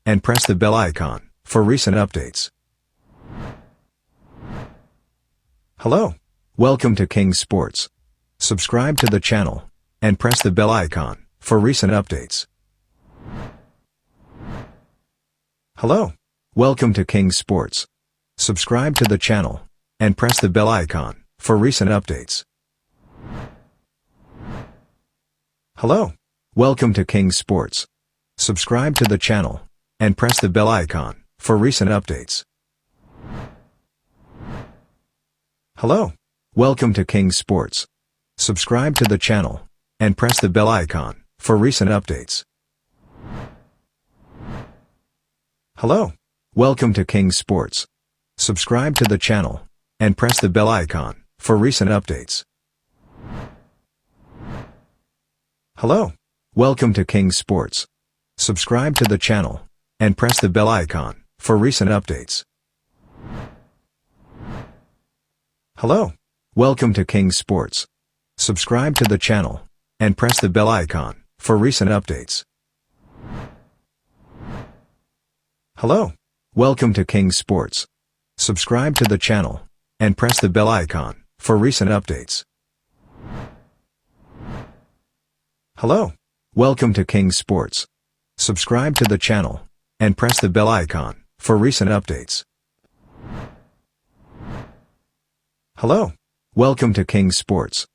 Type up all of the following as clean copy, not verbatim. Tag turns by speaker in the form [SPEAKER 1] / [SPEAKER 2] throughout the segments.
[SPEAKER 1] and press the bell icon for recent updates. Hello. Welcome to King Sports. Subscribe to the channel and press the bell icon for recent updates. Hello. Welcome to King Sports. Subscribe to the channel and press the bell icon for recent updates. Hello. Welcome to King Sports. Subscribe to the channel and press the bell icon for recent updates. Hello. Welcome to King Sports. Subscribe to the channel and press the bell icon for recent updates. Hello. Welcome to King Sports. Subscribe to the channel and press the bell icon for recent updates. Hello. Welcome to King Sports. Subscribe to the channel and press the bell icon for recent updates. Hello. Welcome to King Sports. Subscribe to the channel and press the bell icon for recent updates. Hello. Welcome to King Sports. Subscribe to the channel and press the bell icon for recent updates. Hello. Welcome to King Sports. Subscribe to the channel and press the bell icon for recent updates. Hello. Welcome to King Sports.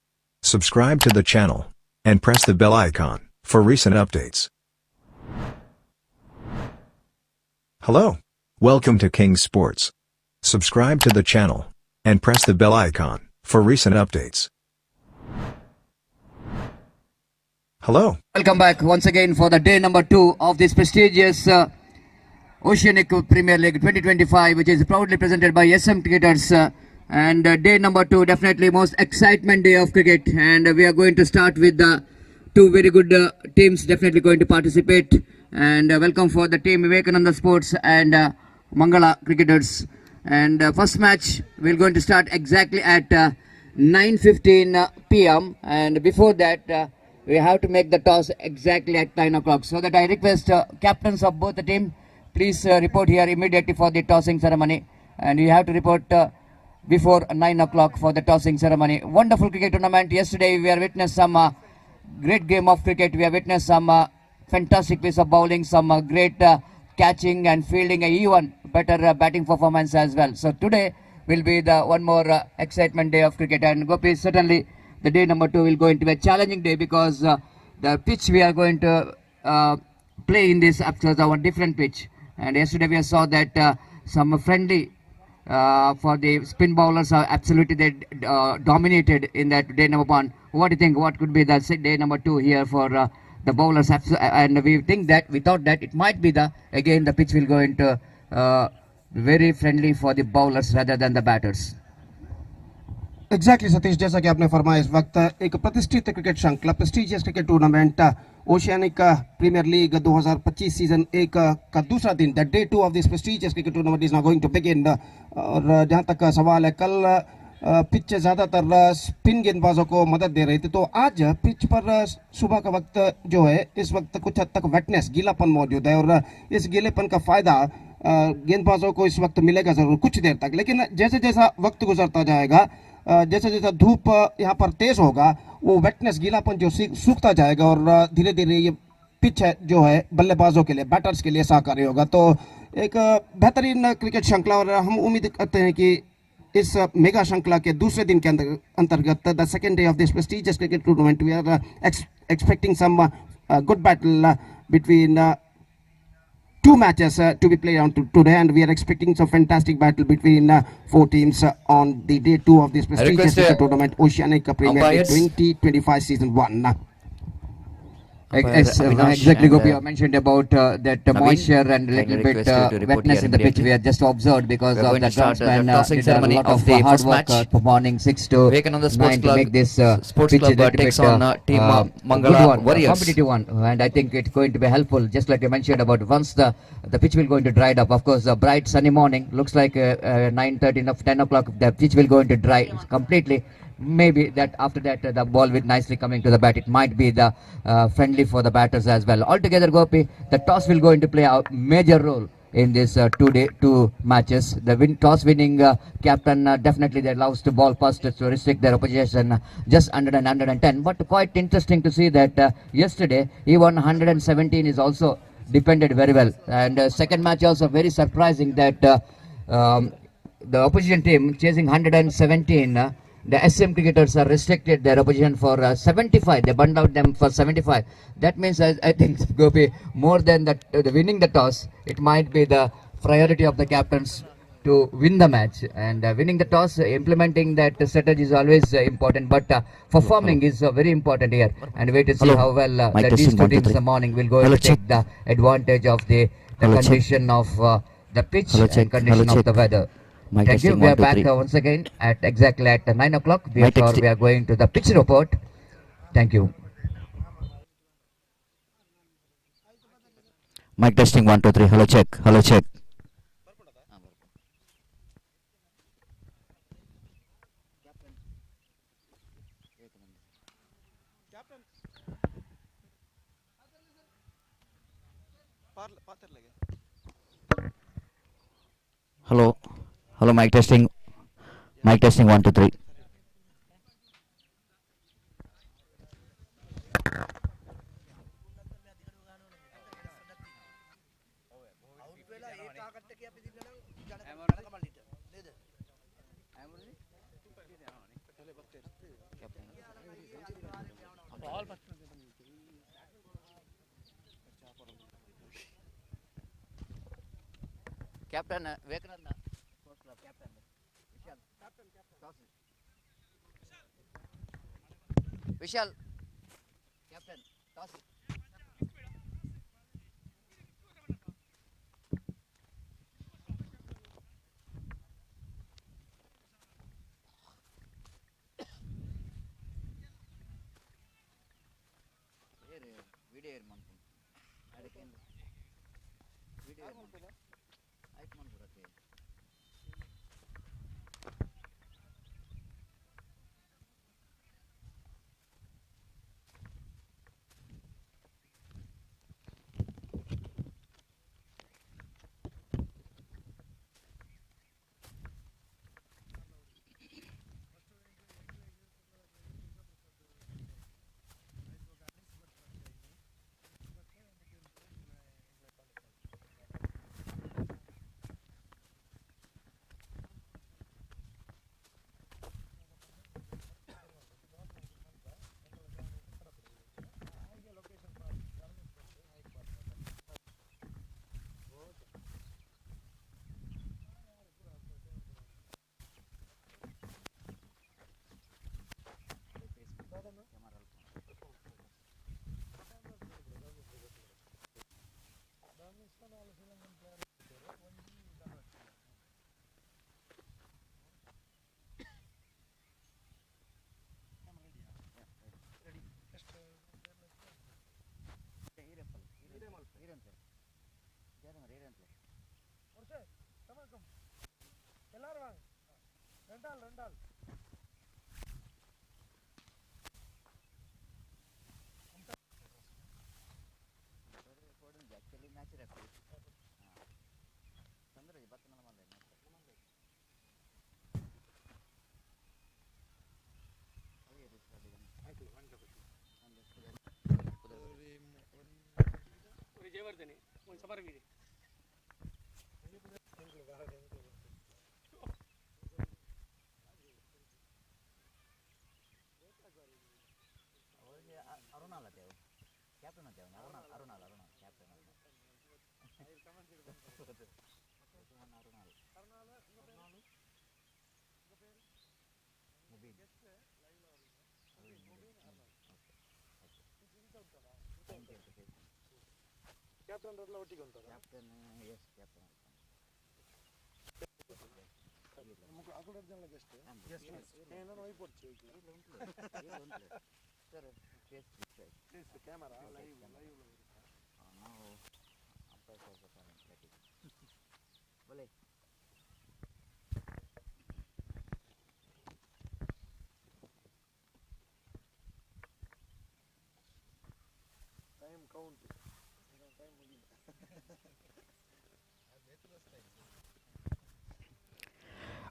[SPEAKER 1] Subscribe to the channel and press the bell icon for recent updates. Hello. Welcome to King Sports. Subscribe to the channel and press the bell icon for recent updates. Hello.
[SPEAKER 2] Welcome back once again for the day number 2 of this prestigious Oceanic Premier League 2025, which is proudly presented by SM Cricketers. And day number 2, definitely most excitement day of cricket. And we are going to start with the 2 very good teams definitely going to participate. And welcome for the team Vivekananda Sports and Mangala Cricketers. And first match we're going to start exactly at 9:15 p.m. And before that, we have to make the toss exactly at 9 o'clock. So that I request captains of both the team, please report here immediately for the tossing ceremony. And you have to report before 9 o'clock for the tossing ceremony. Wonderful cricket tournament. Yesterday we have witnessed some great game of cricket. We have witnessed some fantastic piece of bowling, some great catching and fielding, even better batting performance as well. So today will be the one more excitement day of cricket. And Gopi, certainly the day number 2 will go into a challenging day because the pitch we are going to play in this after our different pitch. And yesterday we saw that some friendly for the spin bowlers are absolutely they dominated in that day number 1. What do you think? What could be the day number 2 here for the bowlers? And we thought that it might be again the pitch will go into very friendly for the bowlers rather than the batters.
[SPEAKER 3] Exactly Satish, जैसा कि आपने फरमाया, इस वक्त एक प्रतिष्ठित cricket श्रृंखला prestigious cricket tournament Oceanic premiere league 2025 season 1 का दूसरा दिन, the day 2 of this prestigious cricket tournament is now going to begin. और जहां तक सवाल है, कल पिच ज़्यादातर स्पिन गेंदबाजों को मदद दे रही थी, तो आज पिच पर सुबह का वक्त जो है इस वक्त कुछ हद तक वेटनेस, गीलापन मौजूद है। और इस गीलेपन का फ़ायदा गेंदबाजों को इस वक्त मिलेगा ज़रूर कुछ देर तक, लेकिन जैसे जैसा वक्त गुजरता जाएगा, जैसे जैसा धूप यहाँ पर तेज होगा, वो वेटनेस, गीलापन जो सूखता जाएगा और धीरे धीरे ये पिच है जो है बल्लेबाजों के लिए, बैटर्स के लिए सहकारी होगा। तो एक बेहतरीन क्रिकेट श्रृंखला, और हम उम्मीद करते हैं कि इस मेगा श्रृंखला के दूसरे दिन के अंतर्गत the second day of this prestigious cricket tournament we are expecting some good battle between 2 matches to be played on today, and we are expecting some fantastic battle between 4 teams on the day 2 of this prestigious tournament, Oceanic Premier League 2025 season 1.
[SPEAKER 2] Exactly, Gopi, you mentioned about that moisture and a little bit wetness in the pitch. We have just observed because of the groundsman did a lot of hard work for morning 6 to 9 to make this pitch takes on team Mangala Warriors, competitive one. And I think it's going to be helpful, just like you mentioned about once the pitch will going to dry up. Of course, a bright sunny morning, looks like 9:30 10 o'clock, the pitch will go into dry completely. maybe that after that the ball will nicely coming to the bat. It might be the friendly for the batters as well. Altogether, Gopi, the toss will go into play a major role in this two matches. The toss winning captain definitely they loves to ball first to restrict their opposition just under and 110. But quite interesting to see that yesterday he won 117 is also depended very well. And second match also very surprising that the opposition team chasing 117. The SM cricketers are restricted their opposition for 75. They burned out them for 75. That means I think Gopi more than the winning the toss. It might be the priority of the captains to win the match, and winning the toss, implementing that strategy is always important. But performing is very important here, and wait to see how well these two teams in the morning will go to take the advantage of the condition of the pitch and condition of the weather. Thank you. We are back once again at exactly at 9 o'clock. Therefore, we are going to the pitch report. Thank you.
[SPEAKER 4] Mic testing 1 2 3. Hello check. Hello check. Hello. Hello mic testing. Mic testing 1 2 3.
[SPEAKER 2] Captain Vekananda. Captain. Vishal. Captain. Toss. Video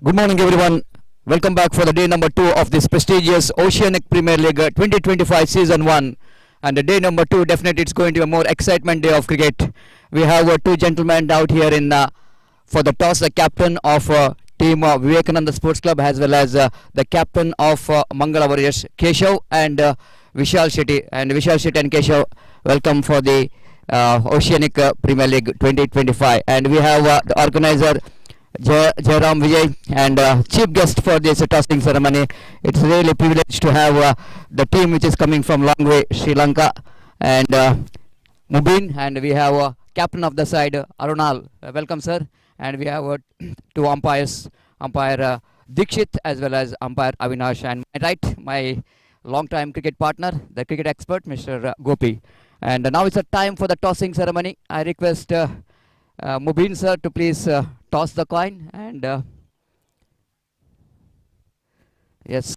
[SPEAKER 4] Good morning, everyone. Welcome back for the day number 2 of this prestigious Oceanic Premier League 2025 Season 1. And the day number 2, definitely it's going to be a more excitement day of cricket. We have two gentlemen out here in for the toss, the captain of team Vivekananda Sports Club, as well as the captain of Mangala Warriors, Keshav and Vishal Shetty. And Vishal Shetty and Keshav, welcome for the Oceanic Premier League 2025. And we have the organizer, Jairam Vijay, and chief guest for this tossing ceremony. It's really a privilege to have the team which is coming from long way, Sri Lanka, and Mubin, and we have captain of the side, Arunal. Welcome, sir. And we have two umpires, umpire Dikshit as well as umpire Avinash, and my right, my long-time cricket partner, the cricket expert, Mr. Gopi. And now it's a time for the tossing ceremony. I request Mubin sir to please toss the coin, and yes,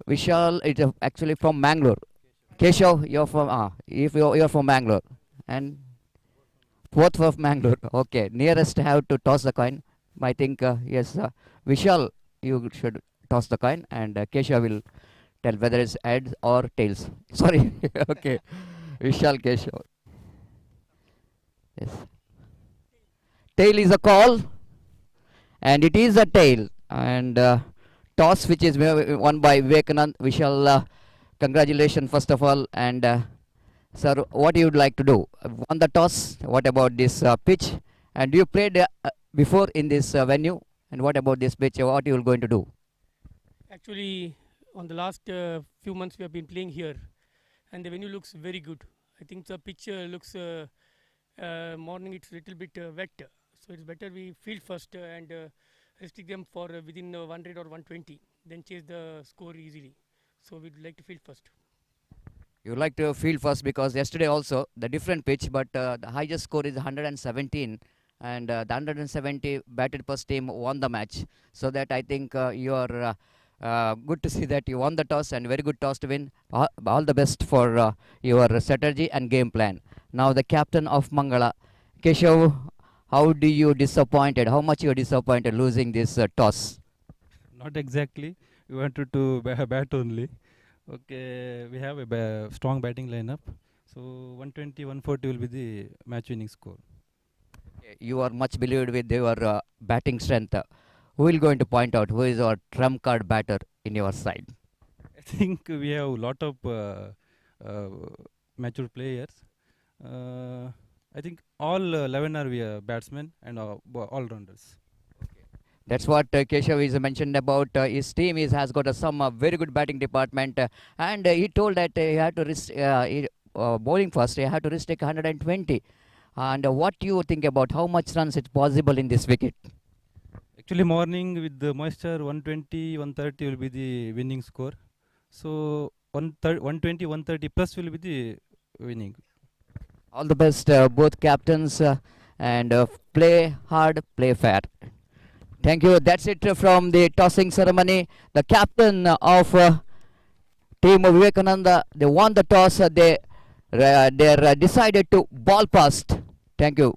[SPEAKER 4] Vishal is actually from Mangalore. Keshav, you're from if you're from Mangalore, and both of Mangalore. Okay, nearest have to toss the coin. I think yes, Vishal, you should toss the coin, and Keshav will tell whether it's heads or tails. Sorry. Okay, Vishal, Keshav. Yes. Tail is a call, and it is a tail. And toss, which is won by Vivekanand. Vishal, congratulations first of all. And sir, what you would like to do? Won the toss. What about this pitch? And you played before in this venue. And what about this pitch? What you are going to do?
[SPEAKER 5] Actually, on the last few months we have been playing here, and the venue looks very good. I think the pitch looks morning it's a little bit wet, so it's better we field first and restrict them for within 100 or 120, then chase the score easily. So we'd like to field first.
[SPEAKER 4] You like to field first because yesterday also the different pitch, but the highest score is 117, and the 170 batted first team won the match. So that I think you are good to see that you won the toss, and very good toss to win. All the best for your strategy and game plan. Now the captain of Mangala, Keshav, how do you disappointed? How much you are disappointed losing this toss?
[SPEAKER 6] Not exactly. We wanted to bat only. Okay, we have a strong batting lineup. So 120, 140 will be the match winning score.
[SPEAKER 4] You are much believed with your batting strength. Who will going to point out who is our trump card batter in your side?
[SPEAKER 6] I think we have a lot of mature players. I think all 11 are batsmen and all-rounders.
[SPEAKER 4] That's what Keshav is mentioned about. His team has got some very good batting department, and he told that he had to risk bowling first. He had to risk take 120. And what do you think about how much runs it's possible in this wicket?
[SPEAKER 6] Actually, morning with the moisture, 120, 130 will be the winning score. So 120, 130 plus will be the winning.
[SPEAKER 4] All the best, both captains, and play hard, play fair. Thank you. That's it from the tossing ceremony. The captain of team of Vivekananda, they won the toss. They decided to ball past. Thank you.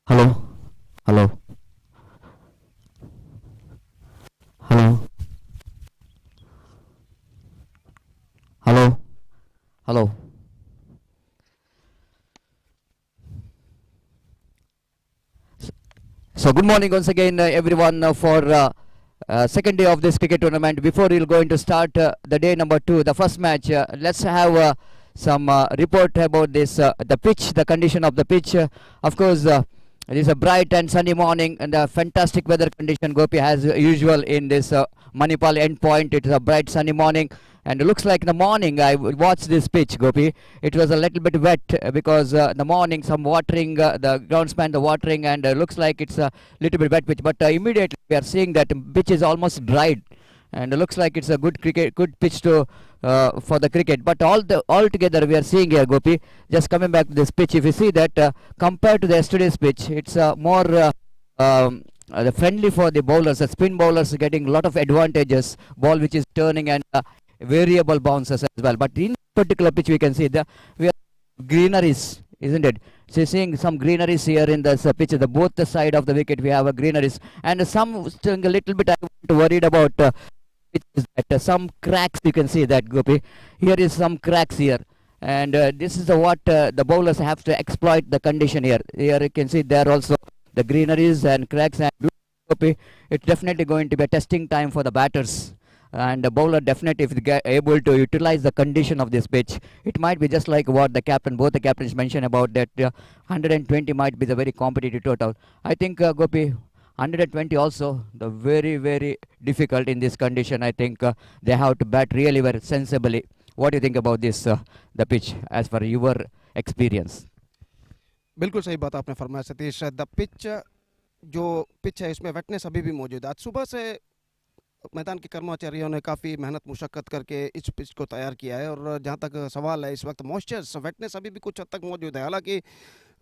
[SPEAKER 4] Hello, hello, hello, hello, hello. So good morning once again, everyone, for second day of this cricket tournament. Before we'll going to start the day number 2, the first match, let's have some report about this, the pitch, the condition of the pitch. Of course, it is a bright and sunny morning and a fantastic weather condition, Gopi, as usual in this Manipal endpoint. It is a bright sunny morning, and it looks like in the morning I watched this pitch, Gopi. It was a little bit wet because in the morning some watering, the groundsman, the watering, and looks like it's a little bit wet pitch. But immediately we are seeing that pitch is almost dried, and it looks like it's a good pitch to for the cricket. But all together we are seeing here, Gopi. Just coming back to this pitch, if you see that compared to the yesterday's pitch, it's more friendly for the bowlers. The spin bowlers are getting a lot of advantages. Ball which is turning and variable bounces as well. But in particular pitch, we can see we are greeneries, isn't it? So seeing some greeneries here in this pitch, the both the side of the wicket we have a greeneries, and some still a little bit I'm worried about. Is that some cracks you can see that, Gopi. Here is some cracks here, and this is what the bowlers have to exploit the condition here. Here you can see there also the greeneries and cracks, and Gopi, it's definitely going to be a testing time for the batters. And the bowler definitely, if they able to utilize the condition of this pitch, it might be just like what both the captains mentioned about that 120 might be the very competitive total. I think, Gopi, 120 also the very difficult in this condition. I think they have to bat really very sensibly. What do you think about this, the pitch, as per your experience?
[SPEAKER 3] बिल्कुल सही बात आपने फरमाया Satish. The pitch जो pitch है इसमें वेटनेस अभी भी मौजूद है। आज सुबह से मैदान के कर्मचारियों ने काफ़ी मेहनत मुशक्क़त करके इस पिच को तैयार किया है, और जहाँ तक सवाल है इस वक्त मॉइस्चर्स वेटनेस अभी भी कुछ हद तक मौजूद है। हालांकि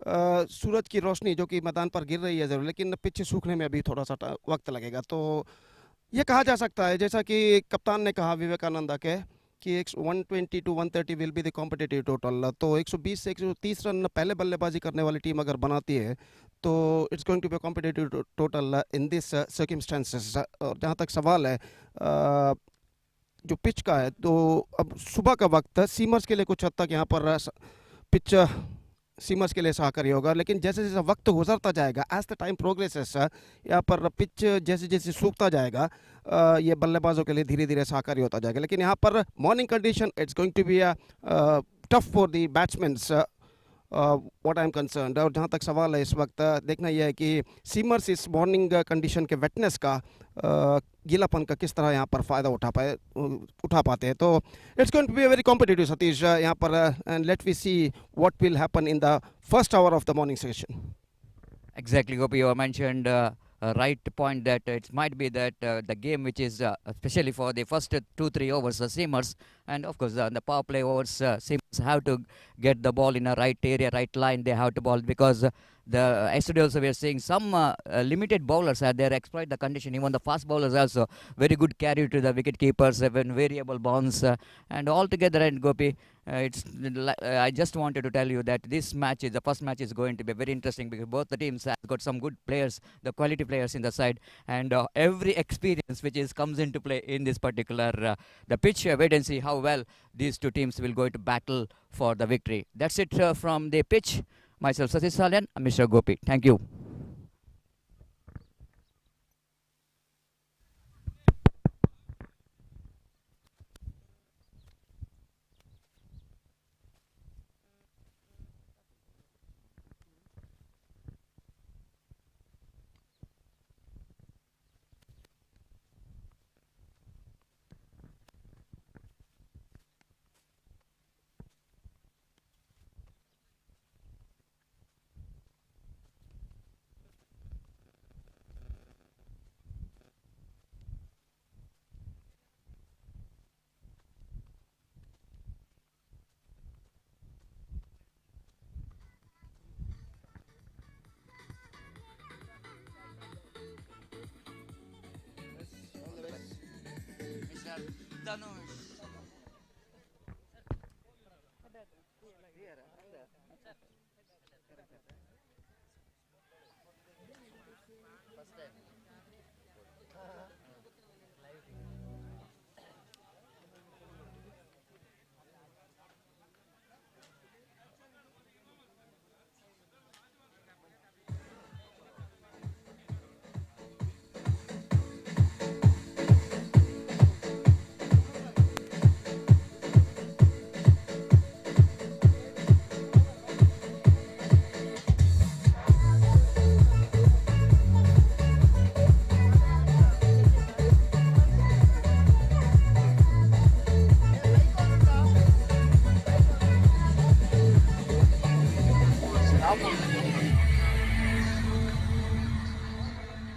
[SPEAKER 3] सूरज की रोशनी जो कि मैदान पर गिर रही है ज़रूर, लेकिन पिच सूखने में अभी थोड़ा सा वक्त लगेगा। तो ये कहा जा सकता है, जैसा कि कप्तान ने कहा विवेकानंदा के, कि 120 to 130 will be the competitive total. तो 120 से 130 रन पहले बल्लेबाजी करने वाली टीम अगर बनाती है तो it's going to be competitive total in this circumstances. और जहाँ तक सवाल है जो पिच का है, तो अब सुबह का वक्त सीमर्स के लिए कुछ हद तक यहाँ पर पिच सीमर्स के लिए सहकारी होगा, लेकिन जैसे जैसे वक्त गुजरता जाएगा, एज द टाइम प्रोग्रेसेस, यहाँ पर पिच जैसे जैसे सूखता जाएगा, ये बल्लेबाजों के लिए धीरे धीरे सहकारी होता जाएगा। लेकिन यहाँ पर morning condition it's going to be tough for the batsmans, what I am concerned. और जहाँ तक सवाल है इस वक्त देखना यह है कि सीमर्स इस मॉर्निंग कंडीशन के वेटनेस का, गीलापन का किस तरह यहाँ पर फ़ायदा उठा पाते हैं। तो it's going to be very competitive Satish यहाँ पर, and let we see what will happen in the first hour of the morning session.
[SPEAKER 4] Exactly, Gopi, you mentioned a right point that it might be that the game which is especially for the first 2-3 overs, the seamers, and of course the power play overs, seamers have to get the ball in a right area, right line. They have to ball because yesterday also we are seeing some limited bowlers are there exploit the condition. Even the fast bowlers also very good carry to the wicket keepers, even variable bounce, and altogether. And Gopi, I just wanted to tell you that this match is the first match is going to be very interesting because both the teams have got some good players, the quality players in the side, and every experience which is comes into play in this particular the pitch. Wait and see how well these two teams will go to battle for the victory. That's it from the pitch. Myself, Satish Salyan, Mr. Gopi. Thank you.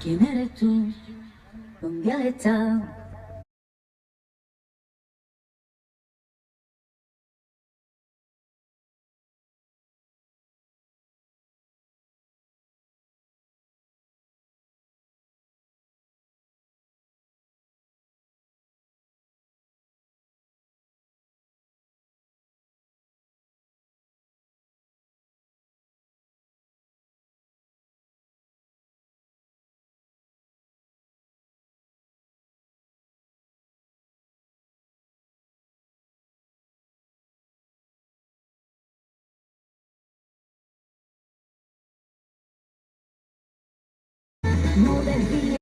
[SPEAKER 7] ¿Quién eres tú? ¿Dónde has estado? No desvíes.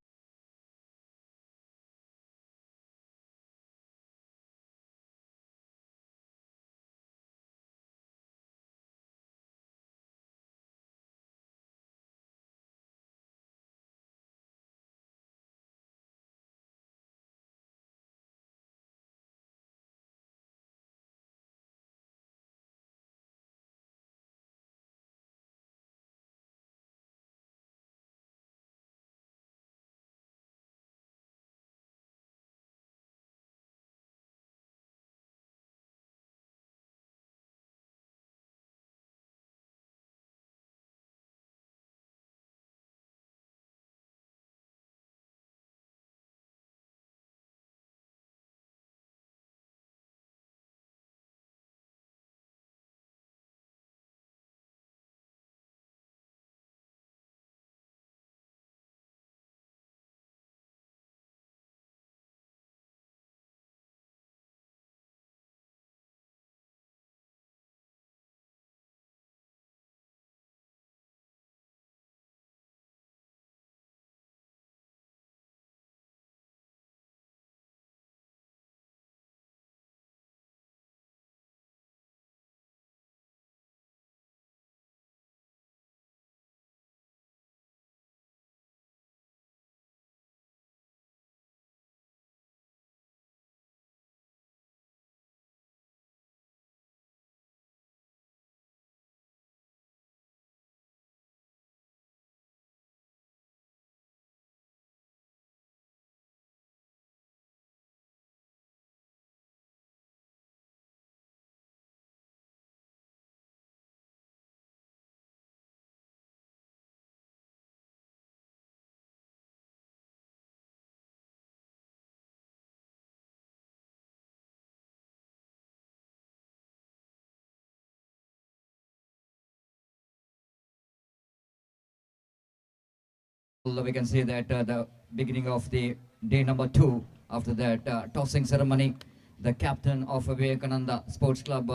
[SPEAKER 4] We can see that the beginning of the day number 2, after that tossing ceremony, the captain of Vivekananda Sports Club,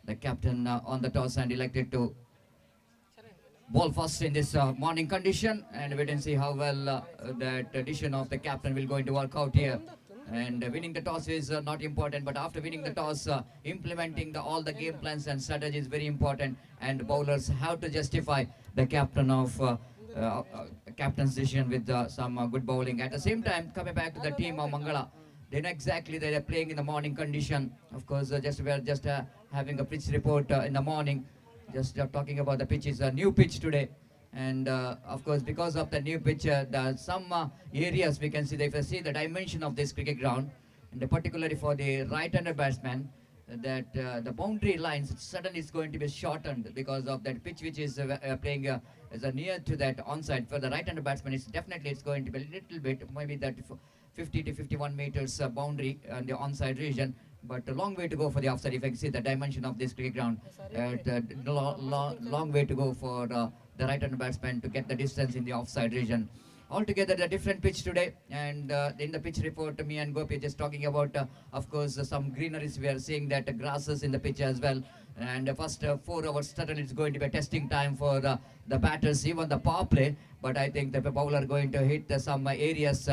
[SPEAKER 4] the captain on the toss and elected to ball first in this morning condition, and wait and see how well that addition of the captain will going to work out here. And winning the toss is not important, but after winning the toss, implementing all the game plans and strategy is very important, and bowlers have to justify the captain of captain's decision with some good bowling. At the same time, coming back to the team of Mangala, they know exactly they are playing in the morning condition. Of course, we are just having a pitch report in the morning. Just talking about the pitch is a new pitch today, and of course because of the new pitch, there are some areas we can see. If you see the dimension of this cricket ground, and particularly for the right-hander batsman, that the boundary lines suddenly is going to be shortened because of that pitch which is playing is near to that onside. For the right-hander batsman, it's definitely it's going to be a little bit, maybe that 50 to 51 meters boundary on the onside region. but a long way to go for the offside. If I can see the dimension of this cricket ground, long way to go for the right-hand batsman to get the distance in the offside region. Altogether, a different pitch today, and in the pitch report, me and Gopi are just talking about, of course, some greeneries. We are seeing that grasses in the pitch as well. And the first 4 hours, certainly it's going to be a testing time for the batters, even the power play. But I think the bowler going to hit some areas.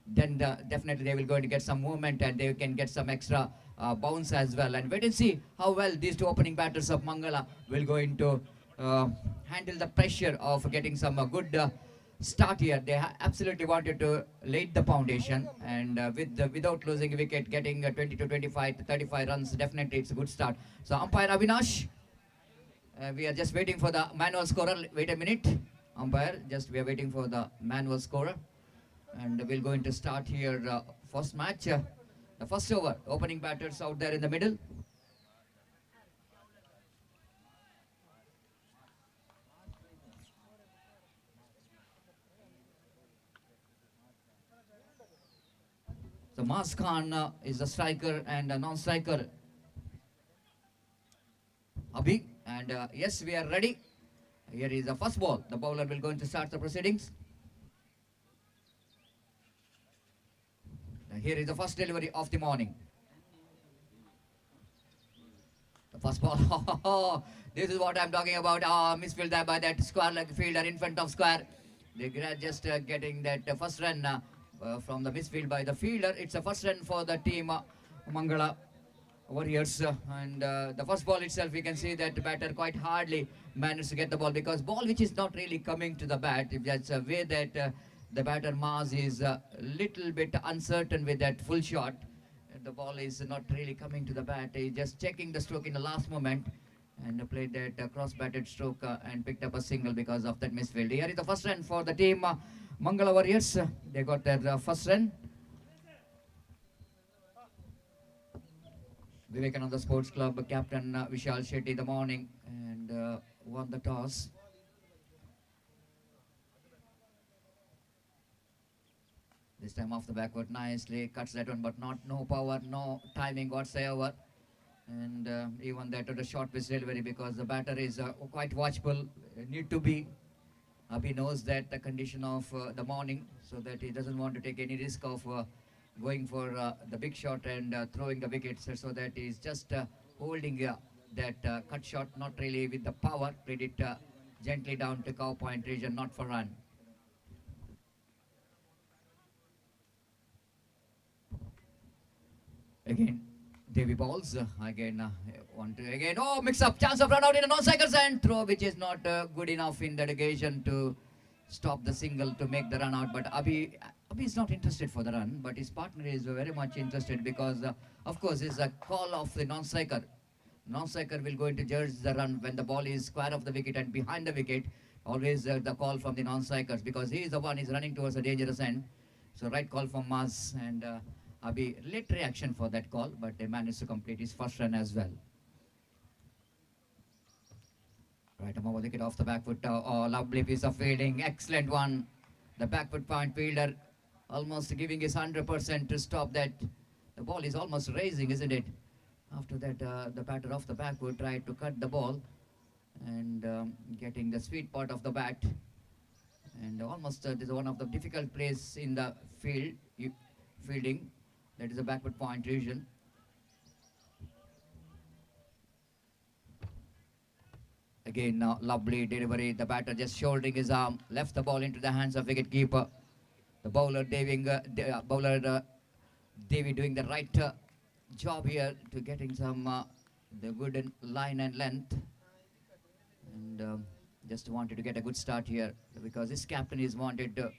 [SPEAKER 4] Then definitely they will going to get some movement and they can get some extra bounce as well. And wait and see how well these two opening batters of Mangala will going to handle the pressure of getting some good start here. They absolutely wanted to lay the foundation, and without losing a wicket, getting 20 to 25 to 35 runs, definitely it's a good start. So umpire Avinash, we are just waiting for the manual scorer. Wait a minute, umpire, we are waiting for the manual scorer. And we're going to start here first match, the first over. Opening batters out there in the middle. So Mas Khan is the striker and a non-striker Abhi. And yes, we are ready. Here is the first ball. The bowler will going to start the proceedings. Here is the first delivery of the morning. The first ball. This is what I'm talking about. Misfield there by that square-leg fielder in front of square. They just getting that first run from the misfield by the fielder. It's a first run for the team Mangala Warriors. And the first ball itself, we can see that the batter quite hardly managed to get the ball, because ball which is not really coming to the bat. If that's a way that the batter Maz is a little bit uncertain with that full shot. The ball is not really coming to the bat. He's just checking the stroke in the last moment and played that cross-batted stroke and picked up a single because of that misfield. Here is the first run for the team Mangala Warriors. They got their first run. Vivekananda Sports Club captain Vishal Shetty the morning and won the toss. This time off the backward nicely, cuts that one, but no power, no timing whatsoever. And even that to the short pitch delivery, because the batter is quite watchful, need to be. Abhi knows that the condition of the morning, so that he doesn't want to take any risk of going for the big shot and throwing the wickets, so that he's just holding that cut shot, not really with the power, played it gently down to cow point region, not for run. Again, Devi balls. Again, mix up, chance of run out in a non-strikers and throw, which is not good enough in that occasion to stop the single to make the run out. But Abhi is not interested for the run, but his partner is very much interested, because, of course, it's a call of the non-striker. Non-striker will go into judge the run when the ball is square of the wicket and behind the wicket. Always the call from the non-strikers, because he is the one is running towards a dangerous end. So right call from Maz, and Abhi late reaction for that call, but they managed to complete his first run as well. Right, over the wicket off the back foot. Oh, lovely piece of fielding. Excellent one. The back foot point fielder almost giving his 100% to stop that. The ball is almost raising, isn't it? After that, the batter off the back foot tried to cut the ball and getting the sweet part of the bat. And almost this is one of the difficult plays in the fielding. That is a backward point region. Again, lovely delivery. The batter just shouldering his arm, left the ball into the hands of wicketkeeper. The bowler Devi doing the right job here to getting some the good line and length. And just wanted to get a good start here, because this captain is wanted to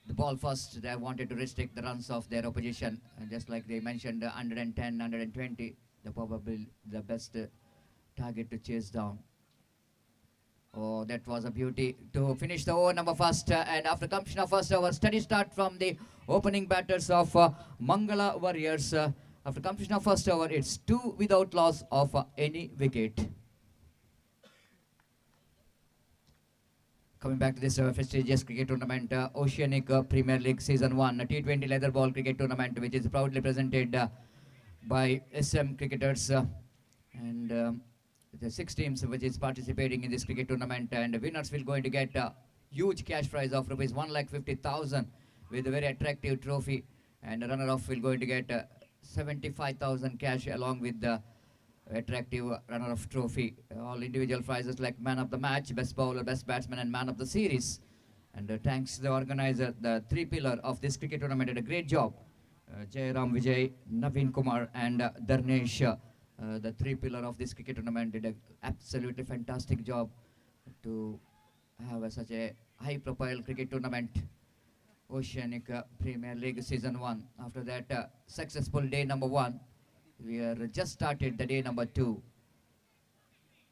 [SPEAKER 4] the ball first. They wanted to restrict the runs of their opposition, and just like they mentioned, 110, 120, probably the best target to chase down. Oh, that was a beauty to finish the over number first. And after completion of first over, steady start from the opening batters of Mangala Warriors. After completion of first over, it's 2 without loss of any wicket. Coming back to this prestigious cricket tournament, Oceanic Premier League Season 1, a T20 leather ball cricket tournament, which is proudly presented by SM cricketers and the 6 teams which is participating in this cricket tournament, and the winners will going to get a huge cash prize of rupees 1,50,000 with a very attractive trophy, and the runner-up will going to get 75,000 cash along with the attractive runner-up trophy. All individual prizes like man of the match, best bowler, best batsman, and man of the series. And thanks to the organizer, the 3 pillar of this cricket tournament did a great job. Jairam Vijay, Naveen Kumar, and Dharnesh, the 3 pillar of this cricket tournament, did an absolutely fantastic job to have such a high-profile cricket tournament. Oceanic Premier League Season 1. After that, successful day number 1. We are just started the day number 2.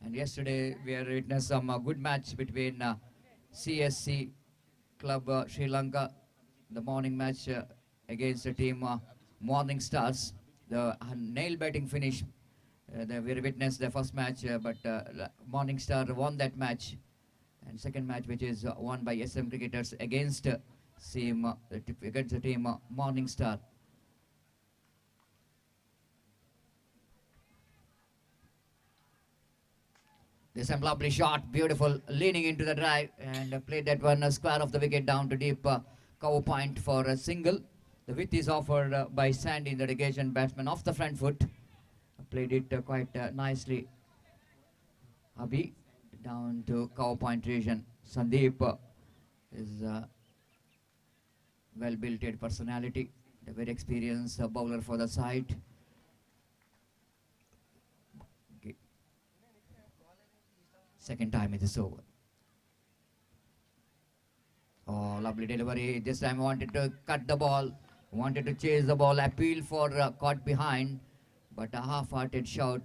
[SPEAKER 4] And yesterday we are witnessed some good match between CSC Club Sri Lanka, the morning match against the team Morning Stars. The nail batting finish. We witnessed the first match, but Morning Star won that match. And second match, which is won by SM cricketers against the team Morning Star. There's some lovely shot, beautiful, leaning into the drive, and played that one square of the wicket down to deep cover point for a single. The width is offered by Sandy in the relegation batsman off the front foot. Played it quite nicely. Abhi down to cover point region. Sandeep is well-built personality, a very experienced bowler for the side. Second time it is over. Oh, lovely delivery. This time wanted to cut the ball, wanted to chase the ball, appeal for caught behind, but a half-hearted shot,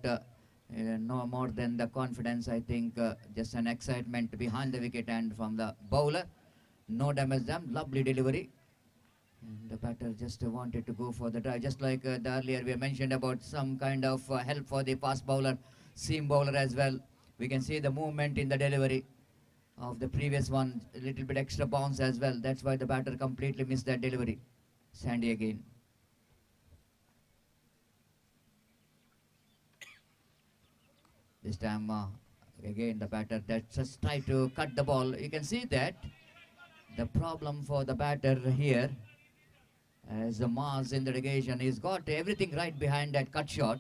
[SPEAKER 4] no more than the confidence, I think, just an excitement behind the wicket and from the bowler. No damage done, lovely delivery. And the batter just wanted to go for the drive, just like the earlier we mentioned about some kind of help for the fast bowler, seam bowler as well. We can see the movement in the delivery of the previous one, a little bit extra bounce as well. That's why the batter completely missed that delivery. Sandy again. This time, again, the batter that just tried to cut the ball. You can see that the problem for the batter here, as the Mars in the relegation, he's got everything right behind that cut shot.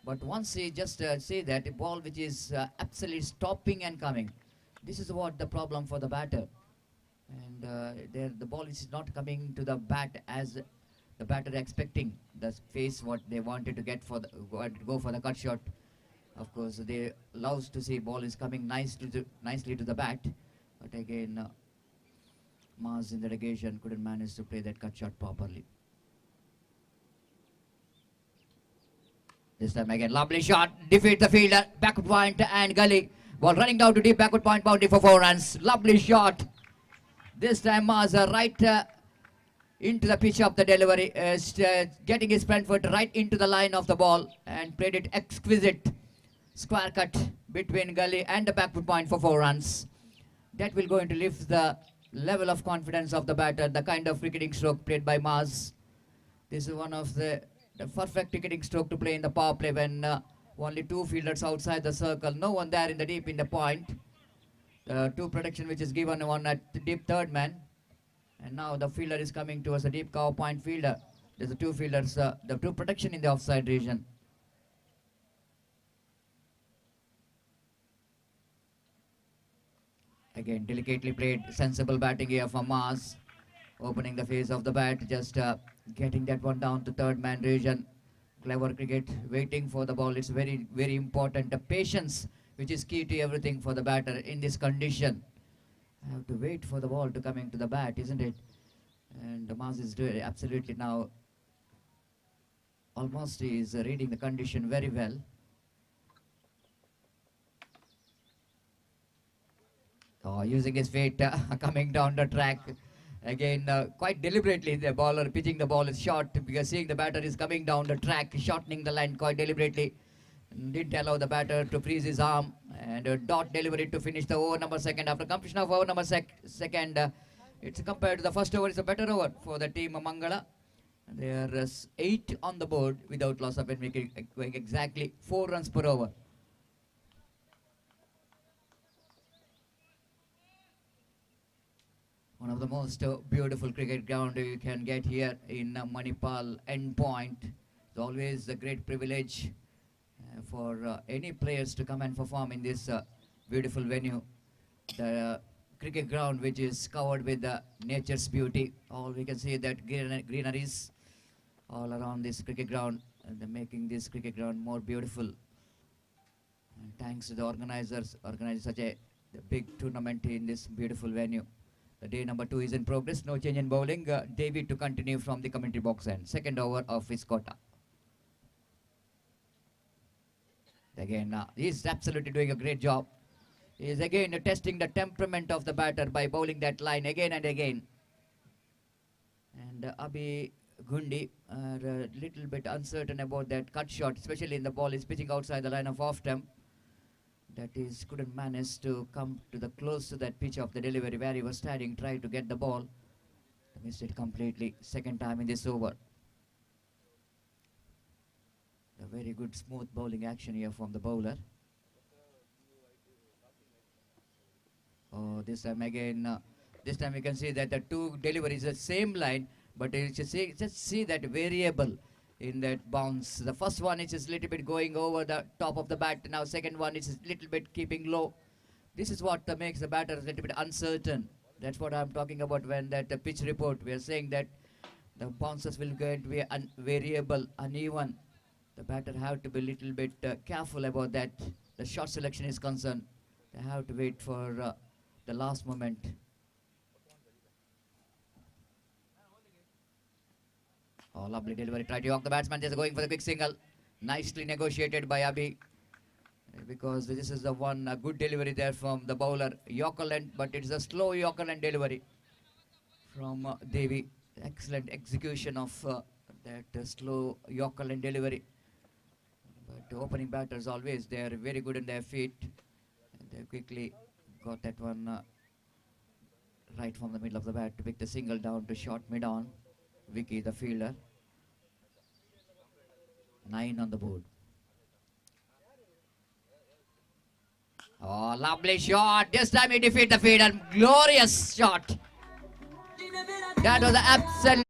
[SPEAKER 4] But once he just see that a ball which is absolutely stopping and coming, this is what the problem for the batter. And the ball is not coming to the bat as the batter expecting the face what they wanted to get for the go for the cut shot. Of course, they loves to see ball is coming nicely to the bat, but again, Mars in the relegation couldn't manage to play that cut shot properly. This time again, lovely shot, defeat the fielder, backward point and gully. Ball running down to deep backward point boundary for 4 runs. Lovely shot. This time Mars right into the pitch of the delivery, getting his front foot right into the line of the ball and played it exquisite. Square cut between gully and the backward point for 4 runs. That will going to lift the level of confidence of the batter, the kind of cricketing stroke played by Mars. This is one of the perfect cricketing stroke to play in the power play when only 2 fielders outside the circle, no one there in the deep in the point. 2 protection which is given one at the deep third man, and now the fielder is coming towards the deep cover point fielder. There's the 2 fielders, the 2 protection in the offside region. Again, delicately played, sensible batting here from Mars, opening the face of the bat, just getting that one down to third man region. Clever cricket, waiting for the ball. It's very, very important. The patience, which is key to everything for the batter in this condition. I have to wait for the ball to come into the bat, isn't it? And Mars is doing absolutely now. Almost he is reading the condition very well. Oh, using his feet, coming down the track. Again, quite deliberately, the bowler pitching the ball is short because seeing the batter is coming down the track, shortening the line quite deliberately. Didn't allow the batter to freeze his arm
[SPEAKER 2] And a dot delivery to finish the over number second. After completion of over number second, it's compared to the first over, it's a better over for the team Mangala. There is 8 on the board without loss of wicket, going exactly 4 runs per over. One of the most beautiful cricket ground you can get here in Manipal endpoint. It's always a great privilege for any players to come and perform in this beautiful venue. The cricket ground, which is covered with nature's beauty. All we can see that greeneries all around this cricket ground, and they're making this cricket ground more beautiful. And thanks to the organizers, organizing such a big tournament in this beautiful venue. The day number 2 is in progress. No change in bowling. David to continue from the commentary box end. Second over of his quota. Again, he's absolutely doing a great job. He is again testing the temperament of the batter by bowling that line again and again. And Abhi Gundi are a little bit uncertain about that cut shot, especially in the ball is pitching outside the line of off stump. That is couldn't manage to come to the close to that pitch of the delivery where he was standing, trying to get the ball. Missed it completely. Second time in this over. A very good smooth bowling action here from the bowler. Oh, this time again, this time you can see that the two deliveries the same line, but you just see that variable in that bounce. The first one is just a little bit going over the top of the bat. Now second one is a little bit keeping low. This is what makes the batter a little bit uncertain. That's what I'm talking about when that pitch report, we are saying that the bounces will going to be variable, uneven. The batter have to be a little bit careful about that. The shot selection is concerned. They have to wait for the last moment. Oh, lovely delivery. Try to knock the batsman, just going for the quick single. Nicely negotiated by Abhi. Because this is the one good delivery there from the bowler, Yorker length, but it's a slow Yorker length delivery from Devi. Excellent execution of that slow Yorker length delivery. But the opening batters always, they are very good in their feet. And they quickly got that one right from the middle of the bat to pick the single down to short mid-on. Vicky, the fielder. 9 on the board. Oh, lovely shot. This time he defeated the fielder. Glorious shot. That was the absolute.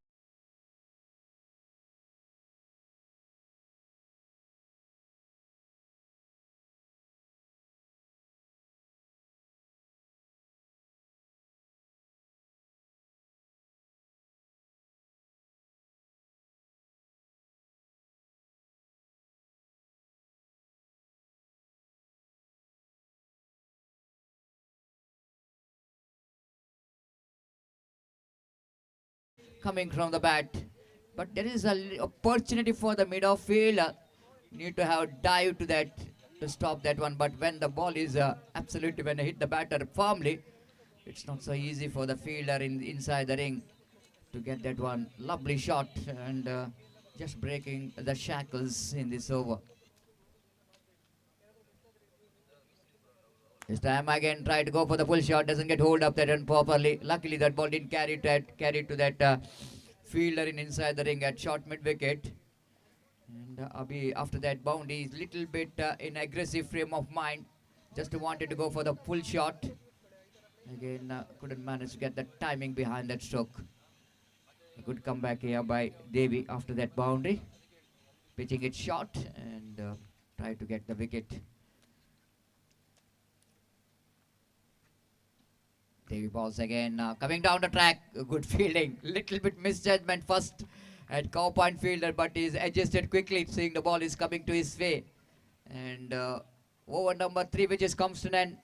[SPEAKER 2] Coming from the bat, but there is an opportunity for the mid-off fielder. Need to have dive to that to stop that one. But when the ball is absolutely when they hit the batter firmly, it's not so easy for the fielder inside the ring to get that one. Lovely shot and just breaking the shackles in this over. This time again try to go for the full shot, doesn't get hold of that one properly. Luckily that ball didn't carry to that fielder inside the ring at short mid wicket. And Abhi after that bound, he's little bit in aggressive frame of mind. Just wanted to go for the full shot. Again couldn't manage to get the timing behind that stroke. A good comeback here by Devi after that boundary. Pitching it short and try to get the wicket. Devi balls again, coming down the track, good fielding, little bit misjudgment first at cow point fielder, but he's adjusted quickly, seeing the ball is coming to his way. And over number 3 which is comes to an end.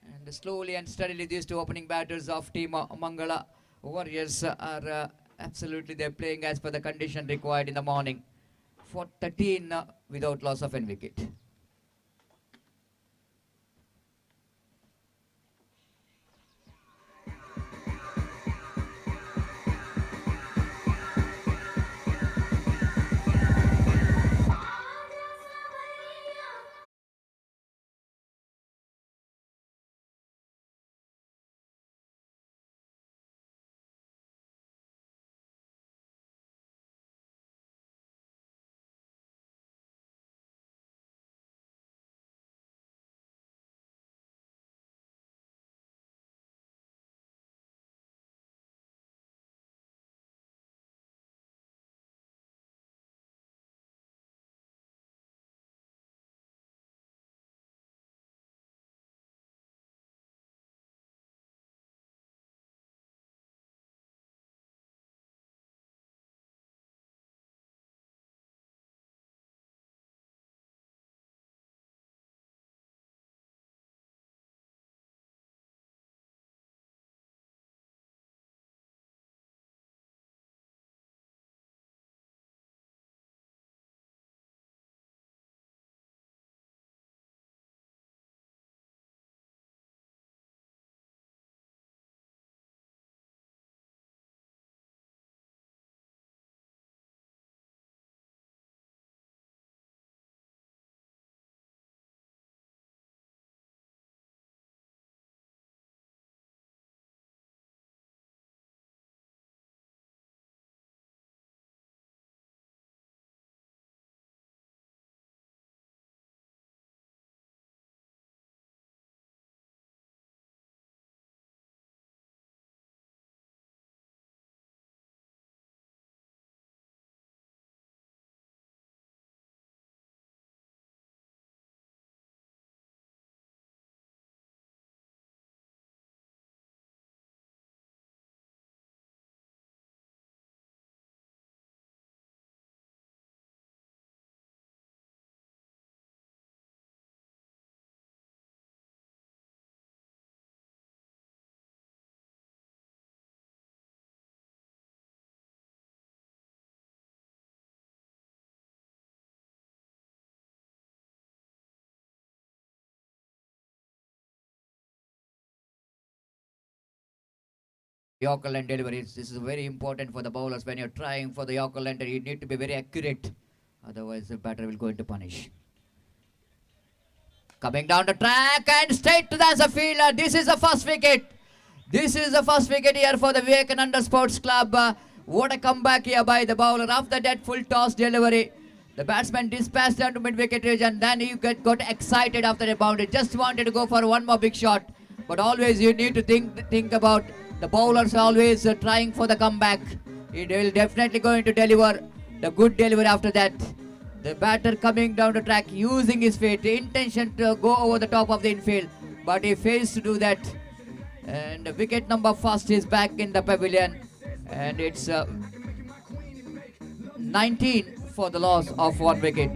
[SPEAKER 2] And slowly and steadily these two opening batters of team Mangala Warriors are absolutely they're playing as per the condition required in the morning. For 13 without loss of an wicket. Yorker line deliveries. This is very important for the bowlers. When you're trying for the Yorker line, you need to be very accurate. Otherwise, the batter will go into punish. Coming down the track and straight to the answer fielder. This is the first wicket. This is the first wicket here for the Vivekananda Sports Club. What a comeback here by the bowler. After that full toss delivery, the batsman dispatched down to mid-wicket range, and then he got excited after the boundary. Just wanted to go for one more big shot. But always you need to think about the bowlers always trying for the comeback. He will definitely going to deliver the good delivery after that. The batter coming down the track using his feet, the intention to go over the top of the infield, but he fails to do that. And wicket number first is back in the pavilion, and it's 19 for the loss of 1 wicket.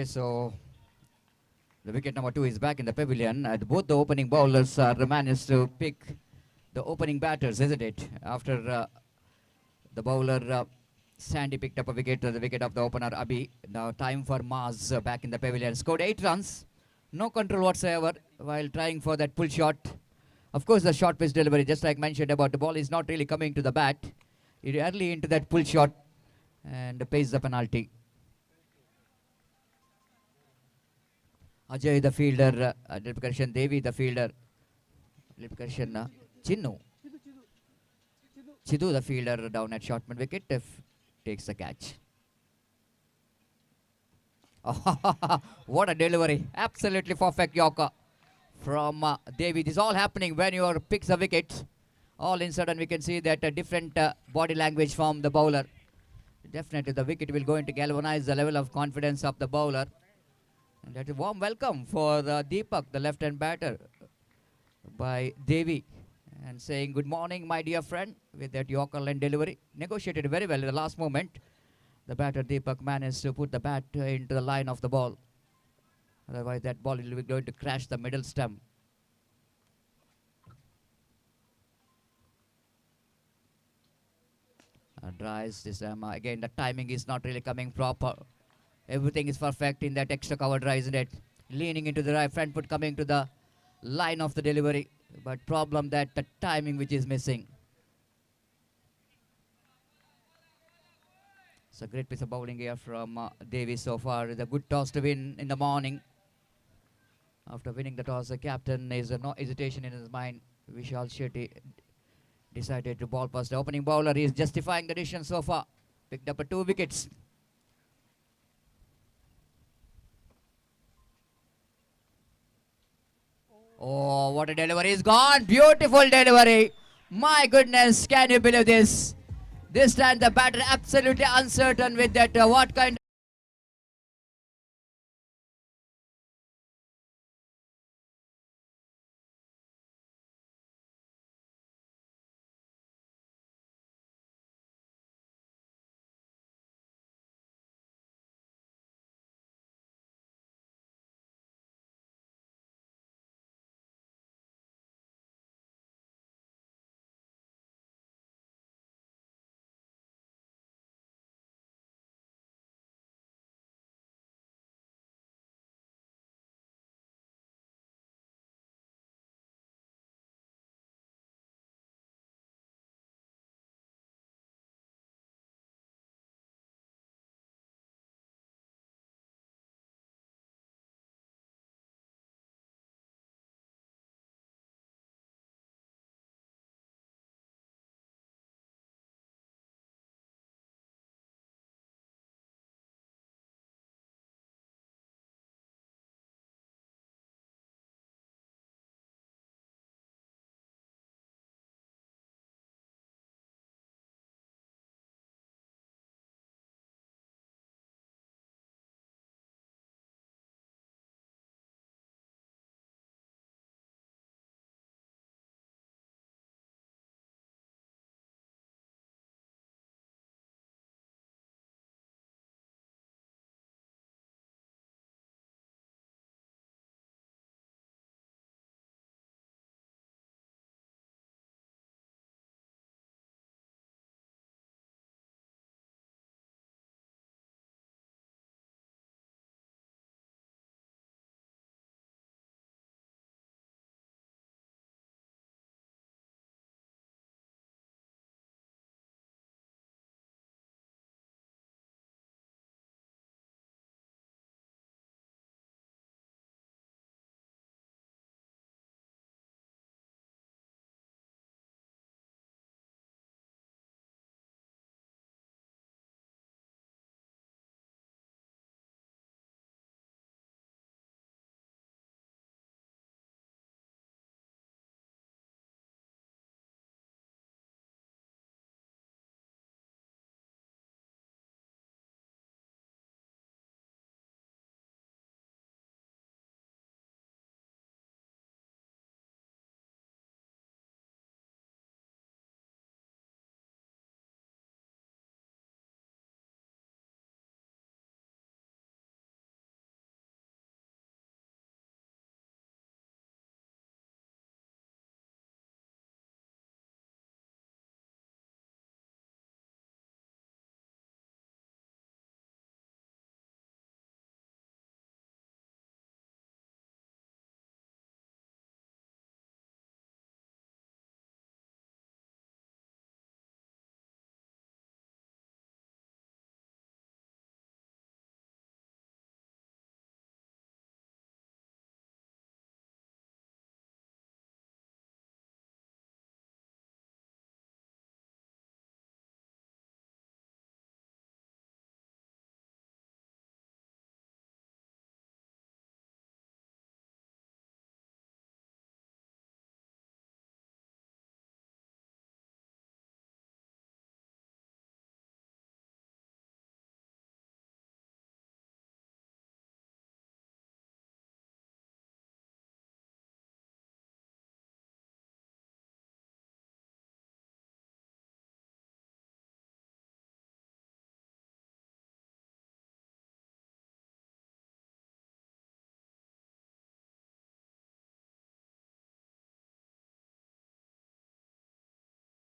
[SPEAKER 4] So the wicket number 2 is back in the pavilion. Both the opening bowlers managed to pick the opening batters, isn't it? After the bowler Sandy picked up a wicket, the wicket of the opener Abhi. Now time for Maz back in the pavilion. Scored 8 runs. No control whatsoever while trying for that pull shot. Of course, the short pitch delivery, just like mentioned about the ball, is not really coming to the bat. It early into that pull shot and pays the penalty. Ajay the fielder, Lipkarshan Devi the fielder, Lipkarshan Chinnu. Chidu the fielder down at short mid wicket takes the catch. What a delivery. Absolutely perfect Yorker from Devi. This is all happening when you picks the wicket. All in sudden we can see that a different body language from the bowler. Definitely the wicket will going to galvanize the level of confidence of the bowler. And that is a warm welcome for Deepak, the left-hand batter, by Devi. And saying good morning my dear friend with that Yorker line delivery. Negotiated very well at the last moment. The batter Deepak managed to put the bat into the line of the ball. Otherwise that ball will be going to crash the middle stump. Dries this time. Again the timing is not really coming proper. Everything is perfect in that extra cover drive, isn't it? Leaning into the right front foot, coming to the line of the delivery. But problem that the timing which is missing. It's a great piece of bowling here from Davis so far. It's a good toss to win in the morning. After winning the toss, the captain is no hesitation in his mind. Vishal Shetty decided to ball past the opening bowler. He is justifying the decision so far. Picked up 2 wickets. Oh, what a delivery is gone. Beautiful delivery. My goodness, can you believe this? This time the batter absolutely uncertain with that what kind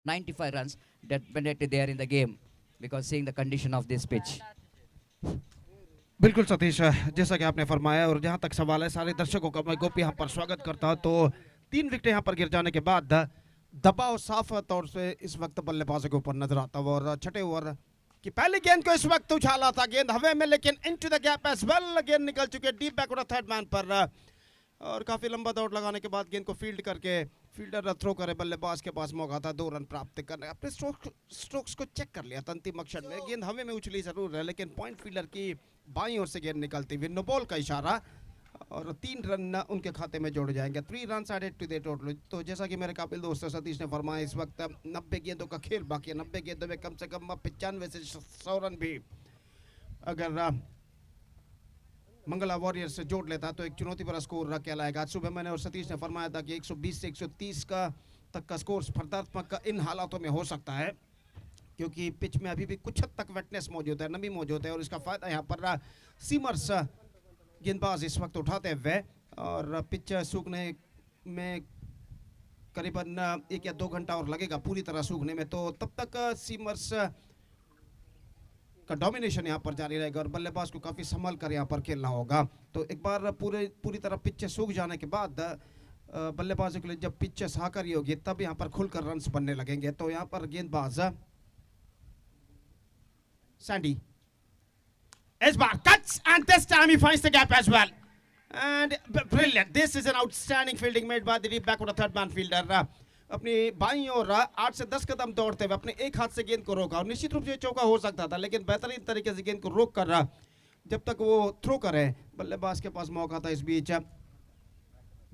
[SPEAKER 4] 95 runs, definitely they are in the game because seeing the condition of this pitch.
[SPEAKER 3] बिल्कुल सतीश, जैसा कि आपने फरमाया और जहां तक सवाल है सारे दर्शकों का मैं गोपी यहाँ पर स्वागत करता हूं। तो 3 विकेट यहाँ पर गिर जाने के बाद दबाव साफ तौर से इस वक्त बल्लेबाजों के ऊपर नजर आता हुआ और छठे ओवर की पहली गेंद को इस वक्त उछाला था, गेंद हवा में लेकिन into the gap as well, गेंद निकल चुकी है डीप बैक थर्ड मैन पर और काफी लंबा दौड़ लगाने के बाद गेंद को फील्ड करके फील्डर थ्रो करे, बल्लेबाज के पास मौका था 2 रन प्राप्त करने। अपने स्ट्रोक्स को चेक कर लिया था अंतिम अक्षर में, गेंद हवा में उछली जरूर है लेकिन पॉइंट फील्डर की बाईं ओर से गेंद निकलती हुई नो बॉल का इशारा और 3 रन उनके खाते में जोड़ जाएंगे। 3 run added to the total. तो जैसा कि मेरे काबिल दोस्त सतीश ने फरमाया, इस वक्त 90 गेंदों का खेल बाकी है। 90 गेंदों में कम से कम 95 से 100 रन भी अगर मंगला वॉरियर्स से जोड़ लेता तो एक चुनौती भरा स्कोर कहलाएगा। आज सुबह मैंने और सतीश ने फरमाया था कि 120 से 130 का तक का स्कोर स्पर्धात्मक इन हालातों में हो सकता है क्योंकि पिच में अभी भी कुछ हद तक वेटनेस मौजूद है, नमी मौजूद है और इसका फायदा यहाँ पर सीमर्स गेंदबाज इस वक्त उठाते हुए और पिच सूखने में करीबन 1 या 2 घंटा और लगेगा पूरी तरह सूखने में, तो तब तक सीमर्स का डोमिनेशन यहाँ पर जारी रहेगा और बल्लेबाज को काफी संभल कर यहाँ पर खेलना होगा। तो एक बार पूरी तरह पिच सूख जाने के बाद बल्लेबाजों के लिए जब पिच सहकारी होगी तब यहाँ पर खुलकर रन्स बनने लगेंगे। तो यहाँ पर गेंदबाज सैंडी इस बार cuts and this time he finds the gap as well and brilliant, this is an outstanding fielding made by the deep backward third man fielder। अपनी बाईं ओर 8 से 10 कदम दौड़ते हुए अपने एक हाथ से गेंद को रोका और निश्चित रूप से चौका हो सकता था लेकिन बेहतरीन तरीके से गेंद को रोक कर जब तक वो थ्रो करे बल्लेबाज के पास मौका था इस बीच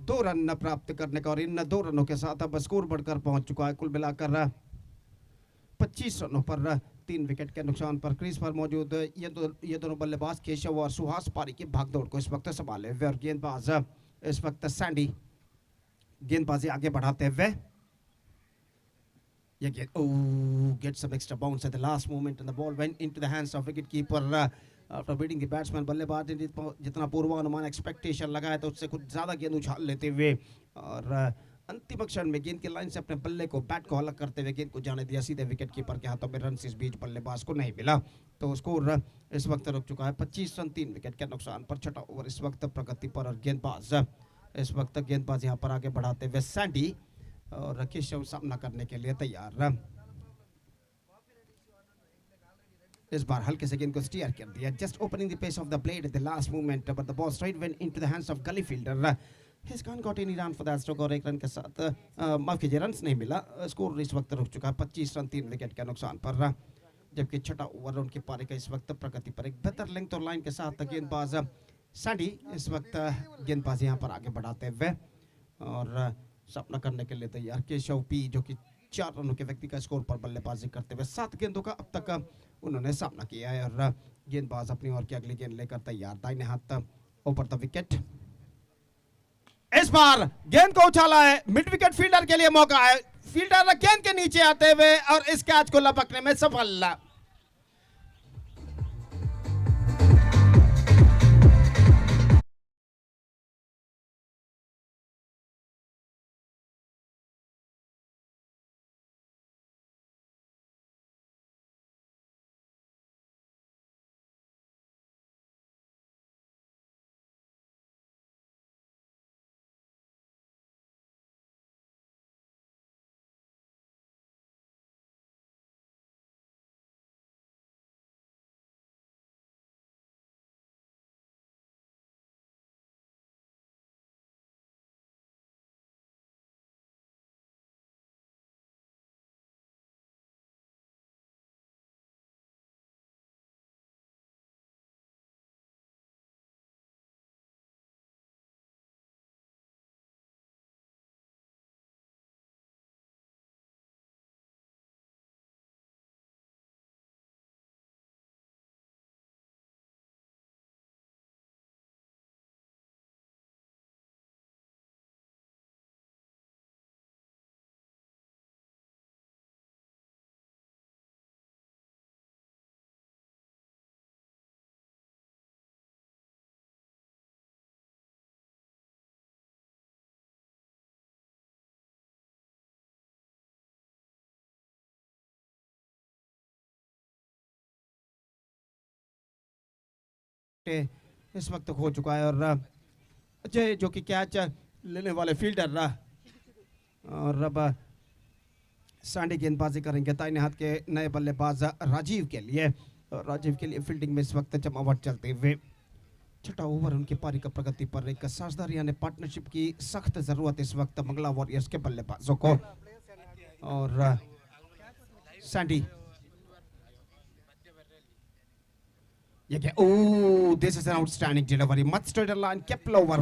[SPEAKER 3] 2 रन प्राप्त करने का और इन 2 रनों के साथ अब स्कोर बढ़कर पहुंच चुका है कुल मिलाकर 25 रनों पर 3 विकेट के नुकसान पर। क्रीज पर मौजूद ये दोनों बल्लेबाज केशव और सुहास पारी की भागदौड़ को इस वक्त संभाले हुए और गेंदबाज इस वक्त सैंडी गेंदबाजी आगे बढ़ाते हुए gets some extra bounce at the last moment and the ball went into the hands of wicket keeper after beating the batsman। बल्लेबाज ने जितना पूर्वानुमान एक्सपेक्टेशन लगाया था उससे कुछ ज्यादा गेंद उछाल लेते हुए और अंतिम क्षण में गेंद की लाइन से अपने बल्ले को बैट को अलग करते हुए गेंद को जाने दिया सीधे विकेट कीपर के हाथों में। रन इस बीच बल्लेबाज को नहीं मिला तो स्कोर इस वक्त रुक चुका है 25 रन 3 विकेट के नुकसान पर। छठा ओवर इस वक्त प्रगति पर और गेंदबाज यहाँ पर आगे बढ़ाते हुए सैंडी और केशव सामना करने के लिए तैयार। इस बार हल्के से गेंद को स्टीयर कर दिया, just opening the pace of the blade at the last moment but the ball straight went into the hands of gully fielder. He's can't got any run for that stroke और 1 run के साथ माफ कीजिए runs नहीं मिला। Score इस वक्त रुक चुका है 25 रन 3 विकेट के नुकसान पर। जबकि छठा ओवर उनकी पारी का इस वक्त प्रगति पर एक बेहतर लेंथ और लाइन के साथ गेंदबाज सैंडी इस वक्त गेंदबाज यहाँ पर आगे बढ़ाते हुए और सामना करने के लिए तैयार। केशव पी जो कि 4 रनों के व्यक्ति का स्कोर पर बल्लेबाजी करते हुए 7 गेंदों का अब तक उन्होंने सामना किया है और गेंदबाज अपनी ओर की अगली गेंद लेकर तैयार। दाहिने हाथ ऊपर द विकेट। इस बार गेंद को उछाला है, मिड विकेट फील्डर के लिए मौका है, फील्डर गेंद के नीचे आते हुए और इस कैच को लपकने में सफल। विकेट इस वक्त खो चुका है और अजय जो कि कैच लेने वाले फील्डर और अब सांडी गेंदबाजी करेंगे दाहिने हाथ के नए बल्लेबाज राजीव के लिए। राजीव के लिए फील्डिंग में इस वक्त जमावट चलते हुए छठा ओवर उनकी पारी का प्रगति पर एक साझेदारी यानी पार्टनरशिप की सख्त जरूरत इस वक्त मंगला वॉरियर्स के बल्लेबाजों को। और सैंडी ये क्या, oh this is an outstanding delivery, much straighter line, kept lower,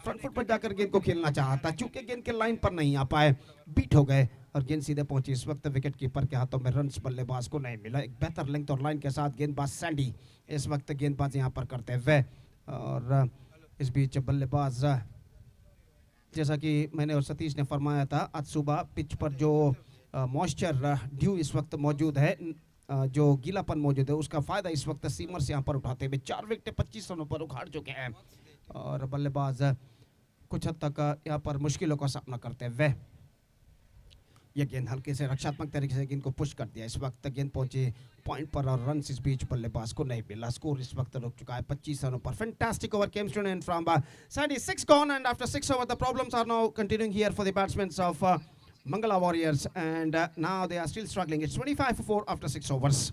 [SPEAKER 3] front foot पर जाकर गेंद को खेलना चाहता, चूंकि गेंद के लाइन पर नहीं आ पाए, बीट हो गए और गेंद सीधे पहुंची। इस वक्त विकेट कीपर के हाथों में रन्स बल्लेबाज को नहीं मिला। एक बेहतर लेंथ और लाइन के साथ गेंदबाज सैंडी इस वक्त गेंदबाज यहां पर करते हुए। और इस बीच बल्लेबाज जैसा कि मैंने और सतीश ने फरमाया था, आज सुबह पिच पर जो मॉइस्चर ड्यू इस वक्त मौजूद है, जो गीलापन मौजूद है, उसका फायदा इस वक्त सीमर्स यहाँ पर उठाते हुए 4 विकेट 25 रनों पर उखाड़ चुके हैं और बल्लेबाज कुछ हद तक यहाँ पर मुश्किलों का सामना करते हुए। यह गेंद हल्के से रक्षात्मक तरीके से गेंद को पुश कर दिया। इस वक्त गेंद पहुंची पॉइंट पर और रन इस बीच बल्लेबाज को नहीं मिला। स्कोर इस वक्त रुक चुका है 25 रनों पर। Fantastic over comes to an end from 76 gone and after 6 over the problems are now continuing here for the batsmen of Mangala Warriors and now they are still struggling. It's 25-4 after 6 overs.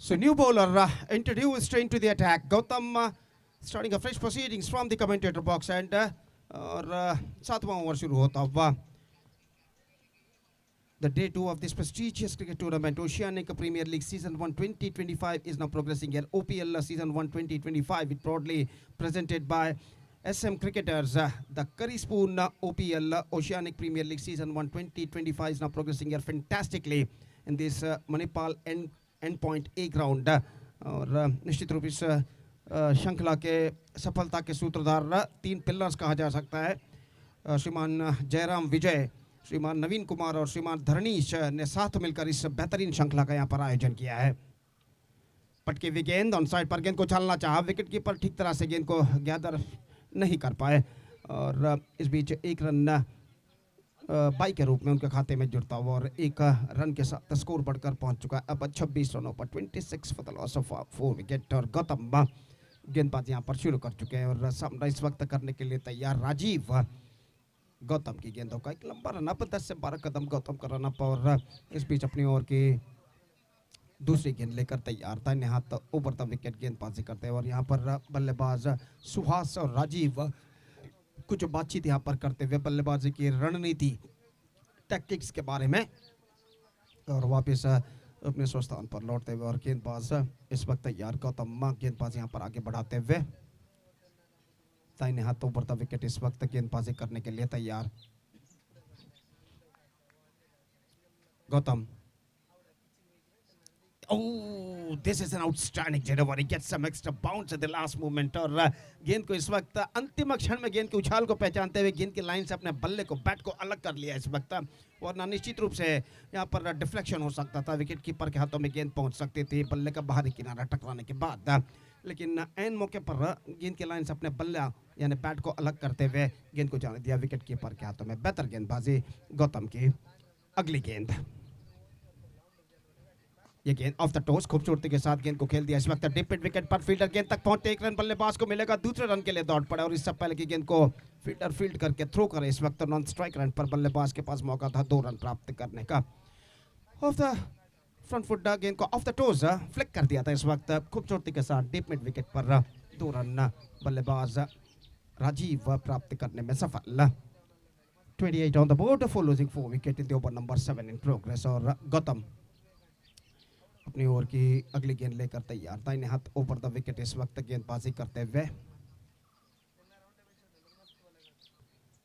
[SPEAKER 3] So new bowler introduced into the attack. Gautam starting a fresh proceedings from the commentator box and और 7वां over शुरू होता हुआ। The day 2 of this prestigious cricket tournament, Oceanic Premier League Season 1 2025 is now progressing here. OPL Season 1 2025 it proudly presented by SM Cricketers. The Curry Spoon OPL Oceanic Premier League Season 1 2025 is now progressing here fantastically in this Manipal and point A ground. और निश्चित रूप इस श्रृंखला के सफलता के सूत्रधार 3 pillars कहा जा सकता है। श्रीमान जयराम विजय, श्रीमान नवीन कुमार और श्रीमान धरणीश ने साथ मिलकर इस बेहतरीन श्रृंखला का यहाँ पर आयोजन किया है। पटकी हुई गेंद ऑन साइड पर गेंद को छालना चाहा, विकेट कीपर ठीक तरह से गेंद को गैदर नहीं कर पाए और इस बीच एक रन बाई के रूप में उनके खाते में जुड़ता हुआ और 1 रन के साथ स्कोर बढ़कर पहुंच चुका है अब 26 रनों पर। 26 for the loss of 4 wicket. और गौतम गेंदबाज यहां पर शुरू कर चुके हैं और सामना इस वक्त करने के लिए तैयार राजीव। गौतम की गेंदों का एक लंबा रन अप, 10 से 12 कदम गौतम का रन अप और इस बीच अपनी ओर की दूसरी गेंद लेकर तैयार था। दाहिने हाथ ऊपर तक विकेट गेंदबाजी करते हैं और यहाँ पर बल्लेबाज सुहास और राजीव कुछ बातचीत यहाँ पर करते हुए बल्लेबाजी की रणनीति टैक्टिक्स के बारे में और वापस अपने स्वस्थान पर लौटते हुए। और गेंदबाज इस वक्त तैयार, गौतम गेंदबाज यहाँ पर आगे बढ़ाते हुए दाहिने हाथ ऊपर तक विकेट इस वक्त गेंदबाजी करने के लिए तैयार। Gautam, Oh, this is an outstanding delivery. Gets some extra bounce at the last moment और गेंद को इस वक्त अंतिम क्षण में गेंद के उछाल को पहचानते हुए गेंद की लाइन से अपने बल्ले को बैट को अलग कर लिया इस वक्त। वरना निश्चित रूप से यहाँ पर डिफ्लेक्शन हो सकता था, विकेट कीपर के हाथों में गेंद पहुंच सकती थी बल्ले का बाहरी किनारा टकराने के बाद। लेकिन एन मौके पर गेंद की लाइन से अपने बल्ला यानी बैट को अलग करते हुए गेंद को जाने दिया विकेट कीपर के हाथों में। बेहतर गेंदबाजी गौतम की। अगली गेंद, ये गेंद ऑफ द टोस खूबसूरती के साथ गेंद को खेल दिया इस वक्त डीप मिड विकेट पर। फील्डर गेंद तक पहुंचते 1 रन बल्लेबाज को मिलेगा, दूसरे रन के लिए दौड़ पड़ा और इससे पहले की गेंद को फील्डर फील्ड करके थ्रो करे इस वक्त नॉन स्ट्राइक रन पर बल्लेबाज के पास मौका था 2 रन प्राप्त करने का। ऑफ द फ्रंट फुट गेंद को ऑफ द टोस फ्लिक कर दिया था इस वक्त खूबसूरती के साथ डीप मिड विकेट पर 2 रन बल्लेबाज राजीव प्राप्त करने में सफल। 28 on the board for losing 4 wicket in the over number 7 in progress। और गौतम अपनी ओर की अगली गेंद लेकर तैयार, दाहिने हाथ ओवर द विकेट इस वक्त गेंदबाजी करते हुए।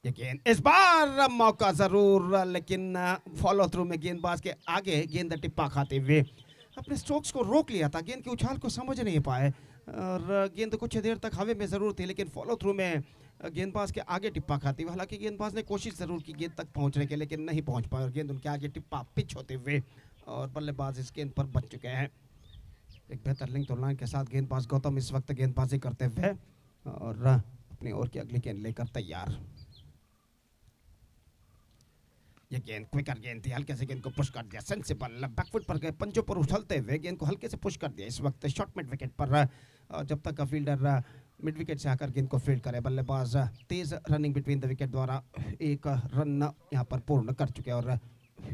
[SPEAKER 3] ये गेंद इस बार मौका जरूर, लेकिन फॉलो थ्रू में गेंदबाज के आगे गेंद टिप्पा खाते हुए अपने स्ट्रोक्स को रोक लिया था, गेंद के उछाल को समझ नहीं पाए और गेंद कुछ देर तक हवा में ज़रूर थी, लेकिन फॉलो थ्रू में गेंदबाज के आगे टिप्पा खाती हुई। हालांकि गेंदबाज ने कोशिश ज़रूर की गेंद तक पहुंचने के, लेकिन नहीं पहुंच पाए और गेंद उनके आगे टिप्पा पिच होते हुए और बल्लेबाज इस गेंद पर बच चुके हैं। एक बेहतर लिंक तो लाइन के साथ गेंदबाज गौतम इस वक्त गेंदबाजी करते हुए और अपनी ओर की अगली गेंद लेकर तैयार। ये गेंद क्विकर गेंद थी, हल्के से गेंद को पुश कर दिया, सेंसिबल बैकफुट पर गए, पंजों पर उछलते हुए गेंद को हल्के से पुश कर दिया। इस वक्त शॉर्ट मिड विकेट पर जब तक फील्डर मिड विकेट से आकर गेंद को फील्ड करे, बल्लेबाज तेज रनिंग बिटवीन द विकेट द्वारा एक रन यहाँ पर पूर्ण कर चुके हैं और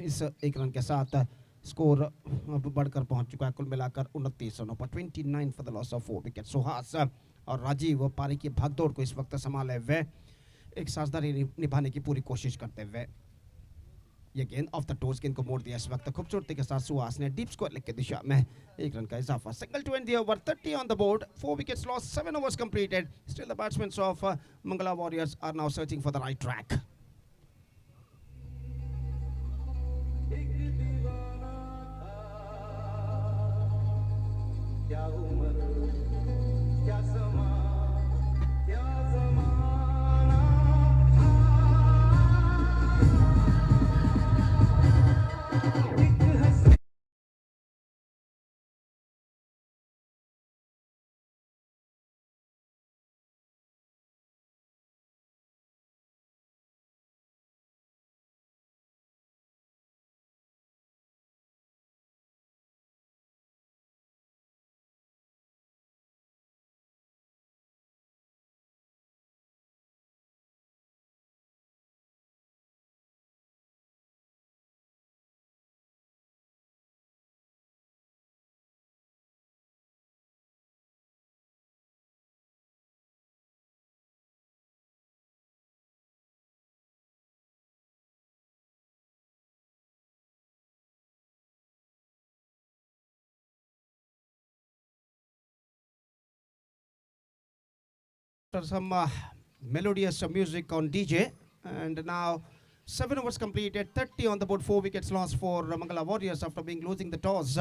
[SPEAKER 3] इस एक रन के साथ स्कोर बढ़कर पहुंच चुका है कुल मिलाकर 29 रनों पर, 29 for the loss of 4 wicket. Suhas और राजीव पारी की भागदौड़ को इस वक्त संभाले हुए एक साझेदारी निभाने की पूरी कोशिश करते हुए। ये गेंद ऑफ द टोज, गेंद को मोड़ दिया इस वक्त खूबसूरती के साथ सुहास ने, डीप स्क्वायर लेग की दिशा में एक रन का इजाफा। Single to end the over, 30 on the board, 4 wickets lost, 7 overs completed. Still the batsmen of Mangala Warriors are now searching for the right track. After some melodious music on DJ, and now 7 overs completed, 30 on the board, 4 wickets lost for Mangala Warriors after losing the toss.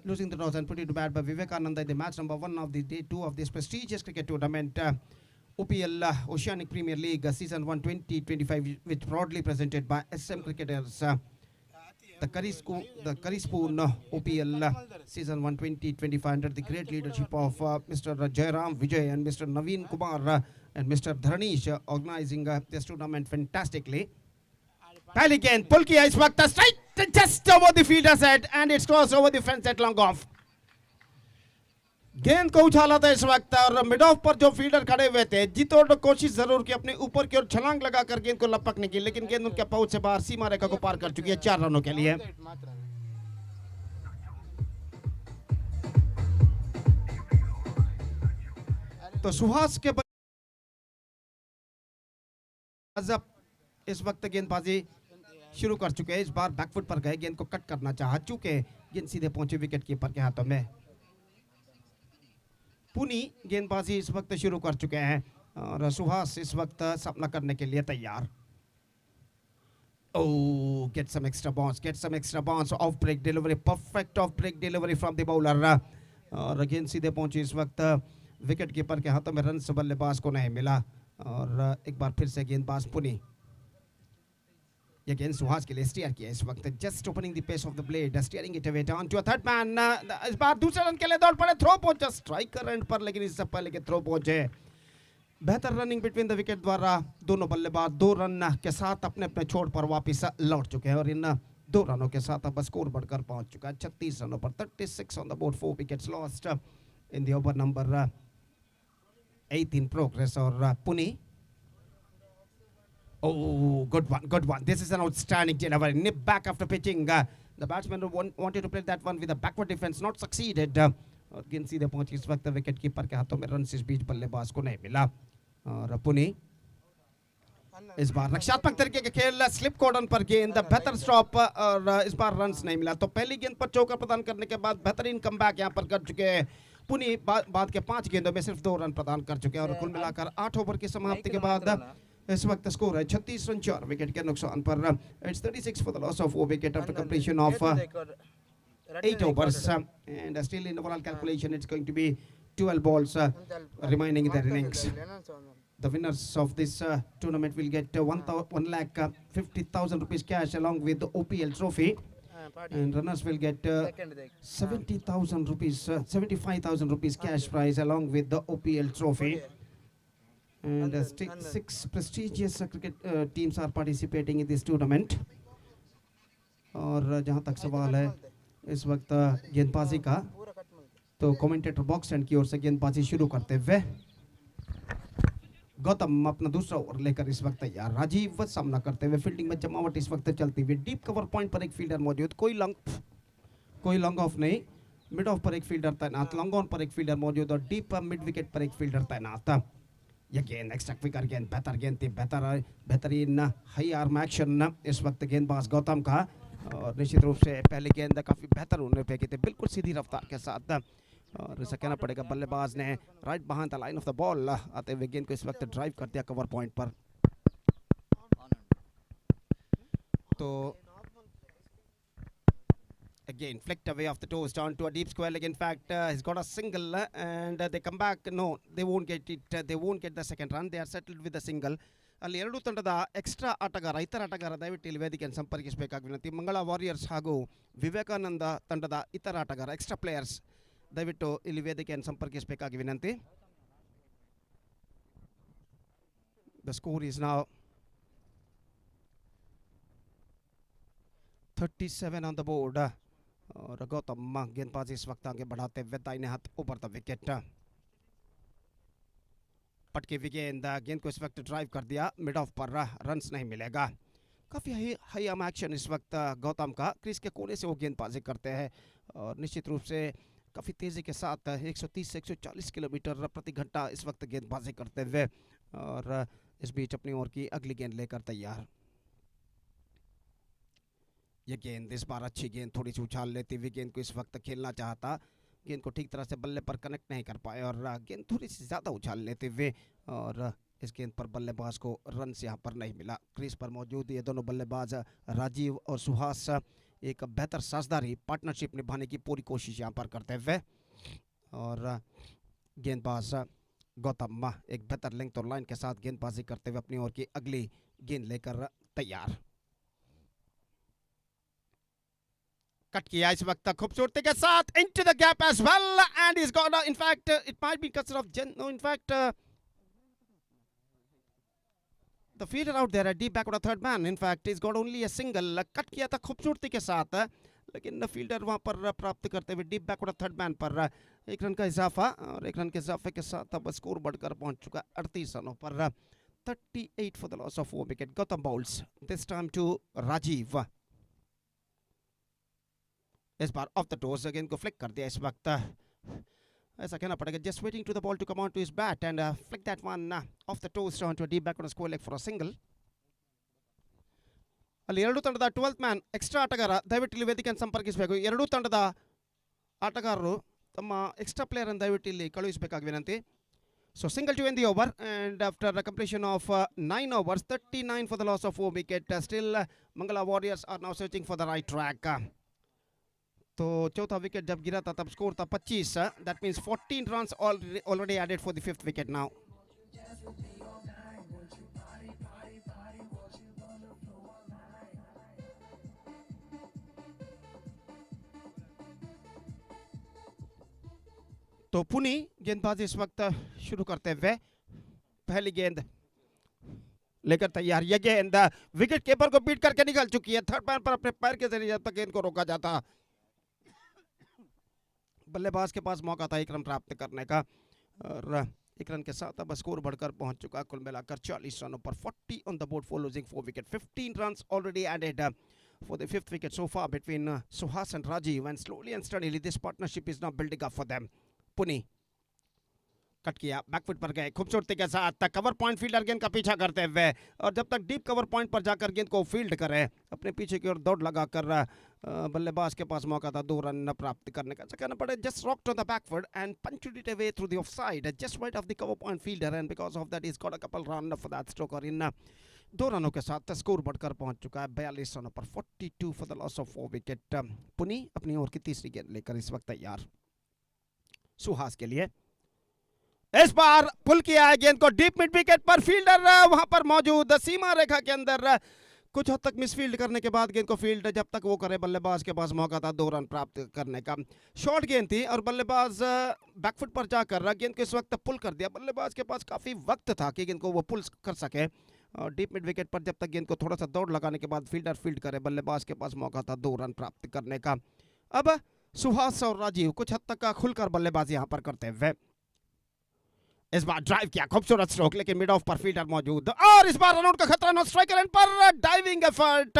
[SPEAKER 3] Losing the toss and put it to bat by Vivekananda in the match number 1 of the day 2 of this prestigious cricket tournament, OPL Oceanic Premier League Season 1 2025, which proudly presented by SM Cricketers. The Curry Spoon OPL Season 1 2025 under the great leadership of Mr. Jairam Vijay and Mr. Naveen Kumar and Mr. Dharanish organizing this tournament fantastically. Pehli gend pull kiya is waqt straight just over the fielder's head and it's crossed over the fence at long off. गेंद को उछाला था इस वक्त और mid of पर जो fielder खड़े हुए थे जीतोड़ ने कोशिश जरूर की अपने ऊपर की ओर छलांग लगाकर गेंद को लपकने की, लेकिन गेंद उनके पहुंच से बाहर सीमा रेखा को पार कर चुकी है 4 रनों के लिए। तो सुहास के इस वक्त गेंदबाजी शुरू कर चुके हैं। इस बार बैकफुट पर गए, गेंद को कट करना चाहा, चूंकि गेंद सीधे पहुंचे विकेट कीपर के हाथों में। पुनी गेंदबाजी इस वक्त शुरू कर चुके हैं और सुहास इस वक्त सामना करने के लिए तैयार। Oh, get some extra bounce, off break delivery, perfect off break delivery from the bowler और गेंद सीधे पहुंची इस वक्त विकेट कीपर के हाथों में, रन से बल्लेबाज को नहीं मिला और एक बार फिर से गेंदबाज पुनी ये गेंद सुहास के लिए स्टीयर किया इस वक्त, just opening the pace of the blade, steering it away down to a third man. इस बार दूसरे रन के लिए दौड़ पड़े, थ्रो पहुंचा स्ट्राइकर एंड पर, लेकिन इससे पहले के थ्रो पहुंचे। बेहतर रनिंग बिटवीन द विकेट द्वारा दोनों बल्लेबाज 2 रन के साथ अपने अपने छोर पर वापस लौट चुके हैं और इन 2 रनों के साथ अब स्कोर बढ़कर पहुंच चुका है 36 रनों पर, 36 on the board, 4 wickets lost in the over number 8 in progress. और पुनी, oh, good one. This is an outstanding delivery. Nip back after pitching. The batsman wanted to play that one with a backward defense, not succeeded. और गेंद सीधे पहुंची इस वक्त wicket keeper के हाथों में, रन इस बीच बल्लेबाज को नहीं मिला और पुनी इस बार रक्षात्मक तरीके के खेल, स्लिप कॉर्डन पर गेंद, बेहतर स्टॉप और इस बार रन्स नहीं मिला। तो पहली गेंद पर चौका प्रदान करने के बाद बेहतरीन कमबैक यहां पर कर चुके हैं पुनी। बाद के 5 गेंदों में सिर्फ 2 रन प्रदान कर चुके हैं और कुल मिलाकर 8 ओवर की समाप्ति के बाद इस वक्त स्कोर है 36 रन 4 विकेट के नुकसान पर। It's 36 for the loss of 4 wicket after completion of 8 overs and still in overall calculation it's going to be 12 balls remaining in the innings. The winners of this tournament will get 1,50,000 rupees cash along with the OPL trophy, and runners will get 70,000 rupees, 75,000 rupees cash prize along with the OPL trophy. And 6 prestigious cricket teams are participating in this tournament. और जहाँ तक सवाल है इस वक्त गेंदबाजी का, तो कमेंटेटर बॉक्स एंड की ओर से गेंदबाजी शुरू करते हुए गौतम अपना दूसरा ओवर लेकर इस वक्त तैयार। राजीव सामना करते हुए, फील्डिंग में जमावट इस वक्त चलती हुई, डीप कवर पॉइंट पर एक फील्डर मौजूद, कोई लॉन्ग ऑफ नहीं, मिड ऑफ पर एक फील्डर तैनात, लॉन्ग ऑन पर एक फील्डर मौजूद और डीप मिड विकेट पर एक फील्डर तैनात। ये गेंद एक्स्ट्रा क्विकर गेंद, बेहतर गेंद थी, बेहतरीन हाई आर्म एक्शन इस वक्त गेंदबाज गौतम का, और निश्चित रूप से पहली गेंद काफ़ी बेहतर उन्होंने फेंकी थी, बिल्कुल सीधी रफ्तार के साथ, और ऐसा कहना पड़ेगा बल्लेबाज ने right behind the line of the ball आते हुए गेंद को इस वक्त ड्राइव कर दिया कवर पॉइंट पर। तो again flicked away off the toes down to a deep square leg. In fact, he's got a single and they come back. No, they won't get it. They won't get the second run. They are settled with a single. ಅಲ್ಲಿ ಎರಡು ತಂಡದ extra ಆಟಗಾರ, ಇತರ ಆಟಗಾರ ದಯವಿಟ್ಟು ಇಲ್ಲಿ ವೇದಿಕೆಯನ್ನು ಸಂಪರ್ಕಿಸಬೇಕಾಗಿ ವಿನಂತಿ. ಮಂಗಳ ವಾರಿಯರ್ಸ್ ಹಾಗೂ ವಿವೇಕಾನಂದ ತಂಡದ ಇತರ ಆಟಗಾರ, ಎಕ್ಸ್ಟ್ರಾ ಪ್ಲೇಯರ್ಸ್ ದಯವಿಟ್ಟು ಇಲ್ಲಿ ವೇದಿಕೆಯನ್ನು ಸಂಪರ್ಕಿಸಬೇಕಾಗಿ ವಿನಂತಿ. The score is now 37 on the board. और गौतम गेंदबाजी इस वक्त आगे बढ़ाते हुए दाहिने हाथ ऊपर द विकेट, पटके हुई गेंद को इस वक्त ड्राइव कर दिया, मिड ऑफ पर रन्स नहीं मिलेगा। काफ़ी हाई आर्म एक्शन इस वक्त गौतम का, क्रीज के कोने से वो गेंदबाजी करते हैं और निश्चित रूप से काफ़ी तेज़ी के साथ 130 से 140 किलोमीटर प्रति घंटा इस वक्त गेंदबाजी करते हुए, और इस बीच अपनी ओर की अगली गेंद लेकर तैयार। ये गेंद इस बार अच्छी गेंद, थोड़ी सी उछाल लेती हुई गेंद को इस वक्त खेलना चाहता, गेंद को ठीक तरह से बल्ले पर कनेक्ट नहीं कर पाए और गेंद थोड़ी सी ज़्यादा उछाल लेते हुए, और इस गेंद पर बल्लेबाज को रन से यहाँ पर नहीं मिला। क्रीज पर मौजूद ये दोनों बल्लेबाज राजीव और सुहास एक बेहतर साझेदारी पार्टनरशिप निभाने की पूरी कोशिश यहाँ पर करते हुए, और गेंदबाज गौतम एक बेहतर लेंथ और लाइन के साथ गेंदबाजी करते हुए अपनी ओर की अगली गेंद लेकर तैयार। कट किया इस वक्त खूबसूरती के साथ into the gap as well, and he's got in fact it might be considered of no, in fact the fielder out there at deep backward a third man, in fact he's got only a single. Cut किया था खूबसूरती के साथ, लेकिन fielder वहां पर प्राप्त करते हुए डीप बैकवर्ड थर्ड मैन पर एक रन का इजाफा, और एक रन के इजाफे के साथ अब स्कोर बढ़कर पहुंच चुका 38 रनों पर। 38 for the loss of 4 wicket. Gautam bowls this time to Rajiv. इस बार ऑफ द टोस गेंद को फ्लिक कर दिया इस वक्त, ऐसा कहना पड़ेगा just waiting to the ball to come on to his bat and flick that one off the toes down to a deep backward square leg for a single. ಅಲ್ಲಿ ಎರಡು ತಂಡದ 12th ಮ್ಯಾನ್ ಎಕ್ಸ್ಟ್ರಾ ಆಟಗಾರ ದಯವಿಟ್ಟು ಇಲ್ಲಿ ವೇದಿಕೆಯನ್ನು ಸಂಪರ್ಕಿಸಬೇಕು. ಎರಡೂ ತಂಡದ ಆಟಗಾರರು ತಮ್ಮ ಎಕ್ಸ್ಟ್ರಾ ಪ್ಲೇಯರ್ ಅನ್ನು ದಯವಿಟ್ಟು ಇಲ್ಲಿ ಕಳುಹಿಸಬೇಕಾಗಿ ವಿನಂತಿ. So single to end the over, and after the completion of 9 overs, 39 for the loss of 4 wicket. Still Mangala Warriors are now searching for the right track. तो चौथा विकेट जब गिरा था तब स्कोर था 25. That means 14 runs already added for the 5th wicket now. तो पुनी गेंदबाजी इस वक्त शुरू करते हुए पहली गेंद लेकर तैयार। यह गेंद विकेट कीपर को बीट करके निकल चुकी है, थर्ड मैन पर अपने पैर के जरिए जब तक गेंद को रोका जाता, बल्लेबाज के पास मौका था एक रन प्राप्त करने का, और एक रन के साथ अब स्कोर बढ़कर पहुंच चुका कुल मिलाकर 40 रनों पर। 40 on the board for losing 4 wicket. 15 runs already added for the 5th wicket so far between Suhas and Rajiv, and slowly and steadily this partnership is now building up for them. पुनी cut किया, back foot पर गए खूबसूरती के साथ, cover point fielder गेंद का पीछा करते हुए, और जब तक डीप कवर पॉइंट पर जाकर गेंद को फील्ड करे अपने पीछे की ओर दौड़ लगाकर बल्लेबाज के पास मौका था 2 रन प्राप्त करने का। कहना पड़े just rocked on the backward and punched it away through the offside just right of the cover point fielder, and because of that he's got a couple run for that stroker in 2 रनों के साथ score बढ़कर पहुंच चुका है 42 रनों पर 42 for the loss of 4 wicket. पुनी अपनी ओर की तीसरी गेंद लेकर इस वक्त तैयार सुहास के लिए। इस बार पुल किया है गेंद को डीप मिड विकेट पर, फील्डर वहां पर मौजूद, सीमा रेखा के अंदर कुछ हद तक मिसफील्ड करने के बाद गेंद को फील्ड जब तक वो करे, बल्लेबाज के पास मौका था 2 रन प्राप्त करने का। शॉर्ट गेंद थी और बल्लेबाज बैकफुट पर जाकर गेंद को इस वक्त पुल कर दिया। बल्लेबाज के पास काफी वक्त था कि गेंद को वो पुल कर सके। और डीप मिड विकेट पर जब तक गेंद को थोड़ा सा दौड़ लगाने के बाद फील्डर फील्ड करे, बल्लेबाज के पास मौका था 2 रन प्राप्त करने का। अब सुहास और राजीव कुछ हद तक खुलकर बल्लेबाजी यहां पर करते हुए। इस बार ड्राइव किया, खूबसूरत स्ट्रोक, लेकिन मिड ऑफ पर फील्डर मौजूद और इस बार रनआउट का खतरा, नॉट स्ट्राइकर एंड पर डाइविंग एफर्ट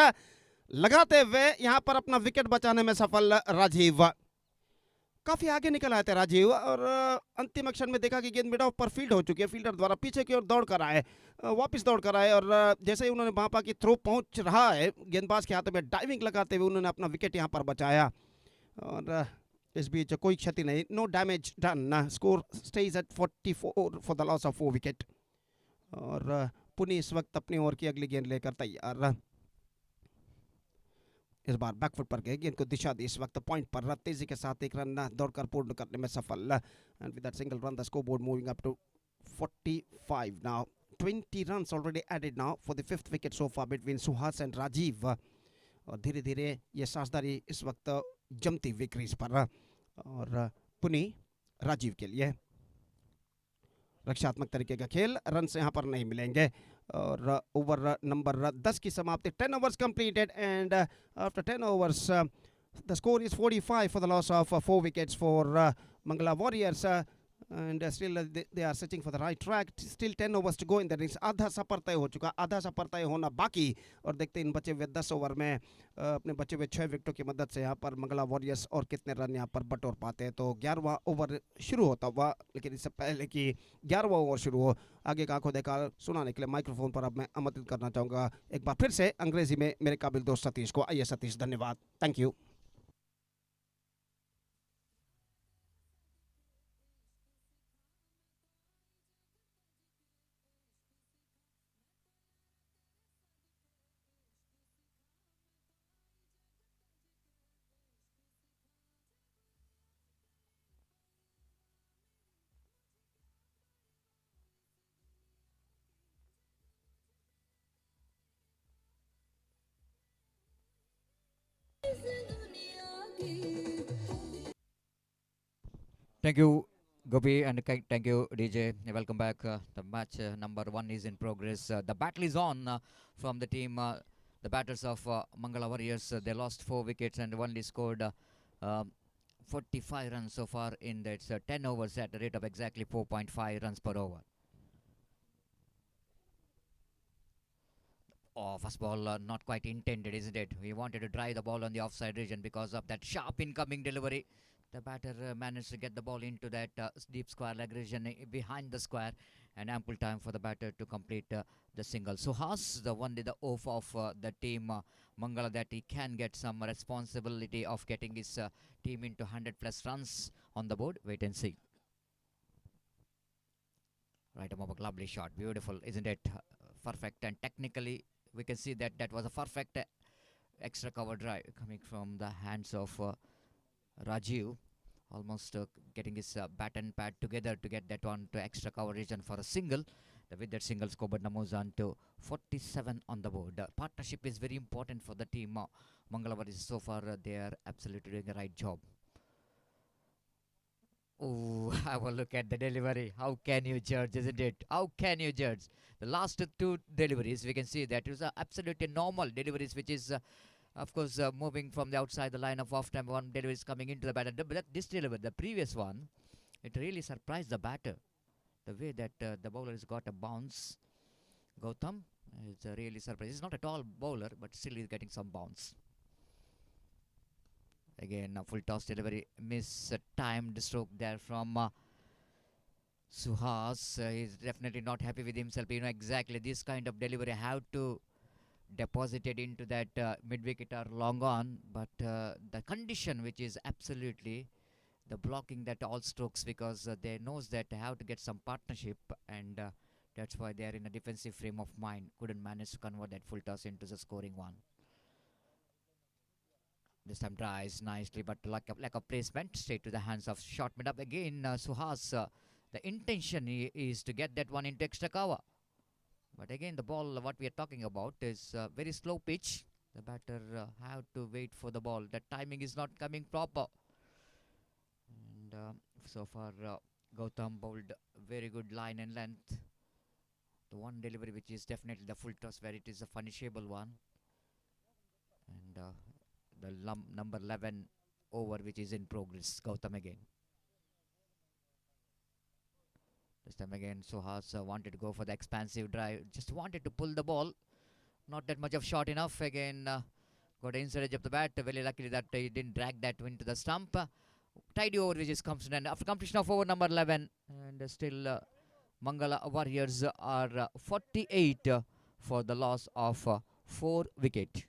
[SPEAKER 3] लगाते हुए यहां पर अपना विकेट बचाने में सफल राजीव। काफी आगे निकल आए थे राजीव और अंतिम एक्शन में देखा कि गेंद मिड ऑफ पर फील्ड हो चुकी है, फील्डर द्वारा पीछे की ओर दौड़ कर आए, वापस दौड़ कर आए और जैसे ही उन्होंने वहां पर कि थ्रो पहुंच रहा है गेंदबाज के हाथों में, डाइविंग लगाते हुए उन्होंने अपना विकेट यहां पर बचाया। और इस बीच कोई क्षति नहीं, no damage done, score stage at 44 for the loss of 4 wicket. और पुनी इस वक्त अपनी ओर की अगली गेंद लेकर तैयार। इस बार बैकफुट पर गए, गेंद को दिशा दी, इस वक्त पॉइंट पर तेजी के साथ एक रन दौड़कर पूर्ण करने में सफल। And with that single run the scoreboard moving up to 45 now. 20 runs already added now for the 5th wicket so far between Suhas and Rajiv. और धीरे धीरे ये साझेदारी इस वक्त जमती हुई क्रीज पर। और पुनी राजीव के लिए रक्षात्मक तरीके का खेल, रन से यहाँ पर नहीं मिलेंगे। और ओवर नंबर 10 की समाप्ति, 10 overs completed and after 10 overs the score is 45 for the loss of 4 wickets for Mangala Warriors and still they are searching for the right track. Still 10 overs to go in the innings. आधा सफर तय हो चुका, आधा सफर तय होना बाकी। और देखते हैं इन बचे हुए 10 ओवर में अपने बचे हुए 6 विकेटों की मदद से यहाँ पर मंगला वॉरियर्स और कितने रन यहाँ पर बटोर पाते हैं। तो 11वां ओवर शुरू होता हुआ, लेकिन इससे पहले कि 11वां ओवर शुरू हो, आगे का आंखों देखा सुनाने के लिए माइक्रोफोन पर अब मैं आमंत्रित करना चाहूँगा एक बार फिर से अंग्रेजी में मेरे काबिल दोस्त सतीश को। आइए सतीश, धन्यवाद, thank you.
[SPEAKER 4] Thank you, Gopi, and thank you, DJ. Welcome back. The match number 1 is in progress. The battle is on from the team, the batters of Mangala Warriors. They lost 4 wickets and only scored 45 runs so far in that 10 overs at the rate of exactly 4.5 runs per over. Oh, first ball not quite intended, isn't it? We wanted to drive the ball on the offside region because of that sharp incoming delivery. The batter managed to get the ball into that deep square leg region behind the square, and ample time for the batter to complete the single. So Haas, the off of the team Mangala, that he can get some responsibility of getting his team into 100 plus runs on the board. Wait and see. Right, a lovely shot, beautiful, isn't it? Perfect, and technically we can see that that was a perfect extra cover drive coming from the hands of Rajiv, almost getting his bat and pad together to get that one to extra cover region for a single. With that single, scoreboard moves on to 47 on the board. Partnership is very important for the team. Mangala, so far they are absolutely doing the right job. Oh, have a look at the delivery. How can you judge, isn't it? How can you judge? The last 2 deliveries, we can see that it was absolutely normal deliveries, which is of course moving from the outside the line of off time. One delivery is coming into the batter. But this delivery, the previous one, it really surprised the batter. The way that the bowler has got a bounce. Gautam is really surprised. He's not at all bowler, but still he's getting some bounce. Again, a full toss delivery, timed stroke there from Suhas. He's definitely not happy with himself. You know exactly this kind of delivery have to deposit it into that mid wicket or long on, but the condition which is absolutely the blocking that all strokes, because they knows that they have to get some partnership and That's why they are in a defensive frame of mind. Couldn't manage to convert that full toss into the scoring one. This time tries nicely, but lack of placement. Straight to the hands of short mid up again. Suhas, the intention is to get that one into extra cover. But again, the ball, what we are talking about, is very slow pitch. The batter have to wait for the ball. The timing is not coming proper. And so far, Gautam bowled very good line and length. The one delivery which is definitely the full toss where it is a finishable one. And the number 11 over which is in progress. Gautam again. This time again, Suhas wanted to go for the expansive drive. Just wanted to pull the ball. Not that much of shot enough. Again, got the inside edge of the bat. Very luckily that he didn't drag that into the stump. Tidy over which is comes in. And after completion of over number 11. And still Mangala Warriors are 48 for the loss of 4 wickets.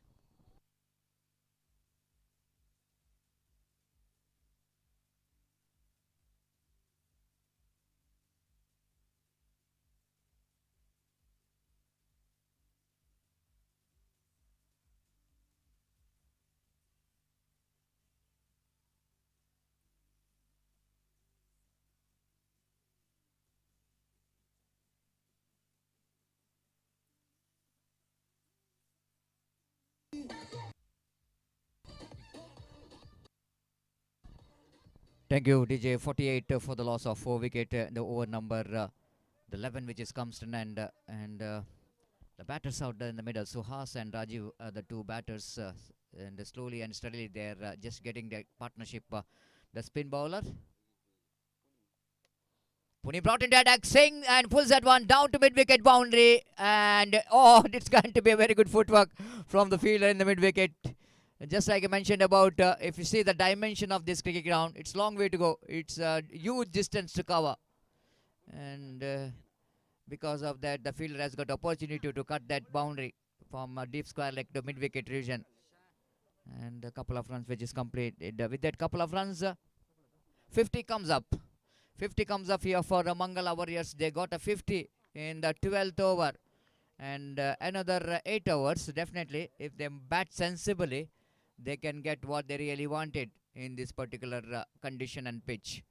[SPEAKER 4] Thank you, DJ. 48 for the loss of 4 wickets. The over number the 11 which is comes to an end. And the batters out there in the middle. Suhas and Rajiv, the two batters. And slowly and steadily they're just getting their partnership. The spin bowler. Puni brought into attack, Singh, and pulls that one down to mid-wicket boundary. And oh, it's going to be a very good footwork from the fielder in the mid-wicket. Just like I mentioned about, if you see the dimension of this cricket ground, it's long way to go. It's a huge distance to cover. And because of that, the fielder has got opportunity to cut that boundary from a deep square leg to mid-wicket region. And a couple of runs which is completed. With that couple of runs, 50 comes up. 50 comes up here for the Mangala Warriors. They got a 50 in the 12th over. And another 8 overs, definitely, if they bat sensibly, they can get what they really wanted in this particular condition and pitch.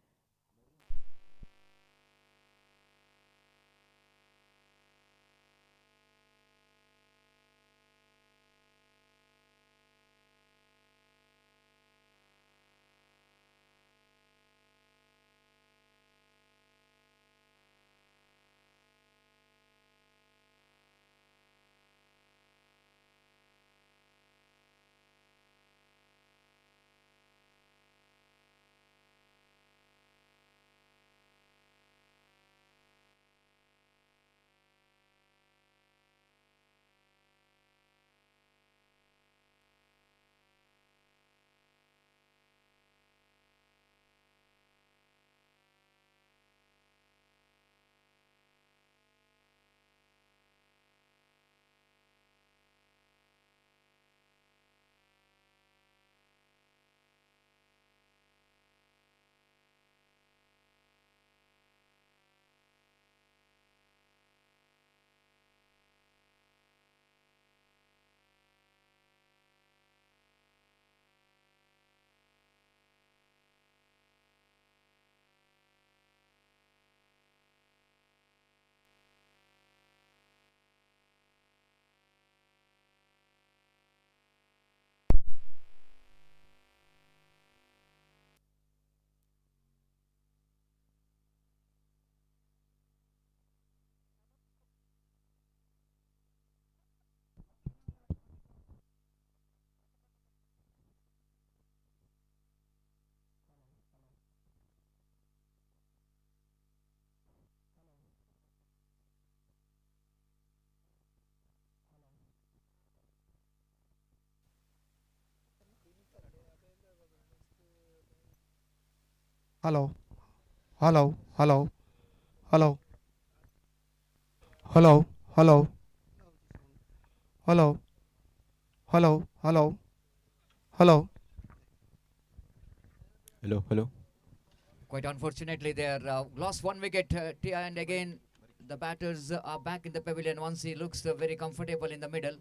[SPEAKER 3] Hello, hello, hello, hello, hello, hello, hello, hello, hello, hello.
[SPEAKER 6] Hello, hello.
[SPEAKER 4] Quite unfortunately, they are lost 1 wicket. And again,
[SPEAKER 2] the batters are back in the pavilion. Once he looks very comfortable in the middle,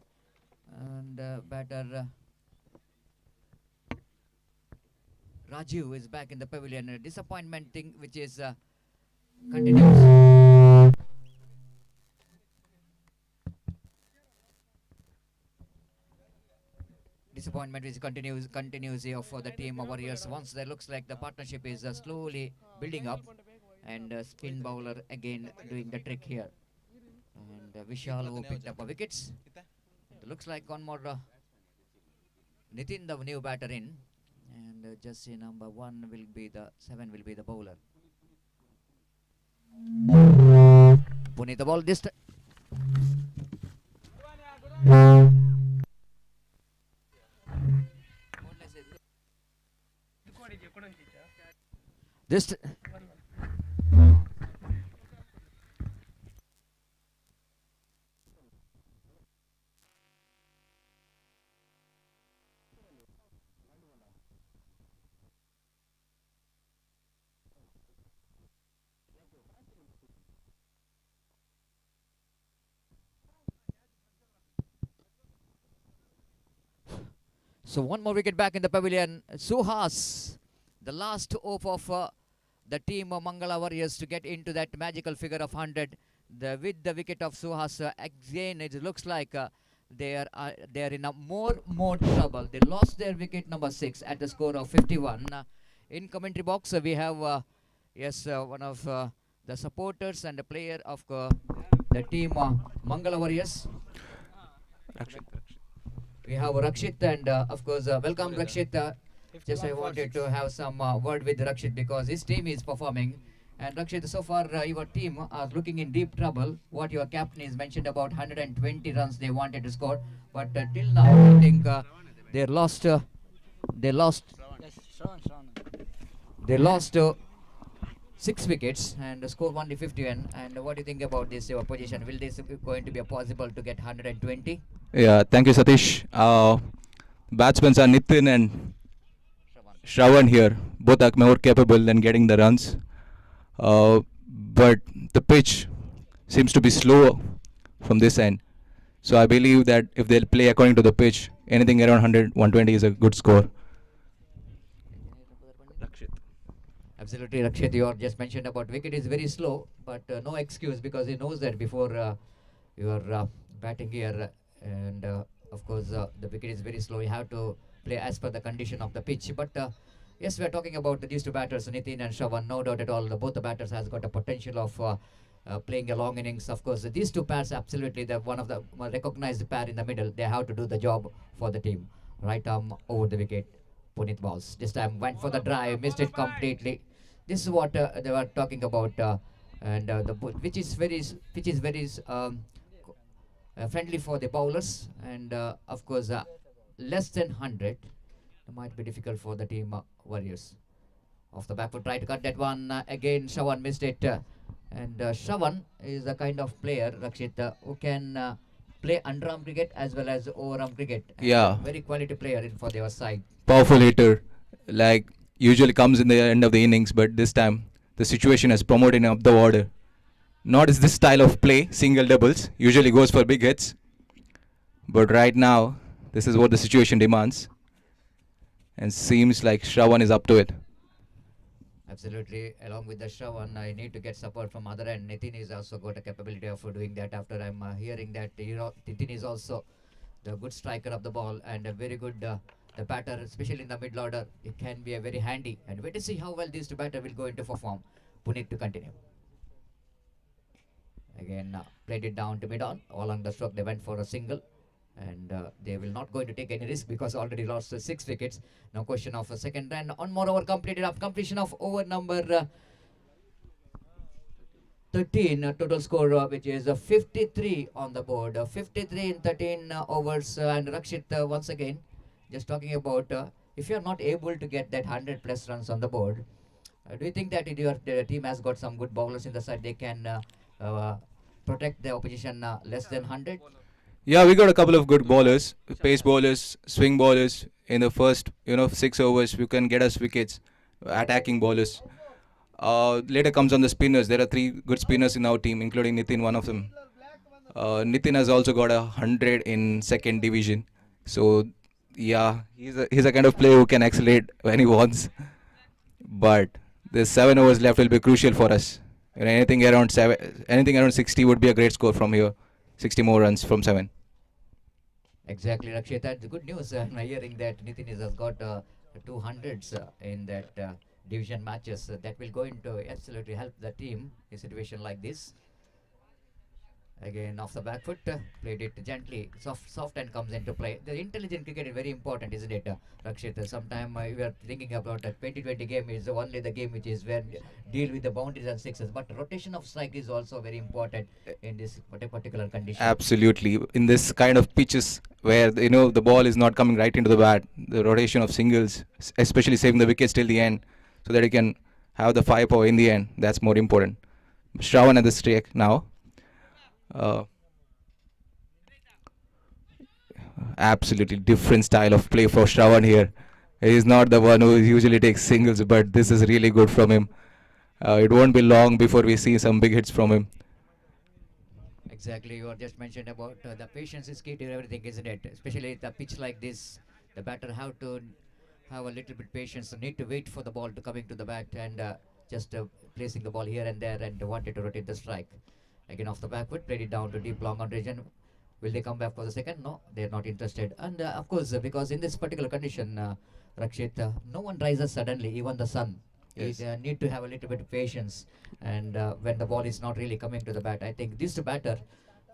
[SPEAKER 2] and batter Raju is back in the pavilion. A disappointment thing which is continues. Disappointment which continues here for the team of Warriors. Once there looks like the partnership is slowly building up, and spin bowler again doing the trick here. And Vishal who picked up a wickets. It looks like one more Nitin, the new batter in, and Jesse number 1 will be the 7 will be the bowler. Puneet the ball this time. This So one more wicket back in the pavilion. Suhas, the last hope of the team of Mangala Warriors to get into that magical figure of 100. With the wicket of Suhas, again it looks like they are in a more trouble. They lost their wicket number 6 at the score of 51. In commentary box we have one of the supporters and the player of the team Mangala Warriors. We have Rakshit, and of course welcome Rakshit. Just I wanted to have some word with Rakshit because his team is performing. And Rakshit, so far your team are looking in deep trouble. What your captain is mentioned about 120 runs they wanted to score, but till now I think they lost 6 wickets and score only 51. And what do you think about this your position? Will this be going to be possible to get 120?
[SPEAKER 8] Yeah, thank you, Satish. Batsmen are Nitin and Shravan here. Both are more capable than getting the runs. But the pitch seems to be slow from this end. So I believe that if they'll play according to the pitch, anything around 100, 120 is a good score.
[SPEAKER 2] Absolutely, Rakshit, you just mentioned about wicket is very slow, but no excuse because he knows that before you are batting here, and of course the wicket is very slow. You have to play as per the condition of the pitch. But yes, we are talking about these two batters, Nitin and Shravan. No doubt at all, both the batters has got a potential of playing a long innings. Of course, these two pairs absolutely they're one of the recognized pair in the middle. They have to do the job for the team. Right arm over the wicket. Puneet balls. This time went for the drive, missed it completely. This is what they were talking about, and which is very friendly for the bowlers, and of course less than 100 it might be difficult for the team Warriors. Off the back foot, try to cut that one again. Shravan missed it, and Shravan is a kind of player, Rakshit, who can play underarm cricket as well as overarm cricket.
[SPEAKER 8] Yeah,
[SPEAKER 2] very quality player for their side.
[SPEAKER 8] Powerful hitter, like usually comes in the end of the innings, but this time the situation has promoted him up the order. Not is this style of play, single doubles, usually goes for big hits. But right now, this is what the situation demands. And seems like Shravan is up to it.
[SPEAKER 2] Absolutely, along with the Shravan, I need to get support from other end. Nitin is also got a capability of doing that. After I'm hearing that, Nitin is also the good striker of the ball and a very good the batter, especially in the middle order. It can be a very handy. And wait to see how well these two batters will go into perform. Puneet to continue. Again, played it down to mid-on. Along the stroke, they went for a single. And they will not going to take any risk because already lost 6 wickets. No question of a second run. On more over completed after completion of over number 13 total score, which is 53 on the board. 53 in 13 overs. And Rakshit once again, just talking about if you are not able to get that 100 plus runs on the board, do you think that your team has got some good bowlers in the side? They can protect the opposition less than 100?
[SPEAKER 8] Yeah, we got a couple of good bowlers, pace bowlers, swing bowlers. In the first 6 overs, we can get us wickets, attacking bowlers. Later comes on the spinners. There are 3 good spinners in our team, including Nitin, one of them. Nitin has also got 100 in second division. So yeah, he's a kind of player who can accelerate when he wants. But the 7 overs left will be crucial for us. And anything around 60 would be a great score from here. 60 more runs from 7.
[SPEAKER 2] Exactly, Rakshita. It's good news. Hearing that Nitin has got 200s in that division matches. That will going to absolutely help the team in a situation like this. Again, off the back foot, played it gently, soft and comes into play. The intelligent cricket is very important, isn't it, Rakshit? Sometimes we are thinking about a 2020 game is only the game which is where deal with the boundaries and sixes. But rotation of strike is also very important in this particular condition.
[SPEAKER 8] Absolutely. In this kind of pitches where the ball is not coming right into the bat, the rotation of singles, especially saving the wickets till the end, so that you can have the firepower in the end. That's more important. Shravan at the strike now. Absolutely different style of play for Shravan here. He is not the one who usually takes singles, but this is really good from him. It won't be long before we see some big hits from him.
[SPEAKER 2] Exactly, you are just mentioned about the patience is key to everything, isn't it? Especially the pitch like this, the batter have to have a little bit patience. Need to wait for the ball to coming to the bat and just placing the ball here and there and wanted to rotate the strike. Again off the back foot, played it down to deep long on region. Will they come back for the second? No, they are not interested. And of course, because in this particular condition, Rakshit, no one rises suddenly, even the sun.
[SPEAKER 8] Yes.
[SPEAKER 2] You need to have a little bit of patience. And when the ball is not really coming to the bat, I think this batter.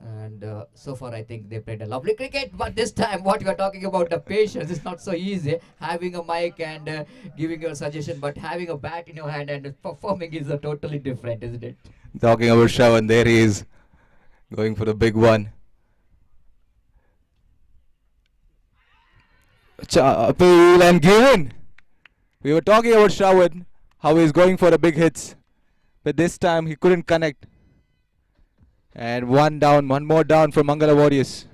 [SPEAKER 2] And so far, I think they played a lovely cricket. But this time, what you are talking about, the patience is not so easy. Having a mic and giving your suggestion, but having a bat in your hand and performing is totally different, isn't it?
[SPEAKER 8] Talking about Shravan, there he is, going for the big one. Appeal and given. We were talking about Shravan, how he's going for the big hits, but this time he couldn't connect. And one more down for Mangala Warriors.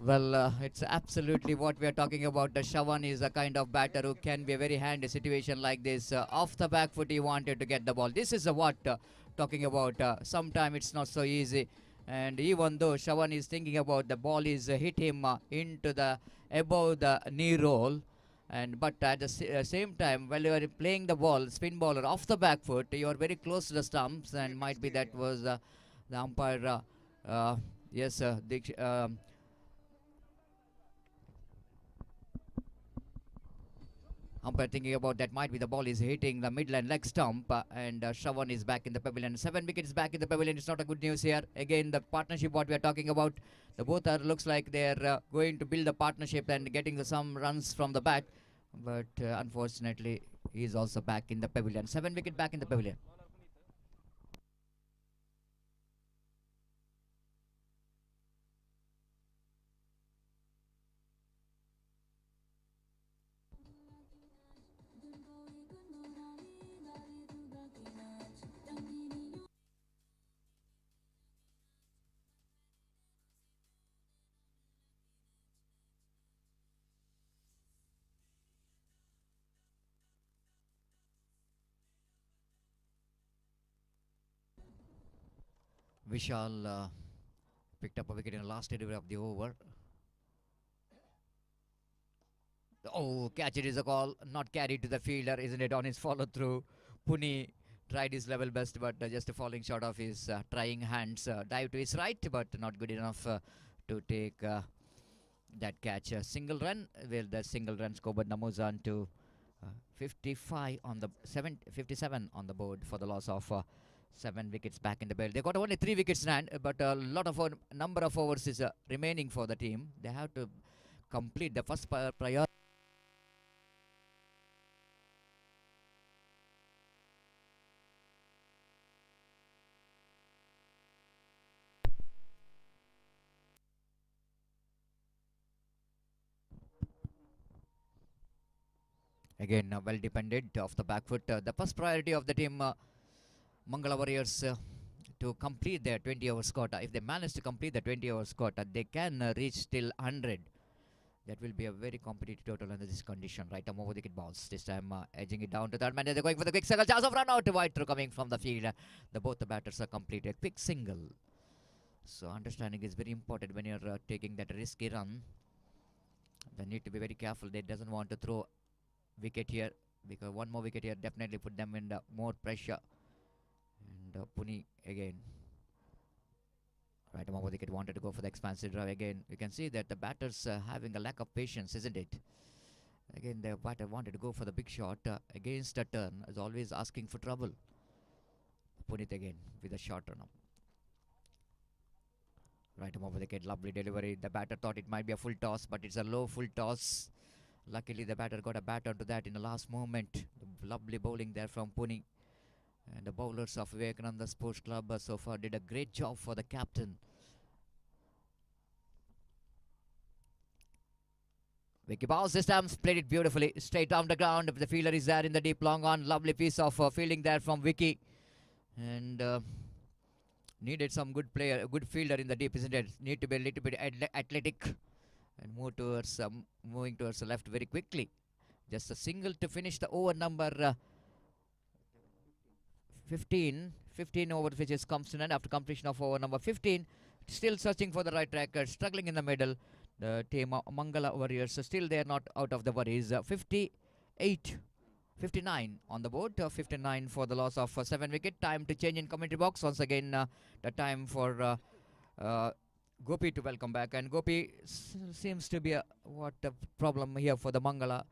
[SPEAKER 2] Well, it's absolutely what we are talking about. The Shravan is a kind of batter who can be a very handy situation like this. Off the back foot, he wanted to get the ball. This is what talking about. Sometimes it's not so easy. And even though Shravan is thinking about the ball is hit him into the above the knee roll. But at the same time, while you are playing the ball, spin bowler off the back foot, you are very close to the stumps, and might be that was the umpire. Yes, umpire thinking about that might be the ball is hitting the midline leg stump and Shravan is back in the pavilion. 7 wickets back in the pavilion. It's not a good news here. Again, the partnership what we are talking about, the both are looks like they are going to build a partnership and getting some runs from the bat. But unfortunately, he is also back in the pavilion. 7 wicket back in the pavilion. Vishal picked up a wicket in the last delivery of the over. Oh, catch it is a call, not carried to the fielder, isn't it? On his follow through, Puni tried his level best, but just a falling short of his trying hands. Dive to his right, but not good enough to take that catch. Single run, well, the single run score, but Namuzan to 55 on the 57 on the board for the loss of 7 wickets back in the belt. They got only 3 wickets in hand, but a lot of number of overs is remaining for the team. They have to complete the first priority. Again, well dependent off the back foot. The first priority of the team, Mangala Warriors, to complete their 20 overs quota. If they manage to complete the 20 overs quota, they can reach till 100.
[SPEAKER 4] That will be a very competitive total under this condition. Right arm over the wicket balls. This time edging it down to third man. They're going for the quick single. Chance of run out. Wide throw coming from the field. Both the batters are completed. Quick single. So understanding is very important when you're taking that risky run. They need to be very careful. They doesn't want to throw wicket here, because one more wicket here definitely put them in more pressure. And Puni again. Right arm over the wicket, wanted to go for the expansive drive again. You can see that the batters having a lack of patience, isn't it? Again, the batter wanted to go for the big shot against a turn, is always asking for trouble. Punit again with a short run up. Right arm over the wicket, lovely delivery. The batter thought it might be a full toss, but it's a low full toss. Luckily, the batter got a bat onto that in the last moment. Lovely bowling there from Puni. And the bowlers of Vivekananda Sports Club so far did a great job for the captain. Vicky Bowles this time played it beautifully. Straight down the ground. The fielder is there in the deep long on. Lovely piece of fielding there from Vicky. And needed some good player, good fielder in the deep, isn't it? Need to be a little bit athletic and move towards moving towards the left very quickly. Just a single to finish the over number 15 overs, which is comes to an end after completion of over number 15. Still searching for the right tracker, struggling in the middle. The team Mangala Warriors still they are not out of the worries. 59 on the board. 59 for the loss of 7 wicket. Time to change in commentary box once again. The time for Gopi to welcome back, and Gopi seems to be what the problem here for the Mangala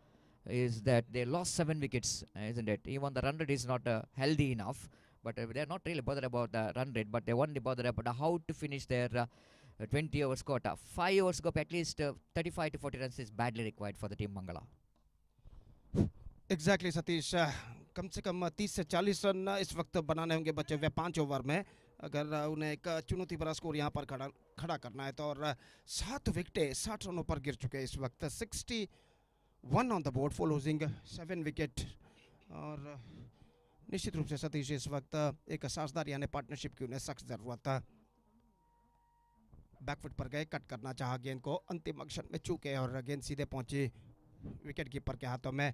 [SPEAKER 4] is that they lost 7 wickets, isn't it? Even the run rate is not healthy enough, but they're not really bothered about the run rate, but they only bothered about how to finish their 20 overs quota. 5 overs go at least 35 to 40 runs is badly required for the team Mangala.
[SPEAKER 3] Exactly Satish, कम से कम 30 से 40 run इस वक्त बनाने होंगे बचे हुए 5 ओवर में, अगर उन्हें एक चुनौती भरा स्कोर यहाँ पर खड़ा करना है तो। और 7 विकेटें 60 रनों पर गिर चुके हैं इस वक्त। 61 on the board for losing 7 wicket. और निश्चित रूप से सतीश इस वक्त एक साझेदार यानी पार्टनरशिप की उन्हें सख्त ज़रूरत है। बैकफुट पर गए, कट करना चाहा गेंद को, अंतिम अक्षर में चूके और गेंद सीधे पहुंची विकेट कीपर के हाथों में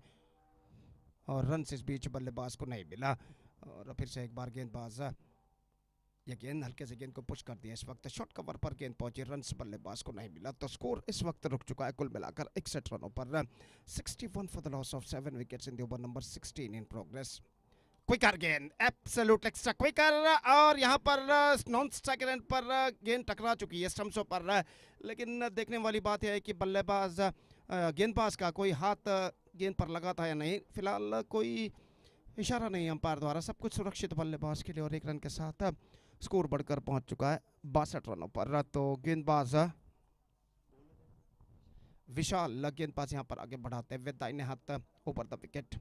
[SPEAKER 3] और रन इस बीच बल्लेबाज को नहीं मिला। और फिर से एक बार गेंदबाज ये गेंद हल्के से गेंद को पुश कर दिया। इस वक्त शॉर्ट कवर पर गेंद पहुंची, रन बल्लेबाज को नहीं मिला, तो स्कोर इस वक्त रुक चुका है कुल मिलाकर 61 रनों पर। 61 for the loss of 7 wickets in the over number 16 in progress. Quicker गेंद, एब्सोल्यूट एक्स्ट्रा क्विकर, और यहाँ पर नॉन स्ट्राइक एंड पर गेंद टकरा चुकी है स्टंप्सों पर। लेकिन देखने वाली बात यह है कि बल्लेबाज गेंदबाज का कोई हाथ गेंद पर लगा था या नहीं। फिलहाल कोई इशारा नहीं अंपायर द्वारा, सब कुछ सुरक्षित बल्लेबाज के लिए। और 1 रन के साथ स्कोर बढ़कर पहुंच चुका है 62 रनों पर। तो गेंदबाज विशाल गेंदबाज यहाँ पर आगे बढ़ाते हुए दाहिने हाथ ओवर द विकेट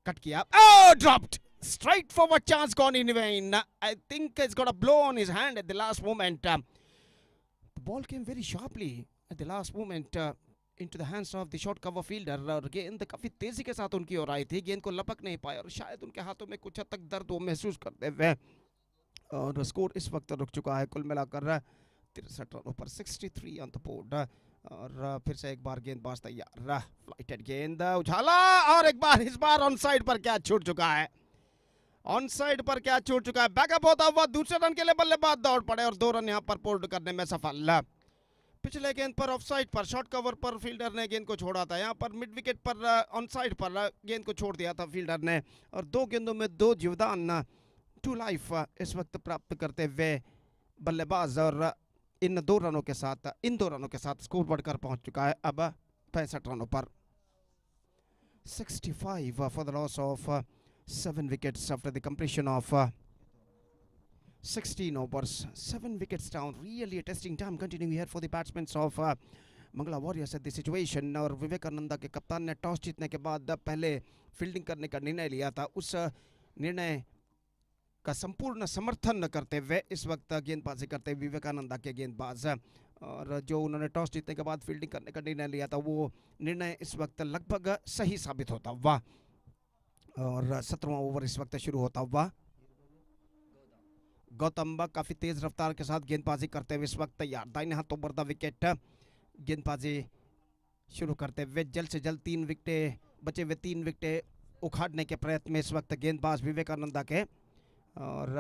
[SPEAKER 3] कट किया। Oh, dropped! Straight forward chance gone in vain. I think it's got a blow on his hand at the last moment. The ball came very sharply at the last moment into the hands of the short cover fielder. और गेंद काफी तेजी के साथ उनकी ओर आई थी, गेंद को लपक नहीं पाया और शायद उनके हाथों में कुछ हद तक दर्द वो महसूस करते हुए। और स्कोर इस वक्त रुक चुका है कुल मिलाकर 63 रनों पर। 63 ऑन द बोर्ड। और फिर से एक बार गेंदबाज तैयार, फ्लाइटेड गेंद उछाला और एक बार इस बार ऑन साइड पर क्या छूट चुका है, ऑन साइड पर क्या छूट चुका है। बैकअप होता हुआ दूसरे रन के लिए बल्लेबाज दौड़ पड़े और 2 रन यहाँ पर पोल्ड करने में सफल। पिछले गेंद पर ऑफ साइड पर शॉर्ट कवर पर फील्डर ने गेंद को छोड़ा था, यहाँ पर मिड विकेट पर ऑन साइड पर गेंद को छोड़ दिया था फील्डर ने। और 2 गेंदों में 2 जीवदान, 2 लाइफ इस वक्त प्राप्त करते हुए बल्लेबाज। और इन 2 रनों के साथ स्कोर बढ़कर पहुंच चुका है अब 65 रनों पर। 65 for the loss of 7 wickets after the completion of 16 overs. 7 wickets down. Really a testing time continuing here for the batsmen of Mangala Warriors at the situation. और विवेकानंदा के कप्तान ने टॉस जीतने के बाद पहले फील्डिंग करने का निर्णय लिया था, उस निर्णय का संपूर्ण समर्थन करते हुए इस वक्त गेंदबाजी करते हुए विवेकानंदा के गेंदबाज। और जो उन्होंने टॉस जीतने के बाद फील्डिंग करने का निर्णय लिया था, वो निर्णय इस वक्त लगभग सही साबित होता हुआ। और 17वां ओवर इस वक्त शुरू होता हुआ। गौतम काफी तेज रफ्तार के साथ गेंदबाजी करते हुए इस वक्त तैयार, दाहिने हाथ ओवर द विकेट गेंदबाजी शुरू करते हुए जल्द से जल्द 3 विकेटें बचे हुए 3 विकेटें उखाड़ने के प्रयत्न में इस वक्त गेंदबाज विवेकानंदा के और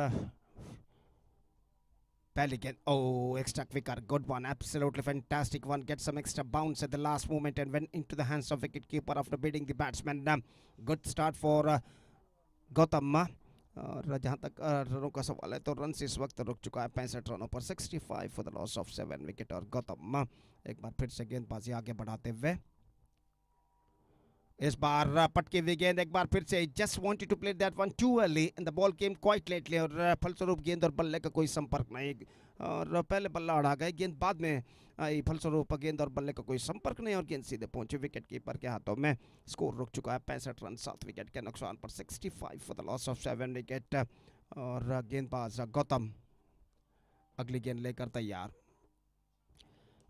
[SPEAKER 3] peli again. Oh, extra quicker. Good one. Absolutely fantastic one. Get some extra bounce at the last moment and went into the hands of wicketkeeper after beating the batsman. Good start for Gautam. और जहाँ तक रनों का सवाल है तो run इस वक्त रुक चुका है 65 रनों पर 65 for the loss of 7 wicket और गौतम एक बार फिर से गेंदबाजी आगे बढ़ाते हुए इस बार पटकी हुई गेंद एक बार फिर से just wanted to play that one too early and the ball came quite lately और फलस्वरूप गेंद और बल्ले का कोई संपर्क नहीं और पहले बल्ला उड़ा गए गेंद बाद में आई फलस्वरूप गेंद और बल्ले का कोई संपर्क नहीं और गेंद सीधे पहुंचे विकेट कीपर के हाथों में स्कोर रुक चुका है 65 रन 7 विकेट के नुकसान पर 65 for the loss of 7 wicket और गेंदबाज गौतम अगली गेंद लेकर तैयार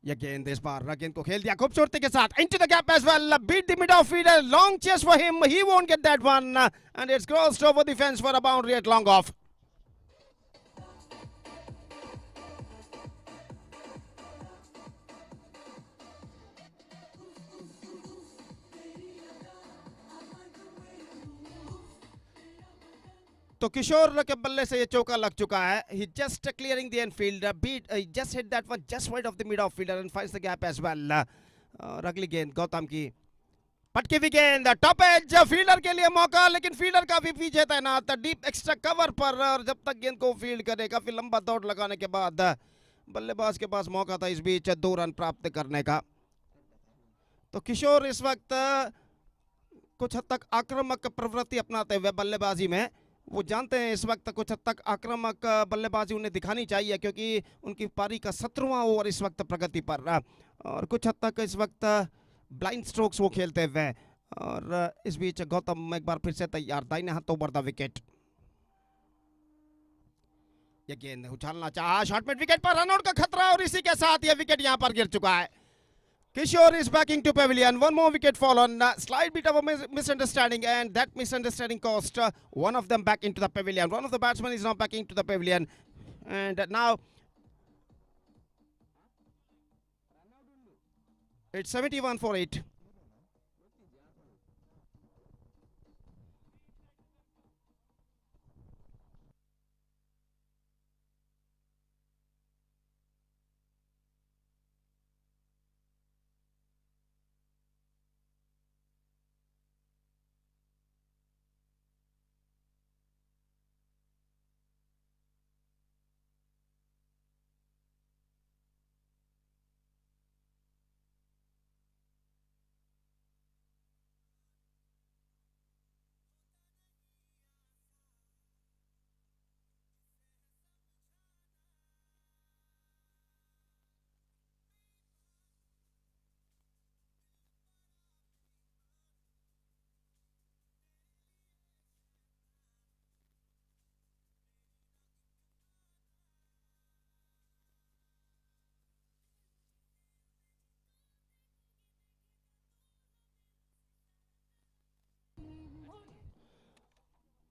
[SPEAKER 3] ये गेंद इस बार गेंद को खेल दिया खूबसूरती के साथ into the gap as well beat the mid fielder long chase for him he won't get that one and it's crossed over the fence for a boundary at long off. तो किशोर के बल्ले से ये चौका लग चुका है he just clearing the infield beat he just hit that one just wide of the mid fielder and finds the gap as well और अगली गेंद गौतम की पटकी हुई गेंद टॉप एज फील्डर के लिए मौका लेकिन फील्डर काफी पीछे तैनात डीप एक्स्ट्रा कवर पर और जब तक गेंद को फील्ड करे काफी लंबा दौड़ लगाने के बाद बल्लेबाज के पास मौका था इस बीच 2 रन प्राप्त करने का तो किशोर इस वक्त कुछ हद तक आक्रामक प्रवृत्ति अपनाते हुए बल्लेबाजी में वो जानते हैं इस वक्त कुछ हद तक आक्रामक बल्लेबाजी उन्हें दिखानी चाहिए क्योंकि उनकी पारी का 17वां ओवर इस वक्त प्रगति पर रहा और कुछ हद तक इस वक्त ब्लाइंड स्ट्रोक्स वो खेलते हुए और इस बीच गौतम एक बार फिर से तैयार दाहिने हाथों पर द विकेट ये गेंद उछालना चाहा शॉर्ट मिड विकेट पर रनआउट का खतरा और इसी के साथ ये विकेट यहां पर गिर चुका है Kishore is backing to pavilion. One more wicket fall on. Slight bit of a misunderstanding, and that misunderstanding cost one of them back into the pavilion. One of the batsmen is now backing to the pavilion, and now it's 71 for 8.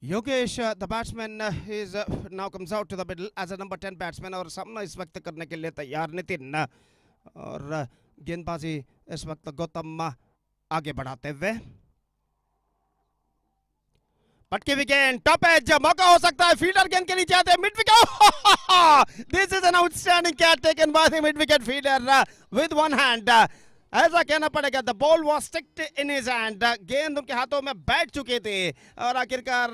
[SPEAKER 3] Yogesh, the batsman, is now comes out to the middle as a number 10 batsman और सामना इस वक्त करने के लिए तैयार नितिन और गेंदबाजी इस वक्त गौतम आगे बढ़ाते हुए पटके विकेट टॉप एज मौका हो सकता है फील्डर गेंद के नीचे आते हैं mid wicket this is an outstanding catch taken by the mid wicket fielder with one hand ऐसा कहना पड़ेगा the ball was sticked in his hand गेंद उनके हाथों में बैठ चुके थे और आखिरकार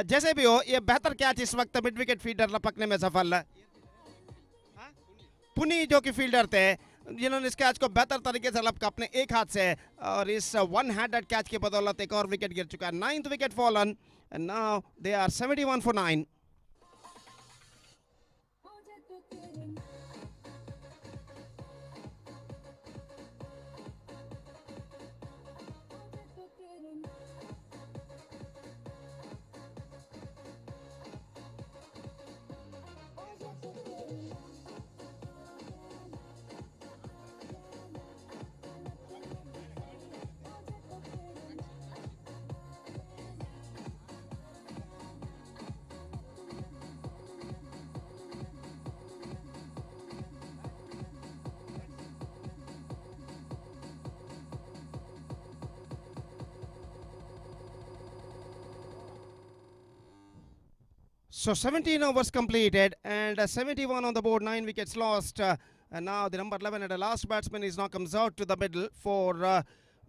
[SPEAKER 3] जैसे भी हो ये बेहतर कैच इस वक्त मिड विकेट फील्डर लपकने में सफल पुनी जो कि फील्डर थे जिन्होंने इस कैच को बेहतर तरीके से लपका अपने एक हाथ से और इस वन हैंडेड कैच की बदौलत एक और विकेट गिर चुका है 9th wicket fallen and now they are 71 for 9. So 17 overs completed and 71 on the board, 9 wickets lost. And now the number 11 and the last batsman is now comes out to the middle for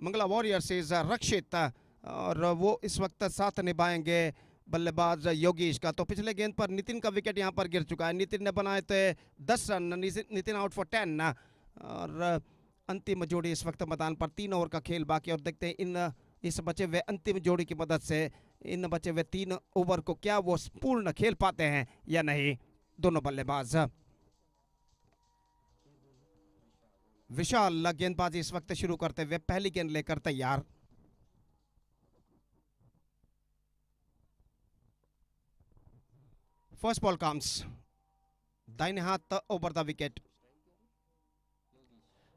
[SPEAKER 3] Mangala Warriors is Rakshit. और वो इस वक्त साथ निभाएंगे बल्लेबाज योगेश का। तो पिछले गेंद पर नितिन का विकेट यहाँ पर गिर चुका है। नितिन ने बनाए थे 10 रन, नितिन आउट फॉर 10 और अंतिम जोड़ी इस वक्त मैदान पर। 3 ओवर का खेल बाकी और देखते हैं इस बचे हुए अंतिम जोड़ी की मदद से इन बचे हुए 3 ओवर को क्या वो पूर्ण खेल पाते हैं या नहीं दोनों बल्लेबाज। विशाल गेंदबाजी इस वक्त शुरू करते हुए पहली गेंद लेकर तैयार। फर्स्ट बॉल कम्स दाहिने हाथ ओवर द विकेट।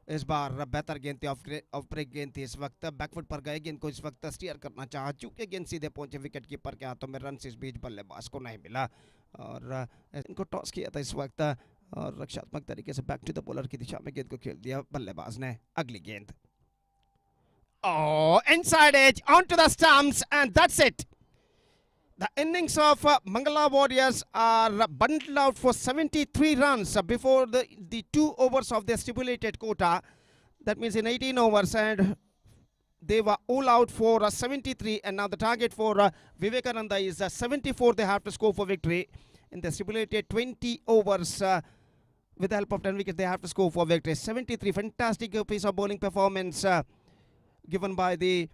[SPEAKER 3] इस बार बेहतर गेंद थी, ऑफ ब्रेक गेंद थी। इस वक्त बैकफुट पर गए, गेंद को इस वक्त स्टीयर करना चाहा, चूंकि गेंद सीधे पहुंचे विकेट कीपर के हाथों में। रन इस बीच बल्लेबाज को नहीं मिला और इनको टॉस किया था इस वक्त और रक्षात्मक तरीके से बैक टू द बॉलर की दिशा में गेंद को खेल दिया बल्लेबाज ने। अगली गेंद inside edge on to the stumps and that's it. The innings of Mangala Warriors are bundled out for 73 runs before the 2 overs of their stipulated quota. That means in 18 overs, and they were all out for 73. And now the target for Vivekananda is 74. They have to score for victory. In the stipulated 20 overs, with the help of 10 wickets, they have to score for victory. 73. Fantastic piece of bowling performance given by the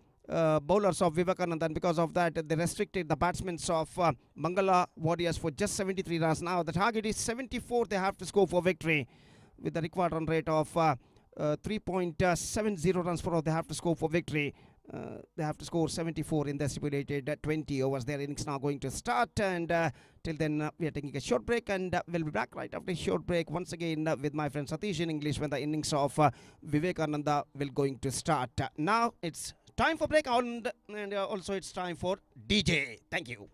[SPEAKER 3] bowlers of Vivekananda, and because of that they restricted the batsmen of Mangala Warriors for just 73 runs. Now the target is 74. They have to score for victory with the required run rate of 3.70 runs for all. They have to score for victory. They have to score 74 in the stipulated 20 overs. Their innings now going to start, and till then we are taking a short break, and we'll be back right after a short break once again with my friend Satish in English when the innings of Vivekananda will going to start. Now it's time for break, and also it's time for DJ. Thank you.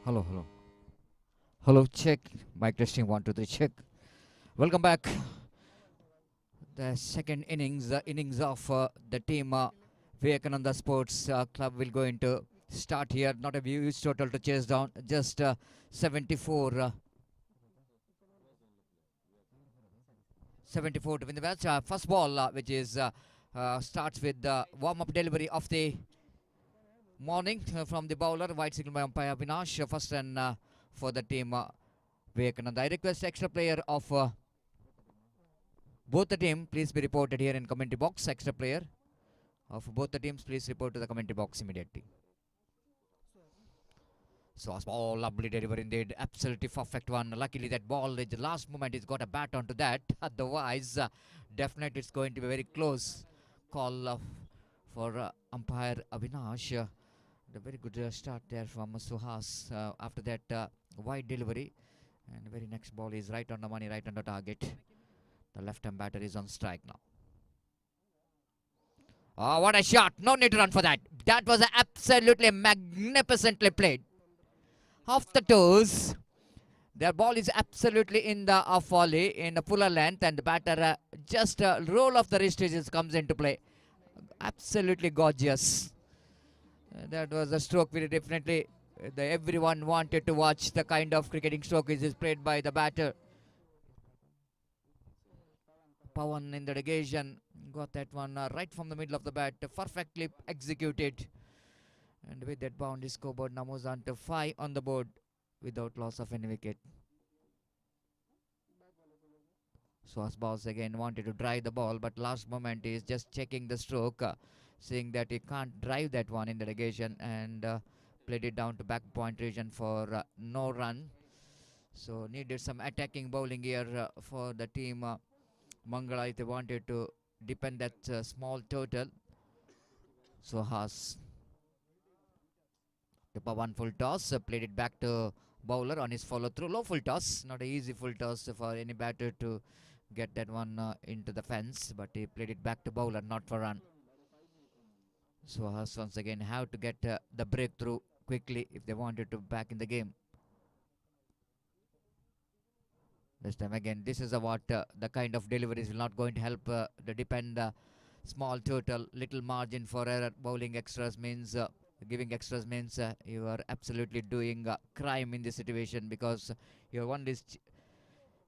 [SPEAKER 4] Hello, hello. Hello, check. Mic testing 1, 2, 3, check. Welcome back. The second innings, the innings of the team Vivekananda Sports Club will go into start here. Not a huge total to chase down, just 74. 74 to win the match. First ball, which is starts with the warm-up delivery of the morning from the bowler. White signal by umpire Avinash. First and for the team Vivekananda. I request extra player of both the team, please be reported here in commentary box. Extra player of both the teams, please report to the commentary box immediately. So a small, lovely delivery indeed. Absolutely perfect one. Luckily that ball, at the last moment, he's got a bat onto that. Otherwise, definitely it's going to be very close call for umpire Avinash. The very good start there from Suhas. After that, wide delivery. And the very next ball is right on the money, right on the target. The left-hand batter is on strike now. Oh, what a shot. No need to run for that. That was absolutely magnificently played. Off the toes. Their ball is absolutely in the volley, in the fuller length, and the batter just roll of the wrists comes into play. Absolutely gorgeous. That was a stroke very definitely. Everyone wanted to watch the kind of cricketing stroke is played by the batter. Pawan in the negation got that one right from the middle of the bat, perfectly executed. And with that boundary scoreboard now moves on to 5 on the board without loss of any wicket. Swaz Boss again wanted to drive the ball, but last moment he is just checking the stroke, seeing that he can't drive that one in the negation, and played it down to back point region for no run. So needed some attacking bowling here for the team Mangala if they wanted to depend that small total. So Haas one full toss, played it back to bowler on his follow through. Low full toss, not an easy full toss for any batter to get that one into the fence, but he played it back to bowler, not for run. So Haas once again have to get the breakthrough quickly if they wanted to back in the game. This time again, this is what the kind of deliveries will not going to help the depend small total, little margin for error. Bowling extras means giving extras means you are absolutely doing crime in this situation, because your one is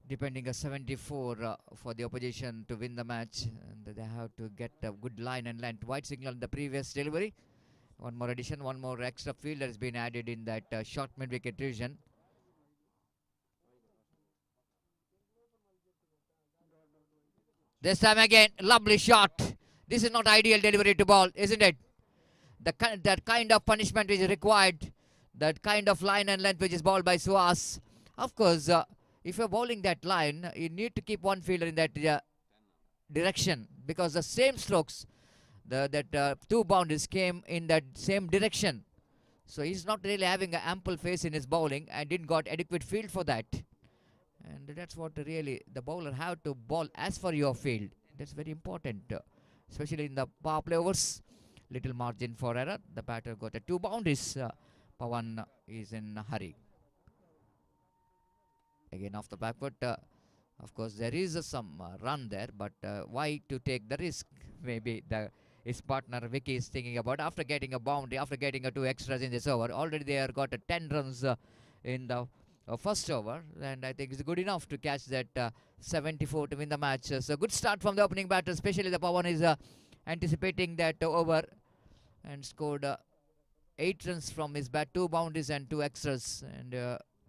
[SPEAKER 4] depending a 74 for the opposition to win the match, and they have to get a good line and length. White signal in the previous delivery. One more addition, one more extra fielder has been added in that short mid-wicket region. This time again, lovely shot. This is not ideal delivery to ball, isn't it? That kind of punishment is required. That kind of line and length which is bowled by Suhas. Of course, if you're bowling that line, you need to keep one fielder in that direction, because the same strokes, that two boundaries came in that same direction. So he's not really having an ample face in his bowling and didn't got adequate field for that. And that's what really the bowler have to bowl as for your field. That's very important, especially in the power play overs. Little margin for error. The batter got a 2 boundaries. Pawan is in a hurry. Again off the back foot. Of course, there is some run there, but why to take the risk? Maybe his partner Vicky is thinking about, after getting a boundary, after getting a 2 extras in this over. Already they are got 10 runs in the first over, and I think it's good enough to catch that 74 to win the match. So good start from the opening batter, especially the Pawan is anticipating that over, and scored 8 runs from his bat, 2 boundaries and 2 extras. And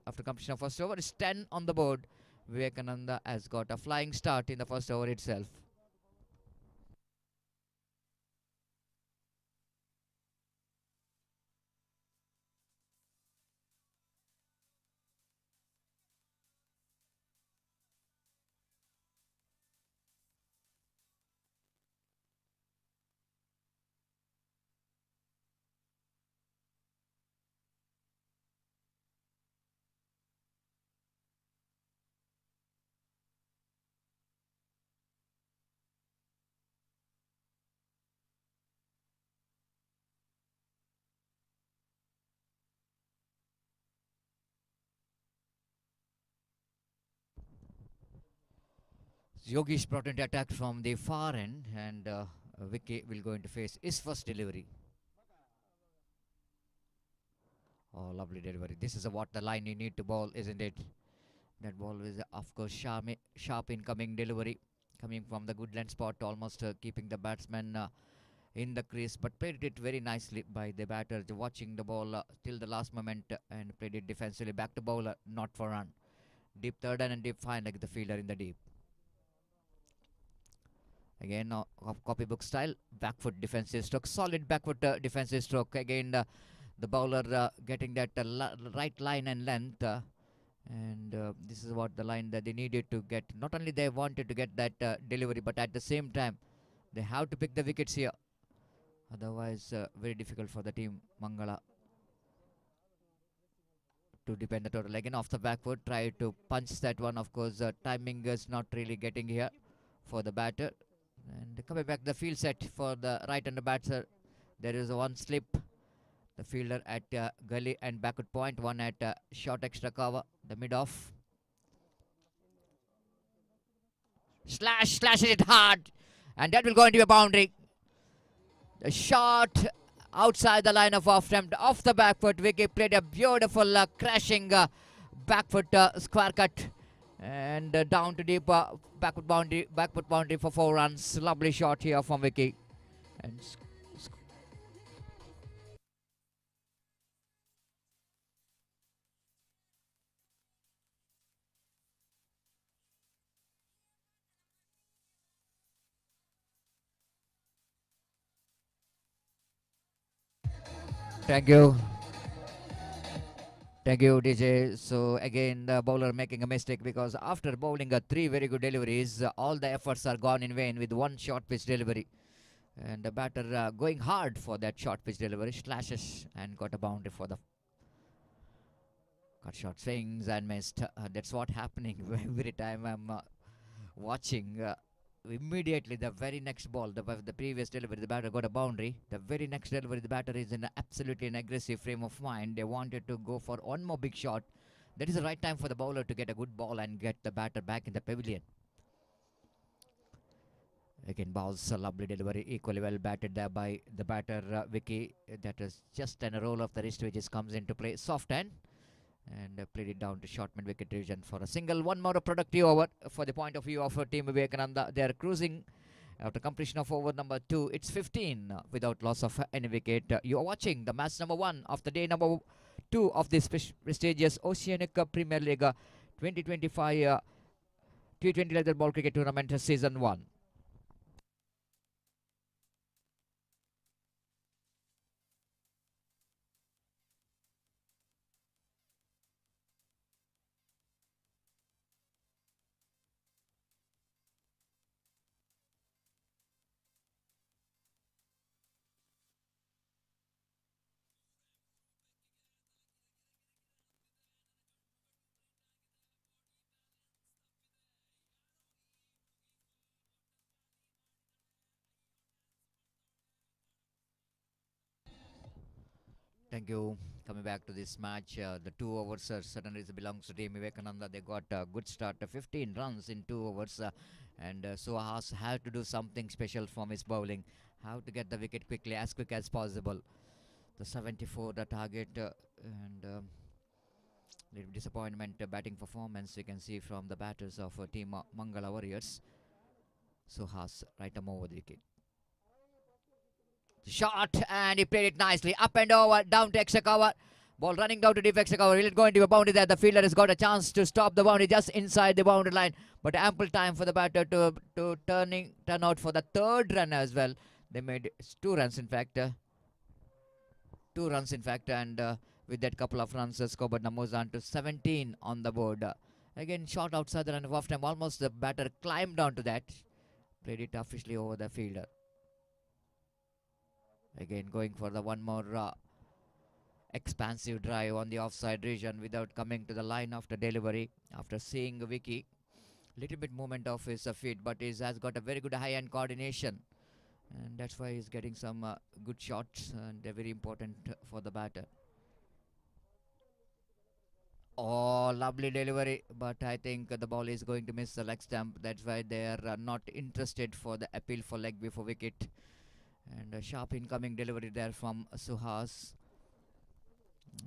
[SPEAKER 4] after completion of first over, it's 10 on the board. Vivekananda has got a flying start in the first over itself. Yogesh brought into attack from the far end, and Vicky will go into face his first delivery. Oh, lovely delivery. This is what the line you need to bowl, isn't it? That ball is, of course, sharp incoming delivery coming from the good length spot, almost keeping the batsman in the crease, but played it very nicely by the batter, watching the ball till the last moment and played it defensively. Back to bowler, not for run. Deep third and deep fine like the fielder in the deep. Again, of copybook style, back foot defensive stroke, solid back foot defensive stroke. Again, the bowler getting that right line and length. And this is what the line that they needed to get. Not only they wanted to get that delivery, but at the same time, they have to pick the wickets here. Otherwise, very difficult for the team Mangala to defend the total. Again, off the back foot, try to punch that one. Of course, timing is not really getting here for the batter. And coming back, the field set for the right-hander batter. There is one slip. The fielder at gully and backward point, one at short extra cover, the mid-off. Slashes it hard, and that will go into a boundary. The shot outside the line of off stump, off the back foot. Vicky played a beautiful crashing back foot square cut, and down to deep backward boundary for 4 runs. Lovely shot here from Vicky. And thank you. Thank you, DJ. So again, the bowler making a mistake, because after bowling 3 very good deliveries, all the efforts are gone in vain with one short pitch delivery. And the batter going hard for that short pitch delivery, slashes and got a boundary for the cut short, swings and missed. That's what happening every time I'm watching. Immediately the very next ball, the previous delivery, the batter got a boundary. The very next delivery, the batter is in absolutely an aggressive frame of mind. They wanted to go for one more big shot. That is the right time for the bowler to get a good ball and get the batter back in the pavilion. Again, balls, a lovely delivery, equally well batted there by the batter Vicky. That is just a roll of the wrist which comes into play, soft hand, and played it down to short mid wicket region for a single. One more productive over for the point of view of Team Vivekananda. They are cruising after completion of over number 2. It's 15 without loss of any wicket. You are watching the match number 1 of the day number 2 of this prestigious Oceanic Premier League 2025 T20 leather ball cricket tournament season 1. Thank you. Coming back to this match, the 2 overs certainly belongs to Team Vivekananda. They got a good start, 15 runs in 2 overs, and Suhas had to do something special from his bowling. How to get the wicket quickly, as quick as possible. The 74, the target, and little disappointment batting performance we can see from the batters of Team Mangala Warriors. Suhas right arm over the wicket. Shot, and he played it nicely, up and over, down to extra cover. Ball running down to deep extra cover. Will it go into a boundary there? The fielder has got a chance to stop the boundary just inside the boundary line, but ample time for the batter to turn out for the 3rd run as well. They made 2 runs in fact. 2 runs in fact, and with that couple of runs, scoreboard numbers on to 17 on the board. Again, shot outside the run of off time. Almost the batter climbed onto that. Played it officially over the fielder. Again, going for the one more expansive drive on the offside region without coming to the line after delivery. After seeing Vicky, little bit movement of his feet, but he has got a very good high-hand coordination, and that's why he's getting some good shots, and they're very important for the batter. Oh, lovely delivery, but I think the ball is going to miss the leg stump. That's why they are not interested for the appeal for leg before wicket. And a sharp incoming delivery there from Suhas.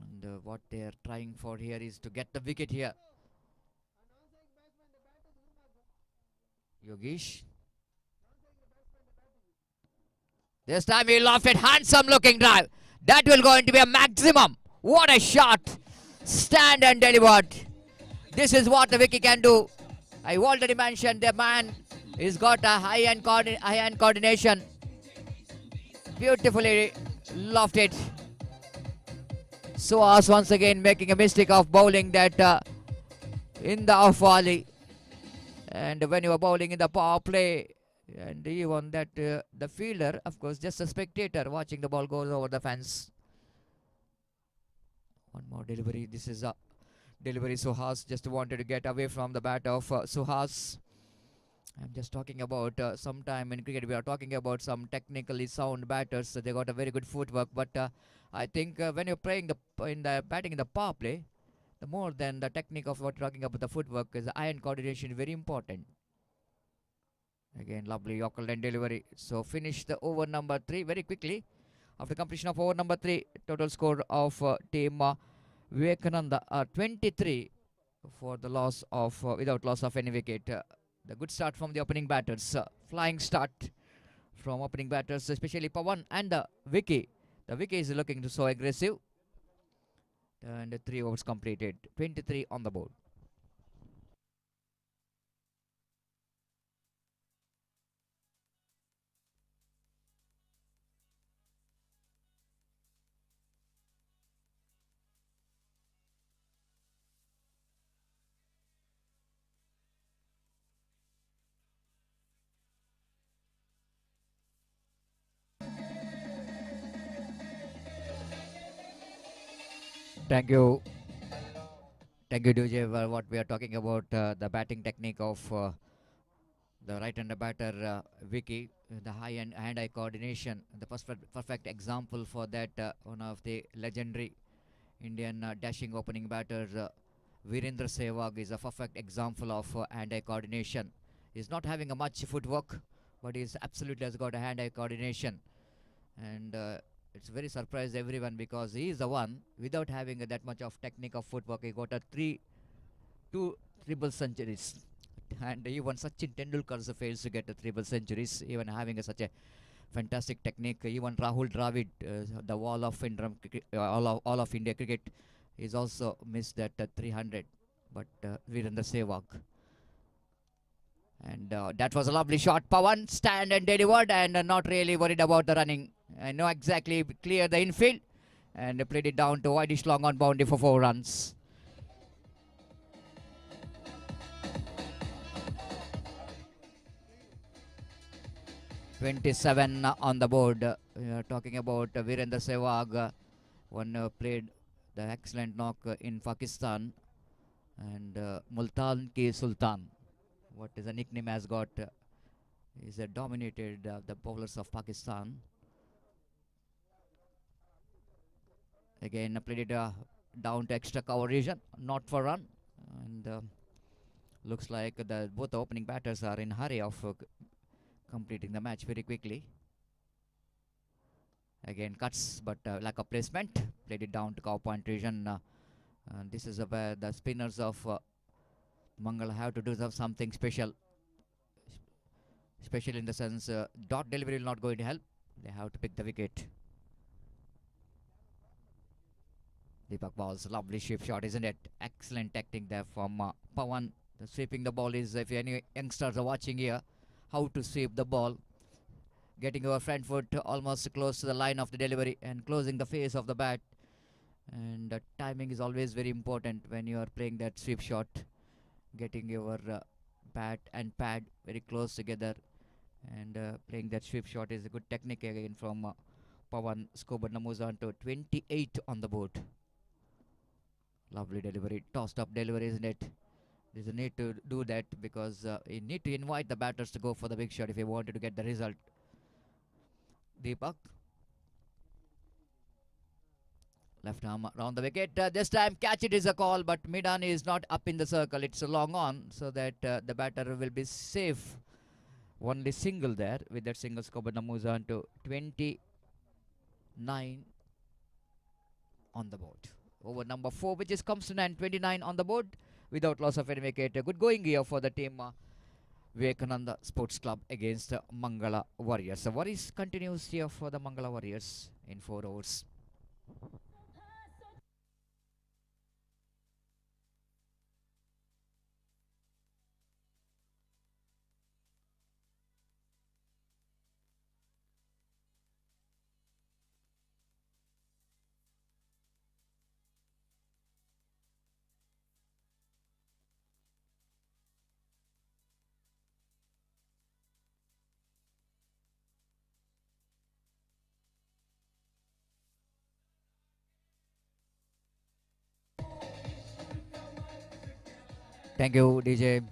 [SPEAKER 4] And what they are trying for here is to get the wicket here. Yogesh. This time he lofted, handsome looking drive. That will going to be a maximum. What a shot. Stand and delivered. This is what the wicket can do. I already mentioned the man has got a high-end coordination. Beautifully lofted. Suhas once again making a mistake of bowling that in the off volley. And when you are bowling in the power play, and even that the fielder, of course, just a spectator watching the ball goes over the fence. One more delivery. This is a delivery. Suhas just wanted to get away from the bat of Suhas. I'm just talking about sometime in cricket we are talking about some technically sound batters. So they got a very good footwork, but I think when you're playing in the batting in the power play, the more than the technique of what you're talking about, the footwork is the iron coordination very important. Again, lovely Yorker line delivery. So finish the over number 3 very quickly. After completion of over number 3, total score of team Vivekananda 23 for the loss of without loss of any wicket. The good start from the opening batters. Flying start from opening batters, especially Pawan and Vicky. The Vicky is looking so aggressive. And 3 overs completed. 23 on the board. Thank you. Thank you, DJ. What we are talking about, the batting technique of the right-hander batter, Vicky, the hand-eye coordination, the perfect example for that, one of the legendary Indian dashing opening batter, Virendra Sehwag, is a perfect example of hand-eye coordination. He's not having a much footwork, but he's absolutely has got a hand-eye coordination. And it's very surprised everyone because he is the one without having that much of technique of footwork. He got two triple centuries, and even Sachin Tendulkar fails to get the triple centuries, even having such a fantastic technique. Even Rahul Dravid, the wall of all of India cricket, is also missed that 300. But Virendra Sehwag. And that was a lovely shot. Pawan stand and delivered, and not really worried about the running. I know exactly clear the infield and played it down to wideish long on boundary for 4 runs. (27) on the board. We are talking about Virendra Sehwag. One played the excellent knock in Pakistan, and Multan Ki Sultan, what is a nickname has got, is dominated the bowlers of Pakistan. Again played it down to extra cover region, not for run, and looks like both the opening batters are in hurry of completing the match very quickly. Again cuts, but lack of placement, played it down to cover point region. This is where the spinners of Mangal have to do something special. Special in the sense dot delivery will not going to help. They have to pick the wicket. Deepak balls, lovely shift shot, isn't it? Excellent technique there from Pawan. The sweeping the ball is, if any youngsters are watching here, how to sweep the ball. Getting your front foot almost close to the line of the delivery and closing the face of the bat. And timing is always very important when you are playing that sweep shot. Getting your bat and pad very close together and playing that sweep shot is a good technique again from Pawan. Score but moves on to 28 on the board. Lovely delivery, tossed up delivery, isn't it? There's a need to do that because you need to invite the batters to go for the big shot if you wanted to get the result. Deepak. Left arm round the wicket. This time catch it is a call, but mid-on is not up in the circle. It's a long on, so that the batter will be safe. Only single there. With that single, Skobana moves on to 29 on the board. Over number 4, which is comes to 29 on the board without loss of any wicket. A good going here for the team Vivekananda Sports Club against Mangala Warriors. So worries continues here for the Mangala Warriors in 4 overs. Thank you, DJ.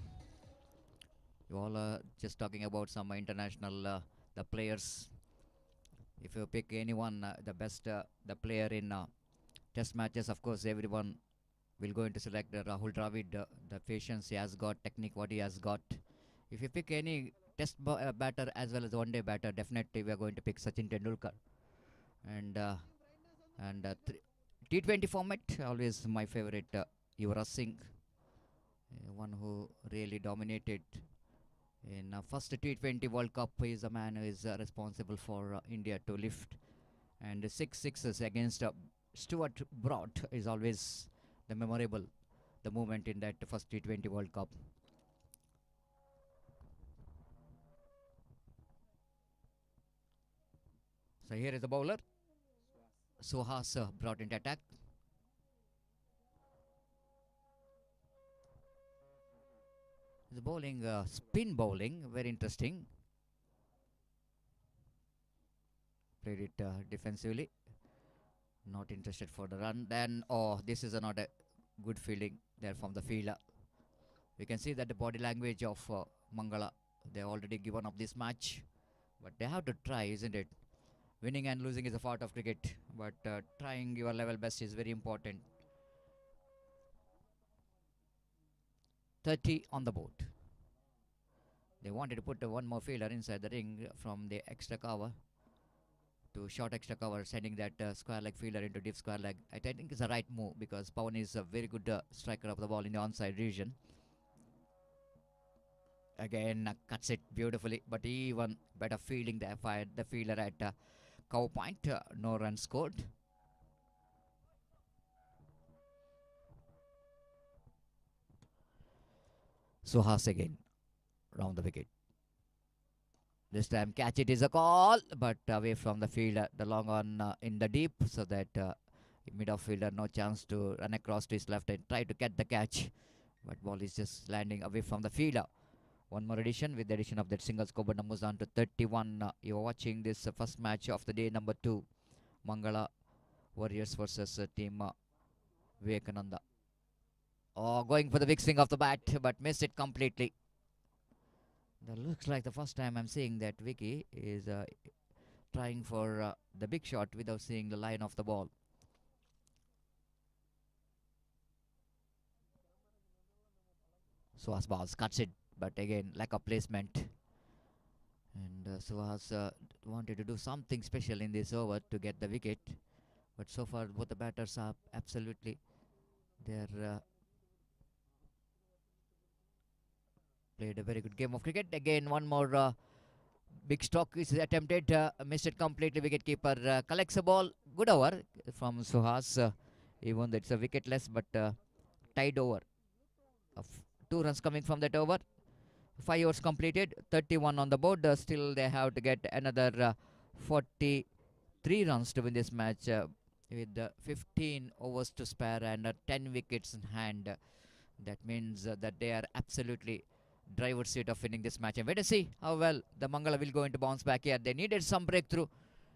[SPEAKER 4] You all are just talking about some international the players. If you pick anyone, the best the player in test matches, of course, everyone will going to select Rahul Dravid. The patience he has got, technique what he has got. If you pick any test batter as well as one-day batter, definitely we are going to pick Sachin Tendulkar. And T20 format, always my favorite, Yuvraj Singh. One who really dominated in first T20 World Cup. He is a man who is responsible for India to lift, and 6 sixes against Stuart Broad is always the memorable the moment in that first T20 World Cup. So here is the bowler Suhas brought into attack. The bowling, spin bowling, very interesting. Played it defensively. Not interested for the run. Then, oh, this is not a good feeling there from the fielder. We can see that the body language of Mangala, they already given up this match. But they have to try, isn't it? Winning and losing is a part of cricket. But trying your level best is very important. 30 on the board. They wanted to put one more fielder inside the ring from the extra cover to short extra cover, sending that square leg fielder into deep square leg. I think it's the right move because Pawan is a very good striker of the ball in the onside region. Again, cuts it beautifully, but even better fielding there. Fired the fielder at cover point. No runs scored. Suhas again round the wicket. This time catch it is a call, but away from the fielder. The long on in the deep, so that mid-fielder no chance to run across to his left and try to get the catch. But ball is just landing away from the fielder. One more addition with the addition of that single score, but numbers down to 31. You are watching this first match of the day, number 2. Mangala Warriors versus team Vivekananda. Oh, going for the big swing of the bat, but missed it completely. That looks like the first time I'm seeing that Vicky is trying for the big shot without seeing the line of the ball. Suhas balls, cuts it, but again lack of placement. And Suhas wanted to do something special in this over to get the wicket, but so far both the batters are absolutely they're played a very good game of cricket. Again, one more big stroke is attempted, missed it completely. Wicketkeeper collects a ball. Good over from Suhas, even though it's a wicketless, but tied over. 2 runs coming from that over. 5 overs completed, 31 on the board. Still, they have to get another 43 runs to win this match with 15 overs to spare and 10 wickets in hand. That means that they are absolutely driver's seat of winning this match. And wait to see how well the Mangala will go into bounce back here. They needed some breakthrough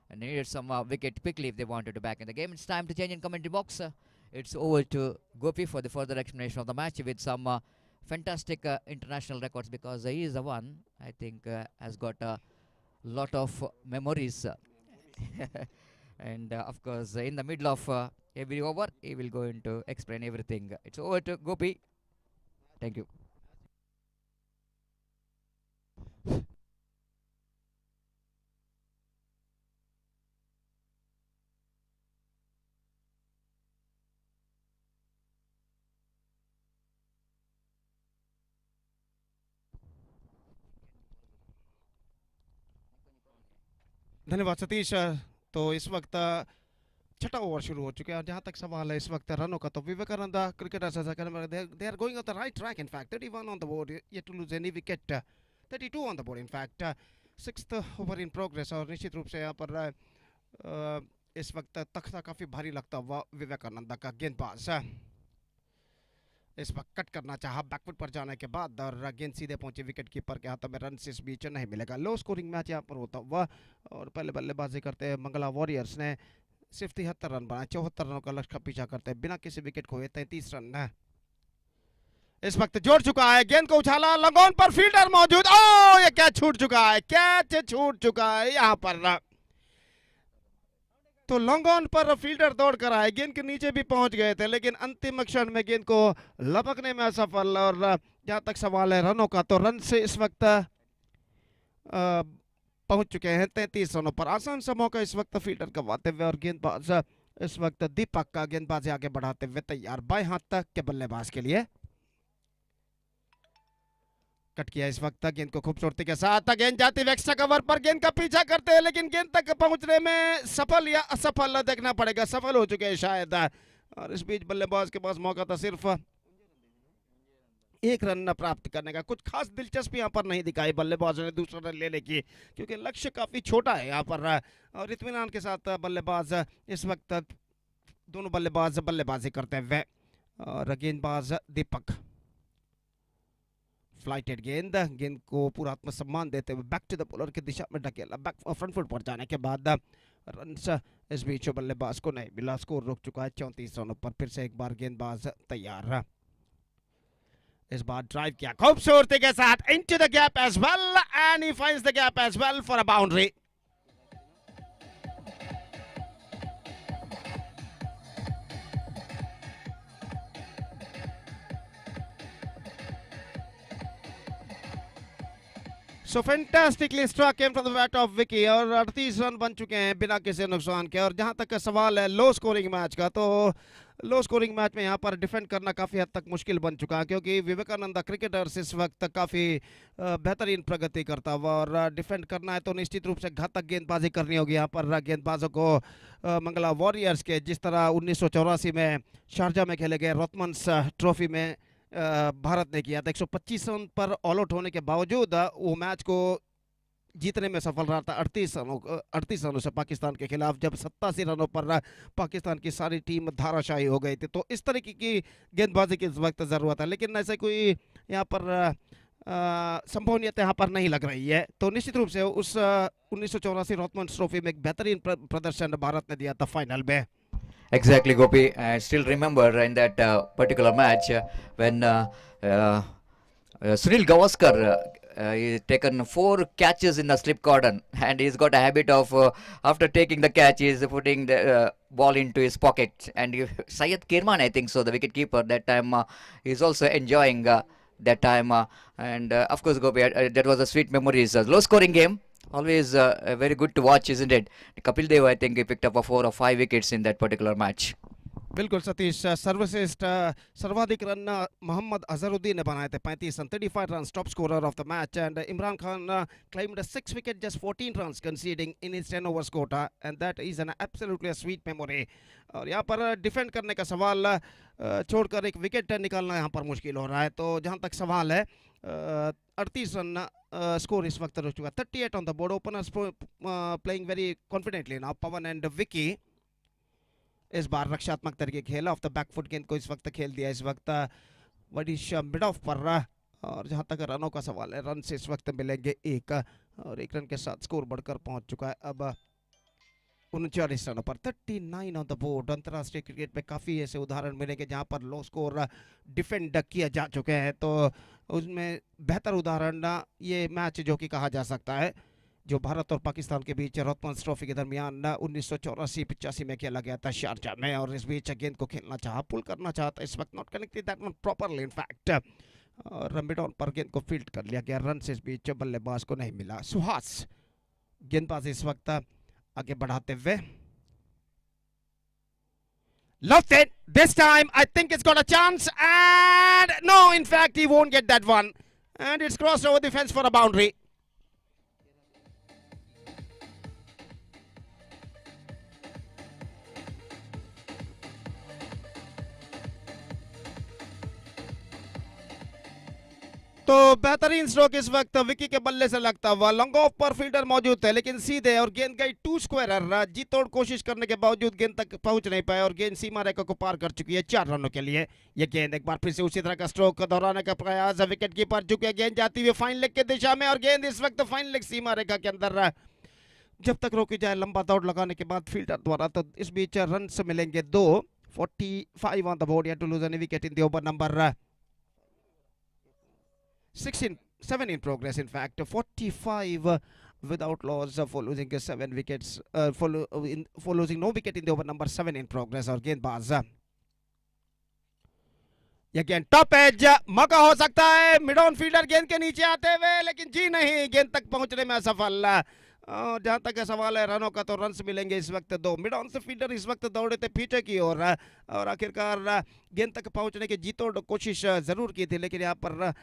[SPEAKER 4] and needed some wicket quickly if they wanted to back in the game. It's time to change in commentary box. It's over to Gopi for the further explanation of the match with some fantastic international records, because he is the one I think has got a lot of memories. And of course in the middle of every over he will go into explain everything. It's over to Gopi. Thank you.
[SPEAKER 3] धन्यवाद सतीश। तो इस वक्त छठा over शुरू हो चुका है और जहां तक सवाल है इस वक्त रनों का, तो Vivekanand cricketers they are going on the right track. In fact 31 on the board, yet to lose any wicket, 32 on the board. In fact sixth over in progress. और निश्चित रूप से यहाँ पर इस वक्त तख्ता काफी भारी लगता हुआ विवेकानंद का गेंदबाज इस वक्त कट करना चाहा बैकफुट पर जाने के बाद और गेंद सीधे पहुंची विकेट कीपर के हाथों में। रन से इस बीच नहीं मिलेगा। लो स्कोरिंग मैच यहाँ पर होता हुआ और पहले बल्लेबाजी करते मंगला वॉरियर्स ने सिर्फ 73 रन बनाए। 74 रनों का लक्ष्य का पीछा करते बिना किसी विकेट खोए 33 रन इस वक्त जोड़ चुका है। गेंद को उछाला, लंगोन पर फील्डर मौजूद। ओ ये कैच छूट चुका है, कैच छूट चुका है यहाँ पर। तो लॉन्ग ऑन पर फील्डर दौड़ कर आए, गेंद के नीचे भी पहुंच गए थे लेकिन अंतिम क्षण में गेंद को लपकने में असफल। और जहां तक सवाल है रनों का, तो रन से इस वक्त पहुंच चुके हैं 33 रनों पर। आसान सा मौका इस वक्त फील्डर गंवाते हुए और गेंदबाज इस वक्त दीपक का गेंदबाजी आगे बढ़ाते हुए तैयार बाएं हाथ तक के बल्लेबाज के लिए। कट किया इस वक्त गेंद को खूबसूरती के साथ, गेंद जाती हुई एक्स्ट्रा कवर पर, गेंद का पीछा करते हैं लेकिन गेंद तक पहुंचने में सफल या असफल देखना पड़ेगा। सफल हो चुके हैं शायद। और इस बीच बल्लेबाज के पास मौका था सिर्फ एक रन प्राप्त करने का। कुछ खास दिलचस्पी यहाँ पर नहीं दिखाई बल्लेबाज ने दूसरा रन लेने की, क्योंकि लक्ष्य काफी छोटा है यहाँ पर। और इत्मीनान के साथ बल्लेबाज इस वक्त दोनों बल्लेबाज बल्लेबाजी करते हुए और गेंदबाज दीपक फ्लाइटेड गेंद को पूरा आत्मसम्मान देते हुए बैक टू द बॉलर की दिशा में ढकेला। बैक फ्रंट फुट पर जाने के बाद रन इस बीच बल्लेबाज को नहीं मिला। स्कोर रुक चुका है 34 रनों पर। फिर से एक बार गेंदबाज तैयार। इस बार ड्राइव किया खूबसूरती के साथ into the gap as well and he finds the gap as well for a boundary. So fantastically struck came from the bat of Vicky और 38 रन बन चुके हैं बिना किसी नुकसान के। और जहां तक का सवाल है लो स्कोरिंग मैच का, तो लो स्कोरिंग मैच में यहां पर डिफेंड करना काफ़ी हद तक मुश्किल बन चुका है, क्योंकि विवेकानंद क्रिकेटर्स इस वक्त काफ़ी बेहतरीन प्रगति करता हुआ और डिफेंड करना है तो निश्चित रूप से घातक गेंदबाजी करनी होगी यहाँ पर गेंदबाजों को। मंगला वॉरियर्स के जिस तरह 1984 में शारजा में खेले गए रोथमन्स ट्रॉफी में भारत ने किया था 125 रन पर ऑल आउट होने के बावजूद वो मैच को जीतने में सफल रहा था 38 रनों से पाकिस्तान के खिलाफ, जब 87 रनों पर पाकिस्तान की सारी टीम धाराशायी हो गई थी। तो इस तरीके की गेंदबाजी की इस वक्त ज़रूरत है, लेकिन ऐसे कोई यहाँ पर संभावनीयत यहाँ पर नहीं लग रही है। तो निश्चित रूप से उस 1984 रोथमन्स ट्रॉफी में एक बेहतरीन प्रदर्शन भारत ने दिया था फाइनल में।
[SPEAKER 4] Exactly, Gopi. I still remember in that particular match when Sunil Gavaskar he's taken 4 catches in the slip cordon, and he's got a habit of after taking the catch, he's putting the ball into his pocket. And Syed Kirman, I think so, the wicket keeper that time, he's also enjoying that time. And of course, Gopi, that was a sweet memories. Low scoring game. Always very good to watch, isn't it? Kapil Dev, I think he picked up 4 or 5 wickets in that particular match.
[SPEAKER 3] बिल्कुल सतीश, सर्वश्रेष्ठ सर्वाधिक run Mohammad Azharuddin ने बनाए थे 35 run, 35 runs, top scorer of the match. And Imran Khan claimed 6 wickets, just 14 runs conceding in his 10 overs quota, and that is an absolutely a sweet memory. और यहाँ पर defend करने का सवाल छोड़कर एक विकेट निकालना यहाँ पर मुश्किल हो रहा है। तो जहाँ तक सवाल है 38 रन स्कोर इस वक्त हो चुका, 38 on the board. Openers playing very confidently now, Pawan and Vicky इस बार रक्षात्मक तरीके खेला। ऑफ द बैक फुट गेंद को इस वक्त खेल दिया इस वक्त वडिश मिड ऑफ पर। और जहां तक रनों का सवाल है रन से इस वक्त मिलेंगे 1 और 1 रन के साथ स्कोर बढ़कर पहुंच चुका है अब 39 रनों पर। 39 ऑन द बोर्ड। अंतर्राष्ट्रीय क्रिकेट में काफ़ी ऐसे उदाहरण मिलेंगे जहां पर लो स्कोर डिफेंड किया जा चुके हैं, तो उसमें बेहतर उदाहरण ये मैच जो कि कहा जा सकता है जो भारत और पाकिस्तान के बीच रोहतमंस ट्रॉफी के दरमियान 1984-85 में खेला गया था शारजा में। और इस बीच गेंद को खेलना चाहा, पुल करना चाहता, इस वक्त not connected that one properly in fact. और मिड ऑन पर गेंद को फील्ड कर लिया गया, रन से इस बीच बल्लेबाज को नहीं मिला। सुहास गेंदबाज इस वक्त आगे बढ़ाते हुए, loved it this time. I think it's got a chance, and no, in fact he won't get that one, and it's crossed over the fence for a boundary. तो बेहतरीन स्ट्रोक इस वक्त विकी के बल्ले से लगता हुआ, लॉन्ग ऑफ पर फील्डर मौजूद थे लेकिन सीधे, और गेंद गई टू स्क्वायर। जी तोड़ कोशिश करने के बावजूद गेंद तक पहुंच नहीं पाए और गेंद सीमा रेखा को पार कर चुकी है 4 रनों के लिए। ये गेंद एक बार फिर से उसी तरह का स्ट्रोक दोहराने का प्रयास, विकेट कीपर झुके, गेंद जाती हुई फाइन लेग की दिशा में, और गेंद इस वक्त फाइन लेग सीमा रेखा के अंदर जब तक रोकी जाए लंबा दौड़ लगाने के बाद फील्डर द्वारा। तो इस बीच रन मिलेंगे 2, 45 on the board, to lose any wicket in the over number 7 in progress. In fact, 45 without loss for losing 7 wickets, for losing no wicket in the over number 7 in progress. और गेंदबाज ये गेंद top edge, मौका हो सकता है mid on fielder गेंद के नीचे आते हुए, लेकिन जी नहीं, गेंद तक पहुंचने में असफल। जहां तक सवाल है रनों का, तो रन्स मिलेंगे इस वक्त 2। मिड ऑन से फील्डर इस वक्त दौड़े थे पीछे की ओर, और आखिरकार गेंद तक पहुंचने की जीतोड़ कोशिश जरूर की थी, लेकिन यहाँ पर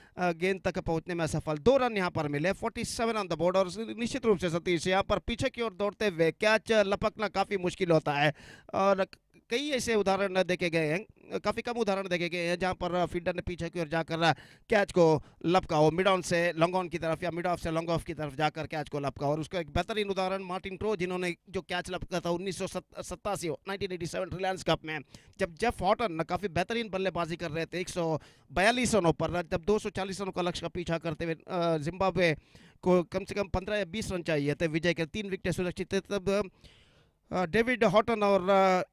[SPEAKER 3] गेंद तक पहुंचने में असफल। 2 रन यहाँ पर मिले, 47 ऑन द बोर्ड। और निश्चित रूप से सतीश यहाँ पर पीछे की ओर दौड़ते हुए कैच लपकना काफ़ी मुश्किल होता है, और कई ऐसे उदाहरण देखे गए हैं, काफ़ी कम उदाहरण देखे गए हैं जहां पर फील्डर ने पीछे की ओर जाकर कैच को लपका हो, मिड ऑन से लॉन्ग ऑन की तरफ या मिड ऑफ से लॉन्ग ऑफ की तरफ जाकर कैच को लपका। और उसका एक बेहतरीन उदाहरण मार्टिन क्रो, जिन्होंने जो कैच लपका था 1987 रिलायंस कप में, जब जेफ हॉटन काफ़ी बेहतरीन बल्लेबाजी कर रहे थे 142 रनों पर, जब 240 रनों का लक्ष्य का पीछा करते हुए जिम्बाब्वे को कम से कम 15 या 20 रन चाहिए थे विजय के, 3 विकेटें सुरक्षित थे, तब डेविड हॉटन और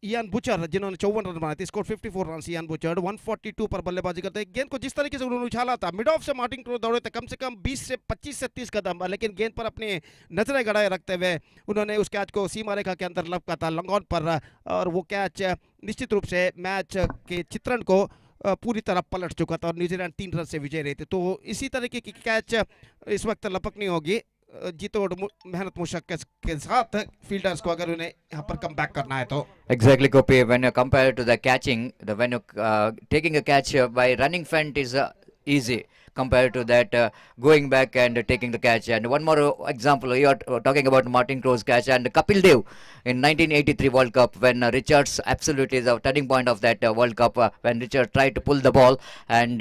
[SPEAKER 3] इयान बुचर, जिन्होंने 54 रन बनाए थे, स्कोर 54 रन। इयान बुचर 142 पर बल्लेबाजी करते हैं। गेंद को जिस तरीके से उन्होंने उछाला था, मिड ऑफ से मार्टिन क्रो दौड़े थे कम से कम 25 से 30 कदम, लेकिन गेंद पर अपनी नजरें गड़ाए रखते हुए उन्होंने उस कैच को सीमा रेखा के अंदर लपका था लॉन्ग ऑन पर, और वो कैच निश्चित रूप से मैच के चित्रण को पूरी तरह पलट चुका था, और न्यूजीलैंड 3 रन से विजय रहे थे। तो इसी तरीके की कैच इस वक्त लपकनी होगी जीतोड़ मेहनत मुशक्कत के साथ फील्डर्स को, अगर उन्हें यहाँ पर कम बैक करना है तो।
[SPEAKER 4] Exactly, Kopi. When you compare to the catching, when you taking a catch by running front is easy compared to that going back and taking the catch. And one more example, you are talking about Martin Crowe's catch and Kapil Dev in 1983 World Cup, when Richards absolutely is a turning point of that World Cup, when Richards tried to pull the ball, and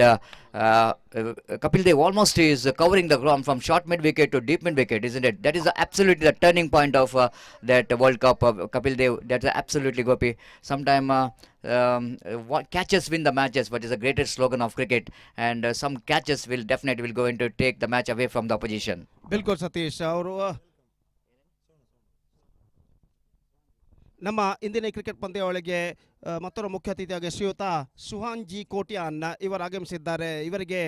[SPEAKER 4] Kapil Dev almost is covering the ground from short mid wicket to deep mid wicket, isn't it? That is absolutely the turning point of that World Cup. Kapil Dev, that's absolutely, Gopi. Sometime what catches win the matches, what is the greatest slogan of cricket, and some catches will definitely will going to take the match away from the opposition.
[SPEAKER 3] बिल्कुल सतीश, और ನಮ್ಮ ಇಂದಿನ cricket ಪಂದ್ಯಾವಳಿಗೆ ಮತ್ತೊಬ್ಬ ಮುಖ್ಯ ಅತಿಥಿಯಾಗಿ ಶ್ರೀಯುತ Suhan G Kotian ಇವರು ಆಗಮಿಸಿದ್ದಾರೆ. ಇವರಿಗೆ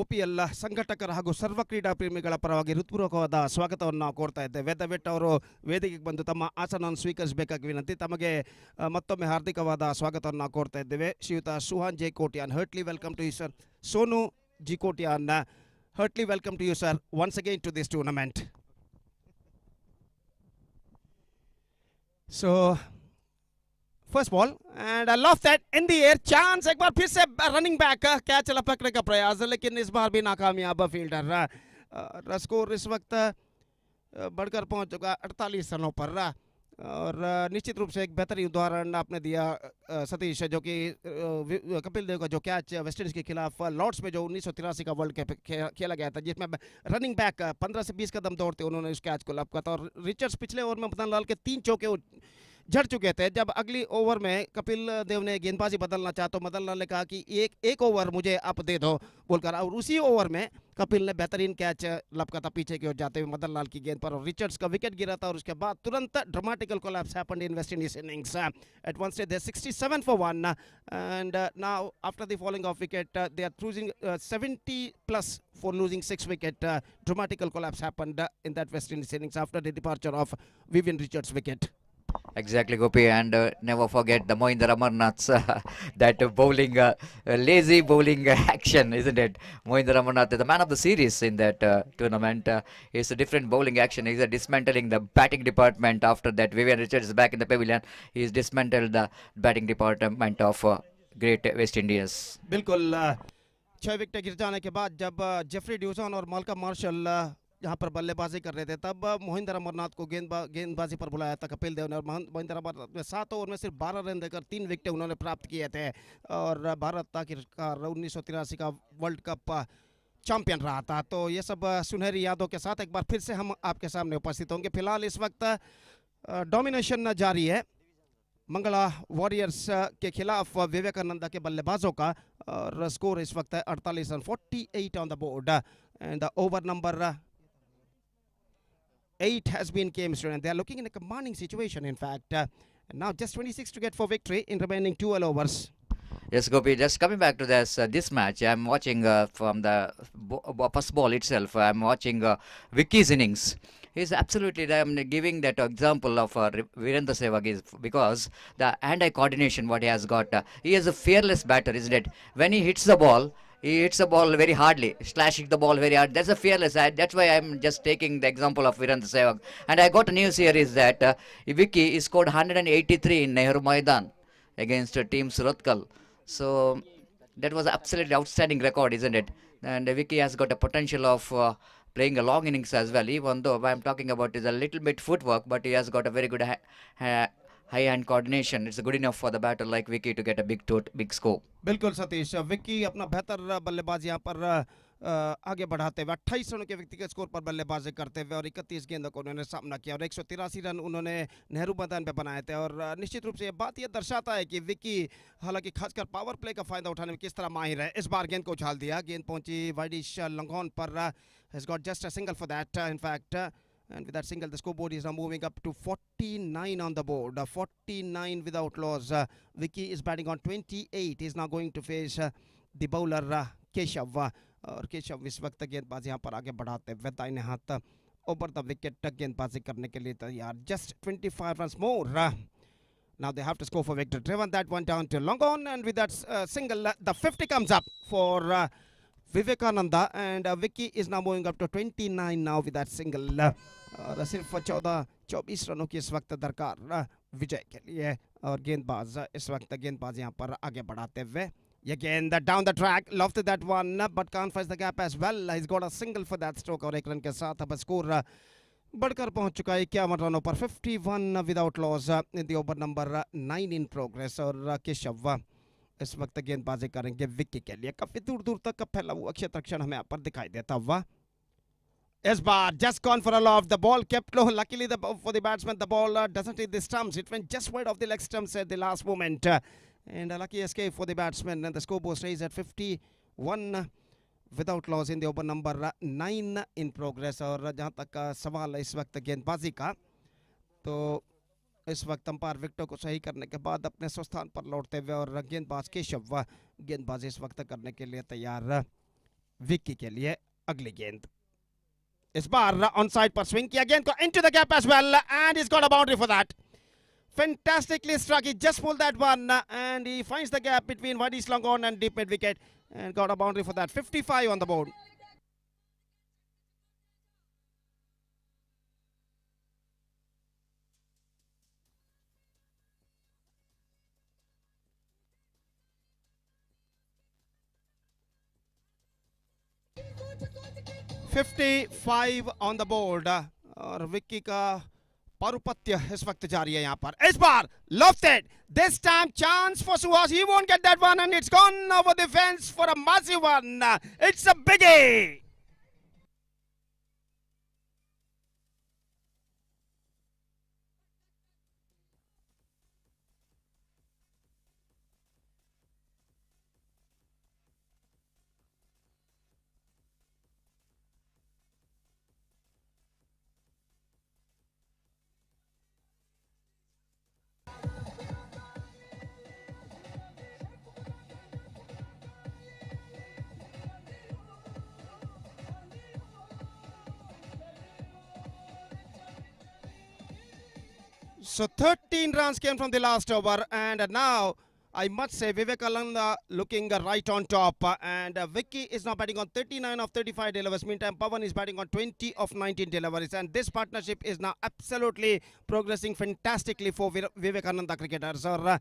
[SPEAKER 3] OPL ಸಂಘಟಕರ ಹಾಗೂ ಸರ್ವ ಕ್ರೀಡಾ ಪ್ರೇಮಿಗಳ ಪರವಾಗಿ ಹೃತ್ಪೂರ್ವಕವಾದ ಸ್ವಾಗತವನ್ನು ಕೋರ್ತಾ ಇದ್ದೇವೆ. ದಯವಿಟ್ಟು ಅವರು ವೇದಿಕೆಗೆ ಬಂದು ತಮ್ಮ ಆಸನವನ್ನು ಸ್ವೀಕರಿಸಬೇಕಾಗಿ ವಿನಂತಿ. ತಮಗೆ ಮತ್ತೊಮ್ಮೆ ಹಾರ್ದಿಕವಾದ ಸ್ವಾಗತವನ್ನು ಕೋರ್ತಾ ಇದ್ದೇವೆ. Shriyuta Suhan J Kotian, heartily welcome to you sir. Sonu G Kotian, heartily welcome to you sir once again to this tournament. So first ball and I love that in the air, chance, एक बार फिर से रनिंग बैक, कैच लपकने का प्रयास, लेकिन इस बार भी नाकामयाब फील्डर। स्कोर इस वक्त बढ़कर पहुंच चुका 48 रनों पर, और निश्चित रूप से एक बेहतरीन उदाहरण आपने दिया सतीश, जो कि कपिल देव का जो कैच वेस्टइंडीज के खिलाफ लॉर्ड्स में जो 1983 का वर्ल्ड कप खेला गया था, जिसमें रनिंग बैक 15 से 20 कदम दौड़ते उन्होंने उस कैच को लपका था। और रिचर्ड्स पिछले ओवर में मदन लाल के 3 चौके झड़ चुके थे। जब अगली ओवर में कपिल देव ने गेंदबाजी बदलना चाहा तो मदन लाल ने कहा कि एक ओवर मुझे आप दे दो बोलकर, और उसी ओवर में कपिल ने बेहतरीन कैच लपका था पीछे की ओर जाते हुए मदन लाल की गेंद पर, और रिचर्ड्स का विकेट गिरा था, और उसके बाद तुरंत dramatical collapse happened in West Indies innings at one stage. They're 67 for 1 and now after the falling off wicket they are losing 70 plus for losing 6 wicket. Dramatical collapse happened in that West Indies innings after the departure of Vivian Richards' wicket.
[SPEAKER 4] Exactly, Gopi, and never forget the Mohinder Amarnath's that bowling, lazy bowling action, isn't it? Mohinder Amarnath, the man of the series in that tournament, is a different bowling action. He's dismantling the batting department after that. Vivian Richards is back in the pavilion. He's dismantled the batting department of great West Indies.
[SPEAKER 3] बिल्कुल 6 wicket गिर जाने के बाद जब Jeffrey Dussen और Malcolm martial यहाँ पर बल्लेबाजी कर रहे थे, तब मोहिंदर अमरनाथ को गेंदबाजी पर बुलाया था कपिल देव ने, और मोहिंदर अमरनाथ ने 7 ओवर में सिर्फ 12 रन देकर 3 विकेट उन्होंने प्राप्त किए थे, और भारत आखिरकार 1983 का वर्ल्ड कप चैंपियन रहा था। तो ये सब सुनहरी यादों के साथ एक बार फिर से हम आपके सामने उपस्थित होंगे। फिलहाल इस वक्त डोमिनेशन जारी है मंगला वॉरियर्स के खिलाफ विवेकानंदा के बल्लेबाजों का, और स्कोर इस वक्त है 48 run, 48 on the board, and the over number 8 has been came through, and they are looking in a commanding situation in fact. Now just 26 to get for victory in remaining 12 overs.
[SPEAKER 4] Yes, Gopi, just coming back to this match, I'm watching from the first ball itself, I'm watching Vicky's innings. He's absolutely, I'm giving that example of Virendra Sehwag, because the hand-eye coordination what he has got, he is a fearless batter, isn't it? When he hits the ball very hardly, slashing the ball very hard. That's a fearless. That's why I'm just taking the example of Virendra Sehwag. And I got a news here is that Vicky scored 183 in Nehru Maidan against Team Suratkal. So that was absolutely outstanding record, isn't it? And Vicky has got a potential of playing a long innings as well, even though I'm talking about is a little bit footwork, but he has got a very good high hand coordination. It's good enough for the batter like Vicky to get a big score.
[SPEAKER 3] बिल्कुल सतीश, विक्की अपना बेहतर बल्लेबाजी यहाँ पर आगे बढ़ाते हुए 28 रनों के व्यक्तिगत स्कोर पर बल्लेबाजी करते हुए और 31 गेंदों को उन्होंने सामना किया और 183 रन उन्होंने नेहरू मैदान पे बनाए थे। और निश्चित रूप से ये बात ये दर्शाता है कि विक्की हालांकि खासकर पावर प्ले का फायदा उठाने में किस तरह माहिर है। इस बार गेंद को उछाल दिया, गेंद पहुंची वाइडिश लंगोन पर, has got just a single for that in fact, and with that single the scoreboard is now moving up to 49 on the board, 49 without loss. Vicky is batting on 28. He is now going to face the bowler Keshav, और केशव इस वक्त गेंदबाजी यहाँ पर आगे बढ़ाते हुए दाहिने हाथ ओवर द विकेट गेंदबाजी करने के लिए तैयार। Just 25 runs more. Now they have to score for victory. Driven that one down to long on, and with that single the 50 comes up for Vivekananda, and Vicky is now moving up to 29 now with that single. और सिर्फ 14-24 रनों की इस वक्त दरकार विजय के लिए, और गेंदबाज इस वक्त गेंदबाज यहाँ पर आगे बढ़ाते हुए again down the track, lofted that one but can't find the gap as well. He's got a single for that stroke और एक रन के साथ अब स्कोर बढ़कर पहुंच चुका है 51 रनों पर, 51 without loss in the over number 9 in progress। और केशव इस वक्त गेंदबाजी करेंगे विक्की के लिए। काफी दूर दूर तक फैला हुआ क्षेत्र रक्षण हमें यहाँ पर दिखाई देता हुआ। Yes, but just gone for a loft. The ball kept low. Luckily for the batsman, the ball doesn't hit the stumps. It went just wide of the leg stumps at the last moment. And a lucky escape for the batsman. And the scoreboard stays at 51 without loss in the over number 9 in progress. और जहाँ तक सवाल है इस वक्त गेंदबाजी का, तो इस वक्त अंपायर विकेटों को सही करने के बाद अपने स्वस्थान पर लौटते हुए और गेंदबाज केशव गेंदबाजी इस वक्त करने के लिए तैयार। विक्की के लिए अगली गेंद इस बार ऑन साइड पर स्विंग किया, गेंद को into the gap as well, and he's got a boundary for that. Fantastically struck. He just pulled that one and he finds the gap between Wadis Longon and deep mid wicket and got a boundary for that. 55 on the board. $55 on the board और विक्की का पारुपत्य इस वक्त जारी है यहाँ पर। इस बार lofted, this time chance for Suhas, he won't get that one and it's gone over the fence for a massive one. It's a biggie. So 13 runs came from the last over, and now I must say Vivekananda looking right on top, and Vicky is now batting on 39 of 35 deliveries. Meantime, Pawan is batting on 20 of 19 deliveries, and this partnership is now absolutely progressing fantastically for Vivekananda cricketers. और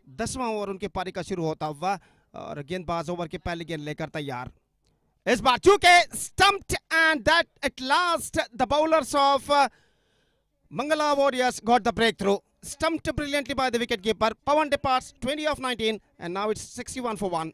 [SPEAKER 3] 10वां over उनके पारी का शुरू होता हुआ और गेंदबाज over के पहली गेंद लेकर तैयार. इस बार चूके stumped, and that at last the bowlers of Mangala Warriors got the breakthrough. Stumped brilliantly by the wicketkeeper. Pawan departs 20 of 19, and now it's 61 for 1.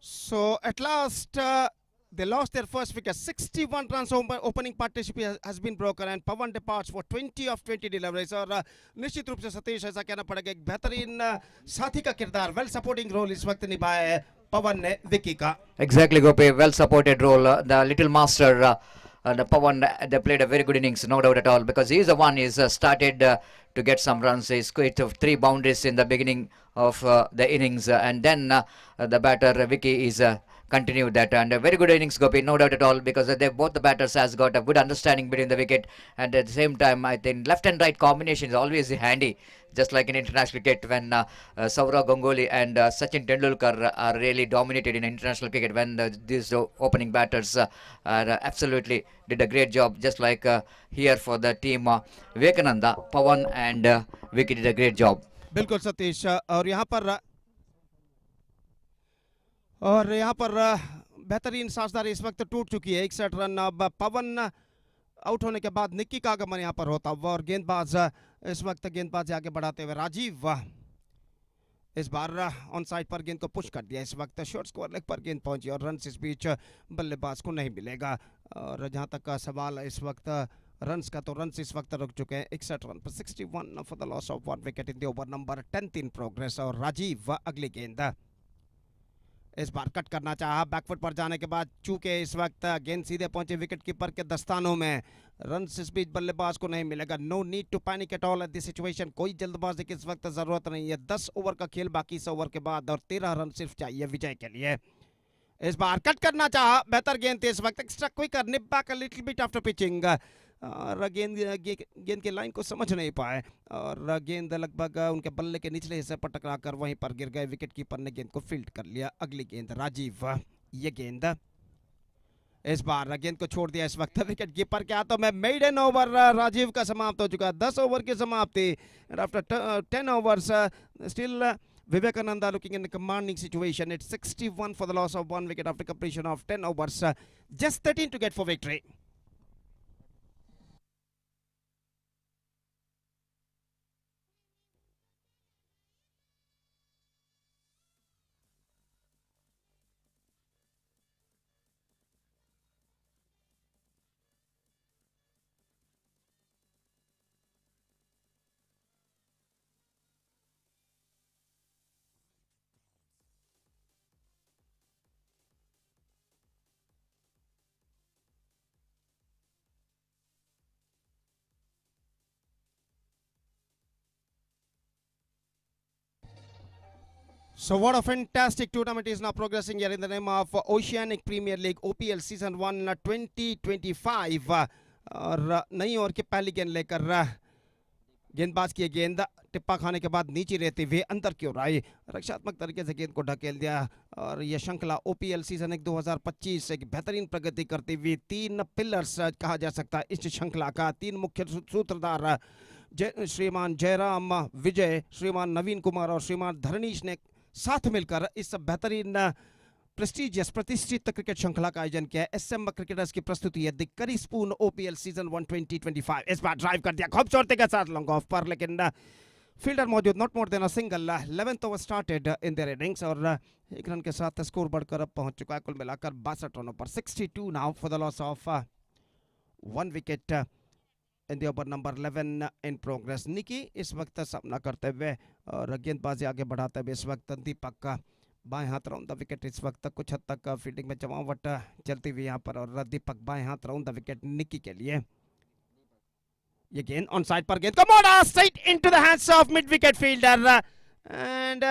[SPEAKER 3] So at last they lost their first wicket. 61 runs opening partnership has been broken, and Pawan departs for 20 of 20 deliveries. और निश्चित रूप से सतीश ऐसा कहना पड़ेगा एक बेहतरीन साथी का किरदार, वेल सपोर्टिंग रोल इस वक्त निभाया है पवन ने विकी का.
[SPEAKER 4] Exactly, Gopi. Well supported role. The little master, the Pawan, they played a very good innings, no doubt at all, because he is the one who's started to get some runs. He's quite 3 boundaries in the beginning of the innings, and then the batter Vicky is continued that, and a very good innings, Gopi, no doubt at all, because they both the batters has got a good understanding between the wicket, and at the same time I think left and right combination is always handy, just like in international cricket when Saurav Ganguly and Sachin Tendulkar are really dominated in international cricket, when these opening batters absolutely did a great job, just like here for the team Vivekananda, Pawan and Vicky did a great job.
[SPEAKER 3] बिल्कुल सतीश. और यहाँ पर बेहतरीन साझेदारी इस वक्त टूट चुकी है. 61 रन. अब पवन आउट होने के बाद निक्की का आगमन यहाँ पर होता हुआ, और गेंदबाज इस वक्त गेंदबाज आगे बढ़ाते हुए राजीव इस बार ऑन साइड पर गेंद को पुश कर दिया. इस वक्त शॉर्ट स्कोर लेग पर गेंद पहुंची और रन इस बीच बल्लेबाज को नहीं मिलेगा. और जहां तक का सवाल इस वक्त रन्स का, तो रन्स इस वक्त रुक चुके हैं 61 रन पर. 61 for the loss of 1 wicket in the over number 10 in progress. और राजीव अगली गेंद इस बार कट करना चाहा बैकफुट पर जाने के बाद, चूंकि इस वक्त गेंद सीधे पहुंचे विकेट कीपर के दस्तानों में, रन इस बीच बल्लेबाज को नहीं मिलेगा. No need to panic at all at this situation. कोई जल्दबाजी की इस वक्त जरूरत नहीं है. 10 ओवर का खेल बाकी 100 ओवर के बाद, और 13 रन सिर्फ चाहिए विजय के लिए. इस बार कट करना चाहा, बेहतर गेंद थी इस वक्त. Extra quicker, nip back a little bit after pitching. और गेंद के लाइन को समझ नहीं पाए, और गेंद लगभग उनके बल्ले के निचले हिस्से पर टकराकर वहीं पर गिर गए. विकेट कीपर ने गेंद को फील्ड कर लिया. अगली गेंद राजीव, ये गेंद इस बार गेंद को छोड़ दिया इस वक्त विकेट कीपर के हाथों में. मेडन ओवर राजीव का समाप्त हो चुका. 10 ओवर की समाप्ति. And after 10 overs still Vivekananda looking in a commanding situation. It's 61 for the loss of 1 wicket after completion of 10 overs. Just 13 to get for victory. So what a fantastic tournament is now progressing here in the name of Oceanic Premier League OPL Season 1 2025. और नई over की पहली गेंद लेकर गेंदबाज की गेंद टिप्पा खाने के बाद नीचे रहते हुए अंदर की ओर आई, रक्षात्मक तरीके से गेंद को ढकेल दिया और यह श्रृंखला ओपीएल सीजन 1 2025 एक बेहतरीन प्रगति करते हुए 3 पिलर्स कहा जा सकता है इस श्रृंखला का। 3 मुख्य सूत्रधार श्रीमान जयराम विजय, श्रीमान नवीन कुमार और श्रीमान धरणीश ने साथ मिलकर इस बेहतरीन प्रेस्टीजियस प्रतिष्ठित क्रिकेट श्रृंखला का आयोजन किया है। एसएम क्रिकेटर्स की प्रस्तुति है द करी स्पून ओपीएल सीजन 1 2025। इस बार ड्राइव कर दिया खूबसूरती के साथ लॉन्ग ऑफ पर, लेकिन फील्डर मौजूद, not more than a single. 11th over started in their innings और 1 रन के साथ स्कोर बढ़कर अब पहुंच चुका है कुल मिलाकर 62 रनों पर। 62 now for the loss of 1 wicket in the over number 11 in progress. Nikki इस वक्त सामना करते हुए और गेंदबाजी आगे बढ़ाते हुए इस वक्त दीपक का बाएं हाथ राउंड द विकेट। इस वक्त कुछ हद तक फील्डिंग में जमावट चलती हुई यहाँ पर और दीपक बाएं हाथ राउंड द विकेट निकी के लिए। ये गेंद ऑन साइड पर गेंद को मोड़ा straight into the hands of mid wicket fielder and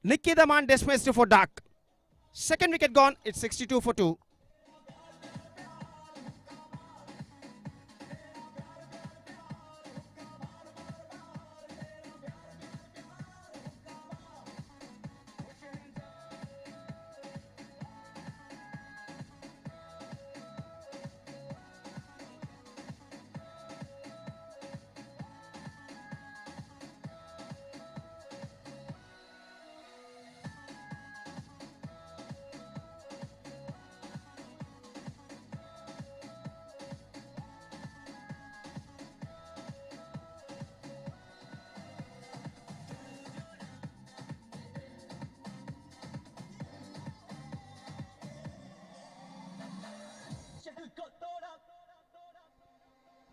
[SPEAKER 3] Nikki the man dismissed for duck. Second wicket gone, it's 62 for 2.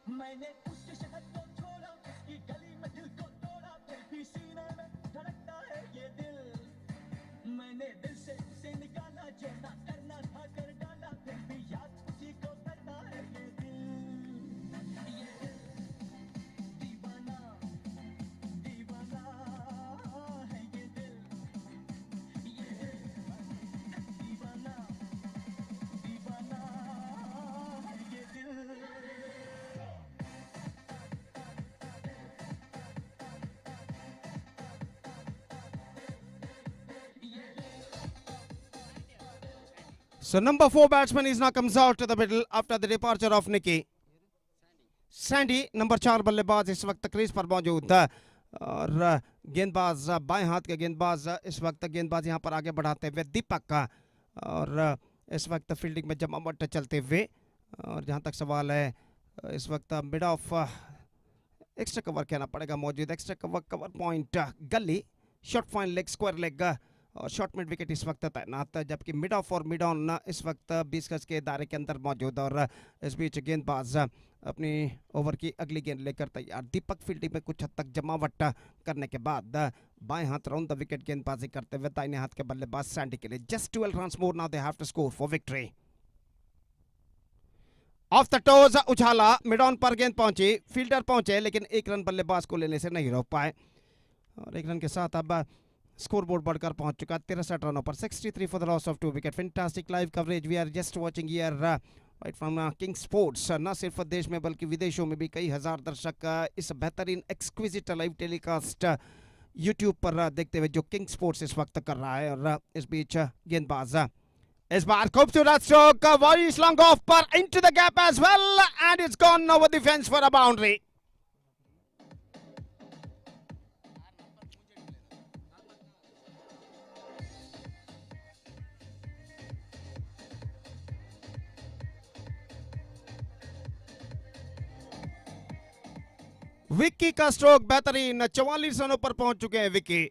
[SPEAKER 9] मैंने उसके शहर को छोड़ा, उसकी गली में दिल को तोड़ा, फिर भी सीने में धड़कता है ये दिल। मैंने दिल से उसे निकाला, जो ना करना था कर डाला, फिर भी याद उसी को करता है ये दिल। ये दिल दीवाना दीवाना है ये दिल। ये दिल दीवाना दीवाना है ये दिल।
[SPEAKER 3] So number 4 batsman is now comes out to the middle after the departure of Nicky. Sandy number 4 बल्लेबाज इस वक्त क्रीज पर मौजूद है और गेंदबाज बाएं हाथ के गेंदबाज इस वक्त गेंदबाज यहां पर आगे बढ़ाते हुए दीपक का और इस वक्त फील्डिंग में जमावट चलते हुए और जहां तक सवाल है इस वक्त मिड ऑफ एक्स्ट्रा कवर कहना पड़ेगा मौजूद। एक्स्ट्रा कवर पॉइंट गली short fine leg square leg और शॉर्ट मिड विकेट इस वक्त तैनात, जबकि मिड ऑफ और मिड ऑन इस वक्त 20 गज के दायरे के अंदर मौजूद और इस बीच गेंदबाज अपनी ओवर की अगली गेंद लेकर तैयार। दीपक फील्डिंग में कुछ हद तक जमावट करने के बाद बाएं हाथ राउंड द विकेट गेंदबाजी करते हुए दाहिने हाथ के बल्लेबाज सैंडी के लिए just 12 runs more now they have to score for victory. Off the toes उछाला, मिड ऑन पर गेंद पहुंची, फील्डर पहुंचे लेकिन 1 रन बल्लेबाज को लेने से नहीं रोक पाए और 1 रन के साथ अब स्कोरबोर्ड बढ़कर पहुंच चुका 63 रनों पर। 63 for the loss of 2 wicket. Fantastic live coverage we are just watching here right from King Sports. न सिर्फ देश में बल्कि विदेशों में भी कई हजार दर्शक इस बेहतरीन एक्सक्विजिट लाइव टेलीकास्ट यूट्यूब पर देखते हुए जो किंग स्पोर्ट्स इस वक्त कर रहा है और इस बीच गेंदबाज इस बार खूबसूरत स्ट्रोक वॉइस लॉन्ग ऑफ पर into the gap as well and it's gone over the fence for a boundary. Vicky का स्ट्रोक बेहतरीन, 44 रनों पर पहुंच चुके हैं विक्की।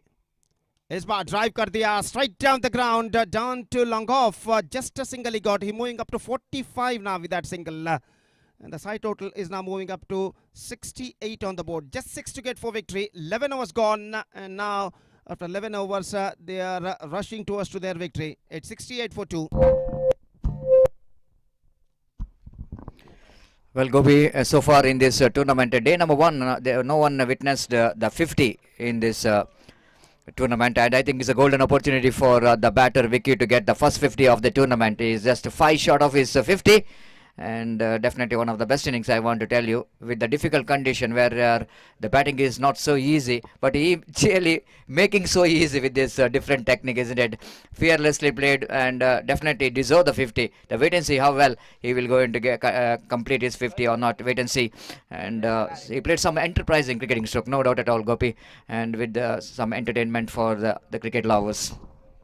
[SPEAKER 3] इस बार ड्राइव कर दिया straight down the ground down to long off, just a single he got, he moving up to 45 now with that single and the side total is now moving up to 68 on the board. Just 6 to get for victory. 11 overs gone and now after 11 overs they are rushing towards to their victory. It's 68 for 2.
[SPEAKER 4] Well, Gopi, so far in this tournament, day number 1, no one witnessed the 50 in this tournament, and I think it's a golden opportunity for the batter Vicky to get the first 50 of the tournament. He is just 5 short of his 50, and definitely one of the best innings, I want to tell you, with the difficult condition where the batting is not so easy, but he really making so easy with this different technique, isn't it? Fearlessly played, and definitely deserve the 50. The wait and see how well he will going to get complete his 50 or not. Wait and see. And he played some enterprising cricketing stroke, no doubt at all, Gopi, and with some entertainment for the cricket lovers.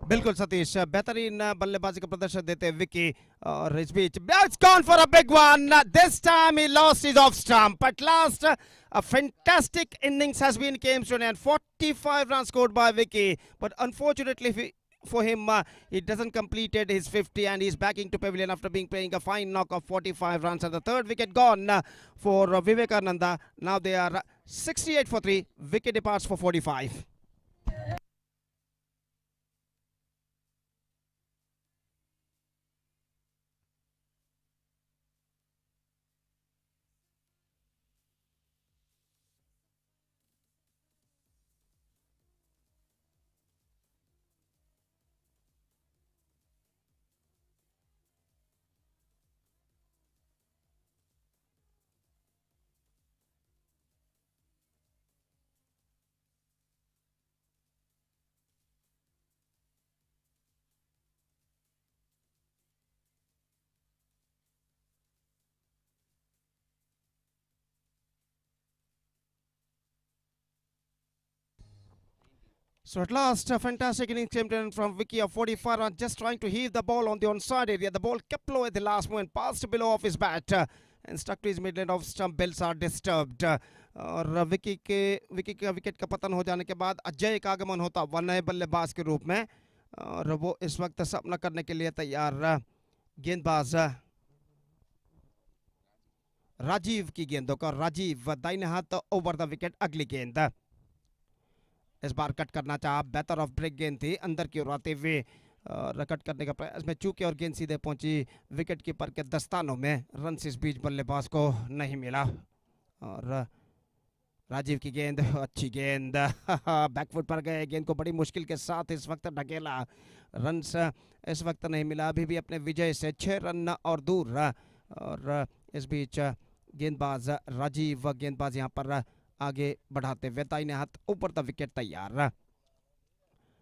[SPEAKER 3] बिल्कुल सतीश, बेहतरीन बल्लेबाजी का प्रदर्शन देते विकी, और इस बीच it's gone for a big one. This time he lost his off stump. At last, a fantastic innings has been came to an end. 45 runs scored by Vicky, but unfortunately for him, he doesn't completed his 50, and he's backing to pavilion after being playing a fine knock of 45 runs. And the third wicket gone for Vivekananda. Now they are 68 for 3. Vicky departs for 45. So at last, a fantastic innings came in from Vicky of 45 runs, just trying to heave the ball on the onside area. The ball kept low at the last moment, passed below off his bat and stuck to his midland off stump. Bells are disturbed. और विकी का wicket का पतन हो जाने के बाद अजय का आगमन होता वह नए बल्लेबाज के रूप में, और वो इस वक्त सामना करने के लिए तैयार गेंदबाज राजीव की गेंदों का। राजीव दाहिने हाथ ओवर द विकेट, अगली गेंद इस बार कट करना चाहा, बेहतर ऑफ ब्रेक गेंद थी, अंदर की ओर आते हुए कट करने का प्रयास में चूके और गेंद सीधे पहुंची विकेट कीपर के दस्तानों में। रन इस बीच बल्लेबाज को नहीं मिला, और राजीव की गेंद, अच्छी गेंद, बैकफुट पर गए, गेंद को बड़ी मुश्किल के साथ इस वक्त ढकेला। रन इस वक्त नहीं मिला, अभी भी अपने विजय से 6 रन और दूर। और इस बीच गेंदबाज राजीव गेंदबाज यहाँ पर आगे बढ़ाते हुए दाहिने हाथ ऊपर द विकेट तैयार।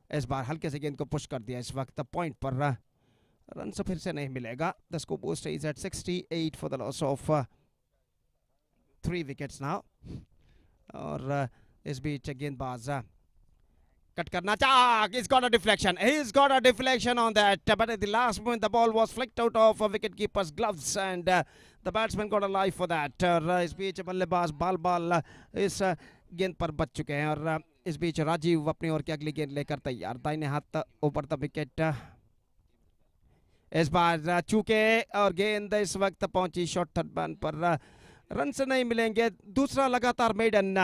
[SPEAKER 3] इस बार हल्के से गेंद को पुश कर दिया, इस वक्त पॉइंट पर रन से फिर से नहीं मिलेगा। The score post is at 68 for the loss of 3 wickets now. और इस बीच गेंदबाज कट करना चाहा, he's got a deflection on that, but at the last moment the ball was flicked out of a wicket keeper's gloves, and the batsman got a life for that. इस बीच बल्लेबाज बाल इस गेंद पर बच चुके हैं, और इस बीच राजीव अपनी ओर की अगली गेंद लेकर तैयार, दाहिने हाथ ऊपर द विकेट। इस बार चूके और गेंद इस वक्त पहुंची शॉर्ट थर्ड बैन पर, रन से नहीं मिलेंगे। दूसरा लगातार मेडन,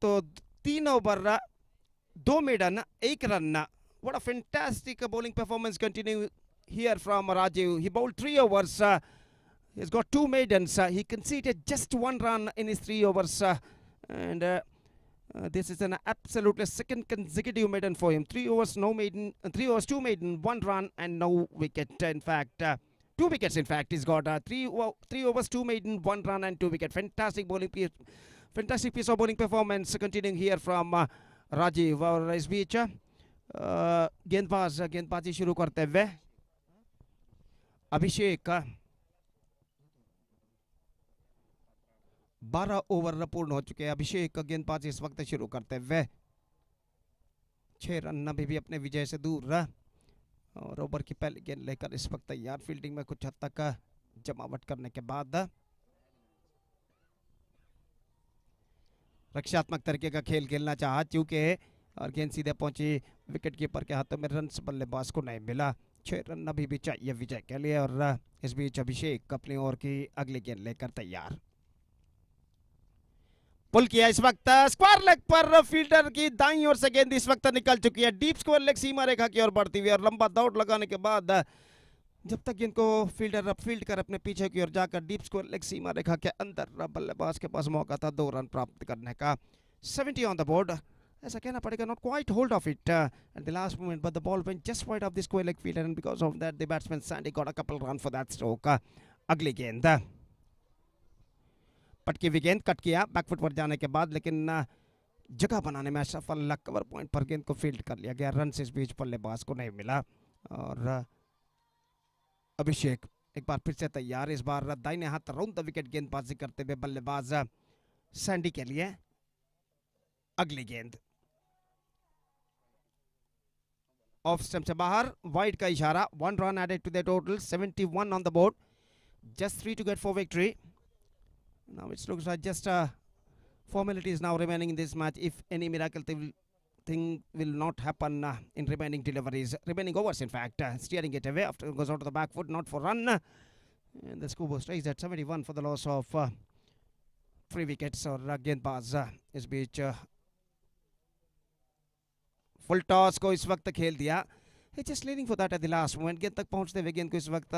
[SPEAKER 3] तो 3 over 2 maiden 1 run. What a fantastic bowling performance continuing here from Rajiv. He bowled 3 overs. He's got 2 maidens. He conceded just 1 run in his 3 overs. And this is an absolutely second consecutive maiden for him. 3 overs, no maiden. 3 overs, 2 maiden, 1 run and no wicket. In fact, 2 wickets. In fact, he's got 3 overs, 2 maiden, 1 run and 2 wicket. Fantastic piece of bowling performance continuing here from Rajiv. और इस बीच गेंदबाजी शुरू करते हुए अभिषेक 12 over पूर्ण हो चुके हैं। अभिषेक गेंदबाजी इस वक्त शुरू करते हुए 6 रन अभी भी अपने विजय से दूर, और ओवर की पहली गेंद लेकर इस वक्त तैयार, फील्डिंग में कुछ हद तक जमावट करने के बाद रक्षात्मक तरीके का खेल खेलना चाहा चूके, और गेंद सीधे पहुंची विकेट कीपर के हाथों में, रन बल्लेबाज को नहीं मिला। 6 रन अभी भी चाहिए विजय के लिए, और इस बीच अभिषेक अपनी ओर की अगली गेंद लेकर तैयार। पुल किया इस वक्त स्क्वायर लेग पर, फील्डर की दाईं ओर से गेंद इस वक्त निकल चुकी है, डीप स्क्वायर लेग सीमा रेखा की ओर बढ़ती हुई, और लंबा दौड़ लगाने के बाद जब तक इनको फील्डर फील्ड कर अपने पीछे की ओर जाकर डीप स्क्वायर लेग सीमा रेखा के अंदर, बल्लेबाज के पास मौका था 2 रन प्राप्त करने का। 70 on the board. as Akana Padikar not quite hold of it at the last moment, but the ball went just wide of the square leg field, and because of that, the batsman Sandy got a couple run for that stroke. अगली गेंद पटकी हुई गेंद cut किया back foot पर जाने के बाद, लेकिन जगह बनाने में असफल, कवर पॉइंट पर गेंद को फील्ड कर लिया गया, रन से इस बीच बल्लेबाज को नहीं मिला। और अभिषेक एक बार फिर से तैयार, इस बार दाहिने हाथ राउंड द विकेट गेंदबाजी करते हुए बल्लेबाज सैंडी के लिए। अगली गेंद ऑफ स्टंप से बाहर, वाइड का इशारा, 1 run added to the total, 71 on the board, just 3 to get for victory. Now it looks like just formalities now remaining in this match, if any miracle thing will not happen in remaining deliveries, remaining overs in fact. Steering it away after it goes out to the back foot, not for run, and the scoreboard stays at 71 for the loss of 3 wickets. और गेंदबाज इस बीच full toss को इस वक्त खेल दिया, just leaning for that at the last moment, गेंद तक पहुंचते हुए गेंद को इस वक्त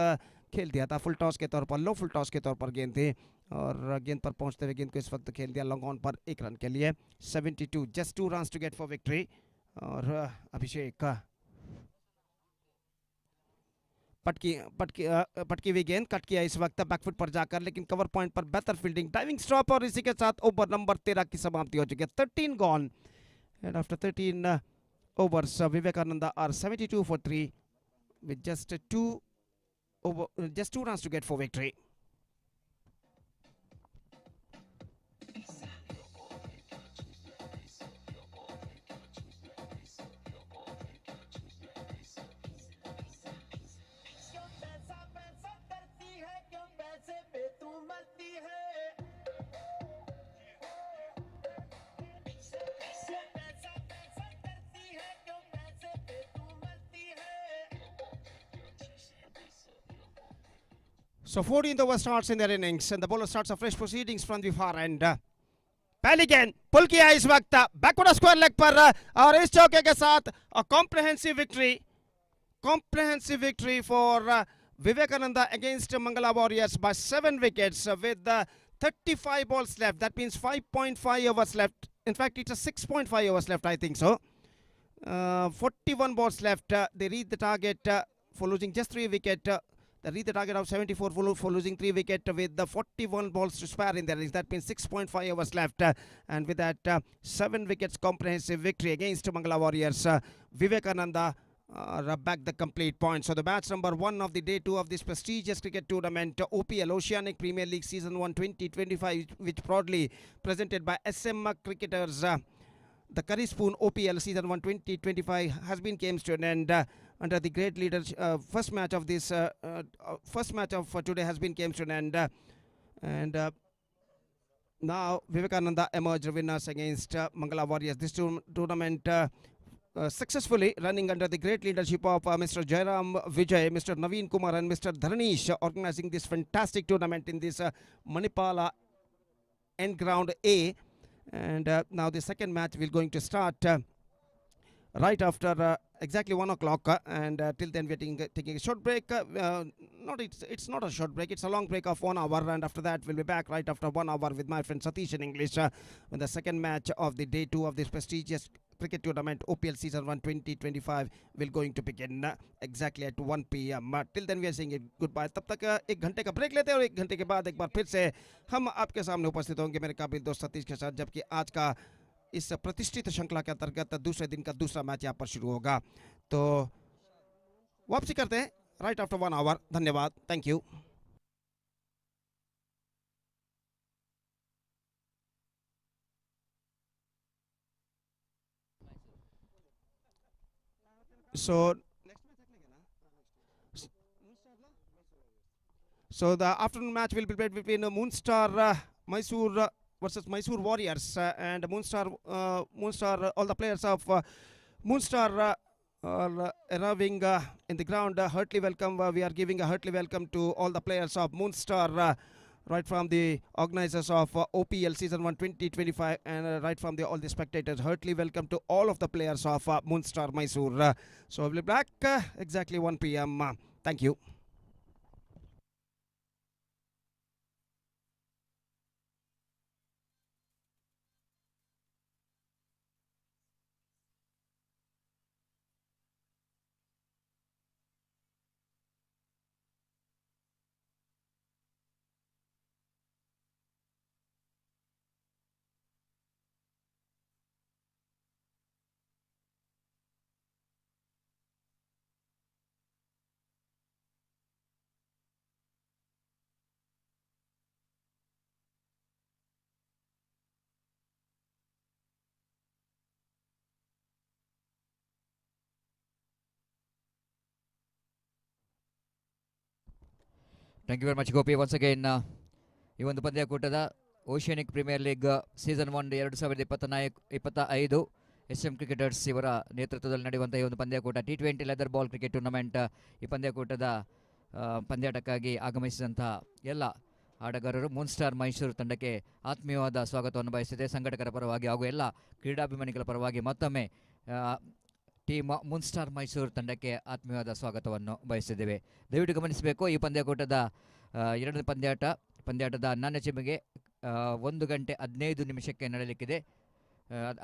[SPEAKER 3] खेल दिया था फुल टॉस के तौर पर, लो फुल टॉस के तौर पर गेंद थी, और गेंद पर पहुंचते हुए गेंद को इस वक्त खेल दिया लॉन्ग ऑन पर 1 रन के लिए। 72, just 2 runs to get for victory. और अभिषेक पटकी हुई गेंद कट किया इस वक्त बैकफुट पर जाकर, लेकिन कवर पॉइंट पर बेहतर फील्डिंग, डाइविंग स्टॉप, और इसी के साथ ओवर नंबर 13 की समाप्ति हो चुकी है। 13 gone, and after 13 overs, Vivekananda are 72 for 3 with just 2 runs to get for victory. So 14th over starts in their innings, and the bowler starts a fresh proceedings from the far end. पहली गेंद पुल किया इस वक्त backward square leg पर, और इस चौके के साथ comprehensive victory for Vivekananda against Mangala Warriors by 7 wickets with 35 balls left. That means 5.5 overs left. In fact, it's a 6.5 overs left, I think so. 41 balls left. They reach the target for losing just 3 wickets. They reach the target of 74 for losing 3 wickets with the 41 balls to spare in their innings. That means 6.5 overs left. And with that, 7 wickets comprehensive victory against Mangala Warriors. Vivekananda back the complete point. So the match number 1 of the day 2 of this prestigious cricket tournament, OPL Oceanic Premier League Season 1 2025, which proudly presented by SM Cricketers. The Curry Spoon OPL Season 1 2025 has been came to an end under the great leadership. First match of today has been came to an end, and now Vivekananda emerged winners against Mangala Warriors. This tournament successfully running under the great leadership of Mr. Jairam Vijay, Mr. Naveen Kumar, and Mr. Dharanish, organizing this fantastic tournament in this Manipala end ground A. And now the second match will going to start right after exactly 1 o'clock, and till then we're taking a short break. It's not a short break, it's a long break of 1 hour, and after that we'll be back right after 1 hour with my friend Satish in English when the second match of the day 2 of this prestigious cricket tournament OPL Season 1 2025 will going to begin exactly at 1 p.m. Till then we are saying goodbye. तब तक 1 घंटे का break लेते हैं, और 1 घंटे के बाद एक बार फिर से हम आपके सामने उपस्थित होंगे मेरे काबिल दोस्त सतीश के साथ, जबकि आज का इस प्रतिष्ठित श्रृंखला के अंतर्गत दूसरे दिन का दूसरा मैच यहाँ पर शुरू होगा। तो वापसी करते हैं राइट आफ्टर 1 आवर। धन्यवाद, thank you. So the afternoon match will be played between Moonstar Mysore versus Mysore Warriors, and Moonstar, all the players of Moonstar are arriving in the ground. Heartily welcome. We are giving a heartily welcome to all the players of Moonstar, right from the organizers of OPL Season 1 2025, and right from all the spectators. Heartily welcome to all of the players of Moonstar Mysore. So we'll be back exactly 1 p.m. Thank you.
[SPEAKER 4] Thank you very much Gopi. Once again ಈ ಒಂದು ಪಂದ್ಯಾಕೂಟದ Oceanic Premier League season 1 2024-25 SM cricketers ಇವರ ನೇತೃತ್ವದಲ್ಲಿ ನಡೆಯುವಂಥ ಈ ಒಂದು ಪಂದ್ಯಾಕೂಟ T20 leather ball cricket tournament. ಈ ಪಂದ್ಯಾಕೂಟದ ಪಂದ್ಯಾಟಕ್ಕಾಗಿ ಆಗಮಿಸಿದಂಥ ಎಲ್ಲ ಆಟಗಾರರು ಮೂನ್ ಸ್ಟಾರ್ ಮೈಸೂರು ತಂಡಕ್ಕೆ ಆತ್ಮೀಯವಾದ ಸ್ವಾಗತವನ್ನು ಬಯಸಿದೆ. ಸಂಘಟಕರ ಪರವಾಗಿ ಹಾಗೂ ಎಲ್ಲ ಕ್ರೀಡಾಭಿಮಾನಿಗಳ ಪರವಾಗಿ ಮತ್ತೊಮ್ಮೆ ಟೀಮ್ ಮೂನ್ ಸ್ಟಾರ್ ಮೈಸೂರು ತಂಡಕ್ಕೆ ಆತ್ಮೀಯವಾದ ಸ್ವಾಗತವನ್ನು ಬಯಸಿದ್ದೇವೆ. ದಯವಿಟ್ಟು ಗಮನಿಸಬೇಕು, ಈ ಪಂದ್ಯಾಕೂಟದ ಎರಡನೇ ಪಂದ್ಯಾಟದ ನಾಣ್ಯಚಿಮಿಗೆ 1 ಗಂಟೆ 15 ನಿಮಿಷಕ್ಕೆ ನಡೆಯಲಿಕ್ಕಿದೆ.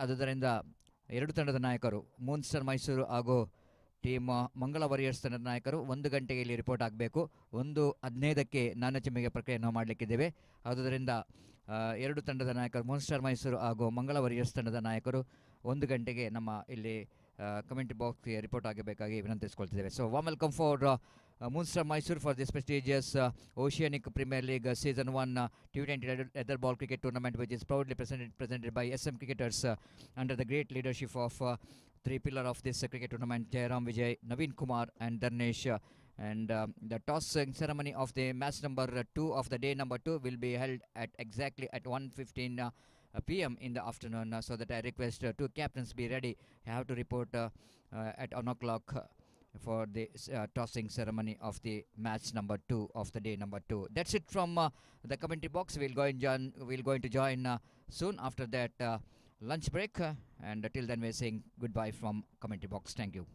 [SPEAKER 4] ಆದುದರಿಂದ ಎರಡು ತಂಡದ ನಾಯಕರು ಮೂನ್ ಸ್ಟಾರ್ ಮೈಸೂರು ಹಾಗೂ ಟೀಮ್ ಮಂಗಳ ವಾರಿಯರ್ಸ್ ತಂಡದ ನಾಯಕರು 1 ಗಂಟೆಗೆ ಇಲ್ಲಿ ರಿಪೋರ್ಟ್ ಆಗಬೇಕು. 1:15ಕ್ಕೆ ನಾಣ್ಯಚಿಮಿಗೆ ಪ್ರಕ್ರಿಯೆಯನ್ನು ಮಾಡಲಿಕ್ಕಿದ್ದೇವೆ. ಆದುದರಿಂದ ಎರಡು ತಂಡದ ನಾಯಕರು ಮೂನ್ ಸ್ಟಾರ್ ಮೈಸೂರು ಹಾಗೂ ಮಂಗಳ ವಾರಿಯರ್ಸ್ ತಂಡದ ನಾಯಕರು 1 ಗಂಟೆಗೆ ನಮ್ಮ ಇಲ್ಲಿ ಕಮೆಂಟ್ರಿ ಬಾಕ್ಸ್ಗೆ ರಿಪೋರ್ಟ್ ಆಗಬೇಕಾಗಿ ವಿನಂತಿಸಿಕೊಳ್ತಿದ್ದೇವೆ. So warm welcome for Moon Star Mysuru for this prestigious Oceanic Premier League Season 1 T20 leather ball cricket tournament, which is proudly presented by SM cricketers under the great leadership of three pillars of this cricket tournament, Jairam Vijay, Naveen Kumar and Dharnesh. And the tossing ceremony of the match number 2 of the day number 2 will be held at exactly at 1:15 p.m. in the afternoon, so that I request two captains be ready. I have to report at 1 o'clock for the tossing ceremony of the match number 2 of the day number 2. That's it from the commentary box. We'll going to join soon after that lunch break, and till then we're saying goodbye from commentary box. Thank you.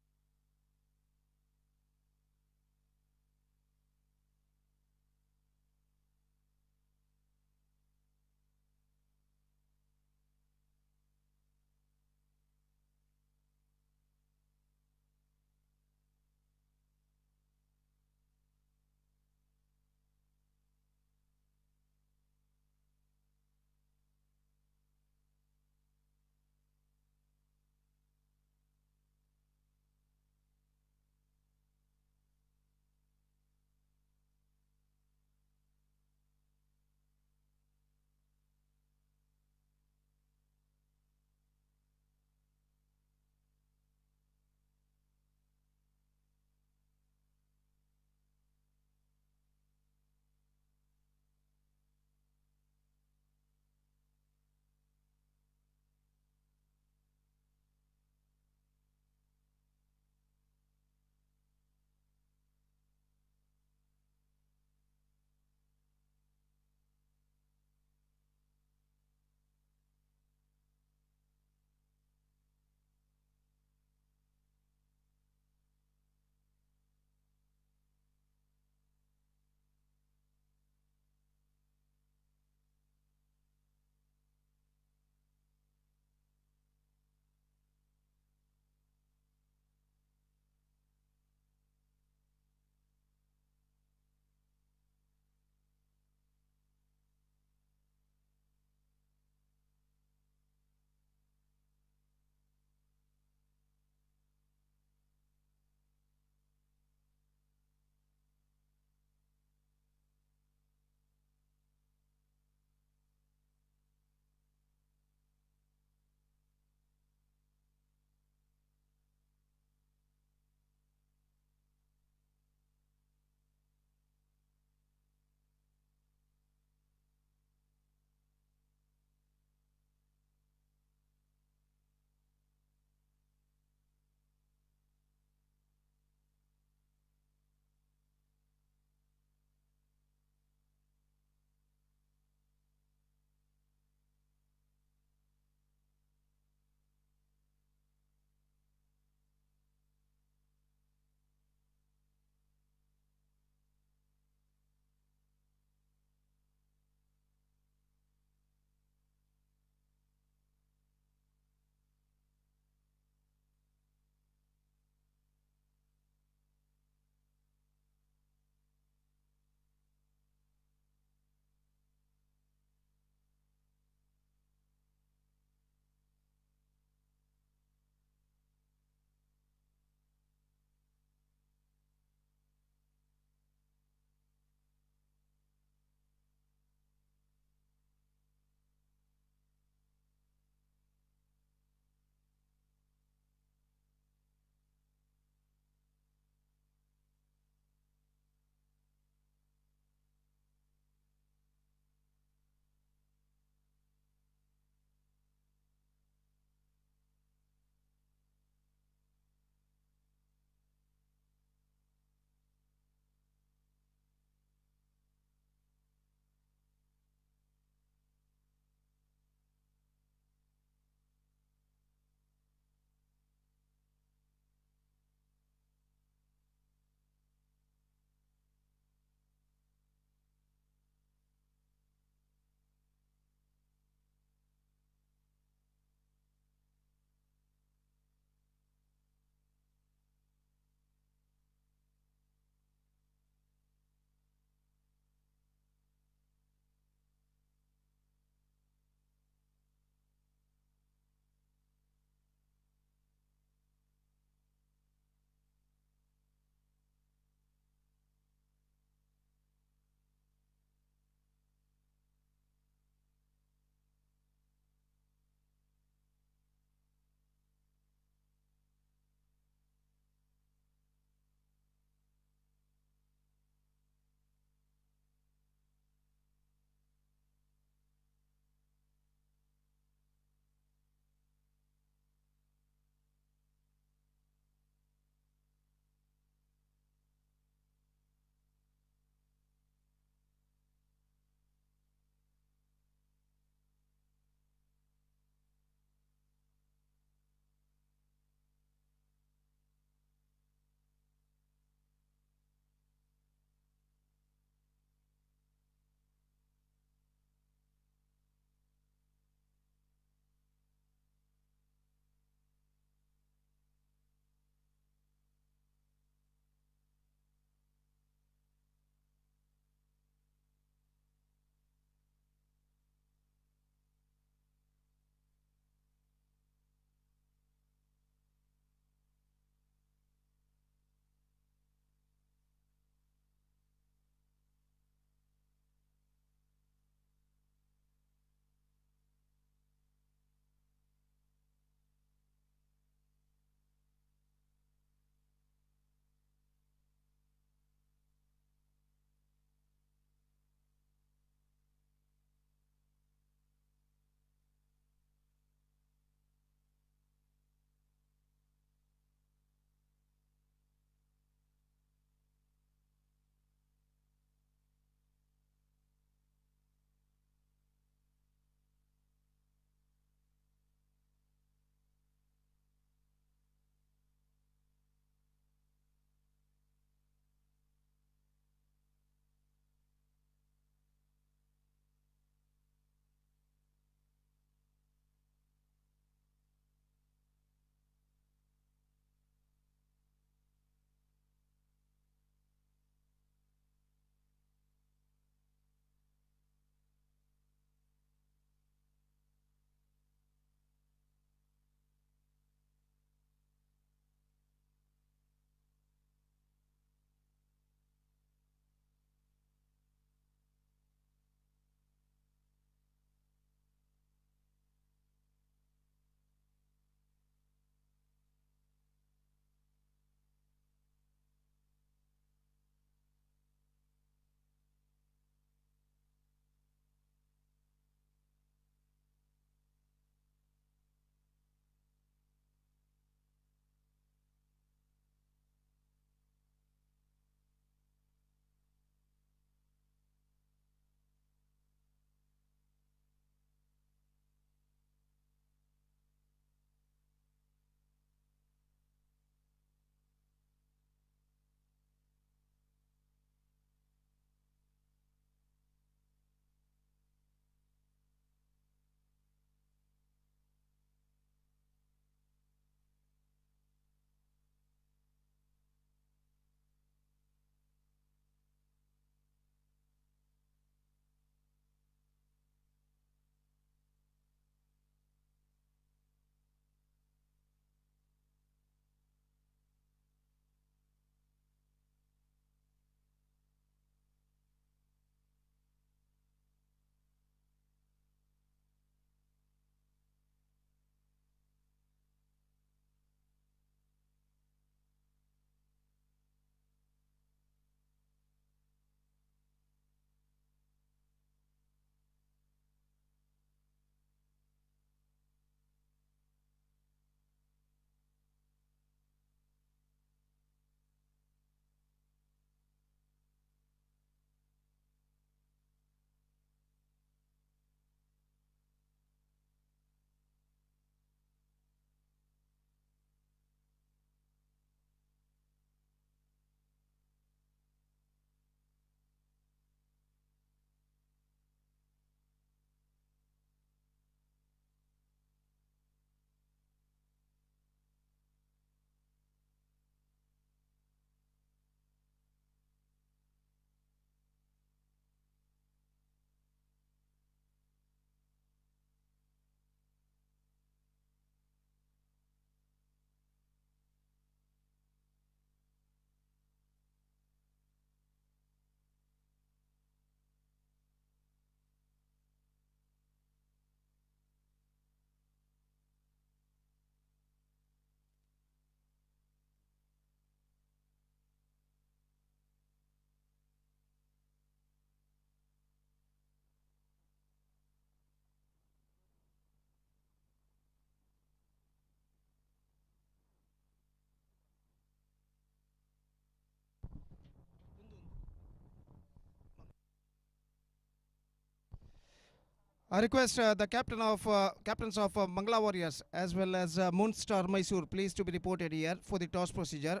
[SPEAKER 3] I request the captains of Mangala Warriors as well as Moonstar Mysore please to be reported here for the toss procedure.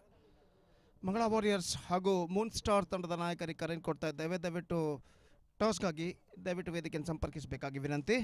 [SPEAKER 3] ಮಂಗಳ warriors ಹಾಗೂ Moon star ತಂಡದ ನಾಯಕರಿಗೆ ಕರೆ ಕೊಡ್ತಾ ಇದ್ದೇವೆ. ದಯವಿಟ್ಟು ಟಾಸ್ಗಾಗಿ ದಯವಿಟ್ಟು ವೇದಿಕೆಯನ್ನು ಸಂಪರ್ಕಿಸಬೇಕಾಗಿ ವಿನಂತಿ.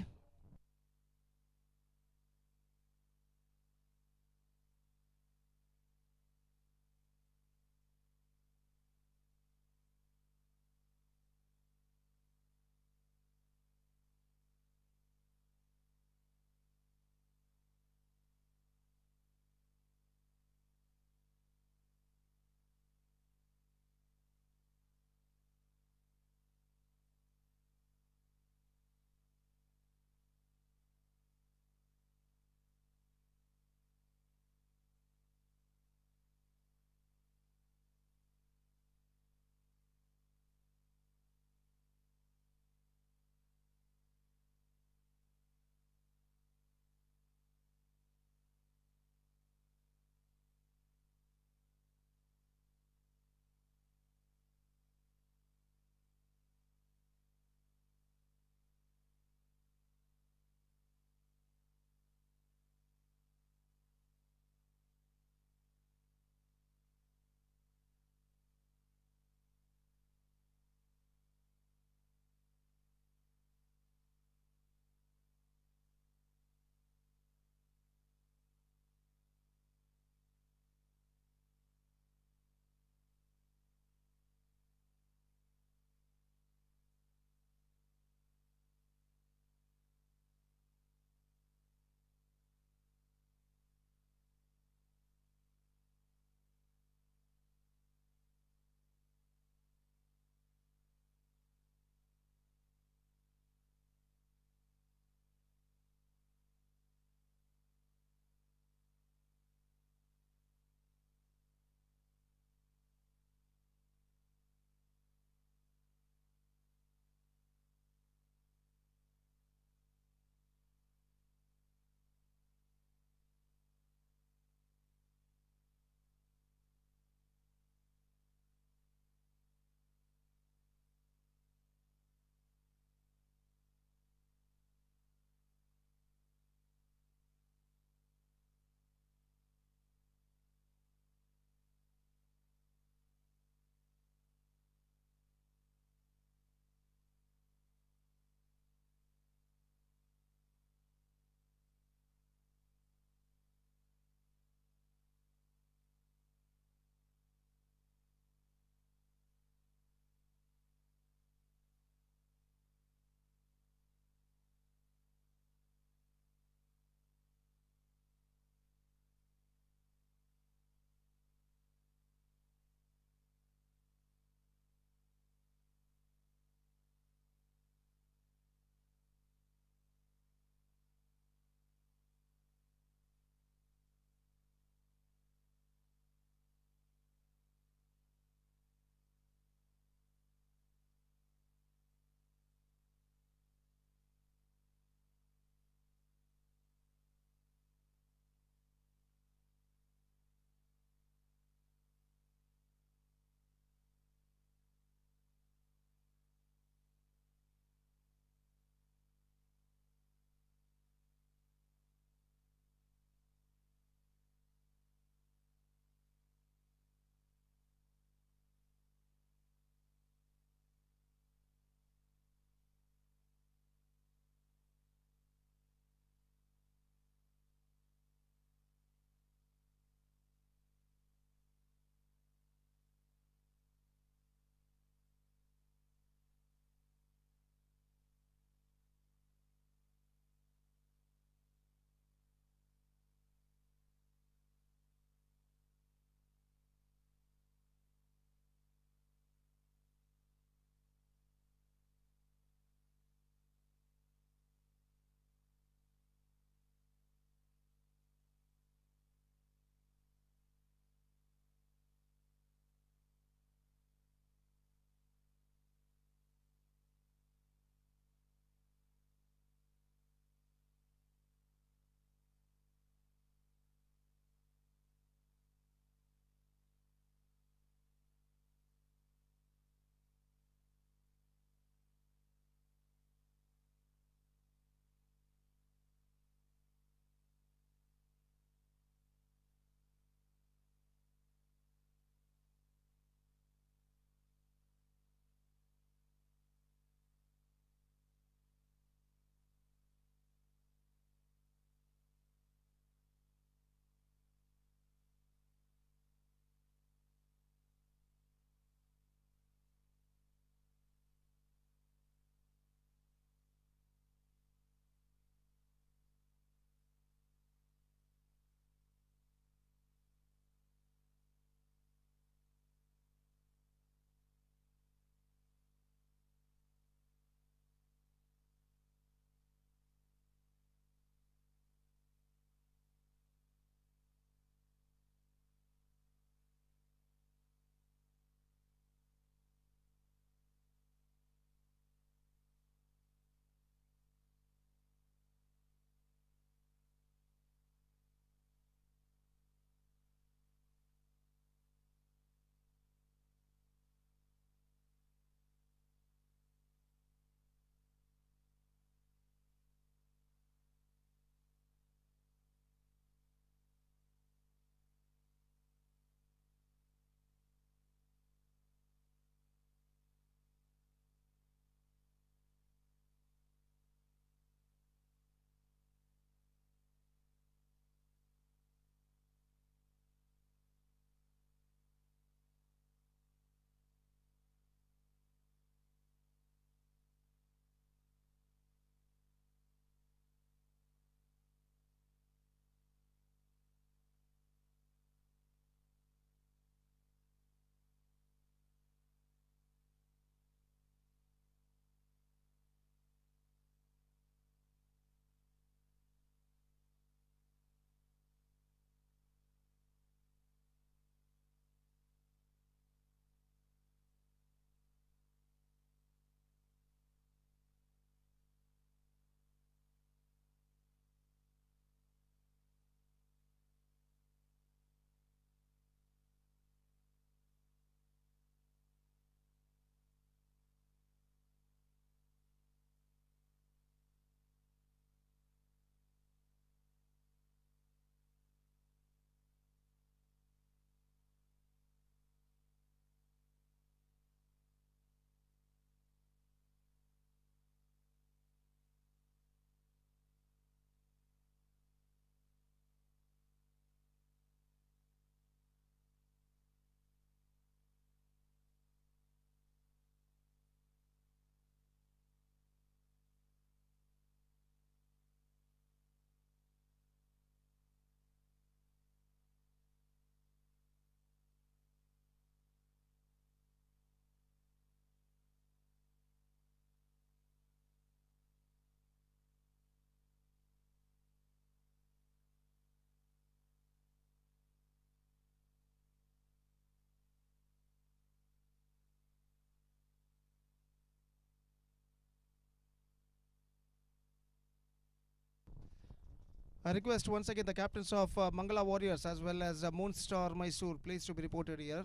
[SPEAKER 3] I request once again the captains of Mangala Warriors as well as Moonstar Mysore please to be reported here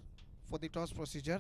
[SPEAKER 3] for the toss procedure.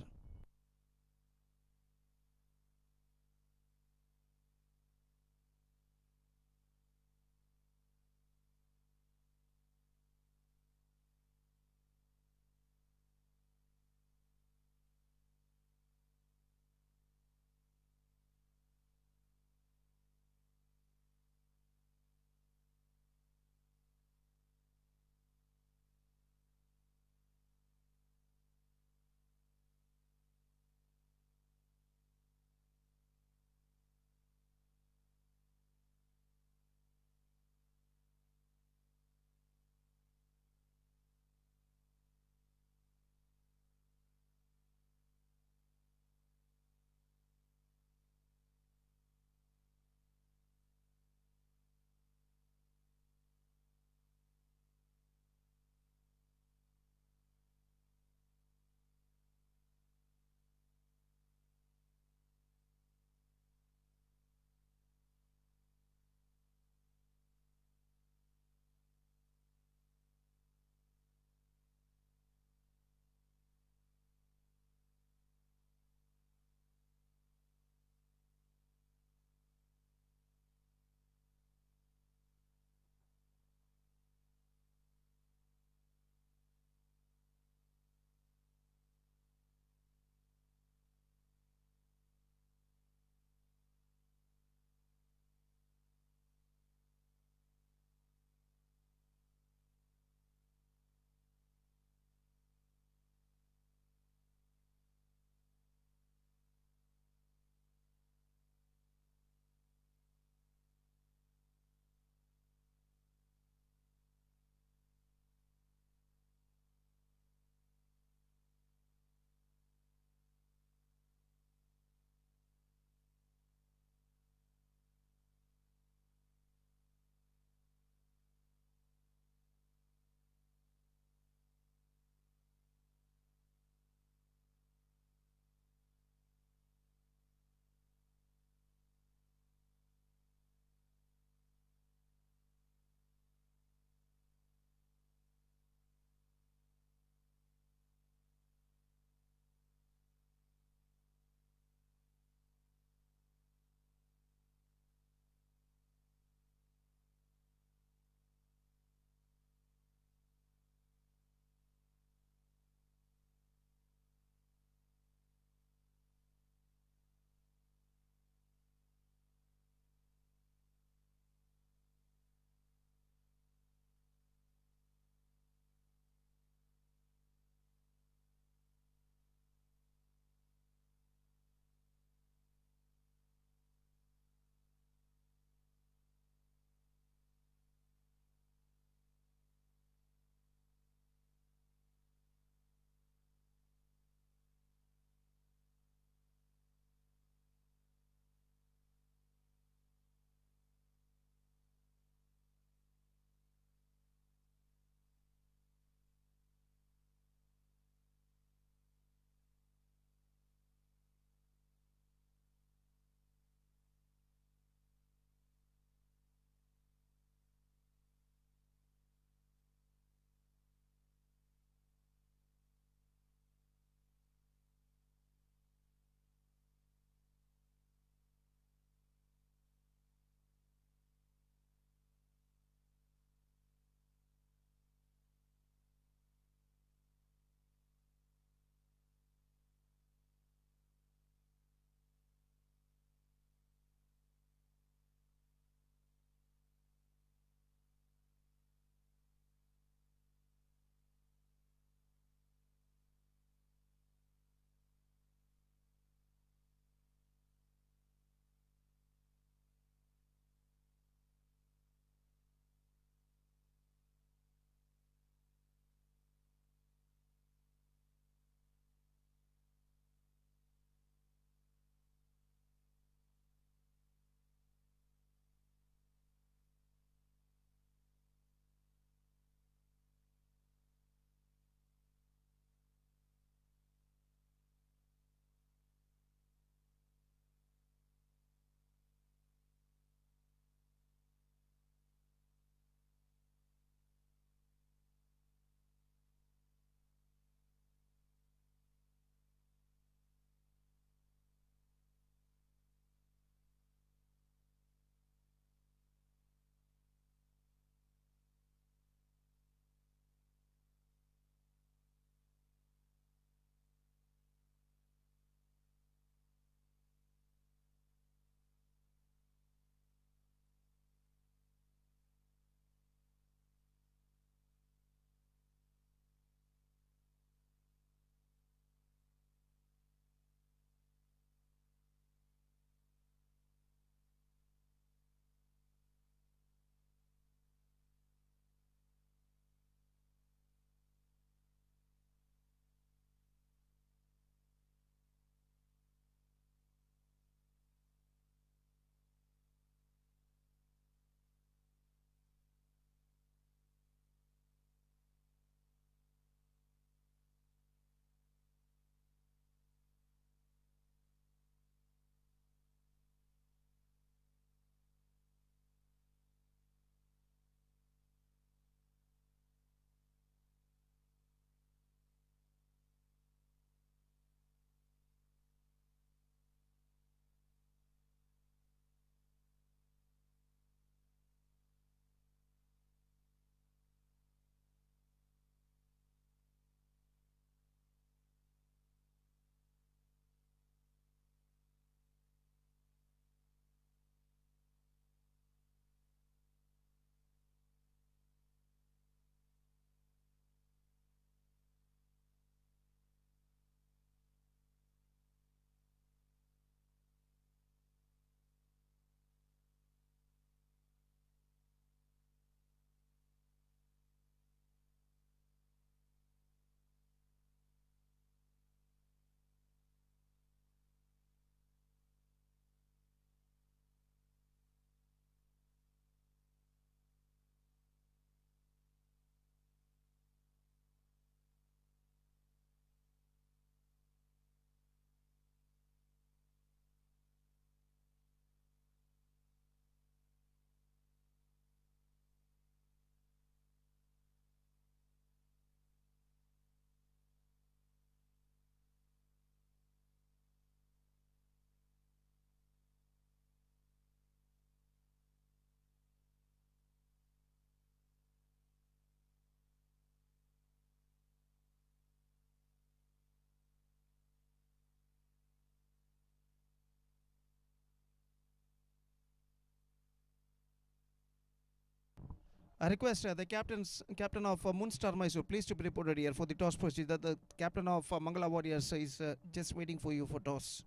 [SPEAKER 3] I request the captain of Moonstar Mysore, please to be reported here for the toss procedure. The captain of Mangala Warriors is just waiting for you for toss.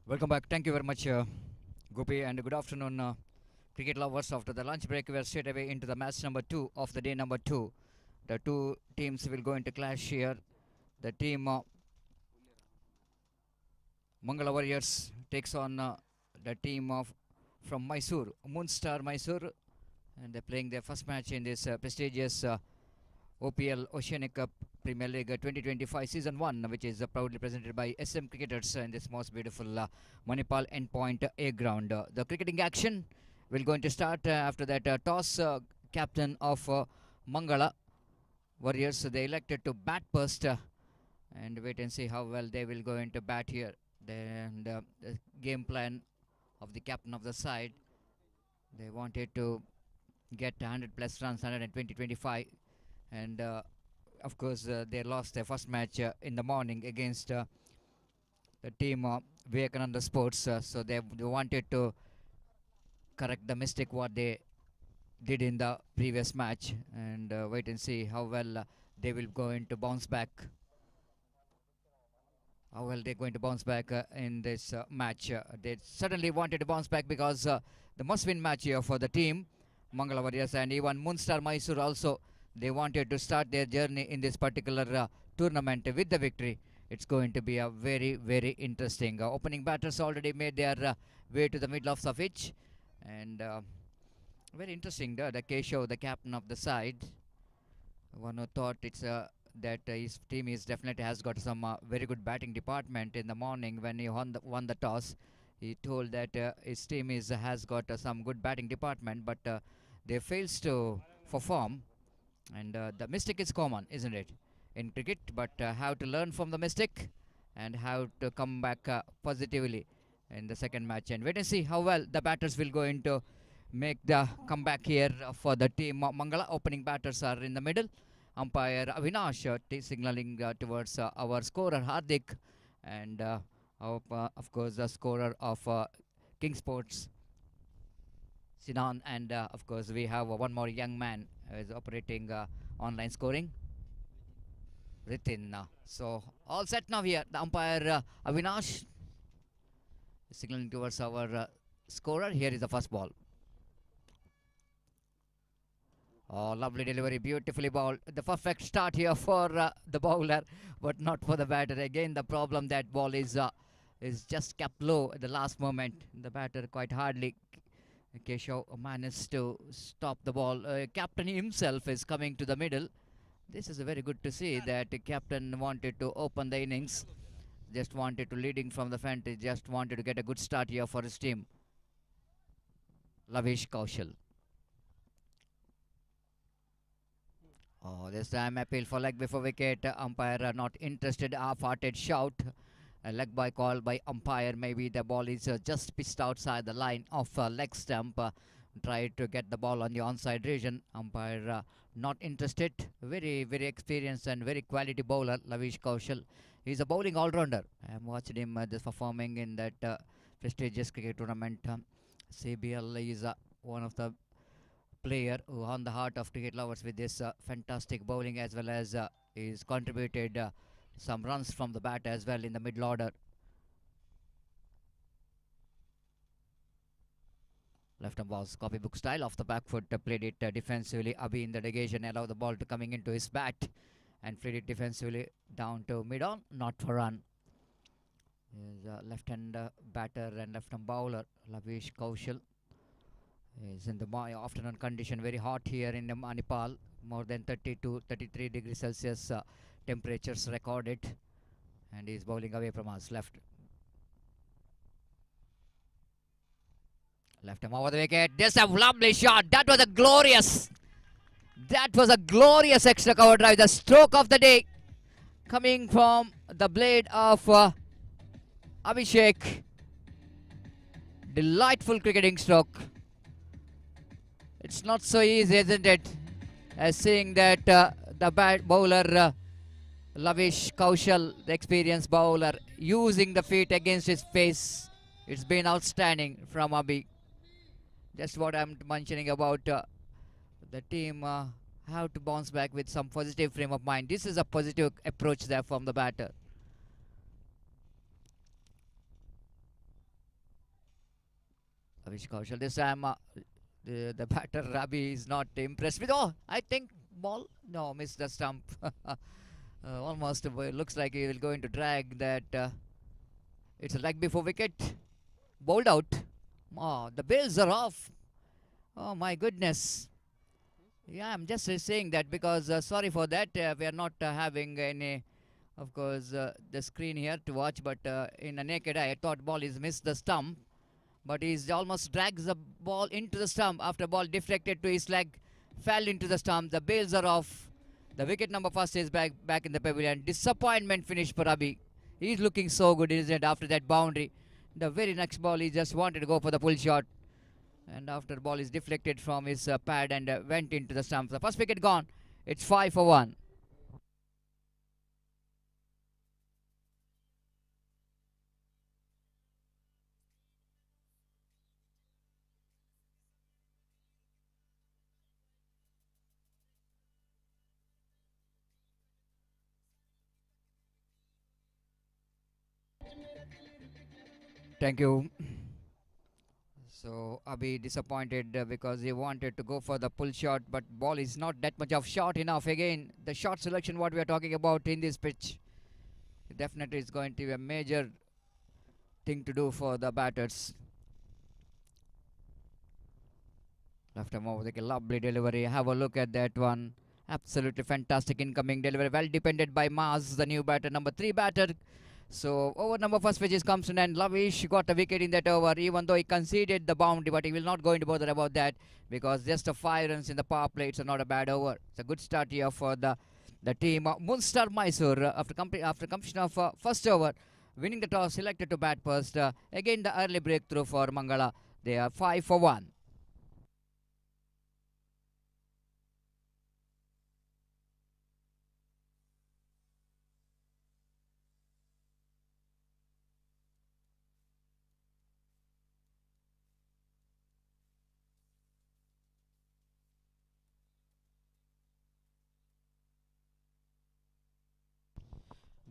[SPEAKER 4] Welcome back. Thank you very much, Gopi, and good afternoon, cricket lovers. After the lunch break, we are straight away into the match number 2 of the day number 2. The two teams will go into clash here. The team Mangala Warriors takes on the team of from Mysore, Moonstar Mysore, and they're playing their first match in this prestigious OPL Oceanic Cup Premier League 2025 Season 1, which is proudly presented by SM Cricketers in this most beautiful Manipal Endpoint A ground. The cricketing action will going to start after that toss. Captain of Mangala Warriors, they elected to bat first, and wait and see how well they will go into bat here. Then the game plan of the captain of the side, they wanted to get 100 plus runs, 120, 25, and of course they lost their first match in the morning against the team Vivekananda Sports, so they wanted to correct the mistake what they did in the previous match, and wait and see how well they will go into bounce back. How well they're going to bounce back in this match. They certainly wanted to bounce back because the must-win match here for the team Mangala Warriors, and even Moonstar Mysore also, they wanted to start their journey in this particular tournament with the victory. It's going to be a very, very interesting. Opening batters already made their way to the middle of the pitch, and very interesting. The Keshav, the captain of the side, one who thought it's that his team is definitely has got some very good batting department. In the morning when he won the toss, he told that his team has got some good batting department, but they fails to perform, and the mistake is common, isn't it, in cricket, but how to learn from the mistake and how to come back positively in the second match, and wait and see how well the batters will go into make the comeback here for the team Mangala. Opening batters are in the middle. Umpire Avinash signaling towards our scorer Hardik, and of course the scorer of King Sports Sinan, and of course we have one more young man who is operating online scoring, Ritin. So all set now here. The umpire Avinash is signaling towards our scorer. Here is the first ball. Oh, lovely delivery, beautifully bowled. The perfect start here for the bowler, but not for the batter. Again, the problem that ball is just kept low at the last moment. The batter quite hardly. Keshav managed to stop the ball. Captain himself is coming to the middle. This is very good to see that the captain wanted to open the innings. Just wanted to leading from the front. He just wanted to get a good start here for his team. Lavish Kaushal. Oh, this time appeal for leg before wicket. Umpire not interested. Half-hearted shout. A leg by call by umpire. Maybe the ball is just pitched outside the line of leg stump. Tried to get the ball on the onside region. Umpire not interested. Very, very experienced and very quality bowler, Lavish Kaushal. He's a bowling all-rounder. I am watching him just performing in that prestigious cricket tournament. CBL is one of the player who won the heart of cricket lovers with this fantastic bowling, as well as he's contributed some runs from the bat as well in the middle order. Left arm was copybook style off the back foot, played it defensively. Abhi in the negation allowed the ball to coming into his bat and played it defensively down to mid on, not for run. He's a left hand batter and left arm bowler, Lavish Kaushal. Is in the afternoon condition, very hot here in Manipal, more than 32, 33 degrees Celsius temperatures recorded, and he's bowling away from us. Left him over the wicket. This is a lovely shot. That was a glorious extra cover drive. The stroke of the day coming from the blade of Abhishek. Delightful cricketing stroke. It's not so easy, isn't it? As seeing that the bowler Lavish Kaushal, the experienced bowler, using the feet against his face. It's been outstanding from Abhi. Just what I'm mentioning about the team how to bounce back with some positive frame of mind. This is a positive approach there from the batter. Avish Kaushal. This time the batter Rabi is not impressed with. Oh, I think ball. No, missed the stump. Almost looks like he will going to drag that. It's a leg before wicket. Bowled out. Oh, the bills are off. Oh my goodness. Yeah, I'm just saying that because sorry for that. We are not having any, of course, the screen here to watch. But in a naked eye, I thought ball is missed the stump. But he's almost drags the ball into the stump after ball deflected to his leg, fell into the stump. The bails are off. The wicket number first is back in the pavilion. Disappointment finish for Rabi. He's looking so good, isn't it, after that boundary. The very next ball, he just wanted to go for the pull shot. And after ball is deflected from his pad and went into the stump. The first wicket gone. It's 5 for 1. Thank you. So Abhi disappointed because he wanted to go for the pull shot, but ball is not that much of short enough. Again, the shot selection what we are talking about in this pitch, definitely is going to be a major thing to do for the batters. Left arm over the lovely delivery. Have a look at that one. Absolutely fantastic incoming delivery. Well defended by Maz, the new batter, number 3 batter. So over number first pitches comes in and Lavish got a wicket in that over, even though he conceded the boundary, but he will not going to bother about that because just a 5 runs in the power play, it's not a bad over. It's a good start here for the team. Munster Mysore after completion of first over, winning the toss, selected to bat first. Again the early breakthrough for Mangala. They are 5 for 1.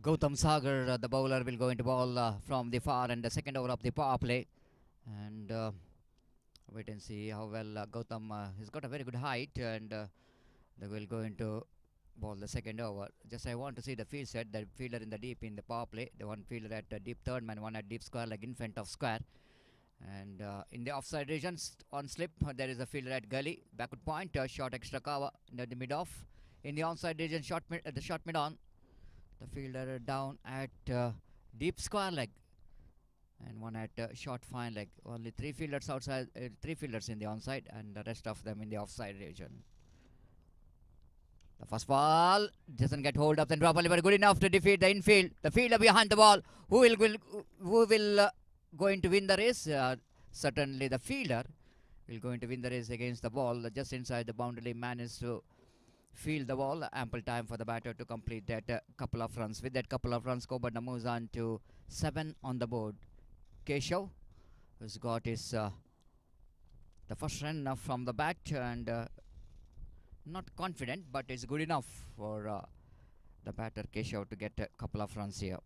[SPEAKER 4] Gautam Sagar, the bowler, will go into ball from the far and the second over of the power play. And wait and see how well Gautam has got a very good height and they will go into ball the second over. Just I want to see the field set, the fielder in the deep in the power play, the one fielder at deep third man, one at deep square like in front of square. And in the offside region on slip, there is a fielder at gully, backward point, short extra cover near the mid off. In the onside region, the short mid on. The fielder down at deep square leg and one at short fine leg. Only 3 fielders outside, 3 fielders in the onside and the rest of them in the offside region. The first ball doesn't get hold up and drop over, good enough to defeat the infield. The fielder behind the ball, who will going to win the race? Certainly the fielder will going to win the race against the ball. Just inside the boundary, managed to field the ball. Ample time for the batter to complete that couple of runs. With that couple of runs, Kobarna moves on to 7 on the board. Keshav has got his the first run from the bat and not confident, but it's good enough for the batter Keshav to get a couple of runs here.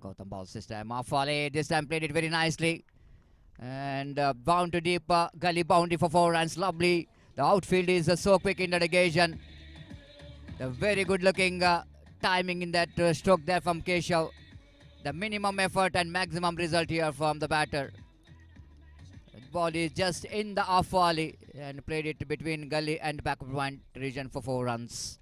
[SPEAKER 4] Gautam balls this time. Afale this time played it very nicely. And bound to deep gully boundary for 4 runs. Lovely. The outfield is so quick in that occasion. The very good looking timing in that stroke there from Keshav. The minimum effort and maximum result here from the batter. The ball is just in the off volley and played it between gully and backward point region for 4 runs.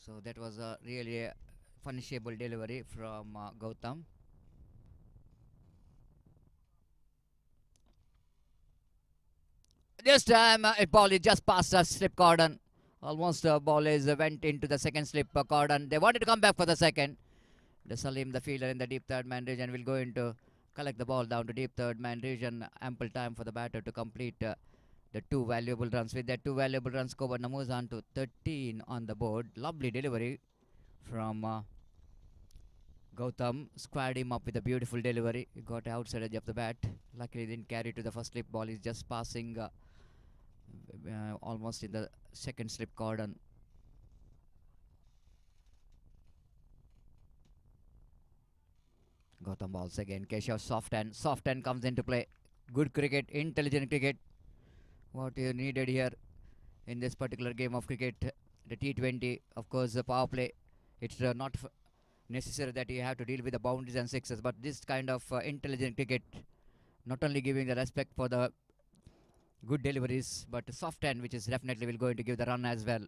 [SPEAKER 4] So that was a really a punishable delivery from Gautam. This time a ball is just past a slip cordon. Almost the ball is went into the second slip cordon. They wanted to come back for the second. The Salim, the fielder in the deep third man region, will go into collect the ball down to deep third man region. Ample time for the batter to complete the 2 valuable runs. With that 2 valuable runs, Kobarna moves on to 13 on the board. Lovely delivery from Gautam. Squared him up with a beautiful delivery. He got outside edge of the bat. Luckily didn't carry to the first slip. Ball is just passing almost in the second slip cordon. Gautam balls again. Keshav soft hand comes into play. Good cricket, intelligent cricket. What you needed here in this particular game of cricket, the T20, of course, the power play. It's not necessary that you have to deal with the boundaries and sixes, but this kind of intelligent cricket, not only giving the respect for the good deliveries, but soft hand, which is definitely will going to give the run as well.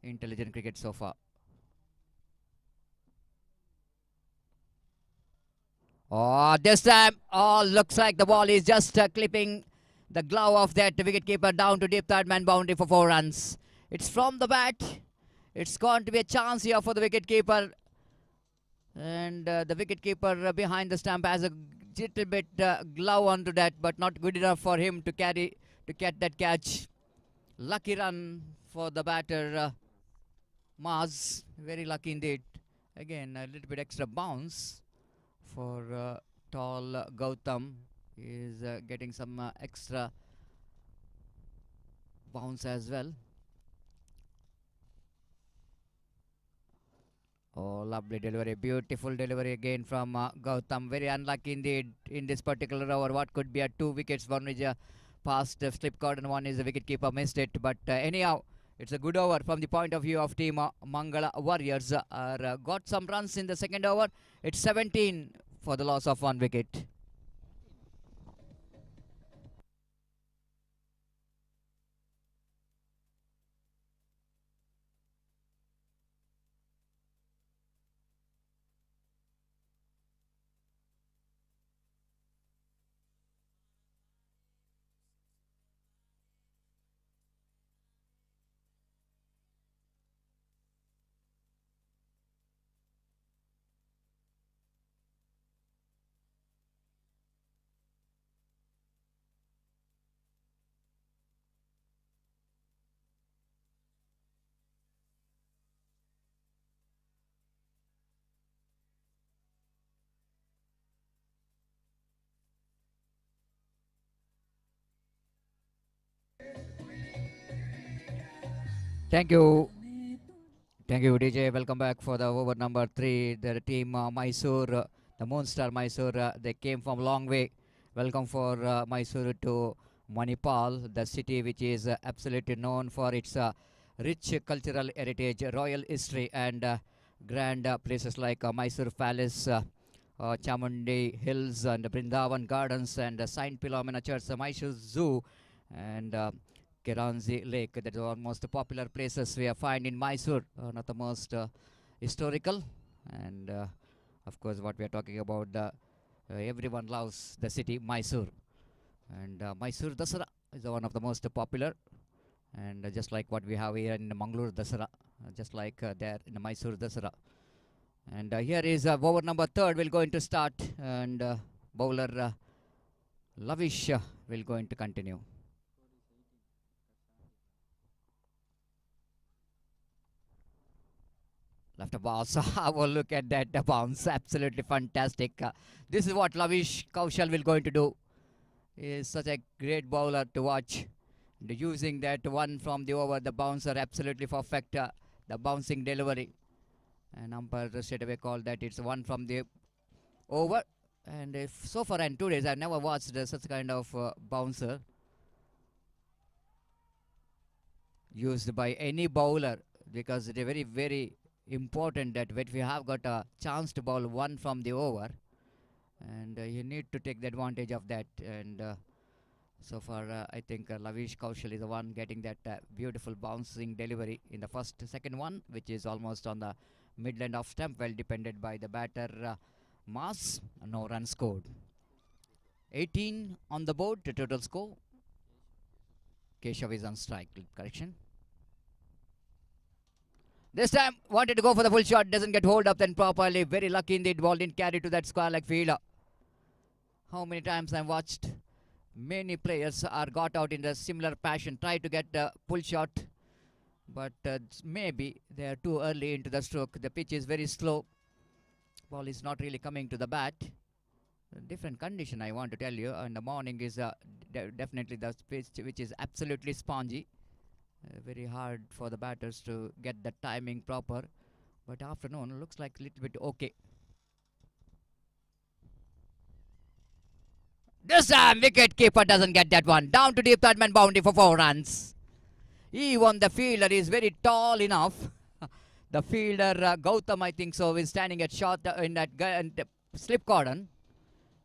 [SPEAKER 4] Intelligent cricket so far. Oh, this time, oh, looks like the ball is just clipping the glove of that wicketkeeper down to deep third man boundary for 4 runs. It's from the bat. It's going to be a chance here for the wicketkeeper. And the wicketkeeper behind the stump has a little bit glove onto that, but not good enough for him to catch that catch. Lucky run for the batter, Maz. Very lucky indeed. Again, a little bit extra bounce for tall Gautam. Is getting some extra bounce as well. Oh, lovely delivery. Beautiful delivery again from Gautam. Very unlucky indeed in this particular over. What could be a 2 wickets. One which past slip cord and one is the wicketkeeper missed it. But anyhow, it's a good over from the point of view of team Mangala Warriors. Got some runs in the second over. It's 17 for the loss of 1 wicket. Thank you. Thank you, DJ. Welcome back for the over number 3. The team Mysore, the Moonstar Mysore, they came from long way. Welcome for Mysore to Manipal, the city which is absolutely known for its rich cultural heritage, royal history, and grand places like Mysore Palace, Chamundi Hills, and Brindavan Gardens, and Saint Philomena Church, Mysore Zoo, and Kiranzi Lake. That is one most popular places we find in Mysore, one of the most historical, and of course what we are talking about, everyone loves the city Mysore, and Mysore Dasara is one of the most popular, and just like what we have here in Mangalore Dasara, just like there in Mysore Dasara. And here is over number 3rd will going to start, and bowler Lavish will going to continue. Left a bounce. Have a look at that bounce. Absolutely fantastic. This is what Lavish Kaushal will going to do. He is such a great bowler to watch. And using that one from the over, the bouncer absolutely perfect. The bouncing delivery. And umpire straight away called that it's one from the over. And if so far in 2 days, I've never watched such kind of bouncer used by any bowler, because it is very, very important that when we have got a chance to bowl one from the over, and you need to take the advantage of that. And so far I think Lavish Kaushal is the one getting that beautiful bouncing delivery in the second one, which is almost on the midland of stump, well depended by the batter Mas. No run scored. 18 on the board, the total score. Keshav is on strike. Correction. This time wanted to go for the full shot, doesn't get hold up then properly. Very lucky indeed, ball didn't carry to that square leg fielder. How many times I've watched many players are got out in the similar passion, try to get the pull shot, but maybe they are too early into the stroke. The pitch is very slow. Ball is not really coming to the bat. different condition, I want to tell you. In the morning is definitely the pitch which is absolutely spongy. Very hard for the batters to get the timing proper. But afternoon looks like a little bit okay. This time wicket keeper doesn't get that one. Down to deep third man boundary for 4 runs. Even the fielder is very tall enough. The fielder Gautam, I think so, is standing at short in that slip cordon.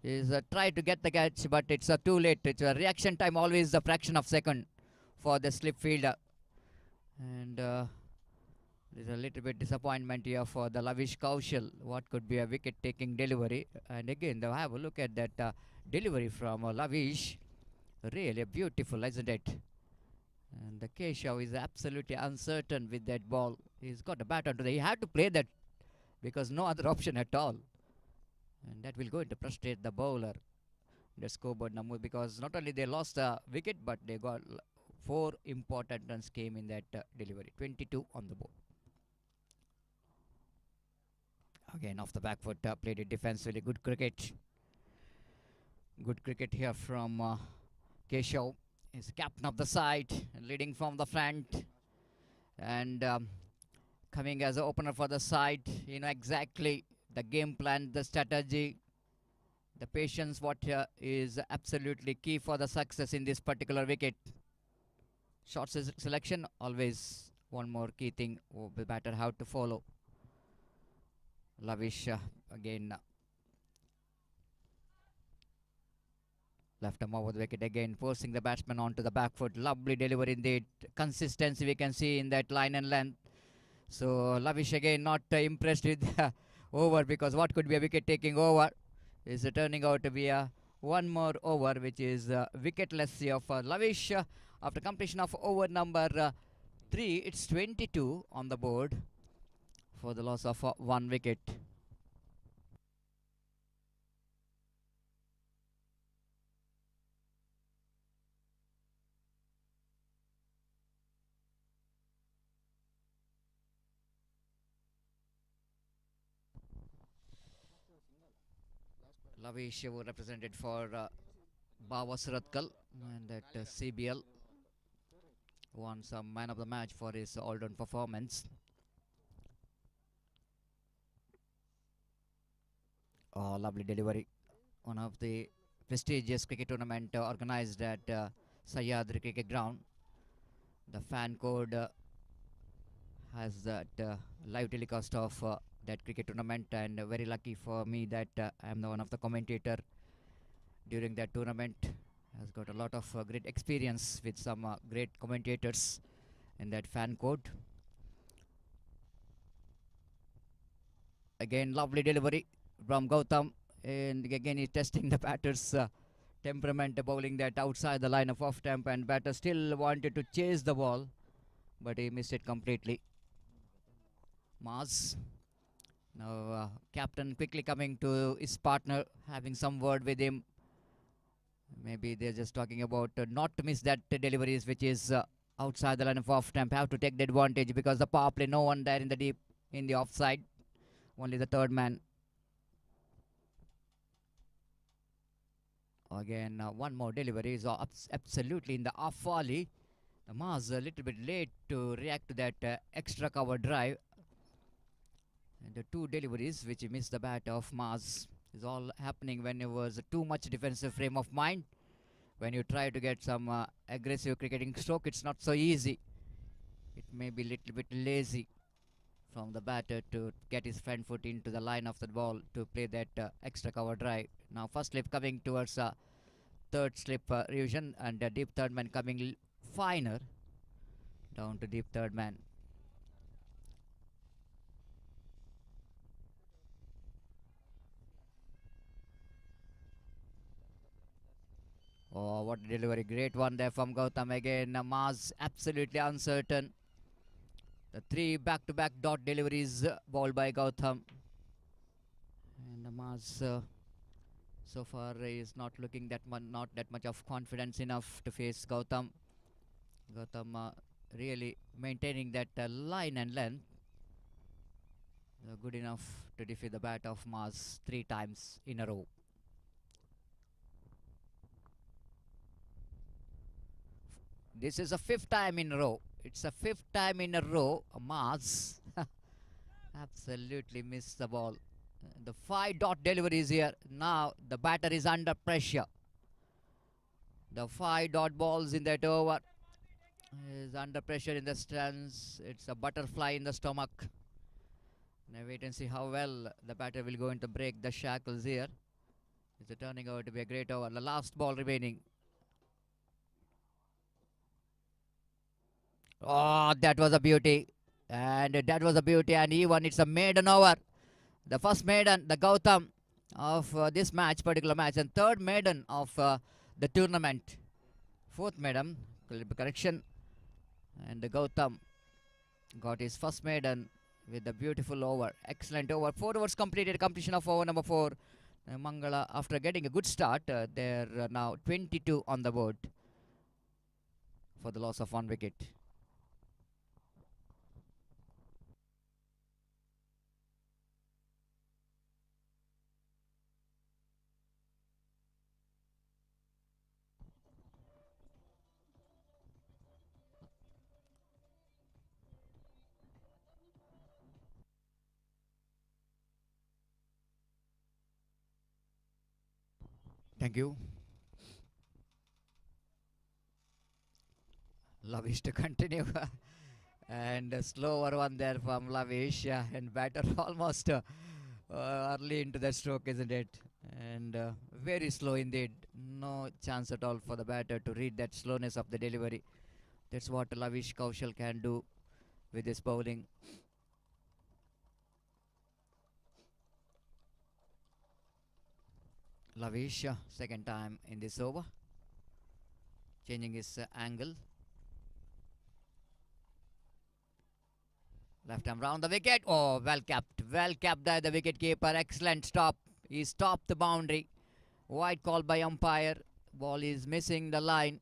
[SPEAKER 4] Is try to get the catch, but it's too late. It's a reaction time always a fraction of second for the slip fielder. And there's a little bit disappointment here for the Lavish Kaushal. What could be a wicket taking delivery? And again, have a look at that delivery from Lavish. Really beautiful, isn't it? And the Keshav is absolutely uncertain with that ball. He's got a bat onto the. He had to play that because no other option at all. And that will go to frustrate the bowler. The scoreboard number, because not only they lost the wicket, but they got 4 important runs came in that delivery. 22 on the board. Again, off the back foot, played it defensively. Good cricket. Good cricket here from Keshav. He's captain of the side, leading from the front. And coming as an opener for the side. You know exactly the game plan, the strategy, the patience, what is absolutely key for the success in this particular wicket. Short selection, always one more key thing the batter have to follow. Lavish again left him over the wicket again, forcing the batsman onto the back foot. Lovely delivery indeed. Consistency we can see in that line and length. So Lavish again not impressed with the over, because what could be a wicket taking over is turning out to be a one more over, which is wicketless here for Lavish. After completion of over number 3, it's 22 on the board for the loss of 1 wicket. Lavish represented for Bava Suratkal, and that CBL won some man of the match for his all-round performance. Oh, lovely delivery. One of the prestigious cricket tournament organized at Sayadri Cricket Ground. The fan code has that live telecast of that cricket tournament, and very lucky for me that I am the one of the commentator during that tournament. Has got a lot of great experience with some great commentators in that fan code. Again, lovely delivery from Gautam, and again he's testing the batter's temperament, bowling that outside the line of off stump, and batter still wanted to chase the ball, but he missed it completely. Maz. Now captain quickly coming to his partner, having some word with him. Maybe they're just talking about not to miss that deliveries, which is outside the line of off stump. Have to take the advantage because the power play, no one there in the deep, in the offside. Only the third man. Again, one more delivery is absolutely in the off volley. The Maz a little bit late to react to that extra cover drive. And the 2 deliveries which missed the bat of Maz is all happening when there was too much defensive frame of mind. When you try to get some aggressive cricketing stroke, it's not so easy. It may be a little bit lazy from the batter to get his front foot into the line of the ball to play that extra cover drive. Now first slip coming towards third slip revision, and the deep third man coming finer down to deep third man. Oh, what a delivery. Great one there from Gautam again. Maz absolutely uncertain. The 3 back-to-back dot deliveries bowled by Gautam. And Maz so far is not looking that not that much of confidence enough to face Gautam. Gautam really maintaining that line and length. Good enough to defeat the bat of Maz 3 times in a row. This is a fifth time in a row. It's a fifth time in a row. Mars absolutely missed the ball. The 5-dot delivery is here. Now the batter is under pressure. The 5-dot balls in that over is under pressure in the stands. It's a butterfly in the stomach. Now wait and see how well the batter will go into break the shackles here. It's turning out to be a great over. The last ball remaining. Oh, that was a beauty. And that was a beauty. And even it's a maiden over. The first maiden, the Gautam of this match, particular match. And third maiden of the tournament. Fourth maiden, correction. And the Gautam got his first maiden with a beautiful over. Excellent over. 4 overs completed. Completion of over number 4. Mangala, after getting a good start, they're now 22 on the board for the loss of 1 wicket. Thank you. Lavish to continue. And a slower one there from Lavish. And batter almost early into the stroke, isn't it? And very slow indeed. No chance at all for the batter to read that slowness of the delivery. That's what Lavish Kaushal can do with his bowling. Lavish, second time in this over. Changing his angle. Left arm round the wicket. Oh, well kept. Well kept there, the wicket keeper. Excellent stop. He stopped the boundary. Wide call by umpire. Ball is missing the line.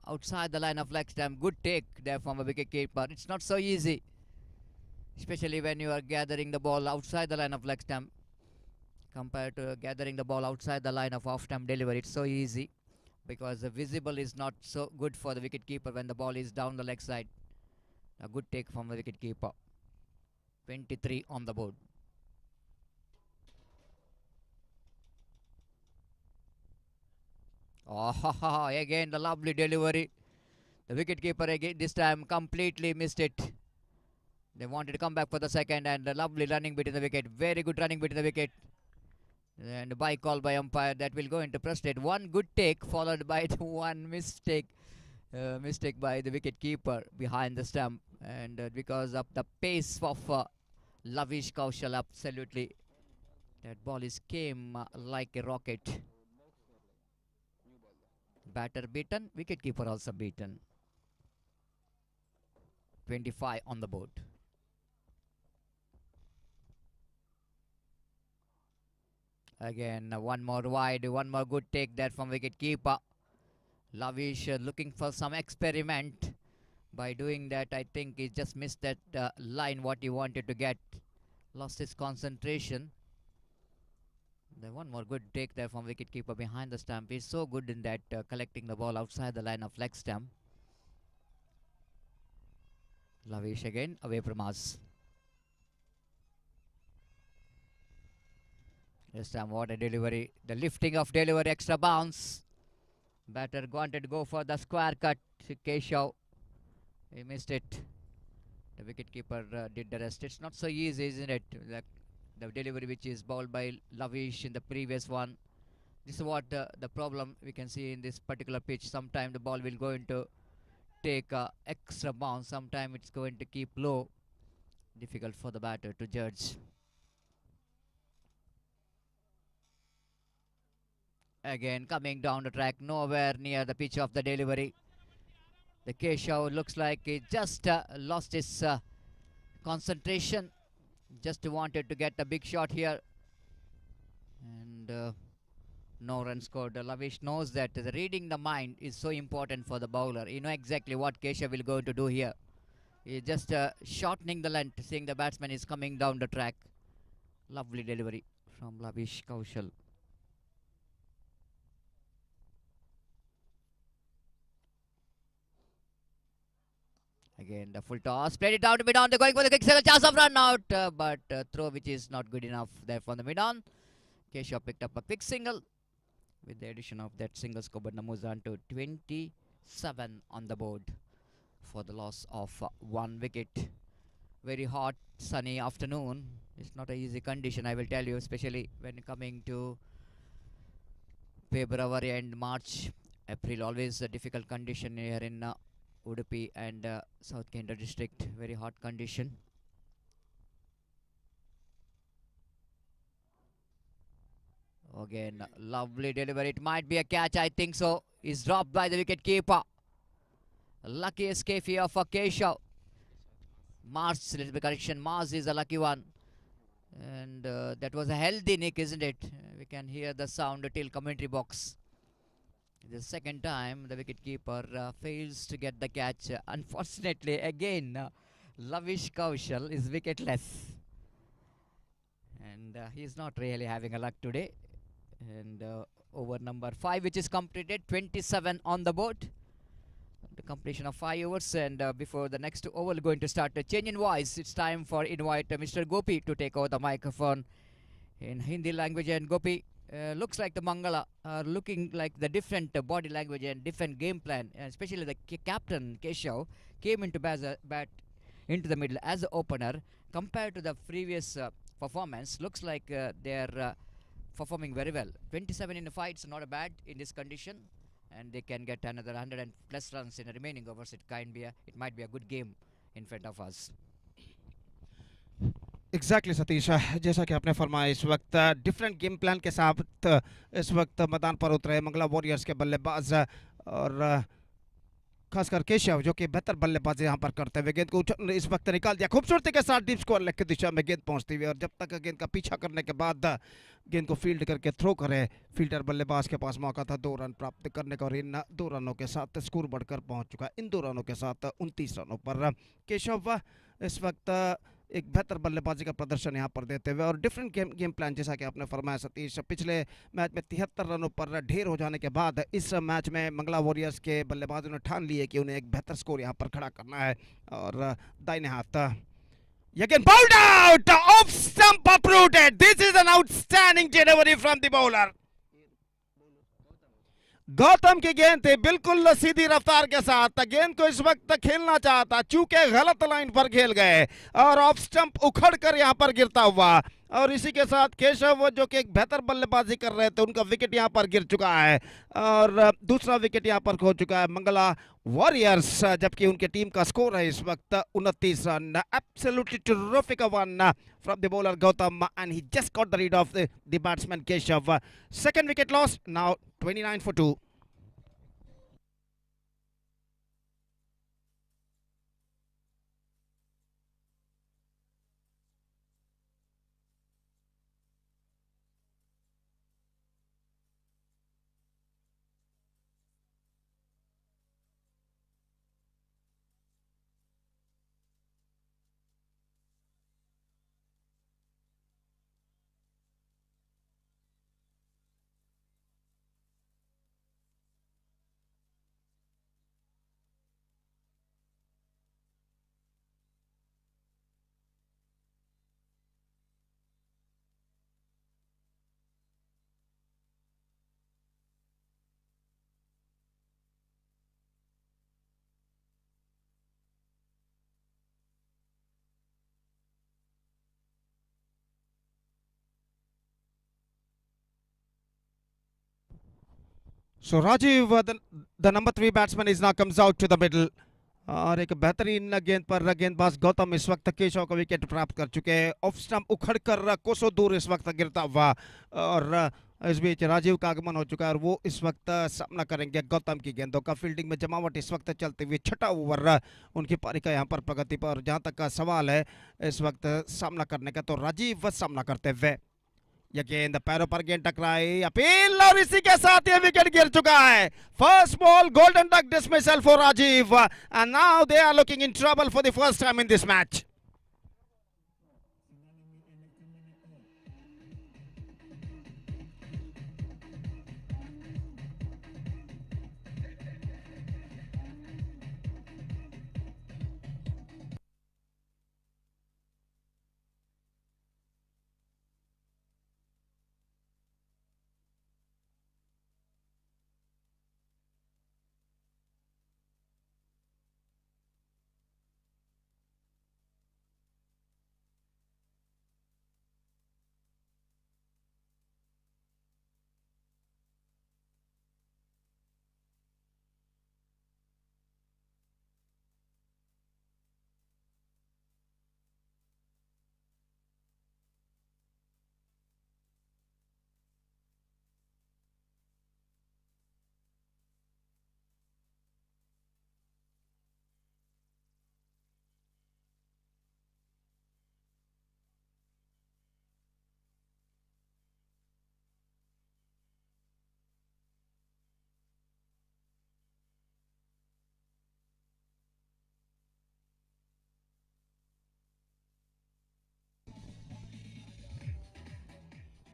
[SPEAKER 4] Outside the line of leg stump. Good take there from a wicket keeper. It's not so easy, especially when you are gathering the ball outside the line of leg stump, compared to gathering the ball outside the line of off-stump delivery. It's so easy because the visible is not so good for the wicket keeper when the ball is down the leg side. A good take from the wicket keeper. 23 on the board. Oh, again the lovely delivery. The wicket keeper again this time completely missed it. They wanted to come back for the second, and the lovely running between the wicket. Very good running between the wicket. And by call by umpire, that will go into frustrate. One good take followed by the one mistake. Mistake by the wicket keeper behind the stump. And because of the pace of Lavish Kaushal, absolutely. That ball is came like a rocket. Batter beaten, wicket keeper also beaten. 25 on the board. Again, one more wide, one more good take there from wicket keeper. Lavish looking for some experiment. By doing that, I think he just missed that line what he wanted to get. Lost his concentration. Then one more good take there from wicketkeeper behind the stump. He's so good in that collecting the ball outside the line of leg stump. Lavish again away from us. This time what a delivery. The lifting of delivery, extra bounce. Batter wanted to go for the square cut. Keshav, he missed it. The wicketkeeper did the rest. It's not so easy, isn't it? The delivery which is bowled by Lavish in the previous one. This is what the problem we can see in this particular pitch. Sometimes the ball will go into take extra bounce. Sometimes it's going to keep low. Difficult for the batter to judge. Again coming down the track, nowhere near the pitch of the delivery. The Keshav looks like he just lost his concentration. Just wanted to get a big shot here. And no run scored. Lavish knows that the reading the mind is so important for the bowler. You know exactly what Keshav will go to do here. He's just shortening the length, seeing the batsman is coming down the track. Lovely delivery from Lavish Kaushal. Again, the full toss, played it down to mid on. They're going for the quick single, chance of run out, but throw which is not good enough there from the mid on. Keshav picked up a quick single with the addition of that single score, but moves on to 27 on the board for the loss of 1 wicket. Very hot, sunny afternoon. It's not an easy condition, I will tell you, especially when coming to February and March. April always a difficult condition here in Udupi and South Kendra district. Very hot condition. Again, lovely delivery. It might be a catch, I think so. Is dropped by the wicket keeper. Lucky escape here for Keshav. Mars, little bit correction. Mars is a lucky one. And that was a healthy nick, isn't it? We can hear the sound till commentary box. The second time the wicketkeeper fails to get the catch. Unfortunately, again, Lavish Kaushal is wicketless. And he is not really having a luck today. And over number 5, which is completed, 27 on the board. The completion of 5 overs, and before the next over going to start a change in voice, it's time for invite Mr. Gopi to take over the microphone in Hindi language. And Gopi, looks like the Mangala are looking like the different body language and different game plan, and especially the captain Keshav came into bat into the middle as an opener compared to the previous performance. Looks like they are performing very well. 27 in the fight is not a bad in this condition, and they can get another 100 and plus runs in the remaining overs. It might be a good game in front of us.
[SPEAKER 3] Exactly Satish, जैसा कि आपने फरमाया इस वक्त different game plan के साथ इस वक्त मैदान पर उतरे मंगला वॉरियर्स के बल्लेबाज और खासकर केशव जो कि बेहतर बल्लेबाजी यहाँ पर करते हुए गेंद को इस वक्त निकाल दिया खूबसूरती के साथ डीप स्कोर लेग की दिशा में गेंद पहुंचती हुई, और जब तक गेंद का पीछा करने के बाद गेंद को फील्ड करके थ्रो करे, फील्डर बल्लेबाज के पास मौका था 2 रन प्राप्त करने का, और इन 2 रनों के साथ स्कोर बढ़कर पहुंच चुका। इन 2 रनों के साथ 29 रनों पर केशव इस वक्त एक बेहतर बल्लेबाजी का प्रदर्शन यहाँ पर देते हुए, और डिफरेंट गेम प्लान जैसा कि आपने फरमाया सतीश, पिछले मैच में 73 रनों पर ढेर हो जाने के बाद इस मैच में मंगला वॉरियर्स के बल्लेबाजों ने ठान लिए कि उन्हें एक बेहतर स्कोर यहाँ पर खड़ा करना है, और दाहिने हाथ again bowled out, off stump uprooted. This is an outstanding delivery from the bowler. Gautam की गेंद थी बिल्कुल सीधी रफ्तार के साथ, गेंद को इस वक्त खेलना चाहता, चूंकि गलत लाइन पर खेल गए और ऑफ स्टंप उखड़ कर यहां पर गिरता हुआ, और इसी के साथ केशव जो कि एक बेहतर बल्लेबाजी कर रहे थे उनका विकेट यहां पर गिर चुका है, और दूसरा विकेट यहां पर खो चुका है मंगला वॉरियर्स, जबकि उनके टीम का स्कोर है इस वक्त 29 run. Absolutely terrific one from the bowler Gautam, and he just got the read of the batsman Keshav. Second wicket loss, now 29 for 2. So Rajiv, the number 3 batsman is now comes out to the middle, और एक बेहतरीन गेंद पर गेंदबाज गौतम इस वक्त केशव का wicket प्राप्त कर चुके हैं, ऑफ स्टंप उखड़कर कोसों दूर इस वक्त गिरता हुआ, और इस बीच राजीव का आगमन हो चुका है और वो इस वक्त सामना करेंगे गौतम की गेंदों का। फील्डिंग में जमावट इस वक्त चलते हुए 6ठा ओवर उनकी पारी का यहाँ पर प्रगति पर, जहाँ तक का सवाल है इस वक्त सामना करने का, तो राजीव सामना करते हुए ये गेंद पैरों पर गेंद टकराई, अपील, और इसी के साथ ये विकेट गिर चुका है। First ball golden duck dismissal for Rajiv, and now they are looking in trouble for the first time in this match.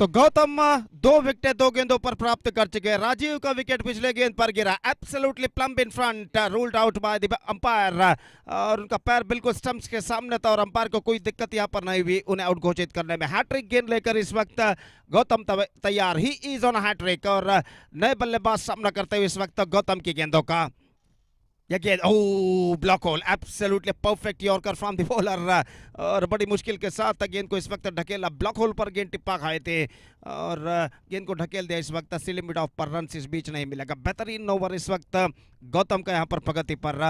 [SPEAKER 3] तो गौतम 2 विकेट 2 गेंदों पर प्राप्त कर चुके हैं। राजीव का विकेट पिछले गेंद पर गिरा, absolutely plumb in front, ruled out by the umpire, और उनका पैर बिल्कुल स्टंप्स के सामने था और अंपायर को कोई दिक्कत यहां पर नहीं हुई उन्हें आउट घोषित करने में। हैट्रिक गेंद लेकर इस वक्त गौतम तैयार, ही इज ऑन हैट्रिक, और नए बल्लेबाज सामना करते हुए इस वक्त गौतम की गेंदों का। Again, oh, block hole, absolutely perfect Yorker from the bowler, और बड़ी मुश्किल के साथ गेंद को इस वक्त ढकेला, ब्लॉक होल पर गेंद टिप्पा खाए थे और गेंद को ढकेल दिया इस वक्त। सीलिंग मिड ऑफ पर रन इस बीच नहीं मिलेगा। बेहतरीन ओवर इस वक्त गौतम का यहाँ पर प्रगति पर,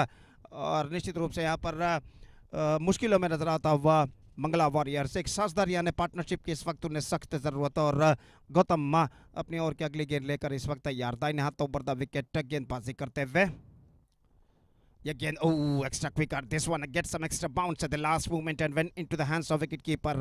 [SPEAKER 3] और निश्चित रूप से यहाँ पर मुश्किलों में नजर आता हुआ मंगला वॉरियर्स। एक साझेदार यानी पार्टनरशिप की इस वक्त उन्हें सख्त जरूरत है, और गौतम अपनी ओर की अगली गेंद लेकर इस वक्त तैयार, दाहिने हाथों पर द विकेट गेंदबाजी करते हुए। Again, oh, extra quicker. This one gets some extra bounce at the last moment and went into the hands of wicket keeper.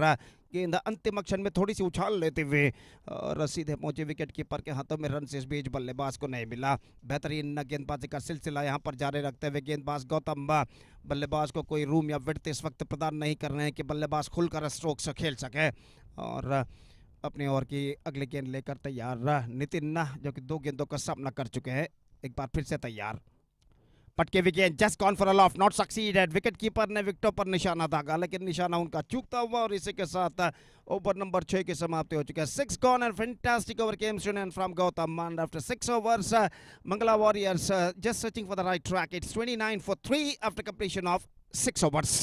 [SPEAKER 3] गेंद अंतिम क्षण में थोड़ी सी उछाल लेते हुए और सीधे पहुंचे विकेट कीपर के हाथों में। रन से इस बीच बल्लेबाज को नहीं मिला। बेहतरीन गेंदबाजी का सिलसिला यहां पर जारी रखते हुए गेंदबाज गौतम बल्लेबाज को कोई रूम या विड्थ इस वक्त प्रदान नहीं कर रहे हैं कि बल्लेबाज खुलकर स्ट्रोक्स खेल सके, और अपनी ओर की अगली गेंद लेकर तैयार नितिन, जो कि 2 गेंदों का सामना कर चुके हैं, एक बार फिर से तैयार। पटके wicket just gone for a laugh, not succeeded. Wicket keeper ने विकेटों पर निशाना दागा, लेकिन निशाना उनका चूकता हुआ, और इसी के साथ ओवर नंबर 6 की समाप्ति हो चुकी है। 6 gone and fantastic over came to end from Gautam, and after 6 overs Mangla warriors just searching for the right track. It's 29 for 3 after completion of 6 overs.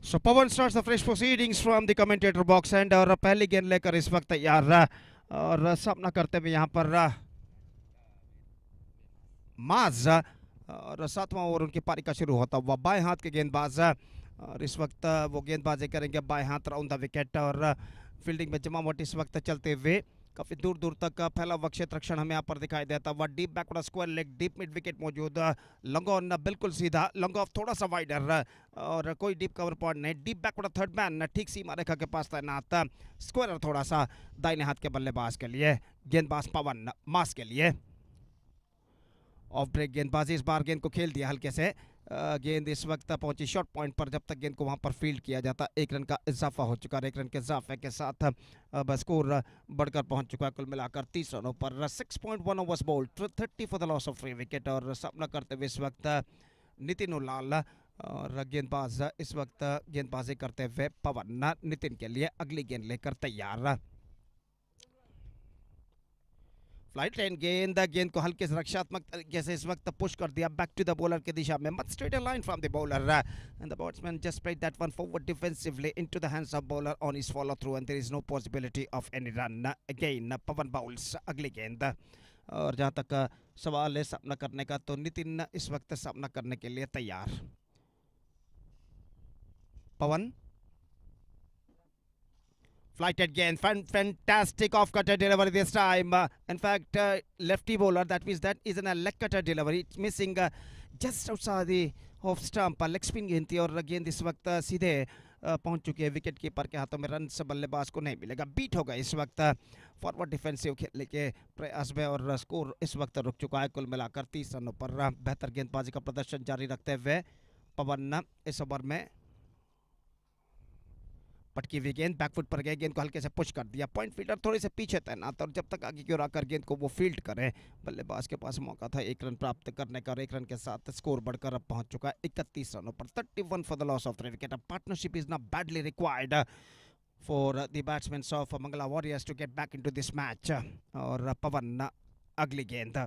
[SPEAKER 3] So Pawan starts the fresh proceedings from the commentator box, and और पहली गेंद लेकर इस वक्त तैयार और सामना करते हुए यहाँ पर माज, और 7वां ओवर उनकी पारी का शुरू होता हुआ। बाएं हाथ के गेंदबाज, और इस वक्त वो गेंदबाजी करेंगे बाएं हाथ राउंड द विकेट, और फील्डिंग में जमावट इस वक्त चलते हुए काफी दूर दूर तक फैला हुआ क्षेत्र क्षण हमें यहाँ पर दिखाई देता हुआ। Deep backward square leg, deep mid wicket मौजूद, लॉन्ग ऑन बिल्कुल सीधा, लॉन्ग ऑफ थोड़ा सा वाइडर, और कोई डीप कवर पॉइंट नहीं। डीप बैकवर्ड थर्ड मैन ठीक सीमा रेखा के पास तैनात, स्क्वायर थोड़ा सा दाहिने हाथ के बल्लेबाज के लिए, गेंदबाज पवन मास के लिए। ऑफ ब्रेक गेंदबाजी, इस बार गेंद को खेल दिया हल्के से, गेंद इस वक्त पहुंची शॉर्ट पॉइंट पर। जब तक गेंद को वहां पर फील्ड किया जाता, 1 रन का इजाफा हो चुका, 1 रन के इजाफे के साथ अब स्कोर बढ़कर पहुंच चुका है कुल मिलाकर 30 रनों पर। 6.1 overs bowled, 30 for the loss of 3 wicket, और सामना करते हुए इस वक्त नितिन उलाल, और गेंदबाज इस वक्त गेंदबाजी करते हुए पवन नितिन के लिए अगली गेंद लेकर तैयार। फ्लाइट लाइन गेंद, गेंद को हल्के से रक्षात्मक तरीके से इस वक्त पुश कर दिया बैक टू द बॉलर की दिशा में, much straight line from the bowler, and the batsman just played that one forward defensively into the hands of bowler on his follow through, and there is no possibility of any run. Again Pavan bowls अगली गेंद, और जहां तक सवाल है सामना करने का, तो नितिन इस वक्त सामना करने के लिए तैयार। पवन flighted again, fantastic off cutter delivery this time, in fact lefty bowler, that means that is a leg cutter delivery, it's missing just outside the off stump, leg spin गेंद थी, और गेंद इस वक्त सीधे पहुंच चुकी है विकेट कीपर के हाथों में। रन से बल्लेबाज को नहीं मिलेगा, बीट होगा इस वक्त फॉरवर्ड डिफेंसिव खेलने के प्रयास में, और स्कोर इस वक्त रुक चुका है कुल मिलाकर 30 रनों पर। बेहतर गेंदबाजी का प्रदर्शन जारी रखते हुए पवन इस ओवर में। पटकी हुई गेंद बैकफुट पर गए, गेंद को हल्के से पुश कर दिया, पॉइंट फील्डर थोड़े से पीछे तैनात, और जब तक आगे की ओर आकर गेंद को वो फील्ड करे, बल्लेबाज के पास मौका था 1 रन प्राप्त करने का, और 1 रन के साथ स्कोर बढ़कर अब पहुंच चुका है 31 रनों पर। 31 for the loss of 3 wicket. Partnership is not badly required for the batsman of Mangala Warriors to get back into this match, और पवन अगली गेंद।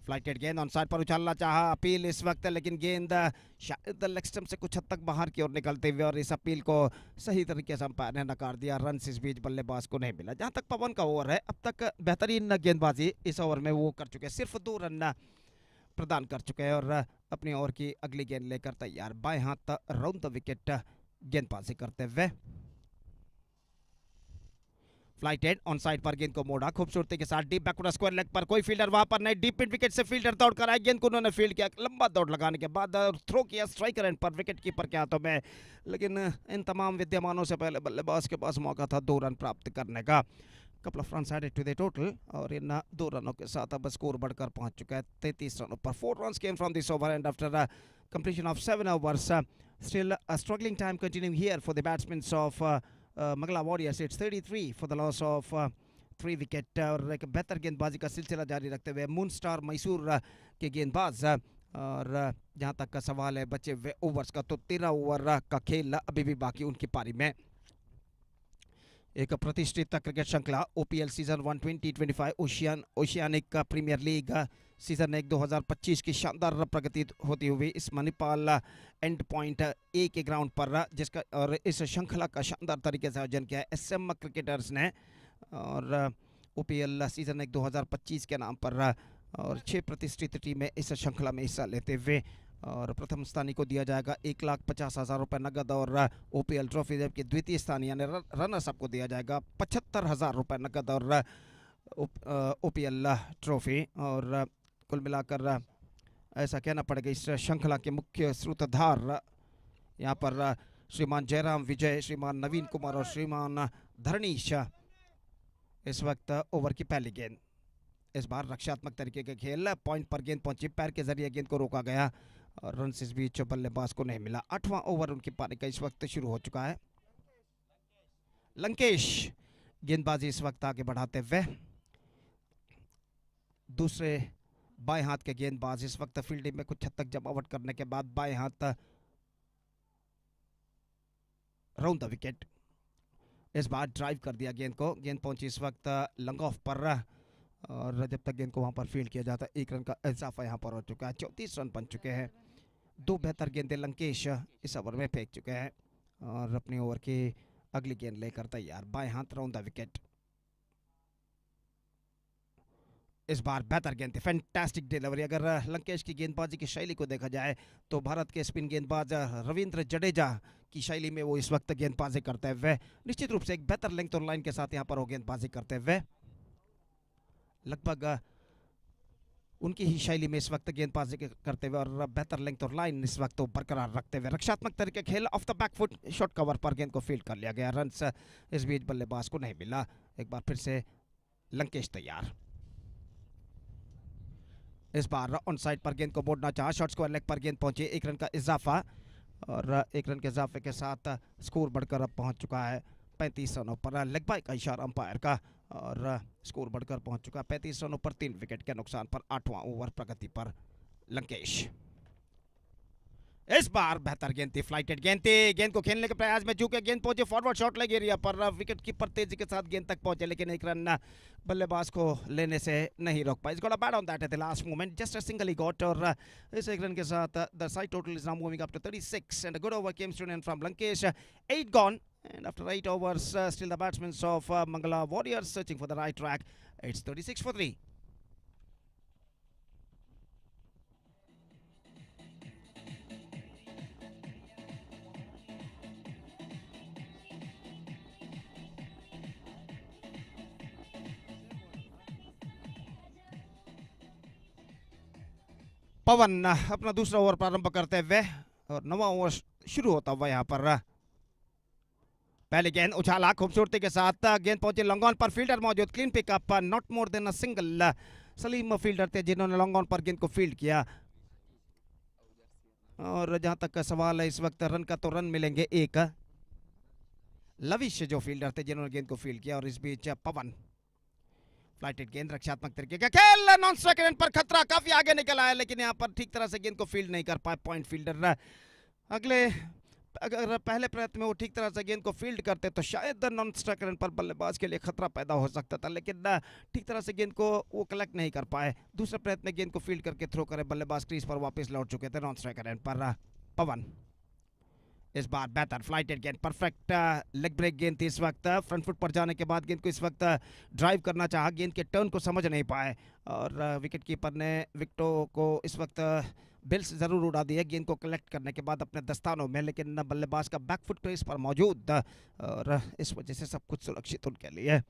[SPEAKER 3] फ्लाइटेड गेंद ऑन साइड पर उछालना चाहा, अपील इस वक्त, लेकिन गेंद शायद लेग स्टंप से कुछ हद तक बाहर की ओर निकलते हुए, और इस अपील को सही तरीके से अंपायर ने नकार दिया। रन इस बीच बल्लेबाज को नहीं मिला। जहां तक पवन का ओवर है, अब तक बेहतरीन गेंदबाजी इस ओवर में वो कर चुके हैं, सिर्फ 2 रन प्रदान कर चुके हैं और अपनी ओवर की अगली गेंद लेकर तैयार। बाएं हाथ राउंड द विकेट गेंदबाजी करते हुए। फ्लाइटेड ऑन साइड पर गेंद को मोड़ा खूबसूरती के साथ, डीप बैकवर्ड स्क्वायर लेग पर, कोई फील्डर वहां पर नहीं, डीप मिड विकेट से फील्डर दौड़ कर आए, गेंद को उन्होंने फील्ड किया, लंबा दौड़ लगाने के बाद थ्रो किया स्ट्राइकर एंड पर विकेट कीपर के हाथों में, लेकिन इन तमाम विद्यमानों से पहले बल्लेबाज के पास मौका था 2 रन प्राप्त करने का। Couple of runs added to the total, और इन 2 रनों के साथ अब स्कोर बढ़कर पहुंच चुका है 33 रनों पर। 4 runs came from this over and after completion of 7 overs, still a struggling time continuing here for the batsmen of Mangala Warriors. It's 33 for the loss of 3 wicket, और एक बेहतर गेंदबाजी का सिलसिला जारी रखते हुए मून स्टार मैसूर के गेंदबाज। और जहां तक का सवाल है बचे हुए ओवर्स का, तो 13 ओवर का खेल अभी भी बाकी उनकी पारी में। एक प्रतिष्ठित क्रिकेट श्रृंखला OPL season 1 2025 Oceanic premiere League season 1 2025 की शानदार प्रगति होती हुई इस मणिपाल एंड पॉइंट ए के ग्राउंड पर, जिसका और इस श्रृंखला का शानदार तरीके से आयोजन किया है एसएम क्रिकेटर्स ने, और ओपीएल सीजन 1 2025 के नाम पर, और 6 प्रतिष्ठित टीमें इस श्रृंखला में हिस्सा लेते हुए, और प्रथम स्थानी को दिया जाएगा 1,50,000 रुपये नगद और ओपीएल ट्रॉफी, जबकि द्वितीय स्थान यानी रनर्स अप को दिया जाएगा 75,000 रुपये नगद और ओपीएल ट्रॉफी। और कुल मिलाकर ऐसा कहना पड़ेगा इस श्रृंखला के मुख्य सूत्रधार यहाँ पर श्रीमान जयराम विजय, श्रीमान नवीन कुमार और श्रीमान धरणीश। इस वक्त ओवर की पहली गेंद, इस बार रक्षात्मक तरीके के खेल, पॉइंट पर गेंद पहुंची, पैर के जरिए गेंद को रोका गया और रन इस बीच बल्लेबाज को नहीं मिला। 8वां ओवर उनकी पारी का इस वक्त शुरू हो चुका है। लंकेश गेंदबाजी इस वक्त आगे बढ़ाते हुए, दूसरे बाएं हाथ के गेंदबाज इस वक्त फील्डिंग में कुछ हद तक जमावट करने के बाद बाएं हाथ राउंड द विकेट। इस बार ड्राइव कर दिया गेंद को, गेंद पहुंची इस वक्त लंग ऑफ पर, और जब तक गेंद को वहां पर फील्ड किया जाता है 1 रन का इजाफा यहां पर हो चुका है। 34 रन बन चुके हैं। 2 बेहतर गेंदें लंकेश इस ओवर में फेंक चुके हैं और अपने ओवर की अगली गेंद लेकर तैयार। बाएं हाथ राउंड द विकेट, इस बार बेहतर गेंद थी, फैंटास्टिक डिलीवरी। अगर लंकेश की गेंदबाजी की शैली को देखा जाए तो भारत के स्पिन गेंदबाज रविंद्र जडेजा की शैली में वो इस वक्त गेंदबाजी करते हुए, निश्चित रूप से एक बेहतर लेंथ और लाइन के साथ यहाँ पर वो गेंदबाजी करते हुए, लगभग उनकी ही शैली में इस वक्त गेंदबाजी करते हुए और बेहतर लेंथ और लाइन इस वक्त बरकरार रखते हुए, रक्षात्मक तरीके खेल, of the back foot shot cover पर गेंद को फील्ड कर लिया गया। रन इस बीच बल्लेबाज को नहीं मिला। एक बार फिर से लंकेश तैयार, इस बार ऑन साइड पर गेंद को मोड़ना चाहा, शॉट स्क्वायर लेग पर गेंद पहुंची, 1 रन का इजाफा, और 1 रन के इजाफे के साथ स्कोर बढ़कर अब पहुंच चुका है 35 रनों पर। लेग बाय का इशारा अंपायर का, और स्कोर बढ़कर पहुंच चुका है 35 रनों पर 3 विकेट के नुकसान पर। 8वां ओवर प्रगति पर लंकेश, इस बार बेहतर गेंद थी, फ्लाइटेड गेंद थी, गेंद को खेलने के प्रयास में झुके, गेंद पहुंचे फॉरवर्ड शॉट लेग एरिया पर, विकेट कीपर तेजी के साथ गेंद तक पहुंचे, लेकिन 1 रन बल्लेबाज को लेने से नहीं रोक पाए। Got a bat on that at the last moment, just a single he got, और इस 1 रन के साथ the side total is now moving up to 36 and a good over comes to an end from Lankesh. 8 gone and after 8 overs still the batsmen of Mangala Warriors searching for the right track. It's 36 for 3. पवन अपना दूसरा over प्रारंभ करते हुए और 9वां over शुरू होता हुआ यहाँ पर। पहली गेंद उछाला खूबसूरती के साथ, गेंद पहुंची लॉन्ग ऑन पर, फील्डर मौजूद, clean pickup, not more than a single. Salim fielder थे जिन्होंने लॉन्ग ऑन पर गेंद को फील्ड किया, और जहां तक का सवाल है इस वक्त रन का, तो रन मिलेंगे 1। लविश जो फील्डर थे जिन्होंने गेंद को फील्ड किया, और इस बीच पवन, फ्लाइटेड गेंद, रक्षात्मक तरीके का खेल, नॉन स्ट्राइक एंड पर खतरा, काफी आगे निकल आया, लेकिन यहाँ पर ठीक तरह से गेंद को फील्ड नहीं कर पाए पॉइंट फील्डर। अगले अगर पहले प्रयत्न में वो ठीक तरह से गेंद को फील्ड करते तो शायद नॉन स्ट्राइक रन पर बल्लेबाज के लिए खतरा पैदा हो सकता था, लेकिन ठीक तरह से गेंद को वो कलेक्ट नहीं कर पाए। दूसरे प्रयत्न में गेंद को फील्ड करके थ्रो करे, बल्लेबाज क्रीज पर वापस लौट चुके थे नॉन स्ट्राइक रन पर। पवन इस बार बेहतर फ्लाइटेड गेंद, परफेक्ट लेग ब्रेक गेंद थी इस वक्त। फ्रंट फुट पर जाने के बाद गेंद को इस वक्त ड्राइव करना चाहा, गेंद के टर्न को समझ नहीं पाए और विकेट कीपर ने विकेटों को इस वक्त बिल्स ज़रूर उड़ा दिए गेंद को कलेक्ट करने के बाद अपने दस्तानों में, लेकिन बल्लेबाज का बैक फुट क्रीज पर मौजूद और इस वजह से सब कुछ सुरक्षित उनके लिए।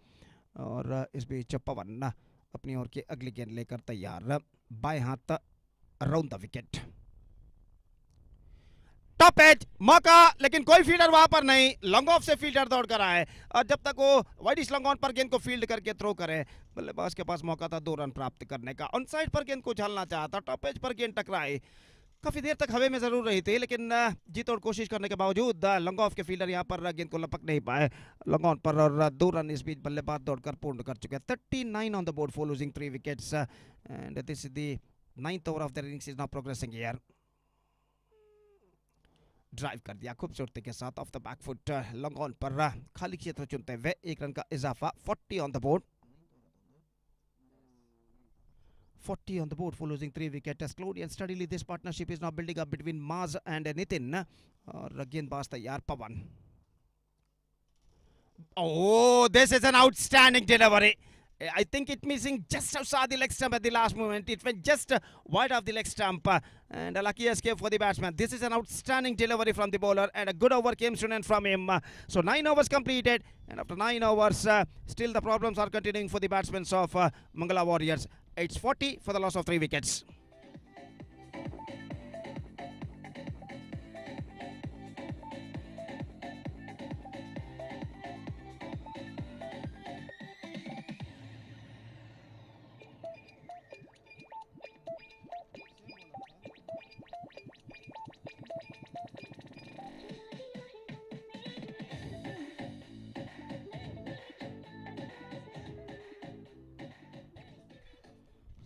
[SPEAKER 3] और इस बीच पवन अपनी ओर की अगली गेंद लेकर तैयार, बाएं हाथ around the wicket, top edge मौका, लेकिन कोई फील्डर वहां पर नहीं। लॉन्ग ऑफ से फील्डर दौड़ कर आए और जब तक वो वाइडिश लॉन्ग ऑन पर गेंद को फील्ड करके थ्रो करे, बल्लेबाज के पास मौका था 2 रन प्राप्त करने का। ऑन साइड पर गेंद को उछालना चाहता, टॉप एज पर गेंद टकराई, काफी देर तक हवा में जरूर रही थी, लेकिन जी तोड़ कोशिश करने के बावजूद लॉन्ग ऑफ के फील्डर यहाँ पर गेंद को लपक नहीं पाए लॉन्ग ऑन पर और 2 रन इस बीच बल्लेबाज दौड़कर पूर्ण कर चुके। 39 on the board for losing 3 wickets and this is the 9th over of the innings is now progressing here. Drive कर दिया खूबसूरती के साथ of the back foot, long on पर खाली क्षेत्र चुनते हुए 1 रन का इजाफा। 40 on the board, 40 on the board for losing 3 wickets. Slowly and steadily this partnership is now building up between Maz and Nitin. और गेंदबाज तैयार पवन। Oh, this is an outstanding delivery. I think it missing just outside the leg stump at the last moment. It went just wide of the leg stump and a lucky escape for the batsman. This is an outstanding delivery from the bowler and a good over came soon and from him. So 9 overs completed and after 9 overs still the problems are continuing for the batsmen of Mangala Warriors. It's 40 for the loss of 3 wickets.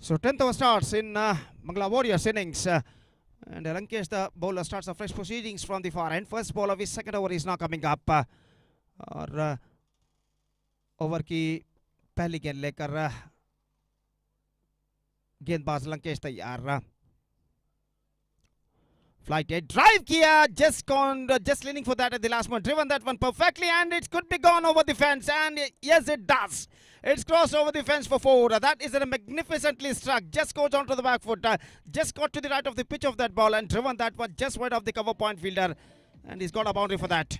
[SPEAKER 3] So 10th over starts in Mangala Warriors innings and Lankesh the bowler starts a fresh proceedings from the far end. First ball of his second over is now coming up और over की पहली गेंद लेकर गेंदबाज लंकेश तैयार। Flighted drive kiya, just leaning for that at the last moment, driven that one perfectly and it could be gone over the fence and yes it does. It's crossed over the fence for 4. That is a magnificently struck, just goes onto the back foot, just got to the right of the pitch of that ball and driven that one just wide of the cover point fielder and he's got a boundary for that.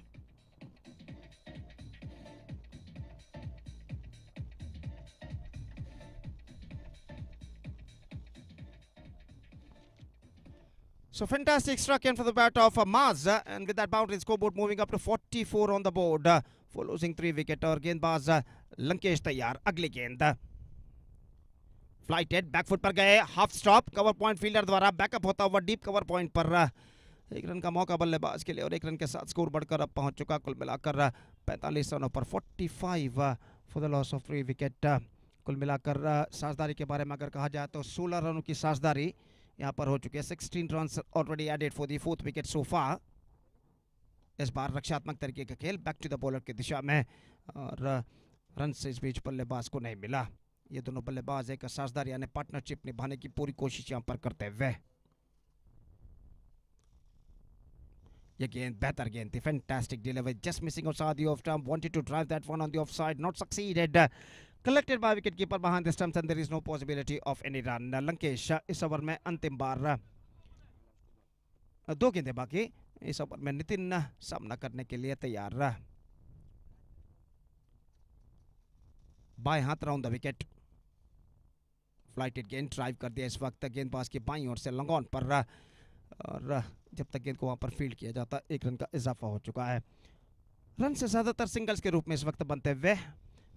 [SPEAKER 3] So fantastic struck in for the bat of Maz and with that boundary scoreboard moving up to 44 on the board for losing 3 wicket और गेंदबाज लंकेश तैयार। अगली गेंद flighted back foot पर गए, half stop, cover point fielder द्वारा backup होता हुआ डीप कवर पॉइंट पर 1 रन का मौका बल्लेबाज के लिए और 1 रन के साथ स्कोर बढ़कर अब पहुंच चुका कुल मिलाकर 45 रनों पर। 45 for the loss of 3 wicket. कुल मिलाकर साझेदारी के बारे में अगर कहा जाए तो 16 रनों की साझेदारी यहाँ पर हो चुके हैं। 16 runs already added for the 4th wicket so far. इस बार रक्षात्मक तरीके का खेल बैक टू द बॉलर की दिशा में और रन से इस बीच बल्लेबाज को नहीं मिला। ये दोनों बल्लेबाज एक साझेदारी यानी पार्टनरशिप निभाने की पूरी कोशिश यहाँ पर करते हुए। ये गेंद बेहतर गेंद थी, fantastic delivery, just missing outside the off stump, wanted to drive that one on the off side, not succeeded, collected by wicket keeper behind the stumps and there is no possibility of any run. Lankesh इस over में अंतिम बार 2 गेंदें बाकी, इस over में नितिन सामना करने के लिए तैयार। बाएं हाथ राउंड द विकेट, फ्लाइटेड गेंद ड्राइव कर दिया इस वक्त गेंदबाज की बाईं ओर से लॉन्ग ऑन पर और जब तक गेंद को वहां पर फील्ड किया जाता 1 रन का इजाफा हो चुका है। रन से ज्यादातर सिंगल्स के रूप में इस वक्त बनते हुए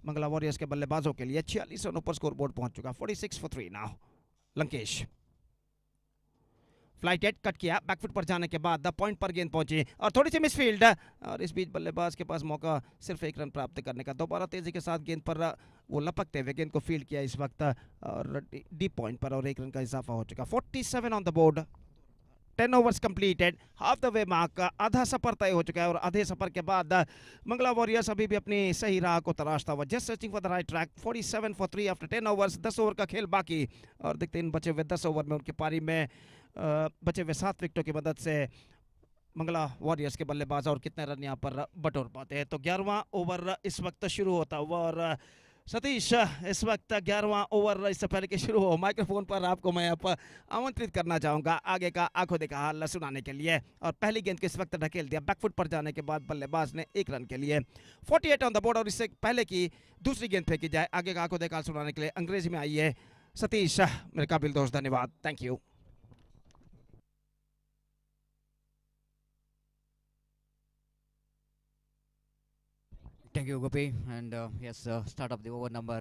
[SPEAKER 3] मंगला वॉरियर्स के बल्लेबाजों के लिए 46 रनों पर स्कोर बोर्ड पहुंच चुका। 46 for 3 now. Lankesh flighted cut किया, बैकफुट पर जाने के बाद द पॉइंट पर गेंद पहुंची और थोड़ी सी मिसफील्ड और इस बीच बल्लेबाज के पास मौका सिर्फ 1 रन प्राप्त करने का। दोबारा तेजी के साथ गेंद पर वो लपकते हुए गेंद को फील्ड किया इस वक्त और डीप पॉइंट पर और 1 रन का इजाफा हो चुका। 47 on the board. 10 overs completed, half the way mark, आधा सफर तय हो चुका है और आधे सफर के बाद मंगला वॉरियर्स अभी भी अपनी सही राह को तलाशता हुआ, just searching for the right track. 47 for 3 after 10 overs, 10 over का खेल बाकी और देखते इन बचे हुए 10 ओवर में उनकी पारी में बचे हुए 7 विकेटों की मदद से मंगला वॉरियर्स के बल्लेबाज और कितने रन यहाँ पर बटोर पाते हैं। तो 11वां ओवर इस वक्त शुरू होता हुआ और सतीश इस वक्त 11वां ओवर इससे पहले कि शुरू हो, माइक्रोफोन पर आपको मैं आप आमंत्रित करना चाहूँगा आगे का आंखों देखा हाल सुनाने के लिए। और पहली गेंद को इस वक्त ढकेल दिया बैकफुट पर जाने के बाद बल्लेबाज ने 1 रन के लिए 48 ऑन द बोर्ड। और इससे पहले कि दूसरी गेंद फेंकी जाए आगे का आंखों देखा हाल सुनाने के लिए अंग्रेजी में आई है सतीश, मेरे काबिल दोस्त धन्यवाद, thank you.
[SPEAKER 4] Thank you, Gopi. And yes, start of the over number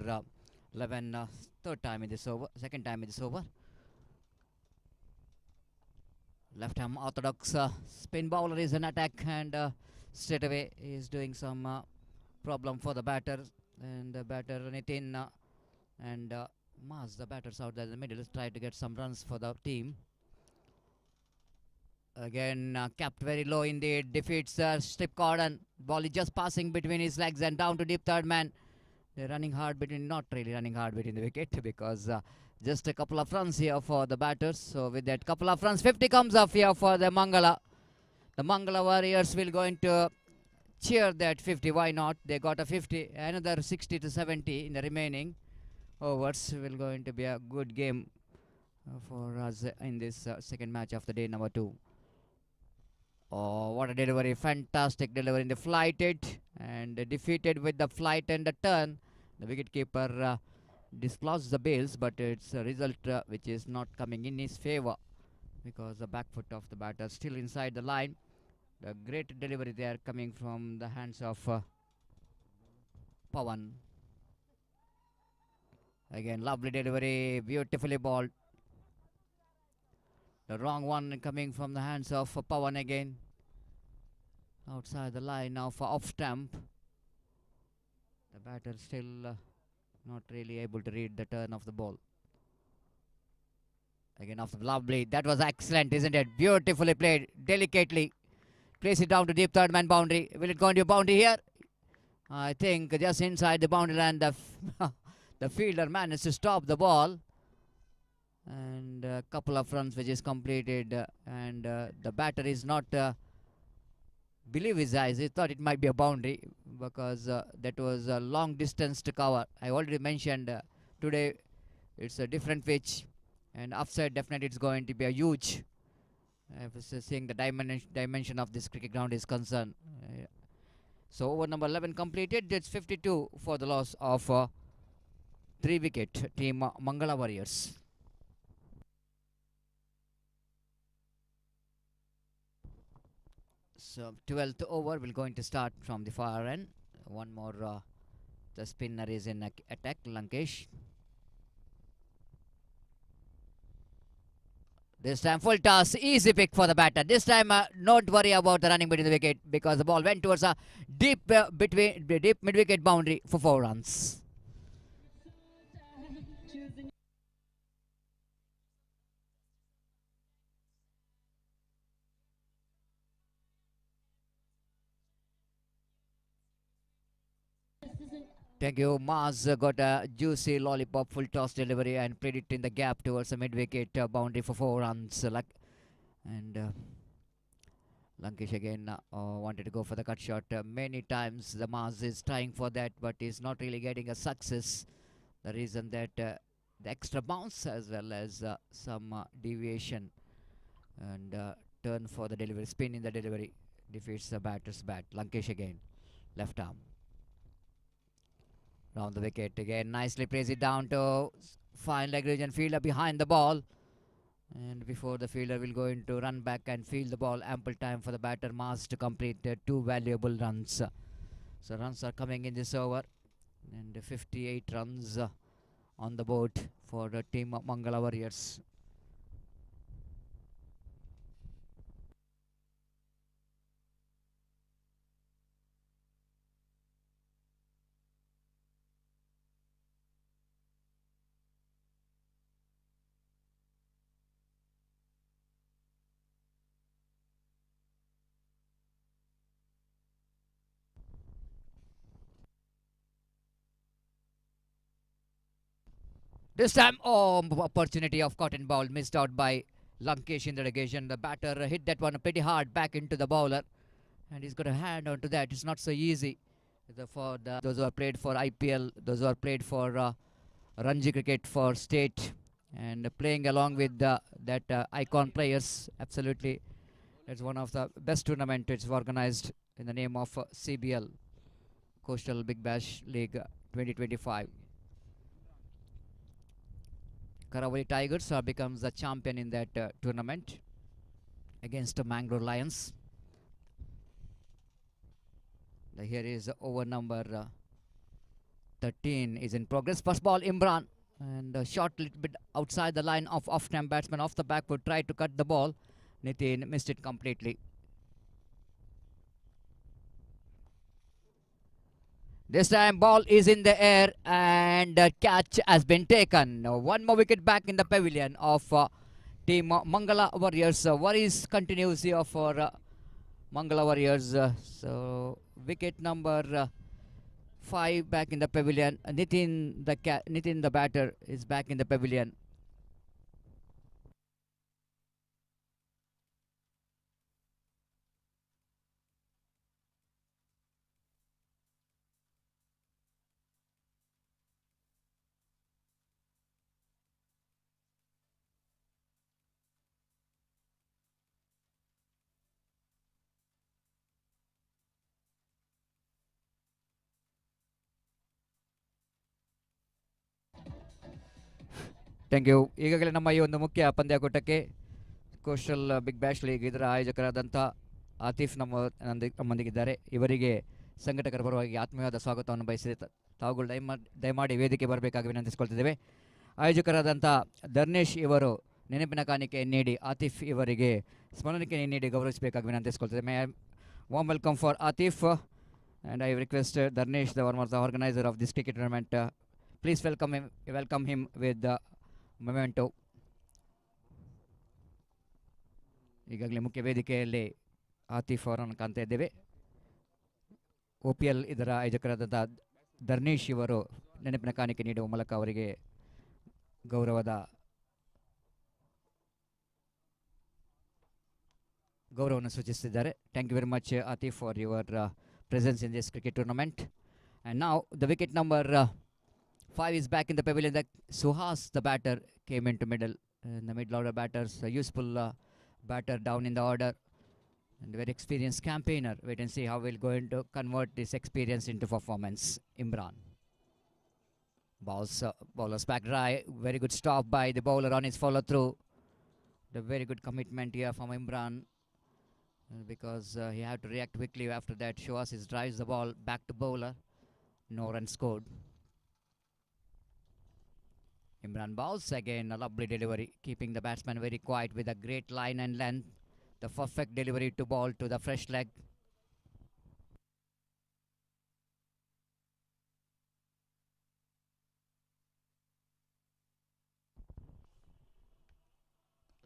[SPEAKER 4] 11, third time in this over, second time in this over. Left arm orthodox spin bowler is in attack, and straight away he is doing some problem for the batter. And batter Nitin and Maz, the batters out there in the middle, try to get some runs for the team. Again, capped very low indeed, defeats Strip Cordon. Ball is just passing between his legs and down to deep third man. They're running hard between, not really running hard between the wicket because just a couple of runs here for the batters. So with that couple of runs, 50 comes off here for the Mangala. The Mangala Warriors will going to cheer that 50. Why not? They got a 50, another 60 to 70 in the remaining overs. Will going to be a good game for us in this second match of the day number 2. Oh, what a delivery. Fantastic delivery in the flighted and defeated with the flight and the turn. The wicketkeeper dislodged the bails, but it's a result which is not coming in his favor because the back foot of the batter still inside the line. The great delivery there coming from the hands of Pawan. Again, lovely delivery, beautifully balled. The wrong one coming from the hands of Pawan again. Outside the line now for off stump. The batter still not really able to read the turn of the ball. Again off the lovely. That was excellent, isn't it? Beautifully played, delicately. Place it down to deep third man boundary. Will it go into a boundary here? I think just inside the boundary line, the fielder managed to stop the ball. And a couple of runs which is completed. And the batter is not believe his eyes. He thought it might be a boundary because that was a long distance to cover. I already mentioned today it's a different pitch, and upside definitely it's going to be a huge. I was seeing the dimension of this cricket ground is concerned. So over number 11 completed. It's 52 for the loss of 3 wicket team Mangala Warriors. So 12th over will going to start from the far end. One more, the spinner is in attack, Lankesh. This time full toss, easy pick for the batter. This time don't worry about the running between the wicket because the ball went towards a deep deep mid-wicket boundary for 4 runs. Thank you. Maz got a juicy lollipop full toss delivery and played it in the gap towards the mid-wicket boundary for 4 runs. And Lankesh again wanted to go for the cut shot. Many times the Maz is trying for that, but is not really getting a success. The reason that the extra bounce as well as some deviation and turn for the delivery, spin in the delivery defeats the batter's bat. Lankesh again, left arm. Round the wicket again, nicely plays it down to fine leg region fielder behind the ball. And before the fielder will go into run back and field the ball, ample time for the batter Maz to complete 2 valuable runs. So runs are coming in this over, and 58 runs on the board for the team of Mangala Warriors. This time, opportunity of cotton ball missed out by Lankesh in the relegation. The batter hit that one pretty hard back into the bowler, and he's got a hand onto that. It's not so easy. For those who are played for IPL, those who are played for Ranji cricket for state, and playing along with that icon players. Absolutely, it's one of the best tournament. It's organized in the name of CBL, Coastal Big Bash League 2025. Karavali Tigers becomes the champion in that tournament against the Mangalore Lions. Here is over number 13 is in progress. First ball, Imran, and a shot little bit outside the line of off-stamp batsman off the back foot, tried to cut the ball. Nitin missed it completely. This time ball is in the air and catch has been taken. One more wicket back in the pavilion of team Mangala Warriors. Worries continues here for Mangala Warriors. So wicket number 5 back in the pavilion. Nitin the batter is back in the pavilion. Thank you. ಈಗಾಗಲೇ ನಮ್ಮ ಈ ಒಂದು ಮುಖ್ಯ ಪಂದ್ಯಾಕೂಟಕ್ಕೆ coastal big bash league ಇದರ ಆಯೋಜಕರಾದಂಥ ಆತಿಫ್ ನಮ್ಮೊಂದಿಗಿದ್ದಾರೆ. ಇವರಿಗೆ ಸಂಘಟಕರ ಪರವಾಗಿ ಆತ್ಮೀಯವಾದ ಸ್ವಾಗತವನ್ನು ಬಯಸಿದೆ. ತಾವುಗಳು ದಯಮಾಡಿ ವೇದಿಕೆ ಬರಬೇಕಾಗಿ ವಿನಂತಿಸಿಕೊಳ್ತಿದ್ದೇವೆ. ಆಯೋಜಕರಾದಂಥ ಧರ್ನೇಶ್ ಇವರು ನೆನಪಿನ ಕಾಣಿಕೆ ನೀಡಿ ಆತಿಫ್ ಇವರಿಗೆ ಸ್ಮರಣಕ್ಕೆ ನೀಡಿ ಗೌರವಿಸಬೇಕಾಗಿ ವಿನಂತಿಸಿಕೊಳ್ತಿದ್ದೇವೆ. My warm welcome for Atif and I request Dharnesh, the one of the organiser of this cricket tournament, please welcome him with memento. ಈಗಾಗಲೇ ಮುಖ್ಯ ವೇದಿಕೆಯಲ್ಲಿ ಆತಿಫ್ ಅವರನ್ನು ಕಾಣ್ತಾ ಇದ್ದೇವೆ. OPL ಇದರ ಆಯೋಜಕರಾದಂಥ ಧರ್ನೇಶ್ ಇವರು ನೆನಪಿನ ಕಾಣಿಕೆ ನೀಡುವ ಮೂಲಕ ಅವರಿಗೆ ಗೌರವವನ್ನು ಸೂಚಿಸುತ್ತಿದ್ದಾರೆ. Thank you very much Atif for your presence in this cricket tournament. And now the wicket number 5 is back in the pavilion. Suhas, the batter, came into middle. And the middle order batters, a useful batter down in the order. And very experienced campaigner. Wait and see how we're going to convert this experience into performance. Imran. Bowler's back dry. Very good stop by the bowler on his follow through. The very good commitment here from Imran. Because he had to react quickly after that. Suhas drives the ball back to bowler. No run scored. Imran bowls again, a lovely delivery, keeping the batsman very quiet with a great line and length. The perfect delivery to ball to the fresh leg.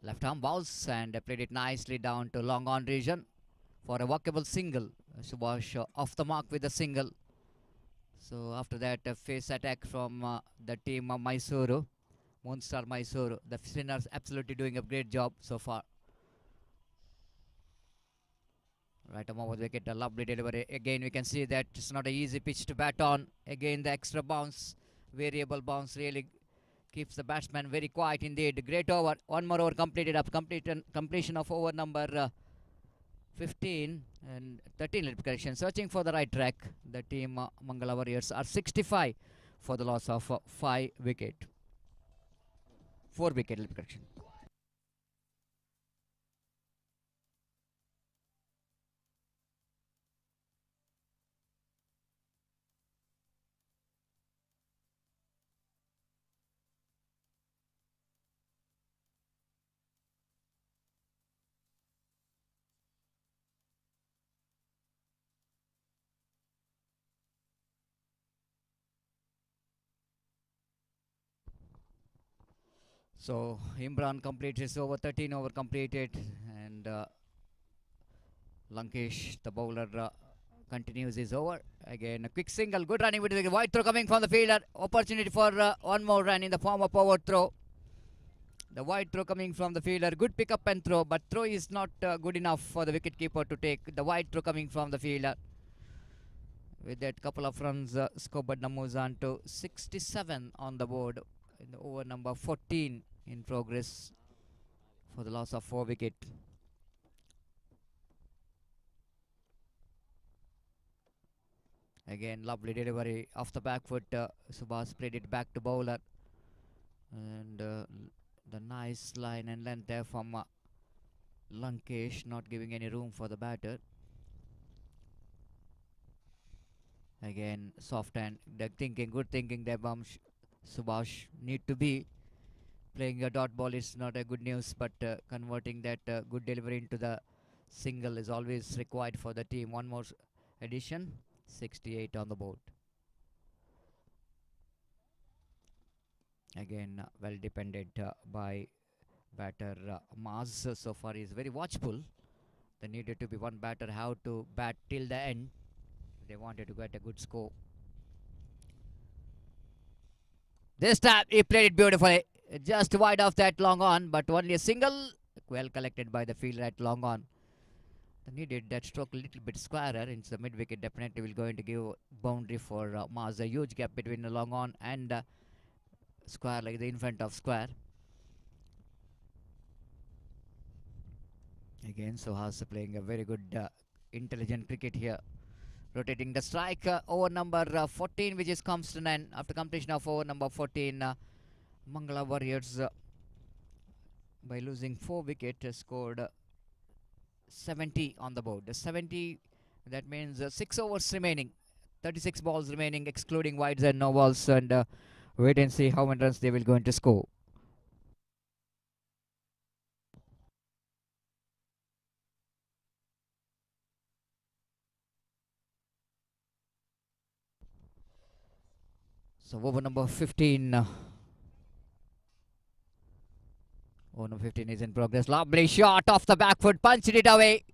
[SPEAKER 4] Left arm bowls and played it nicely down to long on region for a workable single. Subhash off the mark with a single. So after that, a face attack from the team of Mysuru, Moonstar Mysuru. The spinners absolutely doing a great job so far. Right over the wicket, a lovely delivery. Again, we can see that it's not an easy pitch to bat on. Again, the extra bounce, variable bounce really keeps the batsman very quiet indeed. Great over. One more over completed. Completion of over number 15 and 13, correction. Searching for the right track. The team Mangala Warriors are 65 for the loss of 4 wicket, correction. So Imran completes his over 13 over completed, and Lankesh, the bowler, continues his over. Again, a quick single. Good running with the wide throw coming from the fielder. Opportunity for one more run in the form of power throw. The wide throw coming from the fielder. Good pick up and throw, but throw is not good enough for the wicketkeeper to take. The wide throw coming from the fielder. With that couple of runs, scoreboard moves on to 67 on the board in the over number 14 in progress for the loss of 4 wickets. Again, lovely delivery off the back foot. Subhas played it back to bowler. And the nice line and length there from Lankesh, not giving any room for the batter. Again, soft and good thinking there from Subhash. Need to be playing a dot ball is not a good news, but converting that good delivery into the single is always required for the team. One more addition, 68 on the board. Again, well depended by batter Maz. So far he is very watchful. There needed to be one batter how to bat till the end. They wanted to get a good score. This time he played it beautifully. Just wide off that long on, but only a single. Well collected by the fielder at long on. They needed that stroke a little bit squarer into the mid wicket. Definitely will going to give boundary for Maz. A huge gap between the long on and square, like the in front of square. Again, Suhas playing a very good intelligent cricket here. Rotating the strike over number 14, which is comes to 9 after completion of over number 14. Mangala Warriors by losing 4 wickets scored 70 on the board. 70, that means 6 overs remaining, 36 balls remaining, excluding wides and no balls, and wait and see how many runs they will going to score. So over number 15. Over number 15 is in progress. Lovely shot off the back foot. Punched it away.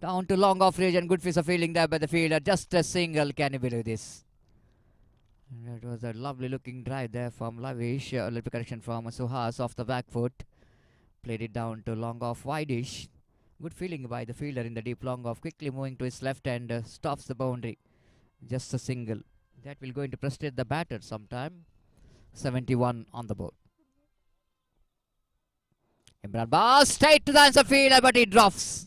[SPEAKER 4] Down to long off region. Good piece of fielding there by the fielder. Just a single. Can you believe this? And that was a lovely looking drive there from Lavish. A little correction from Suhas off the back foot. Played it down to long off wideish. Good feeling by the fielder in the deep long off. Quickly moving to his left and stops the boundary. Just a single. That will going to frustrate the batter sometime. 71 on the board. Imran ball straight to the answer fielder, but he drops.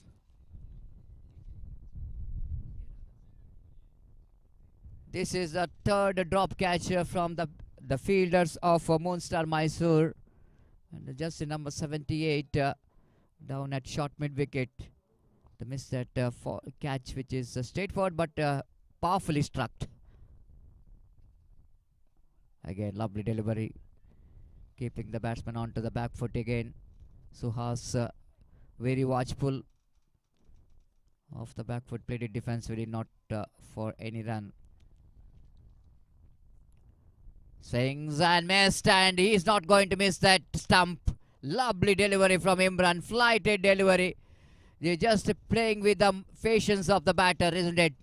[SPEAKER 4] This is the third drop catch from the fielders of Moonstar Mysore. And just in number 78 down at short mid wicket. They missed that catch, which is straightforward but powerfully struck. Again, lovely delivery. Keeping the batsman onto the back foot again. Suhas very watchful. Off the back foot, played it defensively, not for any run. Swings and missed, and he's not going to miss that stump. Lovely delivery from Imran. Flighted delivery. They're just playing with the patience of the batter, isn't it?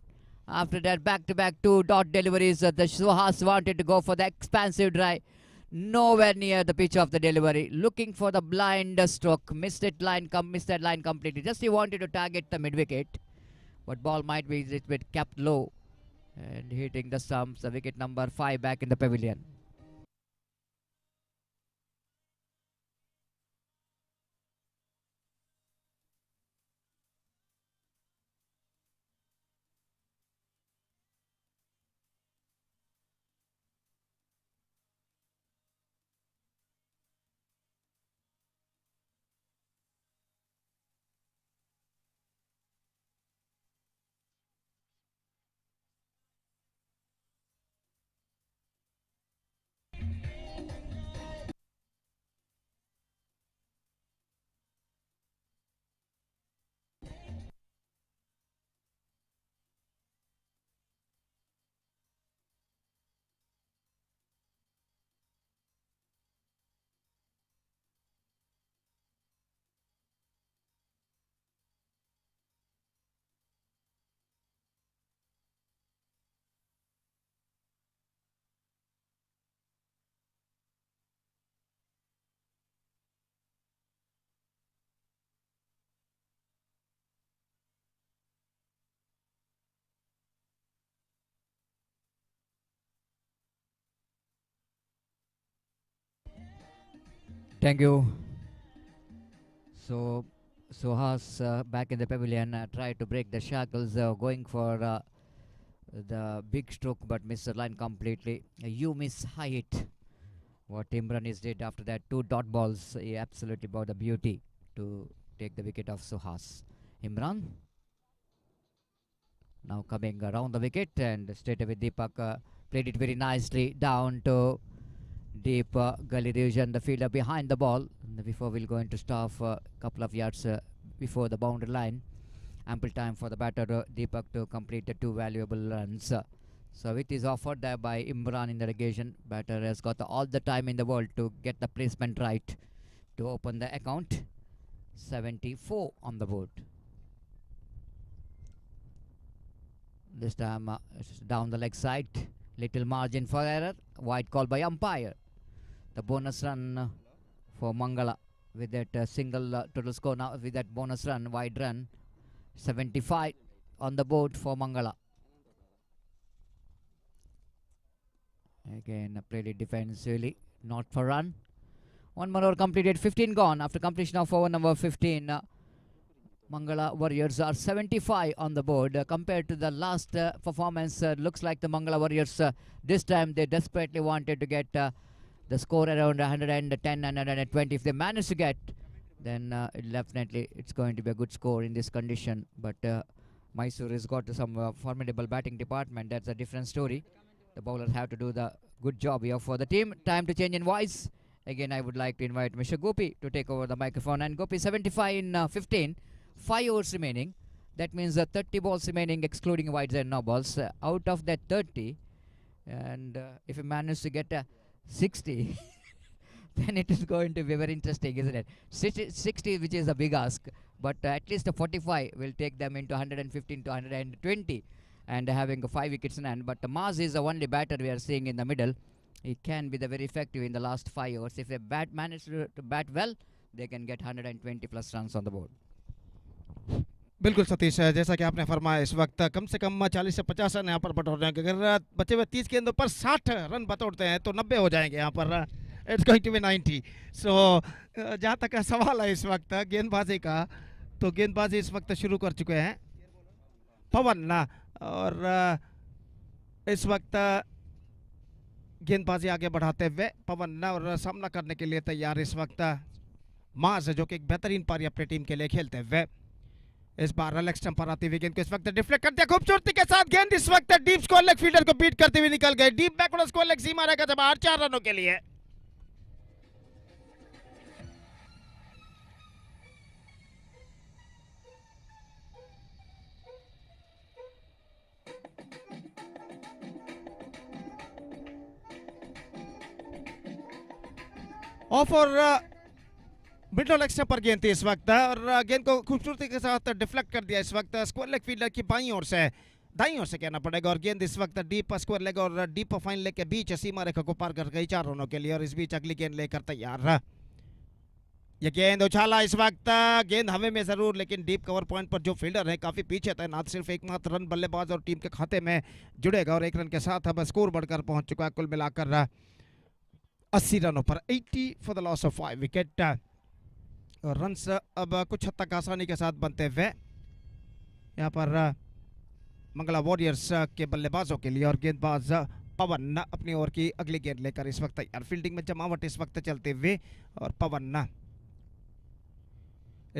[SPEAKER 4] After that back-to-back 2 dot deliveries, the Suhas wanted to go for the expansive drive. Nowhere near the pitch of the delivery. Looking for the blind stroke. Missed that line completely. Just he wanted to target the mid-wicket. But ball might be a little bit kept low. And hitting the stumps. The wicket number 5 back in the pavilion. Thank you. So, Suhas back in the pavilion tried to break the shackles, going for the big stroke, but missed the line completely. You miss height. What Imran is did after that, 2 dot balls, he absolutely brought the beauty to take the wicket of Suhas. Imran now coming around the wicket and straight away Deepak played it very nicely down to deep gully region, the fielder behind the ball. And before we'll go into staff a couple of yards before the boundary line. Ample time for the batter Deepak to complete the 2 valuable runs. So it is offered there by Imran in the negation. Batter has got all the time in the world to get the placement right to open the account. 74 on the board. This time down the leg side. Little margin for error. Wide call by umpire. The bonus run for Mangala with that single total score now with that bonus run, wide run. 75 on the board for Mangala. Again played it defensively, not for run. 1 more over completed, 15 gone after completion of over number 15. Mangala Warriors are 75 on the board compared to the last performance. Looks like the Mangala Warriors this time they desperately wanted to get the score around 110 and 120. If they manage to get, then definitely it's going to be a good score in this condition. But Mysore has got some formidable batting department. That's a different story. The bowlers have to do the good job here for the team. Time to change in voice. Again, I would like to invite Mr. Gopi to take over the microphone. And Gopi, 75 in 15, 5 overs remaining. That means 30 balls remaining, excluding wides and no balls. Out of that 30, and if you manage to get 60, then it is going to be very interesting, isn't it? 60, which is a big ask, but at least a 45 will take them into 115 to 120 and having 5 wickets in hand. But Maz is the only batter we are seeing in the middle. He can be the very effective in the last 5 overs. If they manage to bat well, they can get 120 plus runs on the board.
[SPEAKER 3] बिल्कुल सतीश, जैसा कि आपने फरमाया इस वक्त कम से कम 40 से 50 run यहाँ पर बटोरने हैं। अगर बचे हुए 30 गेंदों पर 60 रन बटोरते हैं तो 90 हो जाएंगे यहाँ पर। It's going to be 90। So जहाँ तक का सवाल है इस वक्त गेंदबाजी का, तो गेंदबाजी इस वक्त शुरू कर चुके हैं पवन ना, और इस वक्त गेंदबाजी आगे बढ़ाते हुए पवन ना और सामना करने के लिए तैयार इस वक्त माज, जो कि एक बेहतरीन पारी अपनी टीम के लिए खेलते हुए। इस बार लेग स्टंप पर आती हुई गेंद को इस वक्त डिफ्लेक्ट कर दिया खूबसूरती के साथ। गेंद इस वक्त डीप स्क्वायर लेग फील्डर को बीट करते हुए निकल गए। डीप बैकवर्ड स्क्वायर लेग सीमा रेखा से बाहर 4 रनों के लिए। ऑफ और मिड लेग स्टंप पर गेंद थी इस वक्त, और गेंद को खूबसूरती के साथ डिफ्लेक्ट कर दिया इस वक्त स्क्वायर लेग फील्डर की बाईं ओर से, दाईं ओर से कहना पड़ेगा। और गेंद इस वक्त डीप स्क्वायर लेग और डीप फाइन लेग के बीच सीमा रेखा को पार कर गई 4 रनों के लिए। और इस बीच अगली गेंद लेकर तैयार रहा। ये गेंद उछाला इस वक्त, गेंद हवा में जरूर, लेकिन डीप कवर पॉइंट पर जो फील्डर है काफी पीछे तैनात। सिर्फ एकमात्र रन बल्लेबाज और टीम के खाते में जुड़ेगा और 1 रन के साथ अब स्कोर बढ़कर पहुंच चुका है कुल मिलाकर 80 रनों पर। 80 for the loss of 5 wicket. और रन्स अब कुछ हद तक आसानी के साथ बनते हुए यहाँ पर मंगला वॉरियर्स के बल्लेबाजों के लिए। और गेंदबाज पवन अपनी ओर की अगली गेंद लेकर इस वक्त तैयार। फील्डिंग में जमावट इस वक्त चलते हुए, और पवन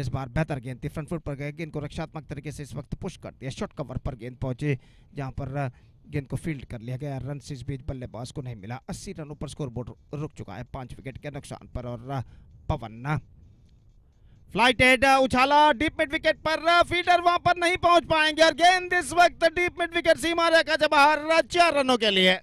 [SPEAKER 3] इस बार बेहतर गेंद थी, फ्रंट फुट पर गए, गेंद को रक्षात्मक तरीके से इस वक्त पुश कर दिया। शॉर्ट कवर पर गेंद पहुंचे जहां पर गेंद को फील्ड कर लिया गया। रन इस बीच बल्लेबाज को नहीं मिला। 80 रनों पर स्कोर बोर्ड रुक चुका है 5 विकेट के नुकसान पर। और पवन फ्लाइट हेड उछाला डीप मिड विकेट पर, फील्डर वहां पर नहीं पहुंच पाएंगे। और गेंद इस वक्त डीप मिड विकेट सीमा रेखा से बाहर 4 रनों के लिए।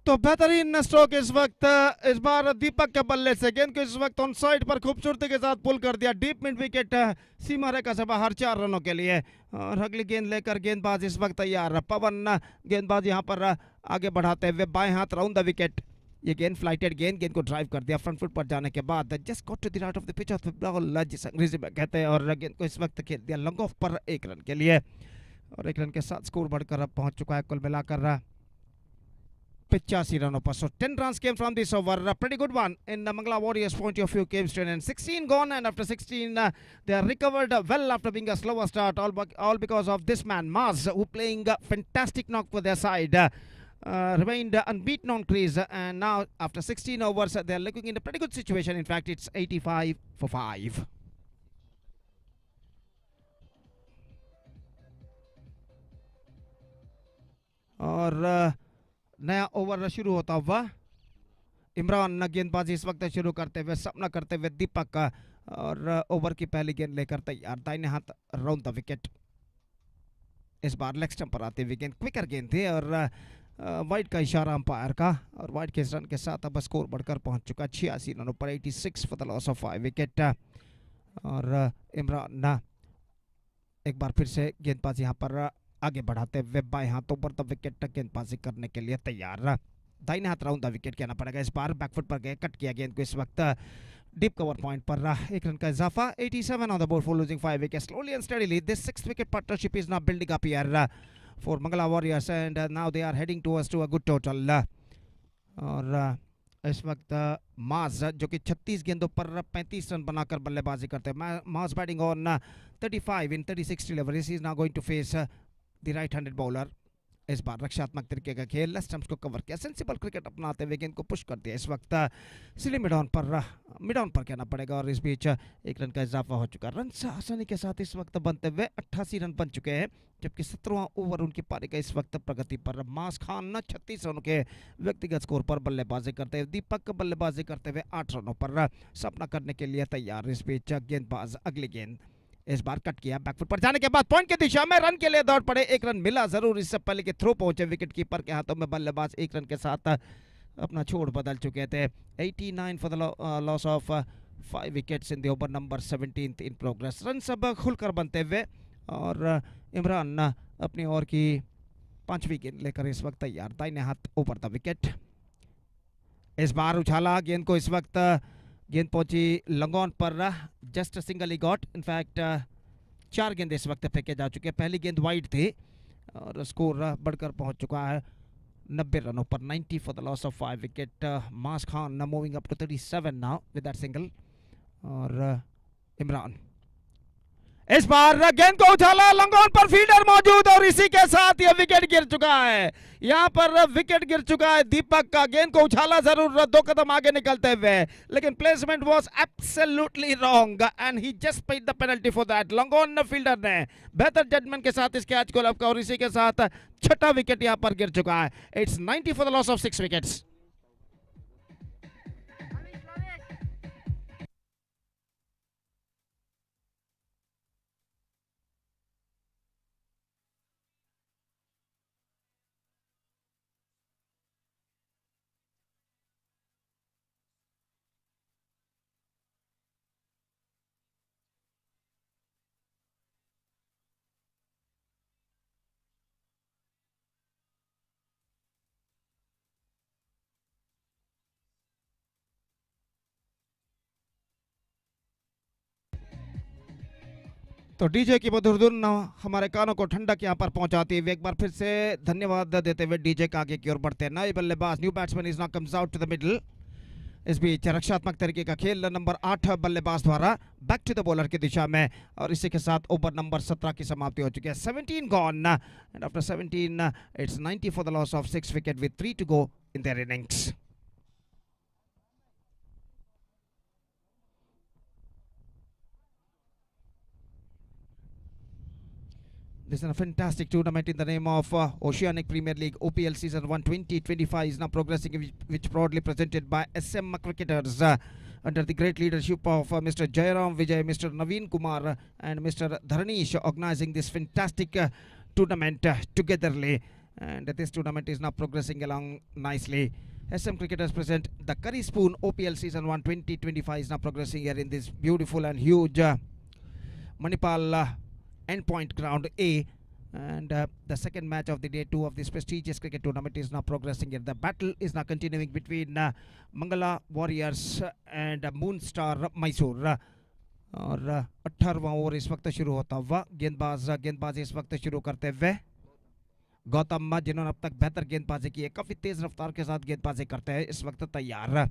[SPEAKER 3] तो बेहतरीन स्ट्रोक इस वक्त इस बार दीपक के बल्ले से गेंद को इस वक्त ऑन साइड पर खूबसूरती के साथ पुल कर दिया डीप मिड विकेट सीमा रेखा से बाहर 4 रनों के लिए। और अगली गेंद लेकर गेंदबाज इस वक्त तैयार। पवन गेंदबाज यहां पर आगे बढ़ाते हुए बाएं हाथ राउंड द विकेट। ये गेंद फ्लाइटेड गेंद को ड्राइव कर दिया फ्रंट फुट पर जाने के बाद just got to the right of the pitch of the ball जिसे अंग्रेजी में कहते हैं। और गेंद को इस वक्त खेल दिया लॉन्ग ऑफ पर 1 रन के लिए। और 1 रन के साथ स्कोर बढ़कर अब पहुंच चुका है कुल मिलाकर 85 रनों पर। So 10 runs came from this over. A pretty good one in the Mangala Warriors' point of view. Came straight and 16 gone, and after 16 they are recovered well after being a slower start. All because of this man Maz, who playing fantastic knock for their side. Remained unbeaten on crease, and now after 16 overs they are looking in a pretty good situation. In fact, it's 85 for 5. और नया over शुरू होता हुआ इमरान गेंदबाजी इस वक्त शुरू करते हुए सामना करते हुए दीपक का। और ओवर की पहली गेंद लेकर तैयार दाहिने हाथ राउंड द विकेट। इस बार लेग स्टंप पर आते हुए गेंद क्विकर गेंद थी और वाइड का इशारा अंपायर का। और वाइड के इस रन के साथ अब स्कोर बढ़कर पहुंच चुका 86 रनों पर 86 for the loss of 5 wicket. और इमरान एक बार फिर से गेंदबाज यहाँ पर आगे बढ़ाते हुए बाएं हाथों पर द विकेट गेंदबाजी करने के लिए तैयार। दाहिने हाथ राउंड द विकेट कहना पड़ेगा। इस बार बैकफुट पर गए कट किया गेंद को इस वक्त डीप कवर पॉइंट पर 1 रन का इजाफा 87 on the board for losing 5 wicket slowly and steadily. This 6th wicket partnership is now building up here for Mangala Warriors and now they are heading towards to a good total। और इस वक्त माज जो कि 36 गेंदों पर 35 run बनाकर बल्लेबाजी करते हैं। माज batting on 35 in 36 deliveries. He is now going to face the right-handed bowler। इस बार रक्षात्मक तरीके का खेल लेग स्टंप्स को कवर किया सेंसिबल क्रिकेट अपनाते हुए गेंद को पुश कर दिया। इस वक्त सिली मिड ऑन पर कहना पड़ेगा। और इस बीच 1 रन का इजाफा हो चुका। रन आसानी के साथ इस वक्त बनते हुए 88 रन बन चुके हैं जबकि 17वां ओवर उनकी पारी का इस वक्त प्रगति पर। मास खान 36 रनों के व्यक्तिगत स्कोर पर बल्लेबाजी करते हुए दीपक बल्लेबाजी करते हुए 8 रनों पर सामना करने के लिए तैयार। इस बीच गेंदबाज अगली गेंद इस बार कट किया बैकफुट पर जाने के बाद पॉइंट की दिशा में रन के लिए दौड़ पड़े। 1 रन मिला जरूर इससे पहले कि थ्रो पहुंचे विकेट कीपर के हाथों में। बल्लेबाज 1 रन के साथ अपना छोड़ बदल चुके थे। 89 for the loss of 5 wickets in the over number 17 in progress. Run सब खुलकर बनते हुए और इमरान अपनी ओवर की 5वीं गेंद लेकर इस वक्त तैयार दाहिने हाथ ओवर द विकेट। इस बार उछाला गेंद को इस वक्त गेंद पहुंची लंगॉन पर just single he got. In fact 4 गेंद इस वक्त फेंके जा चुके हैं। पहली गेंद वाइड थी और स्कोर बढ़कर पहुंच चुका है 90 रनों पर 90 for the loss of 5 wicket. Maaz Khan moving up to 37 now with that single. और इमरान इस बार गेंद को उछाला लंगॉन पर फील्डर मौजूद और इसी के साथ यह विकेट गिर चुका है। यहां पर विकेट गिर चुका है दीपक का। गेंद को उछाला जरूर 2 कदम आगे निकलते हुए लेकिन placement was absolutely wrong and he just paid the penalty for that. Long on fielder ने बेहतर जजमेंट के साथ इस कैच को लपका और इसी के साथ 6ठा विकेट यहां पर गिर चुका है। It's 90 for the loss of 6 wickets. तो डीजे की मधुर धुन हमारे कानों को ठंडक यहाँ पर पहुंचाती है। एक बार फिर से धन्यवाद देते हुए डीजे का आगे की ओर बढ़ते हैं। नए बल्लेबाज new batsman is now comes out to the middle. इस बीच रक्षात्मक तरीके का खेल नंबर 8 बल्लेबाज द्वारा बैक टू द बॉलर की दिशा में और इसी के साथ ओवर नंबर 17 की समाप्ति हो चुकी है। 17 gone and after 17 it's 90 for the loss of 6 wicket with 3 to go in their innings. This is a fantastic tournament in the name of Oceanic Premier League OPL Season 1 2025 is now progressing, which proudly presented by SM Cricketers under the great leadership of Mr. Jairam Vijay, Mr. Naveen Kumar and Mr. Dharanish organizing this fantastic tournament togetherly. and this tournament is now progressing along nicely. SM cricketers present the Curry Spoon OPL Season 1 2025 is now progressing here in this beautiful and huge Manipal endpoint ground A, and the second match of the day 2 of this prestigious cricket tournament is now progressing here. The battle is now continuing between Mangala Warriors and Moonstar Mysore. और 18वां over इस वक्त शुरू होता हुआ गेंदबाज इस वक्त शुरू करते हुए गौतम, जिन्होंने अब तक बेहतर गेंदबाजी की है, काफी तेज रफ्तार के साथ गेंदबाजी करते हैं, इस वक्त तैयार।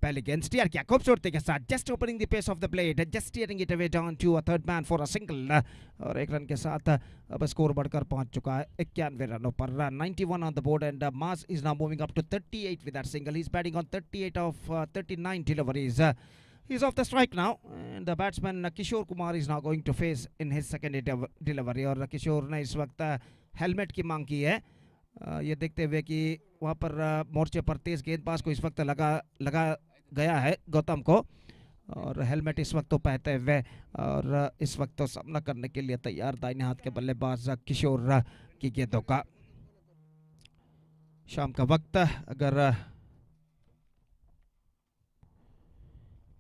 [SPEAKER 3] पहले गेंद स्टीयर किया खूबसूरती के साथ, just opening the pace of the blade, just steering it away down to a third man for a single, और एक रन के साथ अब स्कोर बढ़कर पहुंच चुका है 91 रनों पर। 91 on the board and Maaz is now moving up to 38 with that single. He is batting on 38 of 39 deliveries. He is off the strike now, and the batsman Kishore Kumar is now going to face in his second delivery. और किशोर ने इस वक्त helmet की मांग की है, ये देखते हुए कि वहाँ पर मोर्चे पर तेज गेंदबाज को इस वक्त लगा गया है गौतम को, और हेलमेट इस वक्त तो पहनते हुए और इस वक्त तो सामना करने के लिए तैयार दाहिने हाथ के बल्लेबाज किशोर की गेंदों का। शाम का वक्त, अगर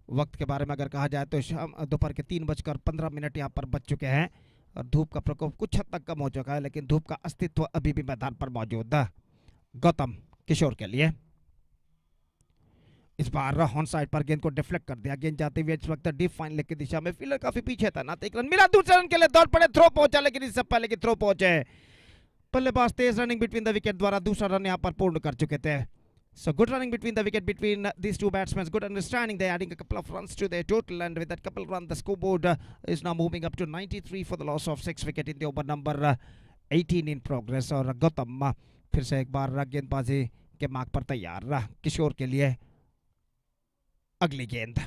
[SPEAKER 3] वक्त के बारे में अगर कहा जाए तो शाम दोपहर के 3:15 यहाँ पर बज चुके हैं, और धूप का प्रकोप कुछ हद तक कम हो चुका है, लेकिन धूप का अस्तित्व अभी भी मैदान पर मौजूद है। गौतम किशोर के लिए इस बार ऑन साइड पर गेंद को डिफ्लेक्ट कर दिया, गेंद जाते हुए इस वक्त डीप फाइन लेग की दिशा में, फील्डर काफी पीछे था ना, एक रन मिला, दूसरे रन के लिए दौड़ पड़े, थ्रो पहुंचा, लेकिन इससे पहले कि थ्रो पहुंचे बल्लेबाज तेज रनिंग बिटवीन द विकेट द्वारा दूसरा रन यहाँ पर पूर्ण कर चुके थे। So good running between the wicket between these two batsmen, good understanding. They're adding a couple of runs to their total, and with that couple run, the scoreboard is now moving up to 93 for the loss of 6 wicket in the over number 18 in progress. और गौतम फिर से एक बार गेंदबाजी के मार्ग पर तैयार किशोर के लिए अगली गेंद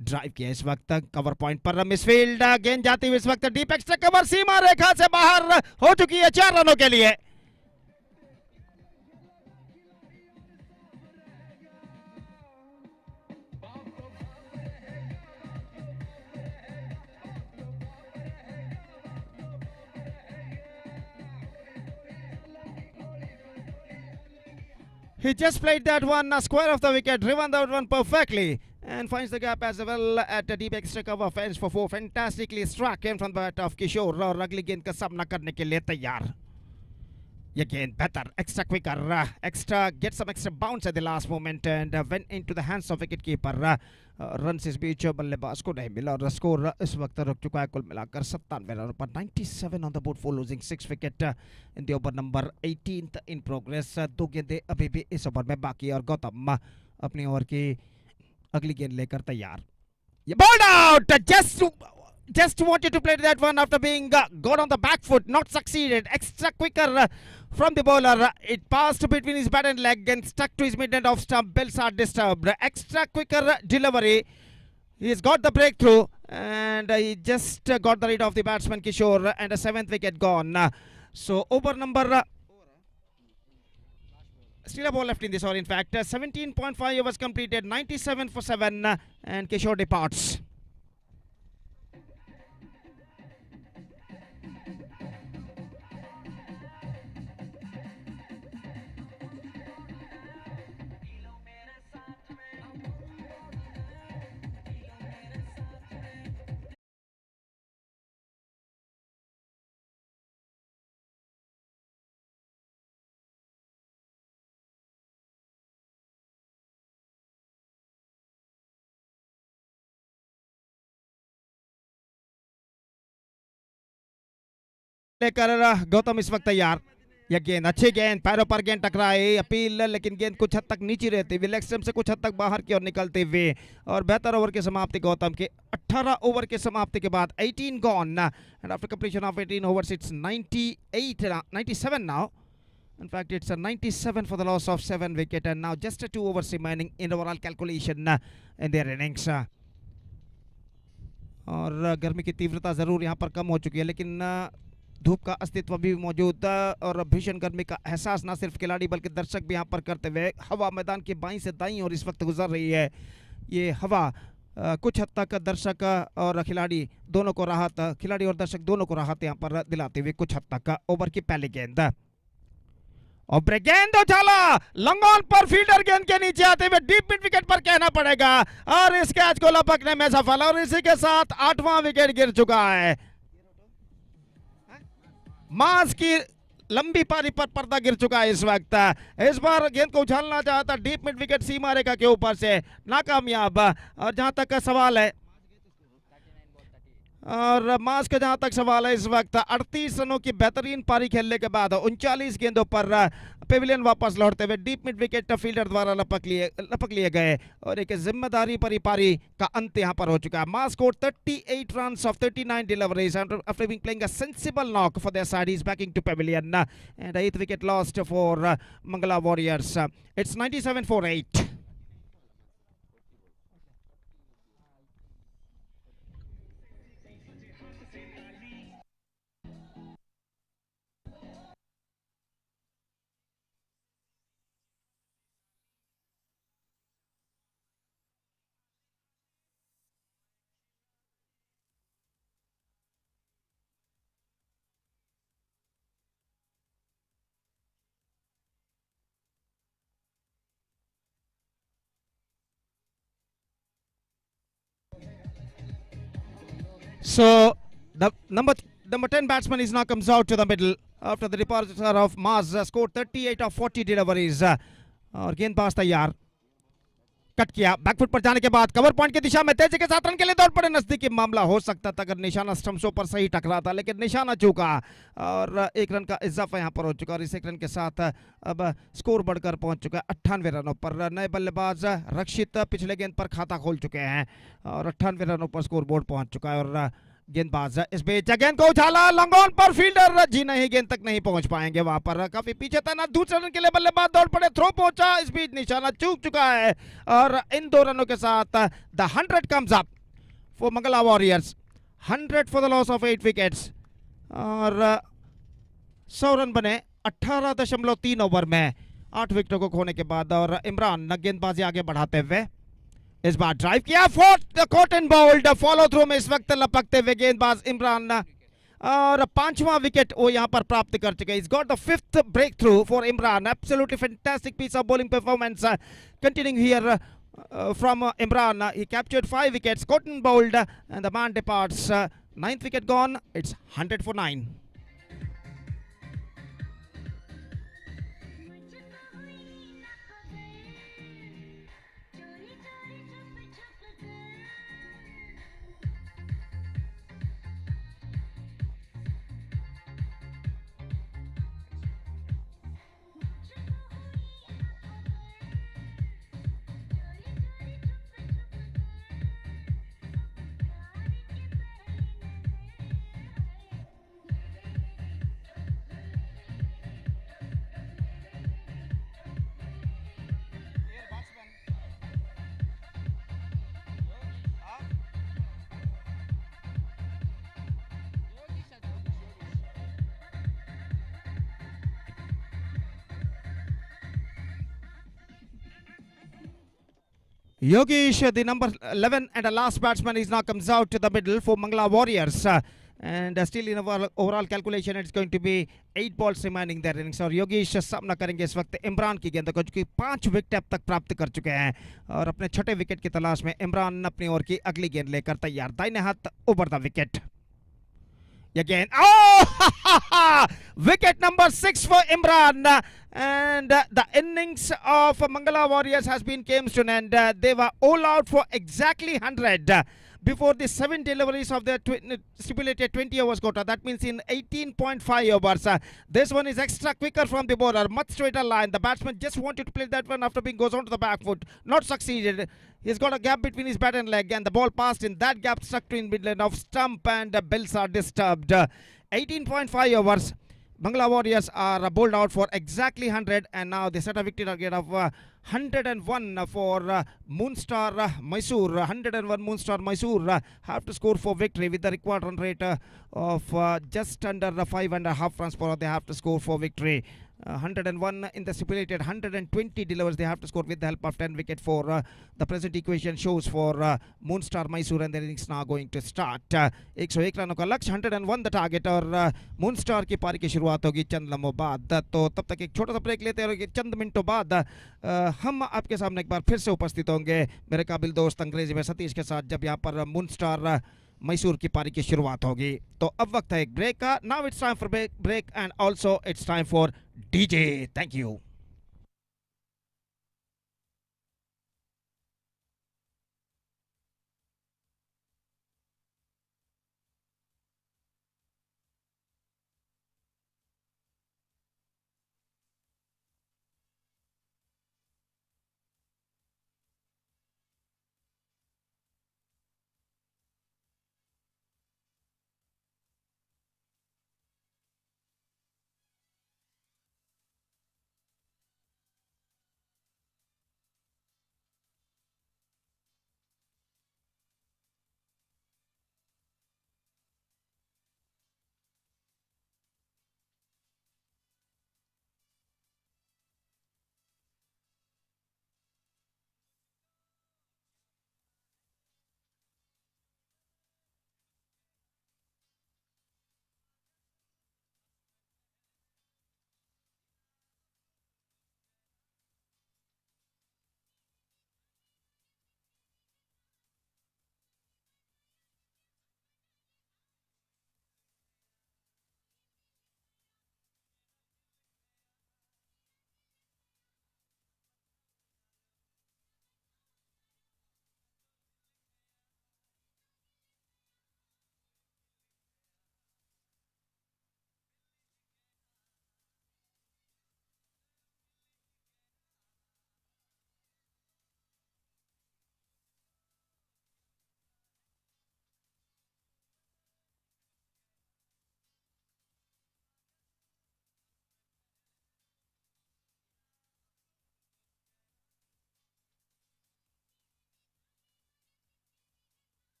[SPEAKER 3] ड्राइव किया इस वक्त कवर पॉइंट पर, मिसफील्ड गेंद जाती हुई इस वक्त डीप एक्स्ट्रा कवर सीमा रेखा से बाहर हो चुकी है 4 रनों के लिए। He just played that one square of the wicket, driven that one perfectly, and finds the gap as well at the deep extra cover fence for 4. Fantastically struck in from the bat of Kishore, और अगली गेंद का सामना करने के लिए तैयार। ये गेंद बेहतर, extra quicker, get some extra bounce at the last moment and went into the hands of wicket keeper. Run इस बीच बल्लेबाज को नहीं मिला, और स्कोर इस वक्त रुक चुका है कुल मिलाकर 97 रनों पर। 97 on the board for losing 6 wicket in the over number 18th in progress. 2 गेंदें अभी भी इस ओवर में बाकी, और गौतम अपनी ओवर की अगली गेंद लेकर तैयार। ये bowled out, just wanted to play that one after being got on the back foot, not succeeded. Extra quicker from the bowler, it passed between his bat and leg and stuck to his mid-end off stump. Bells are disturbed. Extra quicker delivery, he's got the breakthrough, and he just got the rid of the batsman Kishore, and a 7th wicket gone. So over number still a ball left in this over, in fact 17.5 overs completed, 97 for 7, and Kishore departs. लेकर गौतम इस वक्त तैयार। यह गेंद अच्छी गेंद, पैरों पर गेंद टकराई, अपील, लेकिन गेंद कुछ हद तक नीचे रहती हुई, लेग स्टंप से कुछ हद तक बाहर की ओर निकलते हुए, और बेहतर ओवर की समाप्ति गौतम के 18 ओवर की समाप्ति के बाद 18 gone, and after completion of 18 overs it's 97 now. In fact, it's a 97 for the loss of 7 wicket, and now just 2 overs remaining in overall calculation in their innings. और गर्मी की तीव्रता ज़रूर यहाँ पर कम हो चुकी है, लेकिन धूप का अस्तित्व भी मौजूद है, और भीषण गर्मी का एहसास न सिर्फ खिलाड़ी बल्कि दर्शक भी यहाँ पर करते हुए, हवा मैदान के बाईं से दाईं और इस वक्त गुजर रही है। ये हवा कुछ हद तक दर्शक और खिलाड़ी दोनों को राहत, खिलाड़ी और दर्शक दोनों को राहत यहाँ पर दिलाते हुए कुछ हद तक ओवर की पहली गेंद। और ब्रेक गेंद उछाला, लॉन्ग ऑन पर फील्डर गेंद के नीचे आते हुए डीप मिड विकेट पर कहना पड़ेगा, और इस कैच को लपकने में सफल, और इसी के साथ 8वां विकेट गिर चुका है। मास की लंबी पारी पर पर्दा गिर चुका है इस वक्त। इस बार गेंद को उछालना चाहता डीप मिड विकेट सीमा रेखा के ऊपर से, नाकामयाब। और जहां तक का सवाल है, और मास का जहां तक सवाल है, इस वक्त 38 रनों की बेहतरीन पारी खेलने के बाद 39 गेंदों पर पेविलियन वापस लौटते हुए डीप मिड विकेट फील्डर द्वारा लपक लिए गए, और एक जिम्मेदारी भरी पारी का अंत यहां पर हो चुका है। मास scored 38 runs of 39 deliveries after being playing a sensible knock for their side. He's backing to pavilion, and 8th wicket lost for Mangala Warriors. It's 97 for 8. So the number 10 batsman is now comes out to the middle after the departure of Maz. Scored 38 of 40 deliveries. और गेंदबाज तैयार, cut किया, back foot पर जाने के बाद cover point की दिशा में तेजी के साथ रन के लिए दौड़ पड़े। नजदीकी मामला हो सकता था अगर निशाना स्टंप्सों पर सही टकरा था, लेकिन निशाना चूका, और 1 रन का इजाफा यहां पर हो चुका, और इस 1 रन के साथ अब स्कोर बढ़कर पहुंच चुका है 98 रनों पर। नए बल्लेबाज रक्षित पिछले गेंद पर खाता खोल चुके हैं, और 98 रनों पर स्कोर बोर्ड पहुंच चुका है। और गेंदबाज इस बीच गेंद को उछाला, लॉन्ग ऑन पर फील्डर जी नहीं, गेंद तक नहीं पहुंच पाएंगे, वहां पर काफी पीछे था ना। दूसरे रन के लिए बल्लेबाज दौड़ पड़े, थ्रो पहुंचा, इस बीच निशाना चूक चुका है, और इन 2 रनों के साथ the 100 comes up for Mangala Warriors. 100 for the loss of 8 wickets, और 100 रन बने 18.3 ओवर में 8 विकेटों को खोने के बाद। और इमरान गेंदबाजी आगे बढ़ाते हुए इस बार ड्राइव किया, कॉट एंड बाउल्ड, फॉलो थ्रू में इस वक्त लपकते हुए गेंदबाज इमरान, और 5वां विकेट वो यहां पर प्राप्त कर चुके। He's got the 5th breakthrough for Imran. Absolutely fantastic piece of bowling performance continuing here from Imran. He captured 5 wickets, caught and bowled, and the man departs. 9th wicket gone. It's 100 for 9. Yogesh, the number 11 and the last batsman, is now comes out to the middle for Mangla Warriors. And still in overall calculation, it's going to be 8 balls remaining their innings. और योगेश सामना करेंगे इस वक्त इमरान की गेंद को, जो कि 5 विकेट अब तक प्राप्त कर चुके हैं, और अपने छठे विकेट की तलाश में इमरान अपनी ओर की अगली गेंद लेकर तैयार। दाहिने हाथ over the wicket. Again, oh, wicket number 6 for Imran, and the innings of Mangala Warriors has been came to an end. They were all out for exactly 100 before the 7 deliveries of their stipulated 20 overs quota. That means in 18.5 overs. This one is extra quicker from the bowler, much straighter line. The batsman just wanted to play that one after being goes on to the back foot, not succeeded. He's got a gap between his bat and leg, and the ball passed in that gap, stuck to in midline of stump, and the bells are disturbed. 18.5 overs. Bangla Warriors are bowled out for exactly 100, and now they set a victory target of 101 for Moonstar Mysore. 101 Moonstar Mysore have to score for victory with the required run rate of just under 5.5 runs per hour. They have to score for victory. 101 in the stipulated 120 delivers they have to score with the help of 10 wicket for the present equation shows for Moonstar Mysore, and their innings now going to start. 101 रनों का लक्ष्य, 101 the target, और मूनस्टार की पारी की शुरुआत होगी चंद लम्हों बाद। तो तब तक एक छोटा सा ब्रेक लेते हैं और चंद मिनटों बाद हम आपके सामने एक बार फिर से उपस्थित होंगे मेरे काबिल दोस्त अंग्रेजी में सतीश के साथ, जब यहाँ पर मूनस्टार मैसूर की पारी की शुरुआत होगी। तो अब वक्त है एक ब्रेक का। Now it's time for break and also it's time for DJ. Thank you.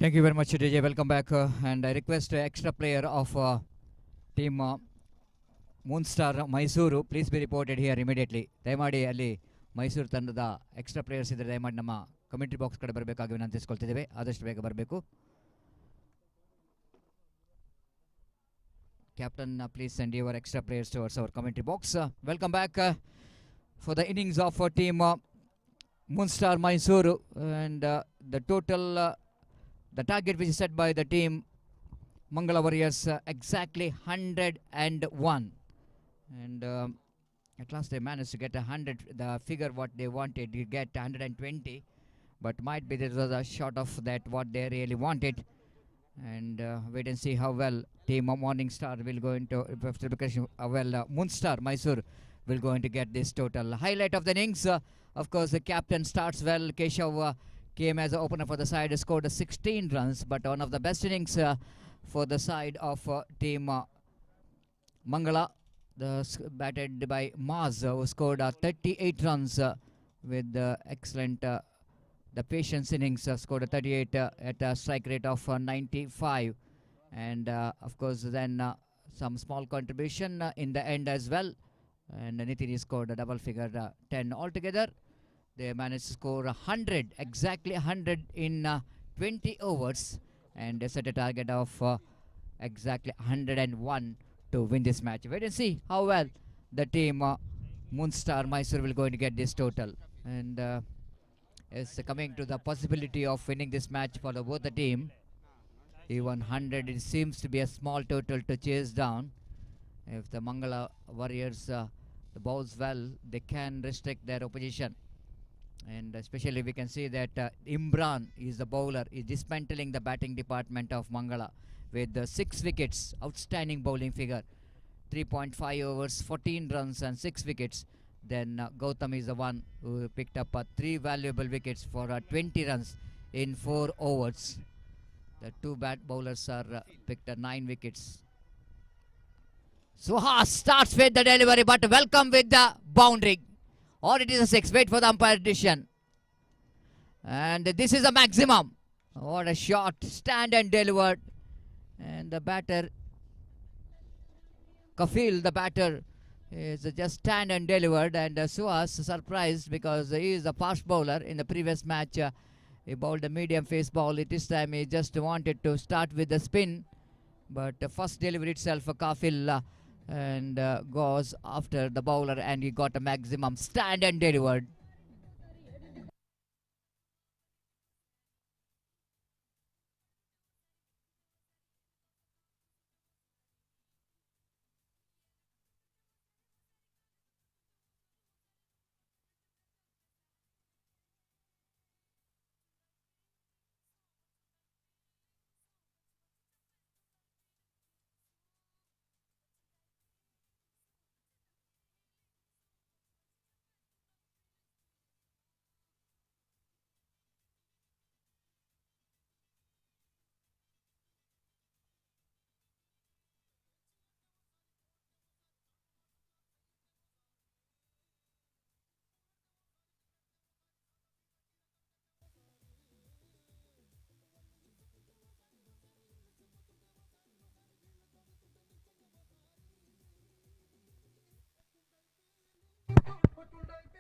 [SPEAKER 4] Thank you very much, DJ. Welcome back. And I request extra player of team Moonstar Mysuru, please be reported here immediately. ದಯಮಾಡಿ ಅಲ್ಲಿ ಮೈಸೂರು ತಂಡದ extra players ಇದ್ದರೆ ದಯಮಾಡಿ ನಮ್ಮ commentary box ಕಡೆ ಬರಬೇಕಾಗಿ ವಿನಂತಿಸ್ಕೊಳ್ತಿದ್ದೇವೆ. ಆದಷ್ಟು ಬೇಗ ಬರಬೇಕು. Captain, please send your extra players towards our commentary box. Welcome back for the innings of team Moonstar Mysuru, and the total, the target which is set by the team Mangala Warriors, exactly 101, and at last they managed to get 100. The figure what they wanted, you get 120, but might be there was a short of that what they really wanted. And wait and see how well team Morning Star will go into Moonstar Mysore will go into get this total. Highlight of the innings, of course, the captain starts well. Keshav came as an opener for the side, scored 16 runs, but one of the best innings for the side of team Mangala, batted by Maz, who scored 38 runs with excellent the patience innings, scored 38 at a strike rate of 95, and of course then some small contribution in the end as well, and Nitini scored a double figure 10 altogether. They managed to score 100, exactly 100 in 20 overs, and they set a target of exactly 101 to win this match. Wait and see how well the team Moonstar Mysore will go to get this total, and is coming to the possibility of winning this match for both the team. Even 100, it seems to be a small total to chase down. If the Mangala Warriors the bowls well, they can restrict their opposition, and especially we can see that Imran is the bowler, is dismantling the batting department of Mangala with 6 wickets, outstanding bowling figure, 3.5 overs, 14 runs and 6 wickets. Then Gautam is the one who picked up 3 valuable wickets for 20 runs in 4 overs. The 2 bat bowlers are picked 9 wickets. Suhas starts with the delivery, but welcome with the boundary. Or it is a 6. Wait for the umpire decision. And this is a maximum. What a shot. Stand and delivered. And the batter, Kafil, the batter, is just stand and delivered, and Suhas surprised because he is a fast bowler. In the previous match he bowled a medium face ball. This time he just wanted to start with the spin, but first delivery itself Kafil and goes after the bowler, and he got a maximum stand and delivered.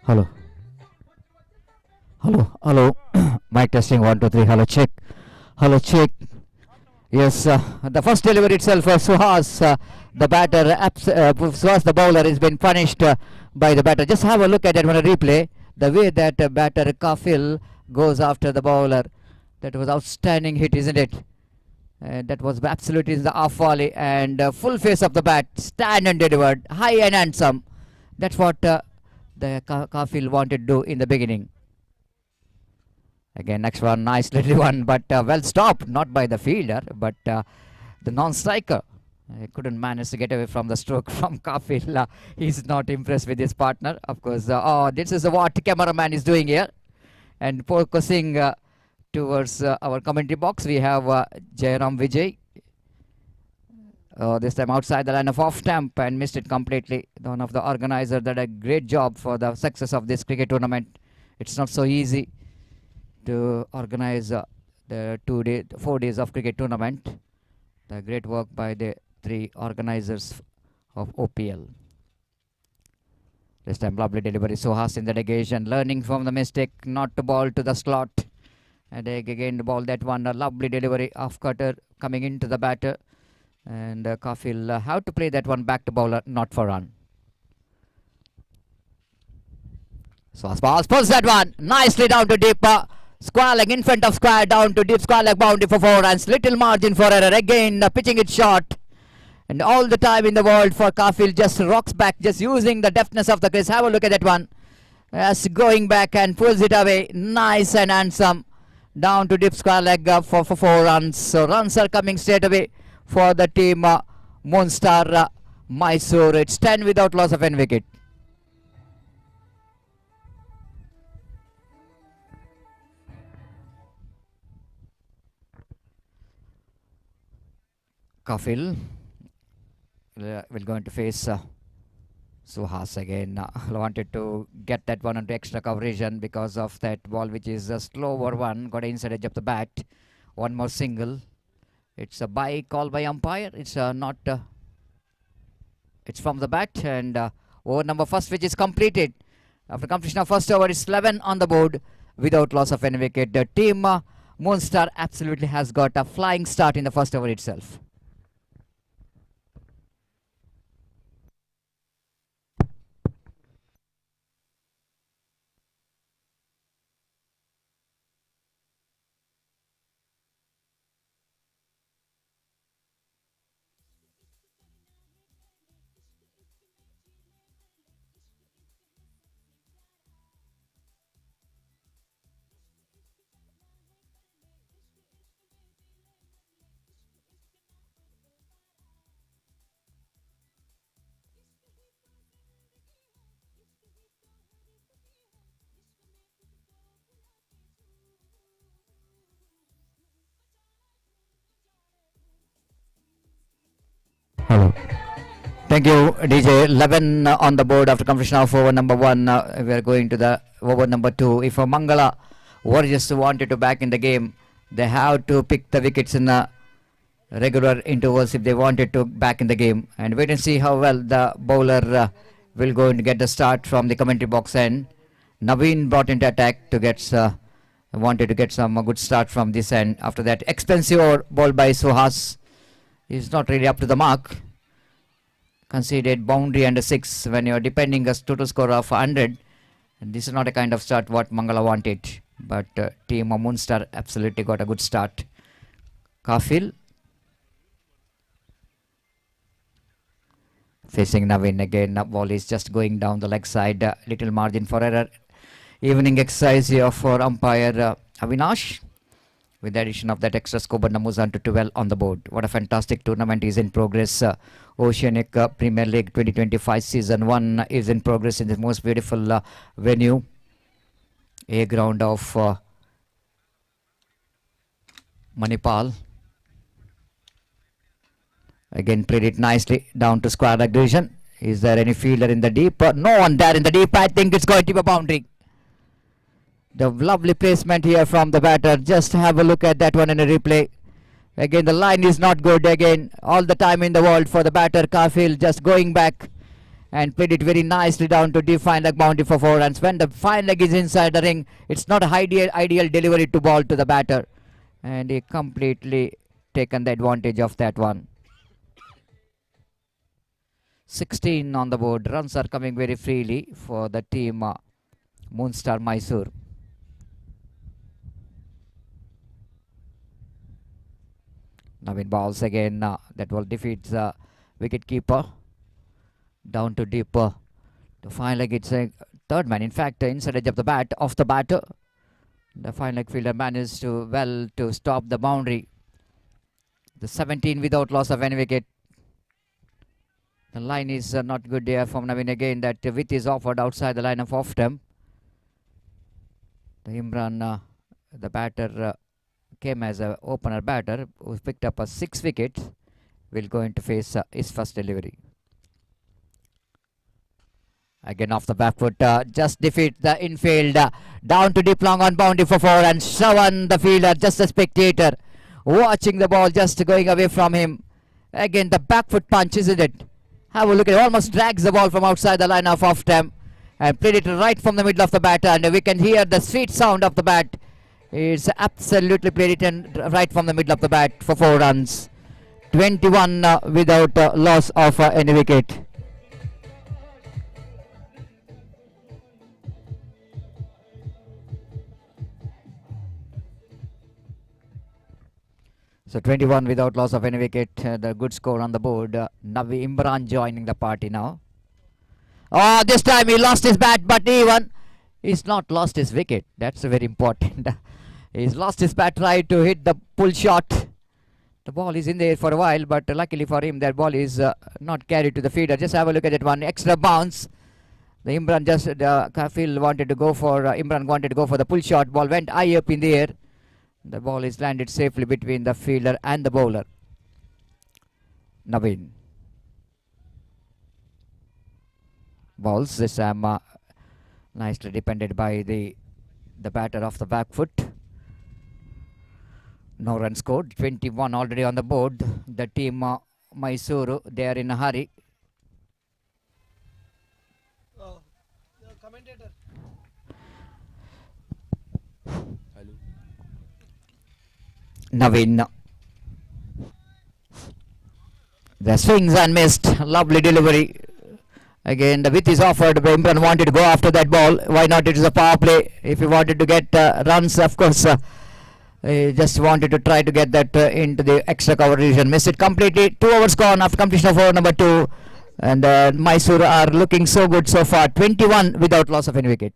[SPEAKER 4] Hello. Mic testing 1 2 3. Hello, check. Yes, the first delivery itself, Suhas, the batter, Suhas, the bowler, has been punished by the batter. Just have a look at it on a replay. The way that batter Kafil goes after the bowler, that was outstanding hit, isn't it? That was absolutely the off volley, and full face of the bat, stand and delivered, high and handsome. That's what the Kafil wanted to do in the beginning. Again, next one, nice little one, but well stopped, not by the fielder, but the non-striker. Couldn't manage to get away from the stroke from Kafil. He's not impressed with his partner. Of course, this is what cameraman is doing here. And focusing towards our commentary box, we have Jairam Vijay. This time outside the line of off stamp and missed it completely. One of the organizers did a great job for the success of this cricket tournament. It's not so easy to organize the 4 days of cricket tournament. The great work by the 3 organizers of OPL. This time lovely delivery. Suhas in the negation, learning from the mistake not to ball to the slot. And again the ball that one, a lovely delivery off cutter coming into the batter. And Kafil how to play that one back to bowler, not for run. Suhas balls, pulls that one nicely down to deep. Square leg in front of square, down to deep, square leg boundary for 4 runs. Little margin for error. Again pitching it short. And all the time in the world for Kafil, just rocks back, just using the deftness of the crease. Have a look at that one. Yes, going back and pulls it away. Nice and handsome. Down to deep square leg for 4 runs. So runs are coming straight away for the team Moonstar Mysore. It's 10 without loss of any wicket. Kafil will going to face Suhas again. Wanted to get that one into extra coverage, and because of that ball which is a slower one, got inside edge of the bat. One more single. It's a bye call by umpire. It's not. It's from the bat, and over number first which is completed. After completion of first over, it's 11 on the board without loss of any wicket. The team Moonstar absolutely has got a flying start in the first over itself. Hello. Thank you, DJ. 11 on the board after completion of over number 1. We are going to the over number 2. If Mangala Warriors wanted to back in the game, they have to pick the wickets in regular intervals if they wanted to back in the game. And wait and see how well the bowler will go and get the start from the commentary box end. Naveen brought into attack to get wanted to get some good start from this end. After that, expensive ball by Suhas is not really up to the mark. Conceded boundary under 6 when you're depending a total score of 100. And this is not a kind of start what Mangala wanted. But team Moonstar absolutely got a good start. Kafil facing Naveen again. Ball is just going down the leg side. Little margin for error. Evening exercise here for umpire Avinash. With the addition of that extra score, but Namuzan to 12 on the board. What a fantastic tournament is in progress. Oceanic Premier League 2025 Season 1 is in progress in the most beautiful venue. A ground of Manipal. Again played it nicely down to square leg division. Is there any fielder in the deep? No one there in the deep. I think it's going to be a boundary. The lovely placement here from the batter. Just have a look at that one in a replay. Again, the line is not good. Again, all the time in the world for the batter. Kafil just going back and played it very nicely down to deep fine leg boundary for 4 runs. When the fine leg is inside the ring, it's not a ideal delivery to ball to the batter. And he completely taken the advantage of that one. 16 on the board. Runs are coming very freely for the team Moonstar Mysore. Naveen balls again. That will defeat the wicket keeper. Down to deep. To fine leg, it's a third man. In fact, inside edge of the bat, off the batter. The fine leg fielder managed to stop the boundary. The 17 without loss of any wicket. The line is not good there from Naveen again. That width is offered outside the line of off stump. The Imran, the batter, came as an opener batter who picked up a 6 wickets. Will going to face his first delivery. Again off the back foot, just defeat the infield. Down to deep long on boundary for 4, and Shravan, the fielder, just a spectator, watching the ball just going away from him. Again the back foot punch, isn't it? Have a look at it, almost drags the ball from outside the line of off stump and played it right from the middle of the bat, and we can hear the sweet sound of the bat. It's absolutely played it right from the middle of the bat for 4 runs. 21 without loss of any wicket. So 21 without loss of any wicket, the good score on the board. Navi Imran joining the party now. Oh, this time he lost his bat, but even he's not lost his wicket. That's very important. He's lost his bat, tried to hit the pull shot. The ball is in there for a while, but luckily for him, that ball is not carried to the fielder. Just have a look at it, one extra bounce. The Imran just, Kafil wanted to go for, Imran wanted to go for the pull shot. Ball went high up in the air. The ball is landed safely between the fielder and the bowler. Naveen. Balls this time nicely defended by the batter off the back foot. No run scored. 21 already on the board. The team Mysuru, they are in a hurry.
[SPEAKER 3] Commentator.
[SPEAKER 4] Naveen. The swings and missed. Lovely delivery. Again, the width is offered. Imran wanted to go after that ball. Why not? It is a power play. If he wanted to get runs, of course, he just wanted to try to get that into the extra cover region. Missed it completely. 2 overs gone after completion of over number 2. And Mysore are looking so good so far. 21 without loss of any wicket.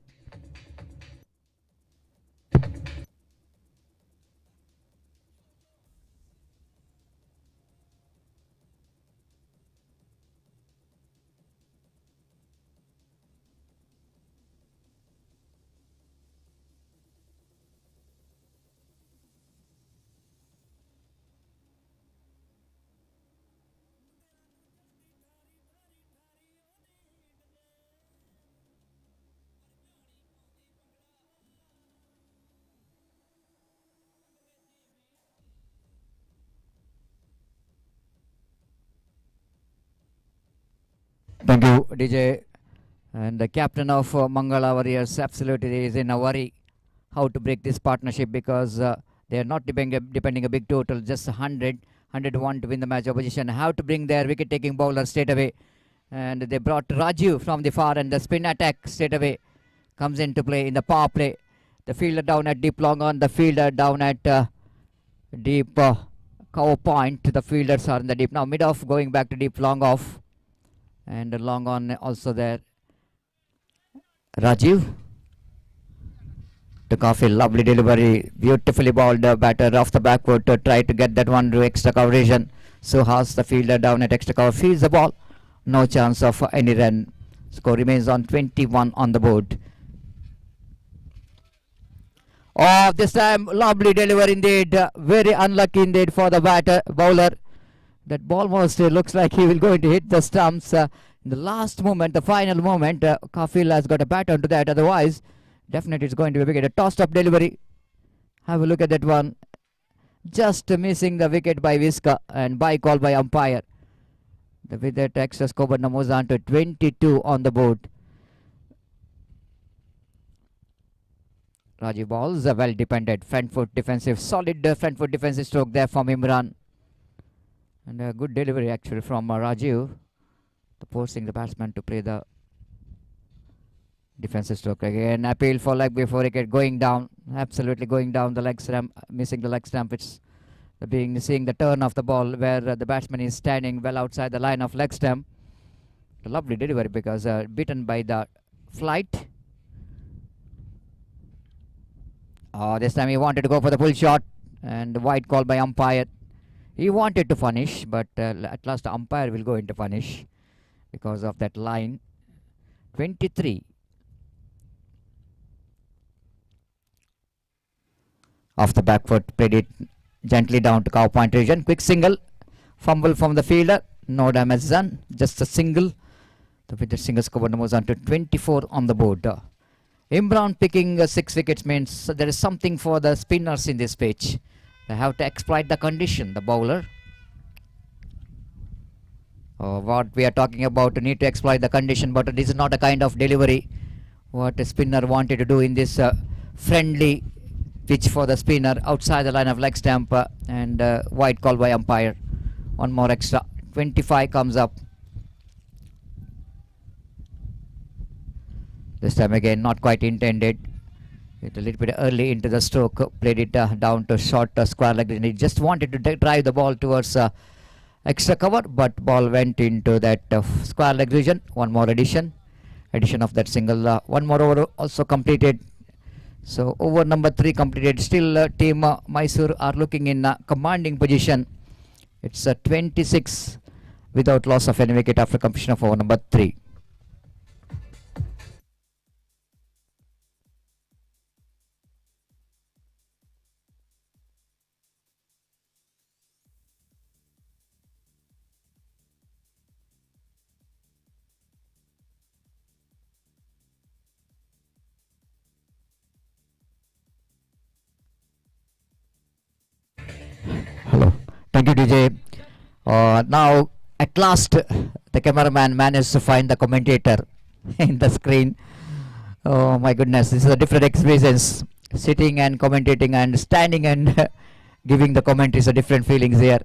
[SPEAKER 4] Thank you, DJ. And the captain of Mangala Warriors absolutely is in a worry how to break this partnership, because they are not depending a big total, just 101 to win the match. Opposition have to bring their wicket-taking bowler straight away. And they brought Raju from the far, and the spin attack straight away comes into play in the power play. The fielder down at deep long on, the fielder down at deep cover point. The fielders are in the deep now. Mid off going back to deep long off. And long on also there. Rajiv took off a lovely delivery, beautifully balled batter off the back foot to try to get that one to extra coverage. Suhas, the fielder down at extra cover, fields the ball. No chance of any run. Score remains on 21 on the board. Oh, this time lovely delivery indeed. Very unlucky indeed for the bowler. That ball almost looks like he will going to hit the stumps in the last moment, the final moment. Kafil has got a bat onto that. Otherwise, definitely it's going to be a wicket. A tossed up delivery. Have a look at that one. Just missing the wicket by Viska, and by call by umpire. With that extra score moves on to 22 on the board. Rajiv balls are well dependent. Front foot defensive, solid front foot defensive stroke there from Imran. And a good delivery actually from Rajiv, forcing the batsman to play the defensive stroke. Again, appeal for leg before wicket, going down, absolutely going down the leg stump, missing the leg stump. It's seeing the turn of the ball where the batsman is standing well outside the line of leg stump. A lovely delivery because beaten by the flight. This time he wanted to go for the pull shot, and wide call by umpire. He wanted to punish, but at last the umpire will go into punish because of that line. 23. Off the back foot, played it gently down to cow point region. Quick single, fumble from the fielder. No damage done, just a single The wicket single score moves on to 24 on the board. Imran picking 6 wickets means there is something for the spinners in this pitch. They have to exploit the condition, the bowler. What we are talking about, need to exploit the condition, but this is not a kind of delivery what a spinner wanted to do in this friendly pitch for the spinner outside the line of leg stump, and wide call by umpire. One more extra. 25 comes up. This time again not quite intended. It a little bit early into the stroke. Played it down to short square leg. And he just wanted to drive the ball towards extra cover, but ball went into that square leg region. One more addition of that single. One more over also completed. So over number 3 completed. Still team Mysore are looking in commanding position. It's 26 without loss of any wicket after completion of over number 3. Hello. Thank you, DJ. Now, at last, the cameraman managed to find the commentator in the screen. Oh my goodness, this is a different experience. Sitting and commentating and standing and giving the commentaries are different feelings here.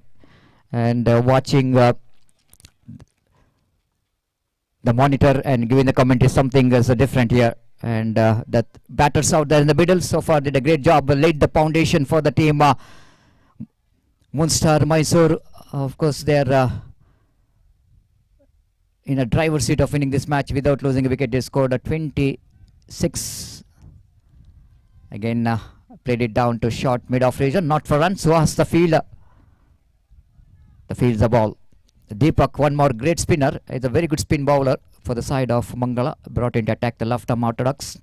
[SPEAKER 4] And watching the monitor and giving the commentary, something is different here. And that batters out there in the middle so far did a great job, laid the foundation for the team. Moonstar Mysore, of course, they are in a driver's seat of winning this match without losing a wicket. They scored a 26. Again, played it down to short mid-off region, not for runs. Was the fielder. The field's the ball. Deepak, one more great spinner. It's a very good spin bowler for the side of Mangala. Brought in to attack the left arm orthodox.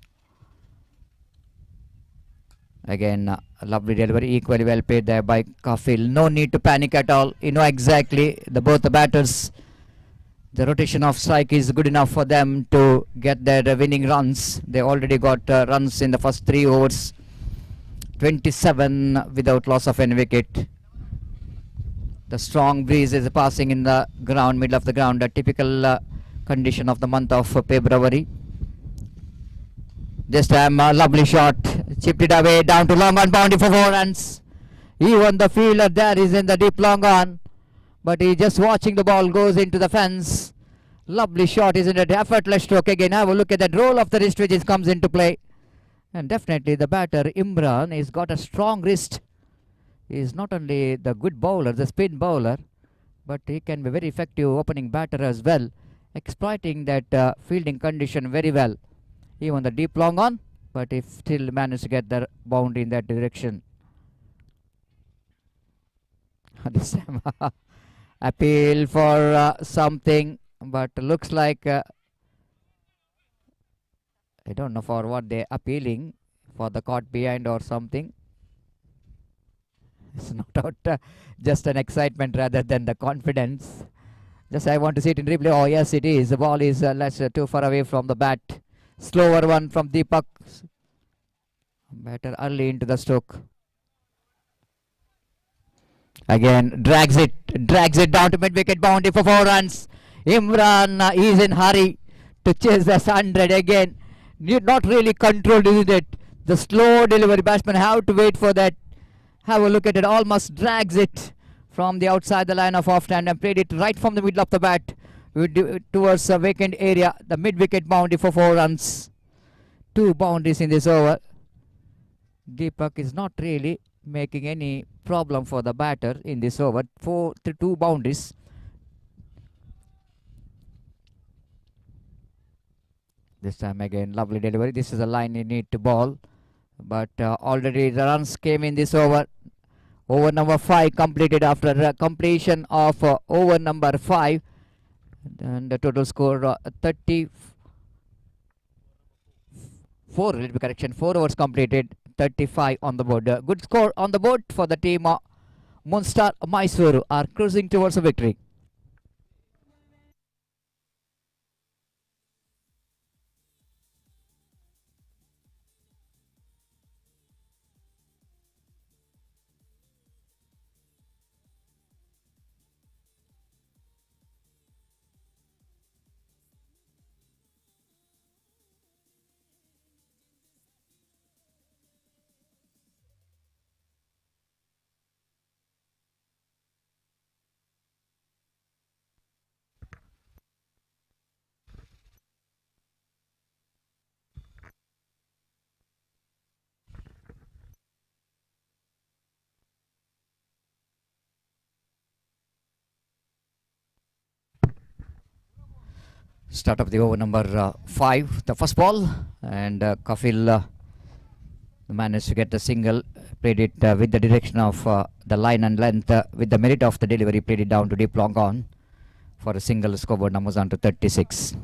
[SPEAKER 4] Again, a lovely delivery, equally well played there by Kafil. No need to panic at all. You know exactly both the batters. The rotation of strike is good enough for them to get their winning runs. They already got runs in the first 3 overs. 27 without loss of any wicket. The strong breeze is passing in the ground, middle of the ground. A typical condition of the month of February. This time a lovely shot, chipped it away down to long on, boundary for 4 runs. Even the fielder there is in the deep long on, but he just watching the ball goes into the fence. Lovely shot, isn't it? Effortless stroke. Again, have a look at that roll of the wrist which comes into play. And definitely the batter Imran has got a strong wrist. He is not only the good bowler, the spin bowler, but he can be very effective opening batter as well, exploiting that fielding condition very well. Even the deep long on, but if still managed to get the boundary in that direction. This time appeal for something, but looks like I don't know for what they're appealing, for the caught behind or something. It's not out just an excitement rather than the confidence. Just I want to see it in replay. Oh yes, it is. The ball is less too far away from the bat. Slower one from Deepak. Batter early into the stroke. Again, drags it down to mid-wicket boundary for 4 runs. Imran is in hurry to chase the 100 again. Not really controlled, isn't it? The slow delivery, batsmen have to wait for that. Have a look at it, almost drags it from the outside the line of off-hand and played it right from the middle of the bat towards a vacant area. The mid-wicket boundary for 4 runs. 2 boundaries in this over. Deepak is not really making any problem for the batter in this over. 2 boundaries. This time again, lovely delivery. This is a line you need to ball. But already the runs came in this over. Over number 5 completed after completion of over number 5. And the total score 34, little bit correction, 4 overs completed, 35 on the board. Good score on the board for the team. Moonstar Mysore are cruising towards a victory. Start of the over number 5, the first ball, and Kafil managed to get the single, played it with the direction of the line and length, with the merit of the delivery, played it down to deep long on for a single. Scoreboard numbers on to 36.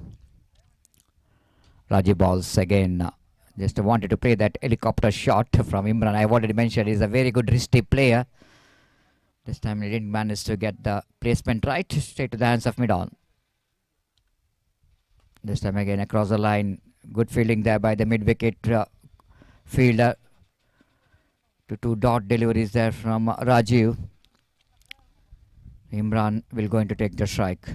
[SPEAKER 4] Raji balls again. Just wanted to play that helicopter shot from Imran. I've already mentioned he's a very good wristy player. This time he didn't manage to get the placement right. Straight to the hands of mid-on. This time again across the line. Good fielding there by the mid-wicket fielder. To 2 dot deliveries there from Rajiv. Imran will going to take the strike.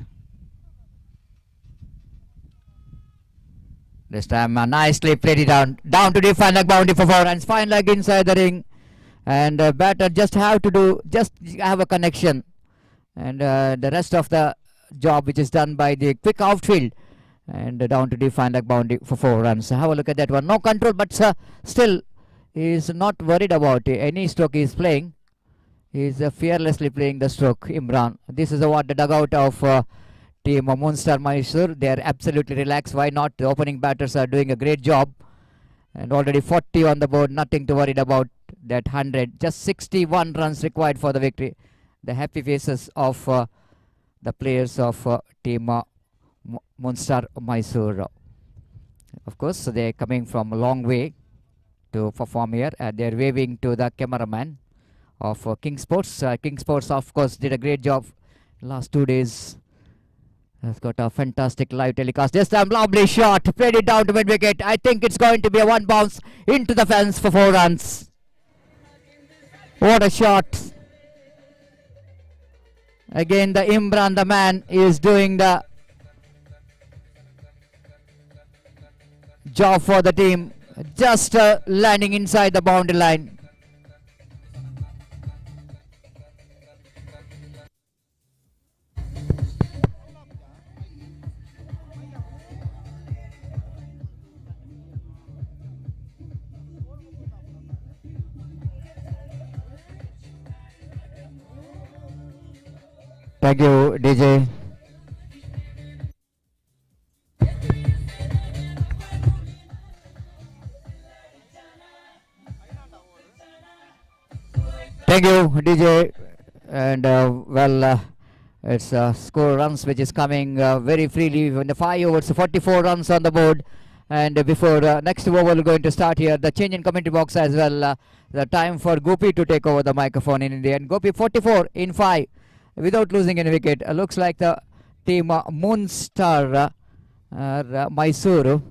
[SPEAKER 4] This time nicely played it down to the fine leg boundary for 4 runs. Fine leg inside the ring. And batter just have a connection. And the rest of the job which is done by the quick outfield. And down to the fine leg boundary for 4 runs. Have a look at that one. No control, but still he is not worried about any stroke he is playing. He is fearlessly playing the stroke, Imran. This is what the dugout of team Moonstar Mysore. They are absolutely relaxed. Why not? The opening batters are doing a great job. And already 40 on the board. Nothing to worry about that 100. Just 61 runs required for the victory. The happy faces of the players of team Moonstar Mysore. Of course, they are coming from a long way to perform here. They are waving to the cameraman of King Sports. King Sports, of course, did a great job last 2 days. Has got a fantastic live telecast. This time, lovely shot. Played it down to mid wicket. I think it's going to be a 1 bounce into the fence for 4 runs. What a shot. Again, the Imran, the man, is doing the job for the team. Just landing inside the boundary line. Thank you, DJ. Thank you, DJ. And it's score runs which is coming very freely in the 5 overs, 44 runs on the board. And before next over we're going to start here, the change in commentary box as well. The time for Gopi to take over the microphone in India. And Gopi 44 in 5 without losing any wicket. Looks like the team Moonstar Mysore,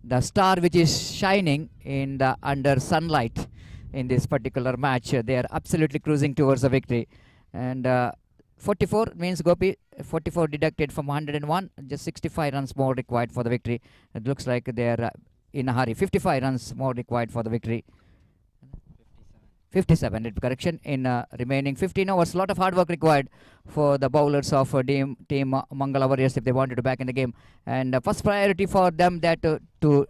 [SPEAKER 4] the star which is shining in the under sunlight in this particular match. They are absolutely cruising towards the victory. And 44 means Gopi, 44 deducted from 101, just 65 runs more required for the victory. It looks like they are in a hurry. 55 runs more required for the victory. 57, correction, in remaining 15 overs. A lot of hard work required for the bowlers of team Mangala Warriors if they wanted to back in the game. And first priority for them that to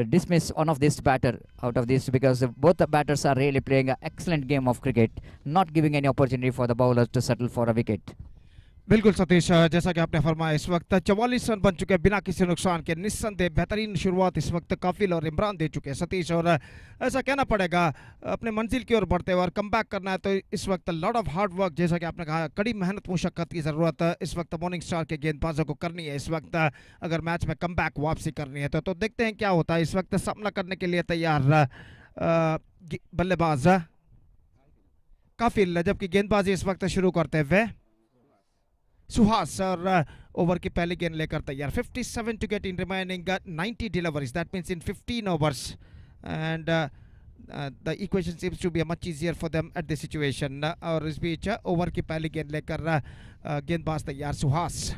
[SPEAKER 4] dismiss one of this batter out of this, because both the batters are really playing an excellent game of cricket, not giving any opportunity for the bowlers to settle for a wicket.
[SPEAKER 3] बिल्कुल सतीश, जैसा कि आपने फरमाया इस वक्त 44 run बन चुके हैं बिना किसी नुकसान के। निस्संदेह बेहतरीन शुरुआत इस वक्त काफिल और इमरान दे चुके हैं सतीश, और ऐसा कहना पड़ेगा अपने मंजिल की ओर बढ़ते हुए और कम बैक करना है तो इस वक्त लॉट ऑफ हार्ड वर्क, जैसा कि आपने कहा, कड़ी मेहनत मुशक्कत की ज़रूरत इस वक्त मॉर्निंग स्टार के गेंदबाजों को करनी है इस वक्त अगर मैच में कम बैक वापसी करनी है तो देखते हैं क्या होता है। इस वक्त सामना करने के लिए तैयार बल्लेबाज काफिल, जबकि गेंदबाजी इस वक्त शुरू करते हुए सुहास, और ओवर की पहली गेंद लेकर तैयार। 57 to get in remaining 90 deliveries, that means in 15 overs, and the equation seems to be much easier for them at this situation. और इस बीच ओवर की पहली गेंद लेकर गेंदबाज तैयार सुहास।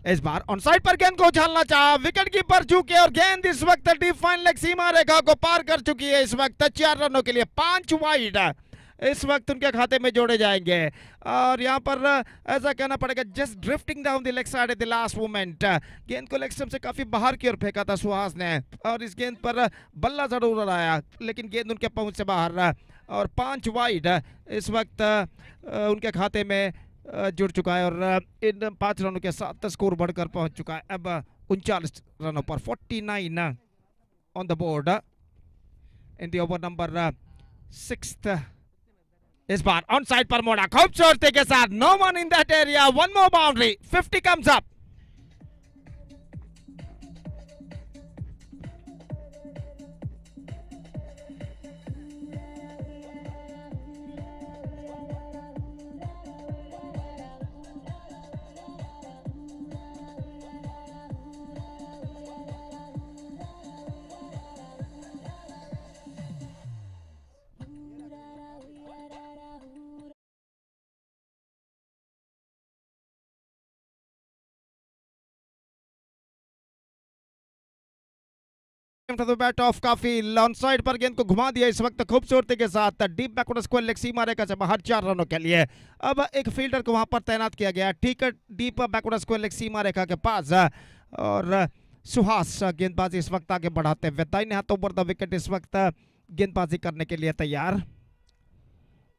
[SPEAKER 3] इस बार ऑन साइड पर गेंद को उछालना चाहा, विकेट कीपर चूके और गेंद इस वक्त डीप फाइन लेग सीमा रेखा को पार कर चुकी है। इस वक्त 4 रनों के लिए 5 वाइड इस वक्त उनके खाते में जोड़े जाएंगे। और यहाँ पर ऐसा कहना पड़ेगा just drifting down the leg side eight the last moment. गेंद को लेग स्टंप से काफी बाहर की ओर फेंका था सुहास ने, और इस गेंद पर बल्ला जरूर उड़ाया लेकिन गेंद उनके पहुंच से बाहर, और 5 वाइड इस वक्त उनके खाते में जुड़ चुका है। और इन 5 रनों के साथ स्कोर बढ़कर पहुंच चुका है अब 39 रनों पर 49 on the board in the over number 6th. इस बार ऑन साइड पर मोड़ा खूबसूरती के साथ, no one in that area, one more boundary, 50 comes up. To the bat of Kafil, on side पर गेंद को घुमा दिया इस वक्त खूबसूरती के साथ, डीप बैकवर्ड स्क्वायर लेग सीमा रेखा से बाहर 4 रनों के लिए. अब एक फील्डर को वहां पर तैनात किया गया, ठीक है, डीप बैकवर्ड स्क्वायर लेग सीमा रेखा के पास. और सुहास गेंदबाजी इस वक्त आगे बढ़ाते हुए दाहिने हाथों पर द विकेट इस वक्त गेंदबाजी करने के लिए तैयार.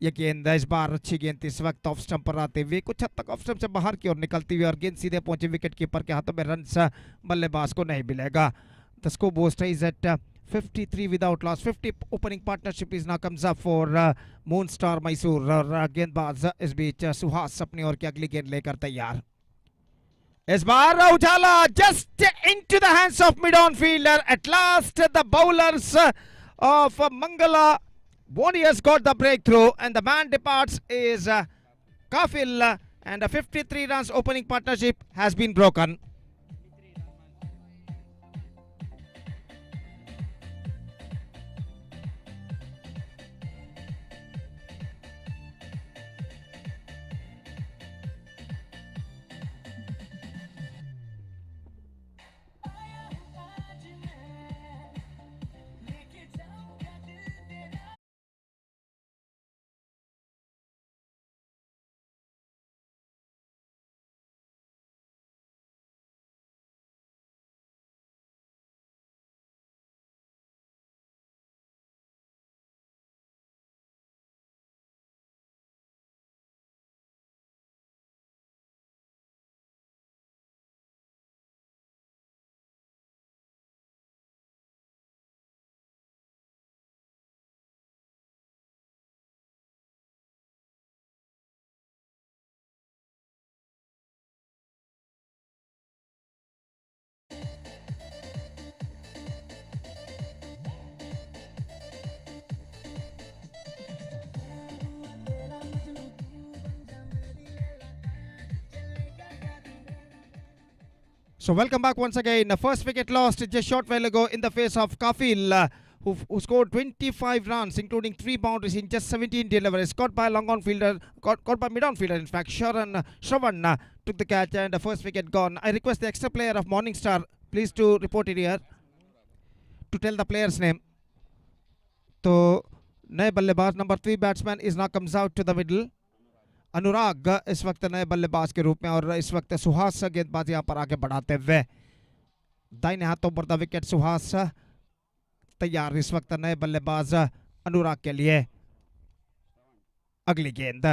[SPEAKER 3] ये गेंद इस बार अच्छी गेंद इस वक्त ऑफ स्टंप पर आते हुए कुछ हद तक ऑफ स्टंप से बाहर की ओर निकलती हुई और गेंद सीधे पहुंची विकेट कीपर के हाथों में. रन बल्लेबाज को नहीं मिलेगा. The scoreboard stays at 53 without loss. 50 opening partnership is now comes up for Moonstar Mysore. और गेंदबाज इस बीच सुहास अपनी ओर की अगली गेंद लेकर तैयार. इस बार उजाला just into the hands of mid-on fielder. At last the bowlers of Mangala Warriors got the breakthrough and the man departs is Kafil, and a 53 runs opening partnership has been broken. So welcome back once again. The first wicket lost just short while ago in the face of Kafil, who scored 25 runs, including 3 boundaries in just 17 deliveries. Caught by long on fielder, caught by mid-on fielder. In fact, Shravan took the catch and the first wicket gone. I request the extra player of Morningstar, please to report it here, to tell the player's name. So, नए बल्लेबाज number 3 batsman is now comes out to the middle. अनुराग इस वक्त नए बल्लेबाज के रूप में, और इस वक्त सुहास गेंदबाज यहां पर आगे बढ़ाते हुए दाहिने हाथों पर द विकेट. सुहास तैयार इस वक्त नए बल्लेबाज अनुराग के लिए. अगली गेंद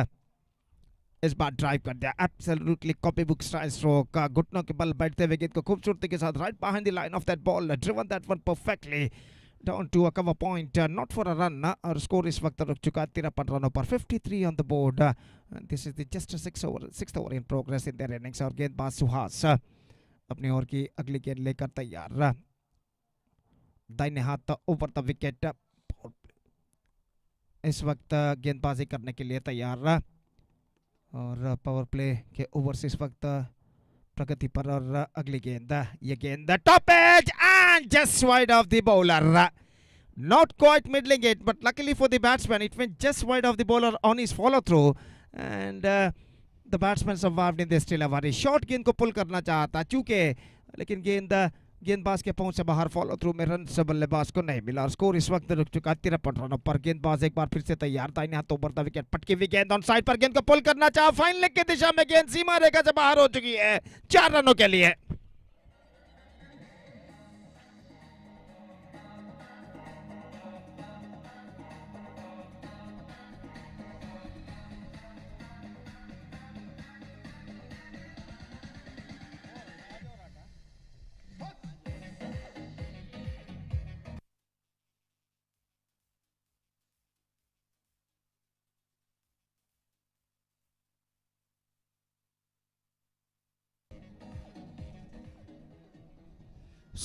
[SPEAKER 3] इस बार ड्राइव कर दिया, absolutely copy book style stroke. घुटनों के बल बैठते हुए गेंद को खूबसूरती के साथ right behind the line of that ball, driven that one perfectly down to a cover point, not for a run. और स्कोर इस वक्त रुक चुका 53 रनों पर, 53 on the board. This is the just a sixth over in progress in their innings. और गेंदबाज सुहास अपनी ओर की अगली गेंद लेकर तैयार. दाहिने हाथ ओवर द विकेट इस वक्त गेंदबाजी करने के लिए तैयार. और पावर प्ले के ओवर्स इस वक्त प्रगति पर. और अगली गेंद, ये गेंद top edge and just wide of the bowler. Not quite middling it, but luckily for the batsman, it went just wide of the bowler on his follow through, and the batsman survived in this still a very short. गेंद को पुल करना चाहता चूंकि, लेकिन गेंदबाज के पहुंच से बाहर फॉलो थ्रू में रन से बल्लेबाज को नहीं मिला. और स्कोर इस वक्त रुक चुका 53 रनों पर. गेंदबाज एक बार फिर से तैयार, दाहिने हाथ ऊपर द विकेट, पटकी हुई गेंद ऑन साइड पर, गेंद को पुल करना चाहा, फाइन लेग की दिशा में गेंद सीमा रेखा से बाहर हो चुकी है 4 रनों के लिए.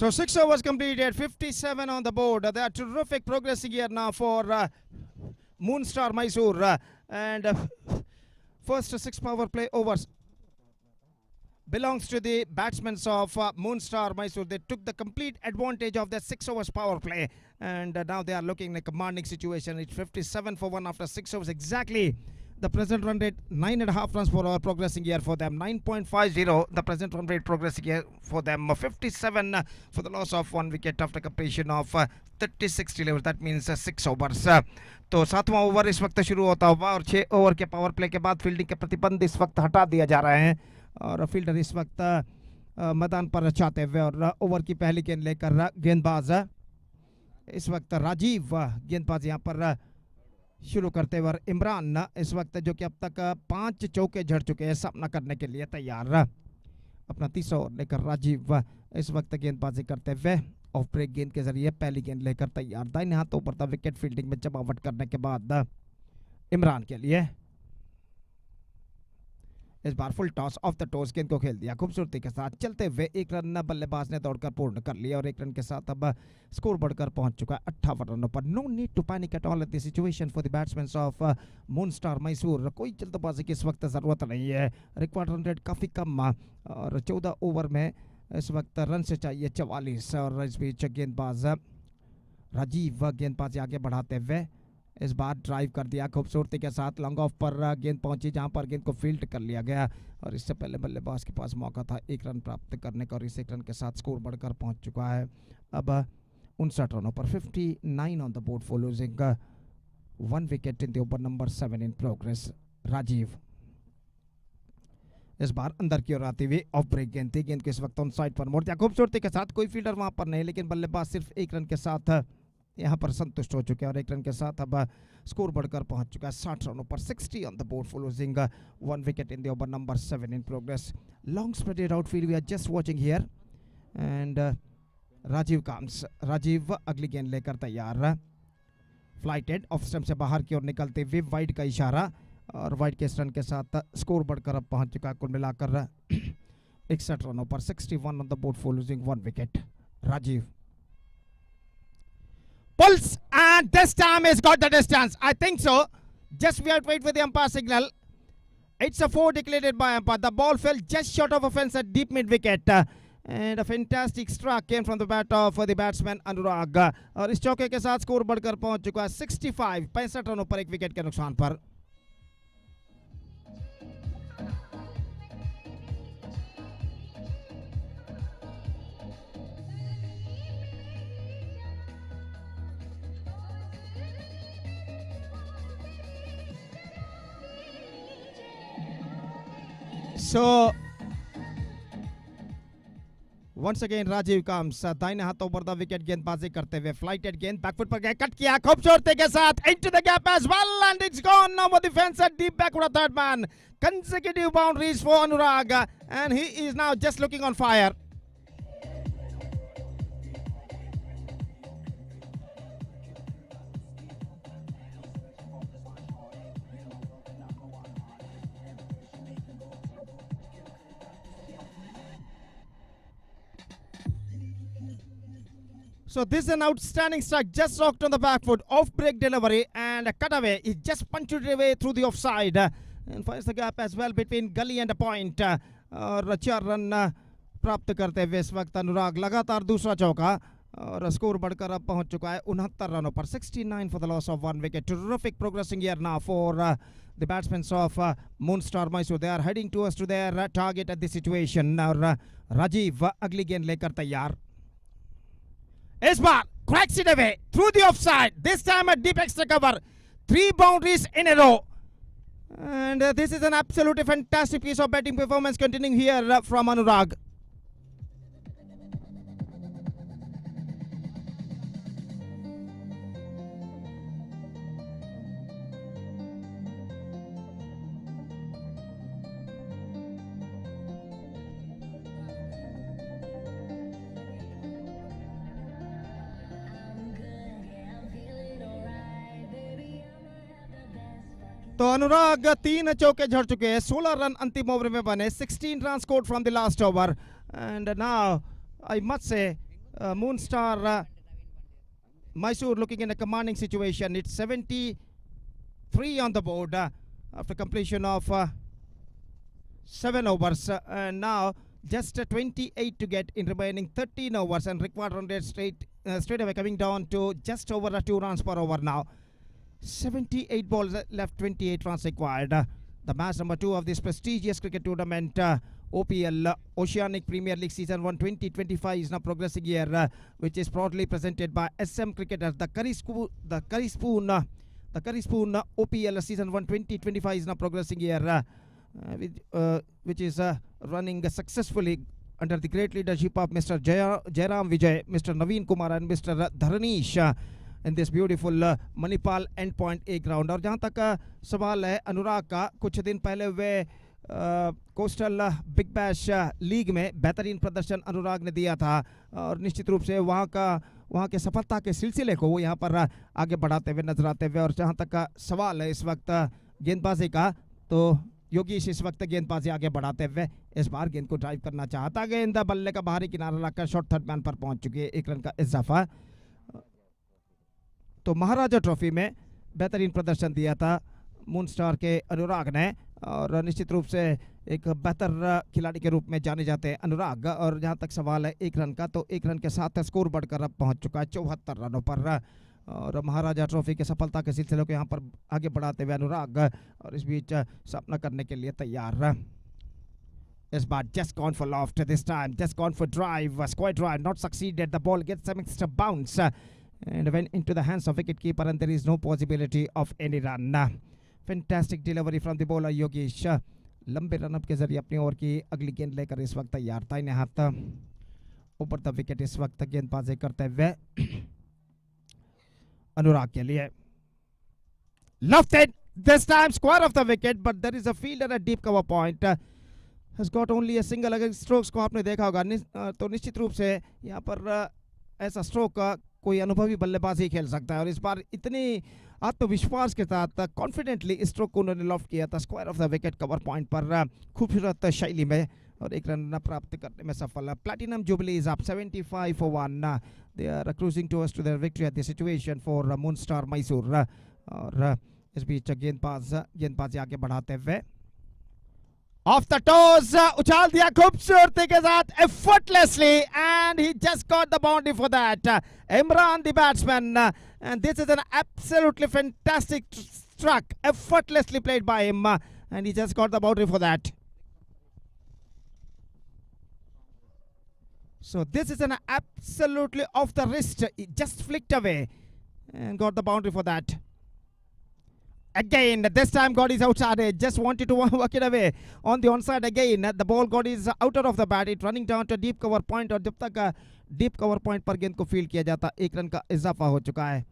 [SPEAKER 3] So 6 overs completed, 57 on the board. They are terrific progressing here now for Moonstar Mysore. First 6 power play overs belongs to the batsmen of Moonstar Mysore. They took the complete advantage of the 6 overs power play, and now they are looking like a commanding situation. It's 57 for 1 after 6 overs exactly. The present run rate 9.5 runs per hour progressing here for them. 9.50 the present run rate progressing here for them. 57 for the loss of 1 wicket after completion of 36 deliveries. That means 6 overs. तो 7वां over इस वक्त शुरू होता हुआ और 6 over के power play के बाद फील्डिंग के प्रतिबंध इस वक्त हटा दिया जा रहे हैं और फील्डर इस वक्त मैदान पर चाहते हुए और ओवर की पहली गेंद लेकर गेंदबाज इस वक्त राजीव गेंदबाज यहां पर शुरू करते हुए इमरान इस वक्त जो कि अब तक 5 चौके झड़ चुके हैं सामना करने के लिए तैयार। अपना तीसरा ओवर लेकर राजीव इस वक्त गेंदबाजी करते हुए ऑफ ब्रेक गेंद के जरिए पहली गेंद लेकर तैयार। दाहिने हाथों पर था विकेट फील्डिंग में जमावट करने के बाद इमरान के लिए इस बार full toss off the toss गेंद को खेल दिया खूबसूरती के साथ चलते हुए 1 रन बल्लेबाज ने दौड़कर पूर्ण कर लिया और 1 रन के साथ अब स्कोर बढ़कर पहुंच चुका है 58 रनों पर। No need to panic at all at the situation for the batsman of Moonstar Mysore. कोई जल्दबाजी की इस वक्त जरूरत नहीं है। रिक्वायर्ड रन रेट काफी कम और 14 ओवर में इस वक्त रन से चाहिए 44 और इस बीच गेंदबाज राजीव गेंदबाजी आगे बढ़ाते हुए इस बार ड्राइव कर दिया खूबसूरती के साथ। लॉन्ग ऑफ पर गेंद पहुंची जहां पर गेंद को फील्ड कर लिया गया और इससे पहले बल्लेबाज के पास मौका था 1 रन प्राप्त करने का और इस 1 रन के साथ स्कोर बढ़कर पहुंच चुका है अब 59 रनों पर। 59 on the board for losing 1 wicket in the over number 7 in progress. Rajeev इस बार अंदर की ओर आती हुई ऑफ ब्रेक गेंद थी। गेंद को इस वक्त ऑन साइड पर मोड़ दिया खूबसूरती के साथ। कोई फील्डर वहां पर नहीं लेकिन बल्लेबाज सिर्फ 1 रन के साथ यहाँ पर संतुष्ट हो चुके हैं और 1 रन के साथ अब स्कोर बढ़कर पहुंच चुका है 60 रनों पर। 60 on the board for losing 1 wicket in the over number 7 in progress. Long spreaded outfield we are just watching here and Rajeev comes. Rajeev अगली गेंद लेकर तैयार। फ्लाइटेड ऑफ स्टंप से बाहर की ओर निकलते हुए वाइड का इशारा और वाइड के रन के साथ स्कोर बढ़कर अब पहुंच चुका है कुल मिलाकर 61 रनों पर। 61 on the board for losing 1 wicket. Rajeev pulse and this time he's got the distance. I think so. Just we have to wait for the umpire signal. It's a 4 declared by umpire. The ball fell just short of a fence at deep mid wicket. And a fantastic strike came from the bat of the batsman Anurag. और इस चौके के साथ score बढ़कर पहुंच चुका है 65 65 रनों पर 1 विकेट के नुकसान पर। So once again Rajiv comes दाहिने हाथों पर द विकेट गेंदबाजी करते हुए फ्लाइटेड गेंद बैकफुट पर गए कट किया खूबसूरती के साथ into the gap as well and it's gone over the fence at deep back with a third man. Consecutive boundaries for Anurag and he is now just looking on fire. So this is an outstanding strike, just rocked on the back foot, off break delivery and a cutaway. He just punched it away through the offside and finds the gap as well between gully and a point. और 4 run प्राप्त करते हुए इस वक्त अनुराग लगातार दूसरा चौका और स्कोर बढ़कर अब पहुंच चुका है 69 रनों पर। 69 for the loss of 1 wicket. Terrific progressing here now for the batsmen of Moonstar Mysore. They are heading towards to their target at this situation. और राजीव अगली गेंद लेकर तैयार। इस बार cracks it away through the offside. This time a deep extra cover. 3 boundaries in a row. And this is an absolutely fantastic piece of batting performance continuing here from Anurag. तो अनुराग 3 चौके झड़ चुके हैं। 16 रन अंतिम over में बने। 16 run scored from the last over and now I must say Moonstar Mysore looking in a commanding situation. It's 73 on the board after completion of 7 overs. And now just 28 to get in remaining 13 overs, and required run rate straight away coming down to just over 2 runs per over now. 78 balls left, 28 runs required. The match number 2 of this prestigious cricket tournament, OPL Oceanic Premier League Season 1 2025 is now progressing here, which is proudly presented by SM Cricketers. The Curry Spoon OPL Season 1 2025 is now progressing here, which is running successfully under the great leadership of Mr. Jairam Vijay, Mr. Naveen Kumar and Mr. Dharanish in this beautiful Manipal endpoint A ground. और जहाँ तक सवाल है अनुराग का, कुछ दिन पहले वे coastal big bash league में बेहतरीन प्रदर्शन अनुराग ने दिया था, और निश्चित रूप से वहाँ के सफलता के सिलसिले को वो यहाँ पर आगे बढ़ाते हुए नजर आते हुए। और जहाँ तक का सवाल है इस वक्त गेंदबाजी का, तो योगेश इस वक्त गेंदबाजी आगे बढ़ाते हुए इस बार गेंद को ड्राइव करना चाहता। गेंद बल्ले का बाहरी किनारा लगाकर शॉर्ट थर्ड मैन पर पहुंच चुकी है, 1 रन का इजाफा। तो महाराजा ट्रॉफी में बेहतरीन प्रदर्शन दिया था मूनस्टार के अनुराग ने, और निश्चित रूप से एक बेहतर खिलाड़ी के रूप में जाने जाते हैं अनुराग। और जहां तक सवाल है 1 रन का, तो 1 रन के साथ स्कोर बढ़कर अब पहुंच चुका है 74 रनों पर, और महाराजा ट्रॉफी के सफलता के सिलसिले को यहां पर आगे बढ़ाते हुए अनुराग, और इस बीच सामना करने के लिए तैयार। इस बार just gone for loft this time, just gone for drive, square drive, not succeeded. The ball gets some extra bounce and went into the hands of wicketkeeper, and there is no possibility of any run. Fantastic delivery from the bowler Yogesh. लंबे run up के जरिए अपनी over की अगली गेंद लेकर इस वक्त तैयार था। इन्हें हाथ ऊपर द विकेट इस वक्त गेंदबाजी करते हुए अनुराग के लिए। Lofted this time, square of the wicket, but there is a fielder at deep cover point. Has got only a single. अगर स्ट्रोक्स को आपने देखा होगा तो निश्चित रूप से यहाँ पर ऐसा स्ट्रोक कोई अनुभवी बल्लेबाज ही खेल सकता है, और इस बार इतनी आत्मविश्वास के साथ कॉन्फिडेंटली इस स्ट्रोक को उन्होंने लॉफ्ट किया था square of the wicket cover point पर खूबसूरत शैली में, और 1 रन प्राप्त करने में सफल। Platinum Jubilee is up 75 for 1. They are cruising towards to their victory at the situation for Moonstar Mysore. और इस बीच गेंदबाजी आगे बढ़ाते हुए ऑफ द टोज उछाल दिया खूबसूरती के साथ effortlessly, and he just got the boundary for that. Imran the batsman, and this is an absolutely fantastic struck, effortlessly played by him, and he just got the boundary for that. So this is an absolutely off the wrist, he just flicked away and got the boundary for that. Again, this time got his outside edge, just wanted to work it away on the onside again. The ball got his outer of the bat, it running down to deep cover point, और जब तक deep cover point पर गेंद को field किया जाता 1 run का इजाफा हो चुका है।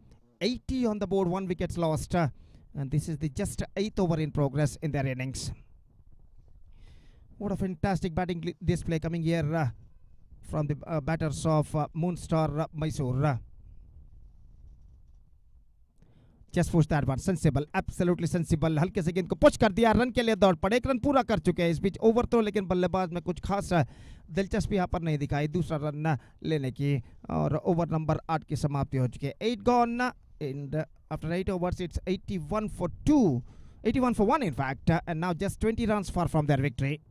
[SPEAKER 3] 80 on the board, 1 wickets lost, and this is the just 8th over in progress in their innings. What a fantastic batting display coming here from the batters of Moonstar Mysore. Just push that one, sensible, absolutely sensible. हल्के से गेंद को push कर दिया, run के लिए दौड़ पड़े, 1 रन पूरा कर चुके हैं इस बीच ओवर तो, लेकिन बल्लेबाज में कुछ खास दिलचस्पी यहाँ पर नहीं दिखाई दूसरा रन लेने की, और ओवर नंबर 8 की समाप्ति हो चुकी है। 8 gone, and after 8 overs it's 81 for 1 in fact, and now just 20 runs far from their victory.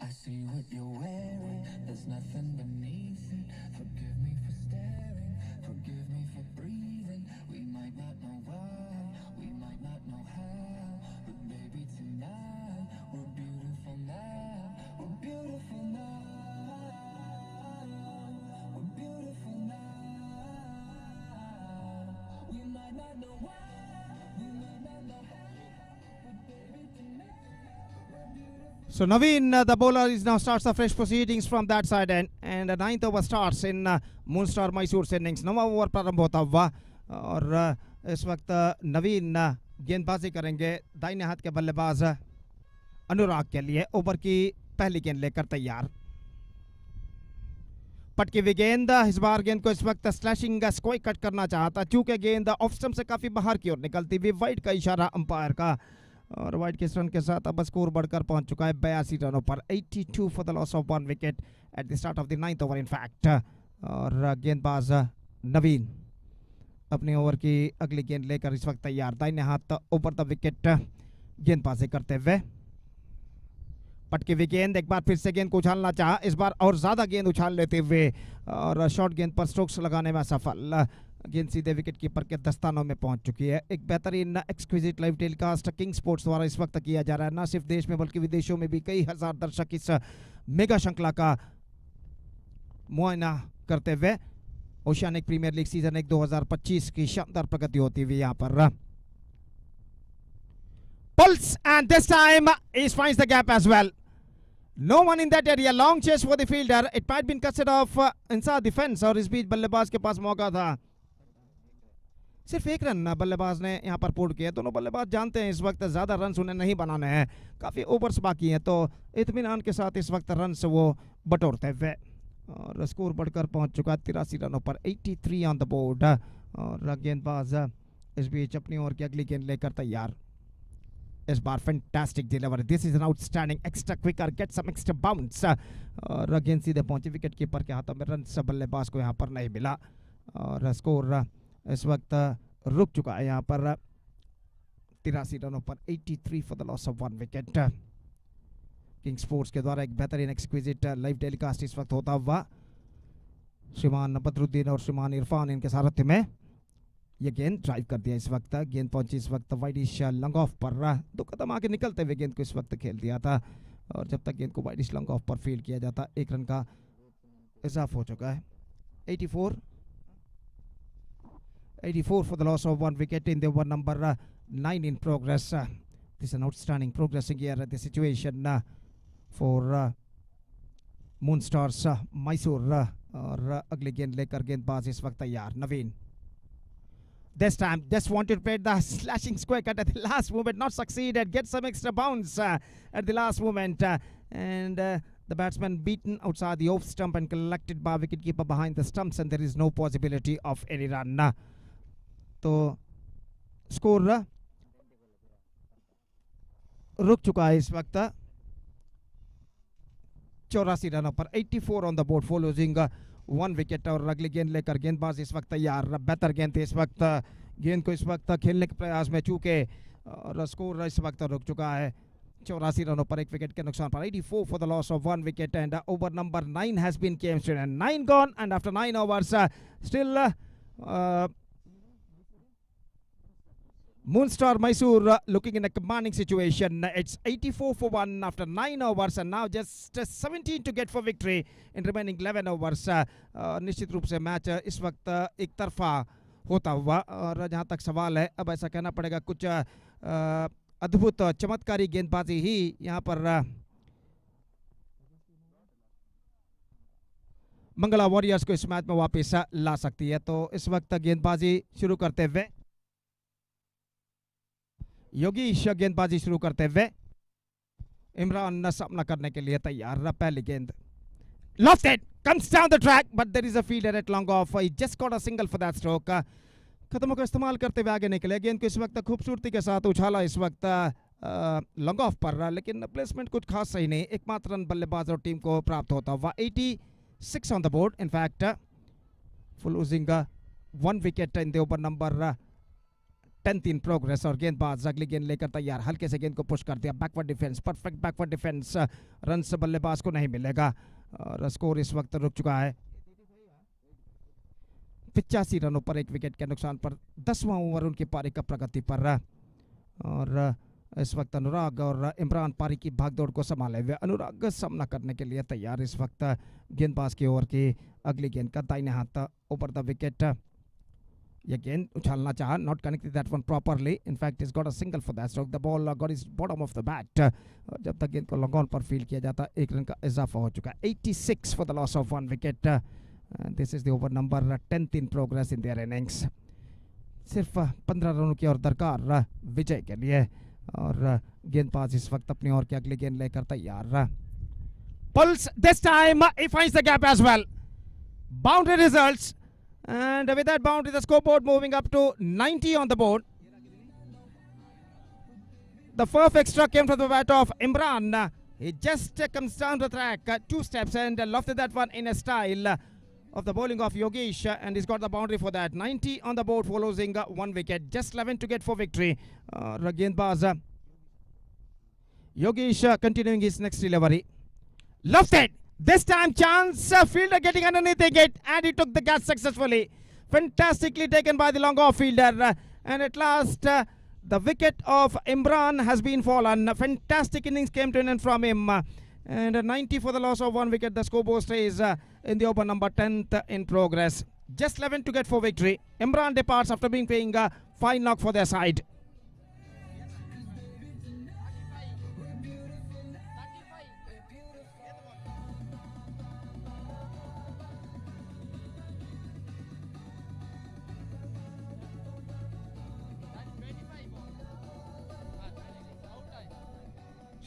[SPEAKER 9] I see what you're wearing, there's nothing beneath it. Forgive me for staring, forgive me for breathing. We might not know why, we might not know how, but baby tonight, we're beautiful now, we're beautiful now, we're beautiful now. We might not know why, we might not know how, but baby tonight.
[SPEAKER 3] So Naveen, the bowler, is now starts the fresh proceedings from that side end, and the 9th over starts in Moonstar Mysore's innings. 9वां over प्रारंभ होता हुआ, और इस वक्त नवीन गेंदबाजी करेंगे, दाहिने हाथ के बल्लेबाज अनुराग के लिए ओवर की पहली गेंद लेकर तैयार। पटकी हुई गेंद, इस बार गेंद को इस वक्त स्लैशिंग स्क्वायर कट करना चाहता, चूंकि गेंद ऑफ स्टंप से काफी बाहर की ओर निकलती हुई, वाइड का इशारा अंपायर का, और वाइड के रन के साथ अब स्कोर बढ़कर पहुंच चुका है 82 रनों पर। 82 for the loss of 1 wicket at the start of the 9th over in fact. और गेंदबाज नवीन अपने ओवर की अगली गेंद लेकर इस वक्त तैयार, दाहिने हाथ ओवर द विकेट गेंदबाजी करते हुए। पटकी हुई गेंद, एक बार फिर से गेंद को उछालना चाहा, इस बार और ज्यादा गेंद उछाल लेते हुए और शॉर्ट गेंद पर स्ट्रोक्स लगाने में सफल। गेंद सीधे विकेट कीपर के दस्तानों में पहुंच चुकी है। एक बेहतरीन exquisite live telecast king sports द्वारा इस वक्त किया जा रहा है, न सिर्फ देश में बल्कि विदेशों में भी कई हजार दर्शक इस मेगा श्रृंखला का मुआयना करते हुए ओशियानिक प्रीमियर लीग सीजन 1 2025 की शानदार प्रगति होती हुई यहाँ पर। Pulse, and this time he finds the gap as well. No one in that area. Long chase for the fielder. It might been cut off inside the fence, और इस बीच बल्लेबाज के पास मौका था। सिर्फ एक रन बल्लेबाज ने यहाँ पर पुट किया। दोनों बल्लेबाज जानते हैं इस वक्त ज्यादा रन उन्हें नहीं बनाने हैं, काफी ओवर्स बाकी हैं, तो इत्मीनान के साथ इस वक्त रन से वो बटोरते हुए, और स्कोर बढ़कर पहुंच चुका है 83 रनों पर। 83 ऑन द बोर्ड। और गेंदबाज इस बीच अपनी ओर की अगली गेंद लेकर तैयार। इस बार fantastic delivery, this is an outstanding extra quicker, get some extra bounce, और गेंद सीधे पहुंची विकेट कीपर के हाथों में। रन बल्लेबाज को यहाँ पर नहीं मिला, और स्कोर इस वक्त रुक चुका है यहाँ पर 83 रनों पर। 83 for the loss of 1 wicket. King sports के द्वारा एक बेहतरीन एक्सक्विजिट लाइव टेलीकास्ट इस वक्त होता हुआ, श्रीमान बदरुद्दीन और श्रीमान इरफान इनके सारथ्य में ये गेंद ड्राइव कर दिया। इस वक्त गेंद पहुंची इस वक्त वाइडिश लॉन्ग ऑफ पर, 2 कदम आगे निकलते हुए गेंद को इस वक्त खेल दिया था, और जब तक गेंद को वाइडिश लॉन्ग ऑफ पर फील्ड किया जाता 1 रन का इजाफा हो चुका है। 84 for the loss of 1 wicket in the over number 9 in progress. This is an outstanding progressing here at the situation for Moonstars Mysore, और अगली गेंद लेकर गेंदबाज इस वक्त तैयार नवीन। This time just wanted to play the slashing square cut at the last moment, not succeeded, get some extra bounce at the last moment, and the batsman beaten outside the off stump and collected by wicketkeeper behind the stumps, and there is no possibility of any run. तो score रुक चुका है इस वक्त 84 रनों पर। 84 on the board for losing 1 wicket, और अगली गेंद लेकर गेंदबाज इस वक्त तैयार। बेहतर गेंद थी इस वक्त, गेंद को इस वक्त खेलने के प्रयास में चूके, और स्कोर इस वक्त रुक चुका है 84 रनों पर 1 विकेट के नुकसान पर। 84 for the loss of 1 wicket, and over number 9 has been came straight, and 9 gone, and after 9 overs still Moonstar Mysore looking in a commanding situation. It's 84 for 1 after 9 overs, and now just 17 to get for victory in remaining 11 overs. निश्चित रूप से match इस वक्त एक तरफा होता हुआ, और जहां तक सवाल है, अब ऐसा कहना पड़ेगा कुछ अद्भुत चमत्कारी गेंदबाजी ही यहां पर मंगला वॉरियर्स को इस मैच में वापस ला सकती है। तो इस वक्त गेंदबाजी शुरू करते हुए योगीश गेंदबाजी शुरू करते हुए, इमरान सामना करने के लिए तैयार। पहली गेंद lofted comes down the track, but there is a fielder at long off. He just got a single for that stroke. कदमों का इस्तेमाल करते हुए आगे निकले, गेंद को इस वक्त खूबसूरती के साथ उछाला इस वक्त लॉन्ग ऑफ पर, लेकिन प्लेसमेंट कुछ खास सही नहीं। एकमात्र रन बल्लेबाज और टीम को प्राप्त होता हुआ। 86 on the board in fact, for losing 1 wicket in the over number 10th in progress, और गेंदबाज अगली गेंद लेकर तैयार। हल्के से गेंद को पुश कर दिया, backward defence, perfect backward defence, run से बल्लेबाज को नहीं मिलेगा, और स्कोर इस वक्त रुक चुका है 85 रनों पर 1 विकेट के नुकसान पर। 10वां ओवर उनकी पारी का प्रगति पर, और इस वक्त अनुराग और इमरान पारी की भागदौड़ को संभाले हुए। अनुराग सामना करने के लिए तैयार इस वक्त गेंदबाज की ओर की अगली गेंद का दाहिने हाथ ओवर द विकेट। ये गेंद उछालना चाहा, not connected that one properly. In fact, he's got a single for that stroke. The ball got his bottom of the bat. जब तक गेंद को लॉन्ग ऑन पर फील्ड किया जाता 1 रन का इजाफा हो चुका है। 86 for the loss of 1 wicket. This is the over number 10th in progress in their innings. सिर्फ 15 रनों की और दरकार विजय के लिए, और गेंदबाज इस वक्त अपनी ओर के अगली गेंद लेकर तैयार. Pulse this time, he finds the gap as well. Boundary results, and with that boundary, the scoreboard moving up to 90 on the board. The perfect struck came from the bat of Imran. He just comes down the track 2 steps and lofted that one in a style of the bowling of Yogesh, and he's got the boundary for that. 90 on the board, losing 1 wicket. Just 11 to get for victory. गेंदबाज Yogesh continuing his next delivery. Lofted. This time chance, fielder getting underneath it, and he took the catch successfully. Fantastically taken by the long off fielder, and at last the wicket of Imran has been fallen. Fantastic innings came to an end from him, and 90 for the loss of 1 wicket. The scoreboard stays in the over number 10th in progress. Just 11 to get for victory. Imran departs after being playing a fine knock for their side.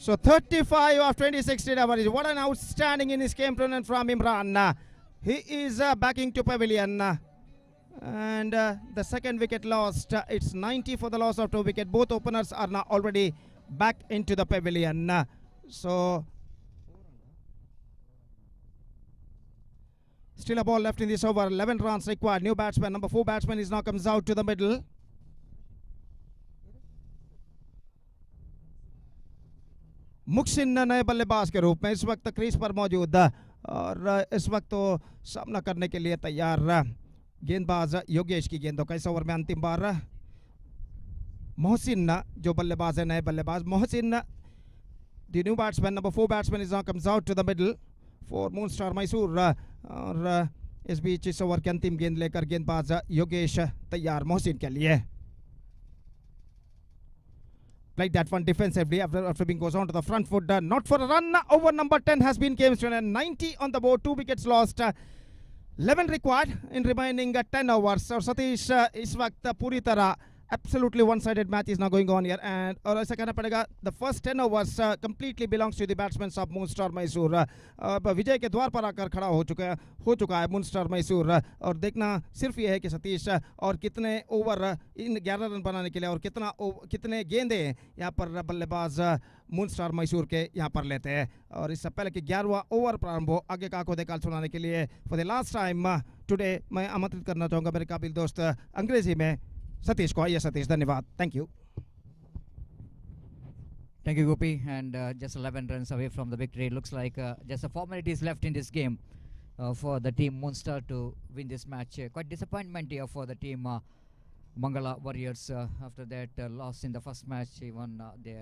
[SPEAKER 3] So 35 of 26 deliveries. What an outstanding innings came from Imran. He is backing to pavilion. And the second wicket lost. It's 90 for the loss of 2 wickets. Both openers are now already back into the pavilion. So still a ball left in this over. 11 runs required. New batsman, number 4 batsman, is now comes out to the middle. मुक्सिन नए बल्लेबाज के रूप में इस वक्त crease पर मौजूद और इस वक्त तो सामना करने के लिए तैयार. गेंदबाज योगेश की गेंदों का इस ओवर में अंतिम बार. मोहसिन जो बल्लेबाज है, नए बल्लेबाज Mohsin, the new batsman, number 4 batsman, is now comes out to the middle for Moonstar Mysore. और इस बीच इस ओवर के अंतिम गेंद लेकर गेंदबाज योगेश तैयार मोहसिन के लिए. Played that one defensively after being goes on to the front foot. Not for a run. Over number 10 has been came to 90 on the board. 2 wickets lost. 11 required in remaining 10 overs. और सतीश इस वक्त पूरी तरह absolutely one-sided match is now going on here, and और ऐसा कहना पड़ेगा the first 10 overs completely belongs to the batsmen of Moonstar Mysore. विजय के द्वार पर आकर खड़ा हो चुका है Moonstar Mysore. और देखना सिर्फ ये है कि सतीश और कितने ओवर इन 11 रन बनाने के लिए और कितने गेंदे यहाँ पर बल्लेबाज Moonstar Mysore के यहाँ पर लेते हैं. और इससे पहले कि 11वां ओवर प्रारंभ हो, आगे का आंखों देखा सुनाने के लिए for the last time today मैं आमंत्रित करना चाहूँगा मेरे काबिल दोस्त अंग्रेजी में Satish ko. Yes, Satish, धन्यवाद. Thank you.
[SPEAKER 4] Thank you, Gopi. And just 11 runs away from the victory. Looks like just a formalities left in this game for the team Moonstar to win this match. Quite disappointment here for the team Mangala Warriors. After that loss in the first match, even they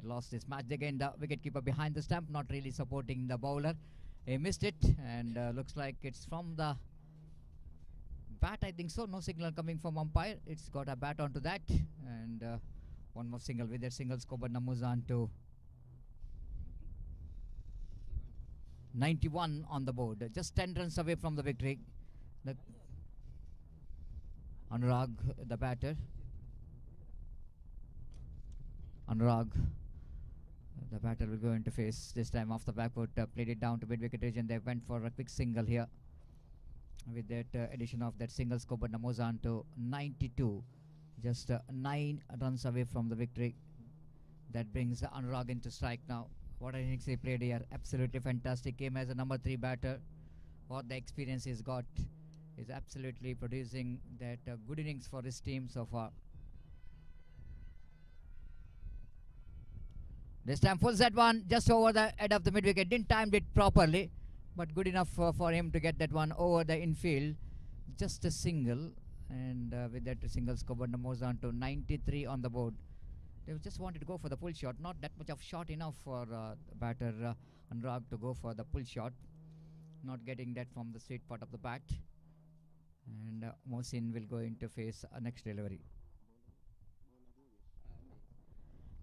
[SPEAKER 4] lost this match. Again, the wicketkeeper behind the stump, not really supporting the bowler. He missed it, and looks like it's from the bat, I think so. No signal coming from umpire. It's got a bat onto that, and one more single. With that single, Skoban moves on to 91 on the board. Just 10 runs away from the victory. Anurag, the batter. Anurag, the batter, will go into face this time off the back foot. Played it down to mid-wicket region. They went for a quick single here. With that addition of that single, Skoban moves on to 92. Just 9 runs away from the victory. That brings Anurag into strike now. What an innings he played here. Absolutely fantastic game as a number 3 batter. What the experience he's got is absolutely producing that good innings for his team so far. This time full set one just over the head of the mid-wicket. Didn't time it properly, but good enough for him to get that one over the infield. Just a single, and with that single, Skoban moves on to 93 on the board. They just wanted to go for the pull shot. Not that much of shot enough for the batter Anurag to go for the pull shot. Not getting that from the straight part of the bat. And Mohsin will go into face next delivery.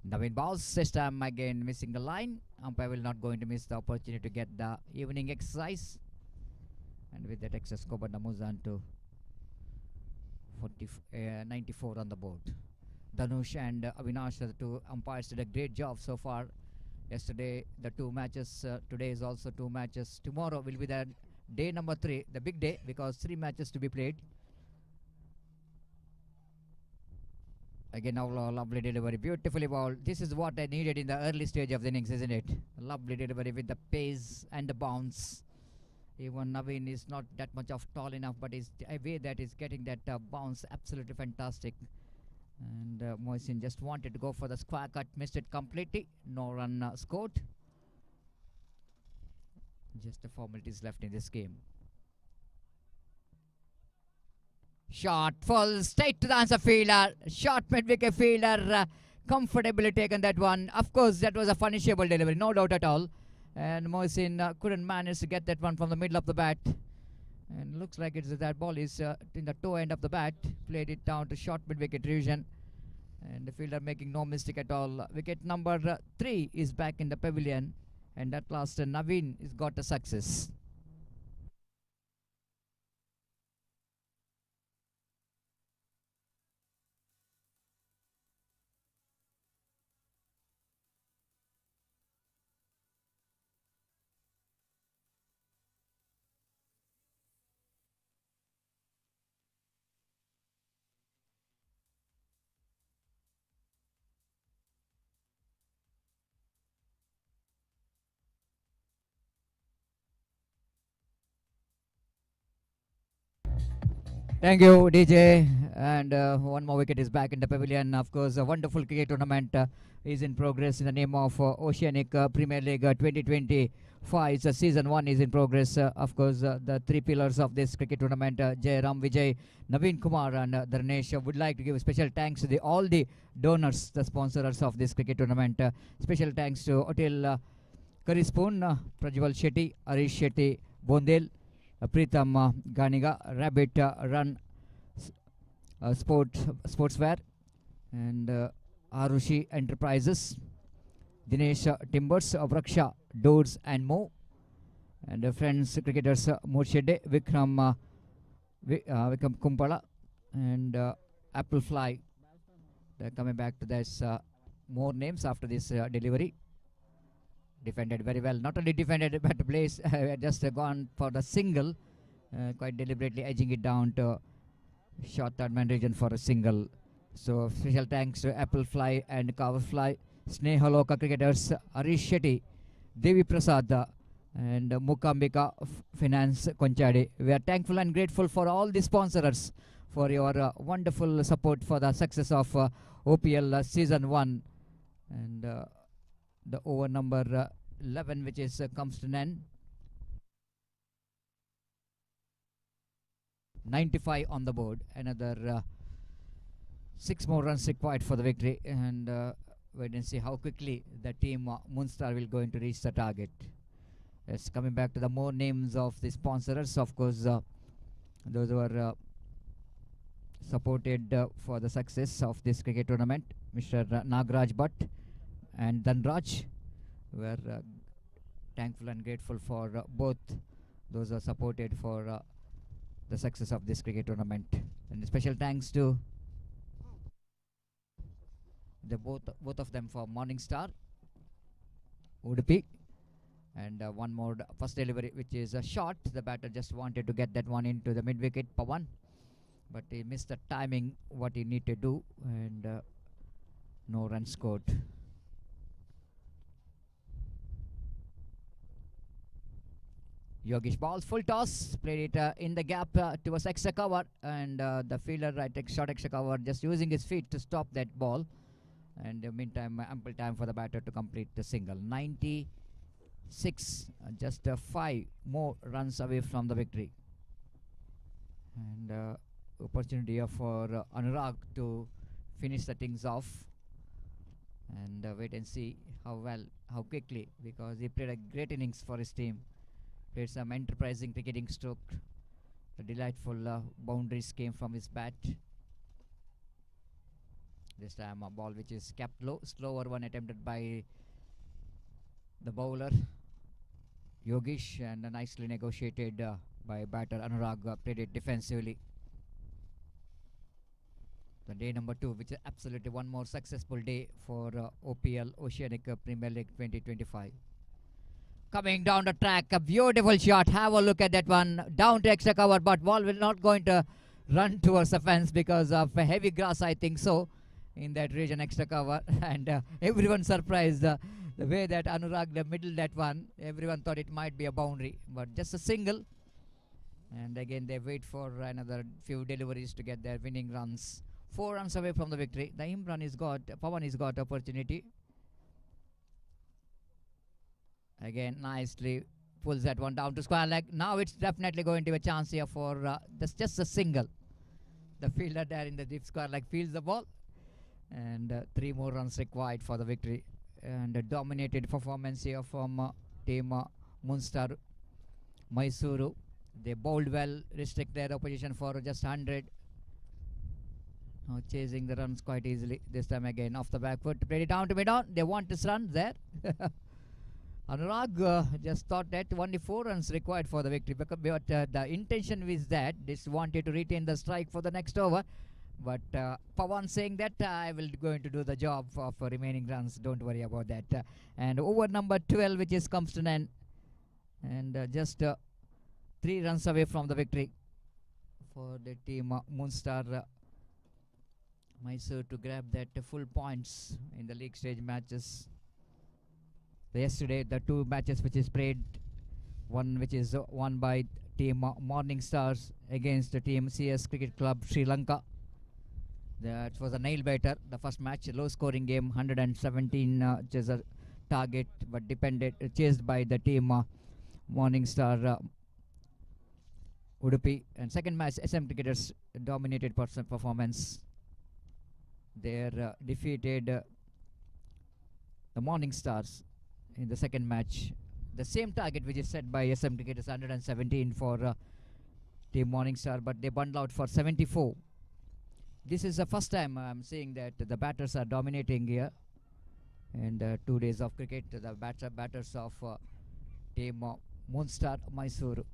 [SPEAKER 4] Naveen Bowles this time again missing the line. Umpire will not going to miss the opportunity to get the evening exercise. And with that excess, Skoban moves on to 94 on the board. Dhanush and Avinash, the two umpires, did a great job so far. Yesterday, the two matches. Today is also two matches. Tomorrow will be the day number 3, the big day, because 3 matches to be played. Again, now lovely delivery, beautifully bowled. This is what I needed in the early stage of the innings, isn't it? Lovely delivery with the pace and the bounce. Even Naveen is not that much of tall enough, but his way that is getting that bounce, absolutely fantastic. And Mohsin just wanted to go for the square cut, missed it completely. No run scored. Just the formalities left in this game. Shot full, straight to the answer fielder. Shot mid-wicket fielder, comfortably taken that one. Of course, that was a punishable delivery, no doubt at all. And Mohsin couldn't manage to get that one from the middle of the bat. And looks like that ball is in the toe end of the bat. Played it down to short mid-wicket region. And the fielder making no mistake at all. Wicket number 3 is back in the pavilion. And at last Naveen has got a success. Thank you, DJ. And one more wicket is back in the pavilion. Of course, a wonderful cricket tournament is in progress in the name of Oceanic Premier League 2025. Season 1 is in progress. Of course, the 3 pillars of this cricket tournament, Jai Ram Vijay, Naveen Kumar, and Dharnesh, would like to give special thanks to all the donors, the sponsors of this cricket tournament. Special thanks to Hotel Karispoon, Prajwal Shetty, Arish Shetty, Bondel, Pritam Ganiga, Rabbit Run Sportswear, and Arushi Enterprises, Dinesh Timbers, Vraksha Doors and Mo, and friends cricketers Murshide, Vikram Kumpala, and Apple Fly. They're coming back to this more names after this delivery. Defended very well. Not only defended, but Blaze just gone for the single, quite deliberately edging it down to short third man region for a single. So special thanks to Apple Fly and Cover Fly, Snehaloka cricketers Arish Shetty, Devi Prasad, and Mukambika Finance Konchadi. We are thankful and grateful for all the sponsors for your wonderful support for the success of OPL Season 1. And the over number 11, which is comes to an end. 95 on the board. Another 6 more runs required for the victory. And wait and see how quickly the team Moonstar will going to reach the target. Yes, coming back to the more names of the sponsors. Of course, those who are supported for the success of this cricket tournament. Mr. Nagraj Bhatt and Dhanraj. We are thankful and grateful for both those who are supported for the success of this cricket tournament. And special thanks to the both of them for Morning Star, Udupi, and one more first delivery, which is a shot. The batter just wanted to get that one into the mid wicket, Pawan, but he missed the timing what he needed to do, and no run scored. Yogesh balls full toss, played it in the gap towards extra cover, and the fielder short extra cover, just using his feet to stop that ball. And in the meantime, ample time for the batter to complete the single. 96, just 5 more runs away from the victory. And opportunity for Anurag to finish the things off. And wait and see how quickly, because he played a great innings for his team. Played some enterprising cricketing stroke. The delightful boundaries came from his bat. This time a ball which is kept low. Slower one attempted by the bowler Yogesh, and nicely negotiated by batter Anurag. Played it defensively. The day number 2, which is absolutely one more successful day for OPL Oceanic Premier League 2025. Coming down the track, a beautiful shot. Have a look at that one. Down to extra cover, but ball will not going to run towards the fence because of heavy grass, I think so, in that region, extra cover. And everyone surprised the way that Anurag middle that one. Everyone thought it might be a boundary, but just a single. And again, they wait for another few deliveries to get their winning runs. 4 runs away from the victory. The Pawan has got opportunity. Again, nicely pulls that one down to square leg. Now it's definitely going to be a chance here for just a single. The fielder there in the deep square leg fields the ball. And 3 more runs required for the victory. And a dominated performance here from team Munster Mysuru. They bowled well, restrict their opposition for just 100. Now chasing the runs quite easily. This time again off the back foot. Played it down to mid-on. They want this run there. Anurag just thought that only 4 runs required for the victory. But the intention is that this wanted to retain the strike for the next over. But Pawan saying that I will going to do the job of remaining runs. Don't worry about that. And over number 12, which is comes to an end. And just 3 runs away from the victory for the team Munster Mysore to grab that full points in the league stage matches. Yesterday, the 2 matches which is played, one which is won by team Morning Stars against the team CS Cricket Club Sri Lanka. That was a nail biter. The first match, low scoring game, 117 just a target, but chased by the team Morning Star Udupi. And second match, SM Cricketers dominated performance. They defeated the Morning Stars in the second match. The same target which is set by SM Cricketers, 117 for team Morning Star, but they bundled out for 74. This is the first time I'm seeing that the batters are dominating here. And 2 days of cricket, the batters of team Munster Mysuru.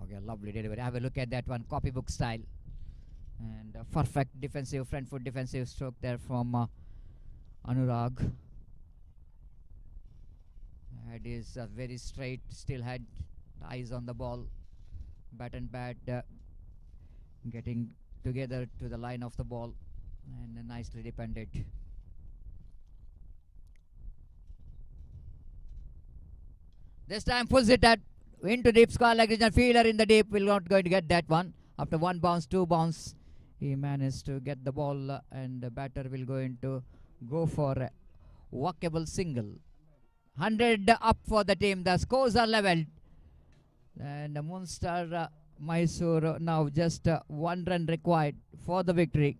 [SPEAKER 4] Okay, lovely delivery. Have a look at that one, copybook style. And perfect defensive, front foot defensive stroke there from Anurag. Head is very straight, still had eyes on the ball. Bat and bat getting together to the line of the ball. And nicely depended. This time pulls it into deep square leg region. Fielder in the deep will not going to get that one. After 1 bounce, 2 bounce, he managed to get the ball, and the batter will going to go for a walkable single. 100 up for the team. The scores are leveled, and Munster Mysore now just 1 run required for the victory.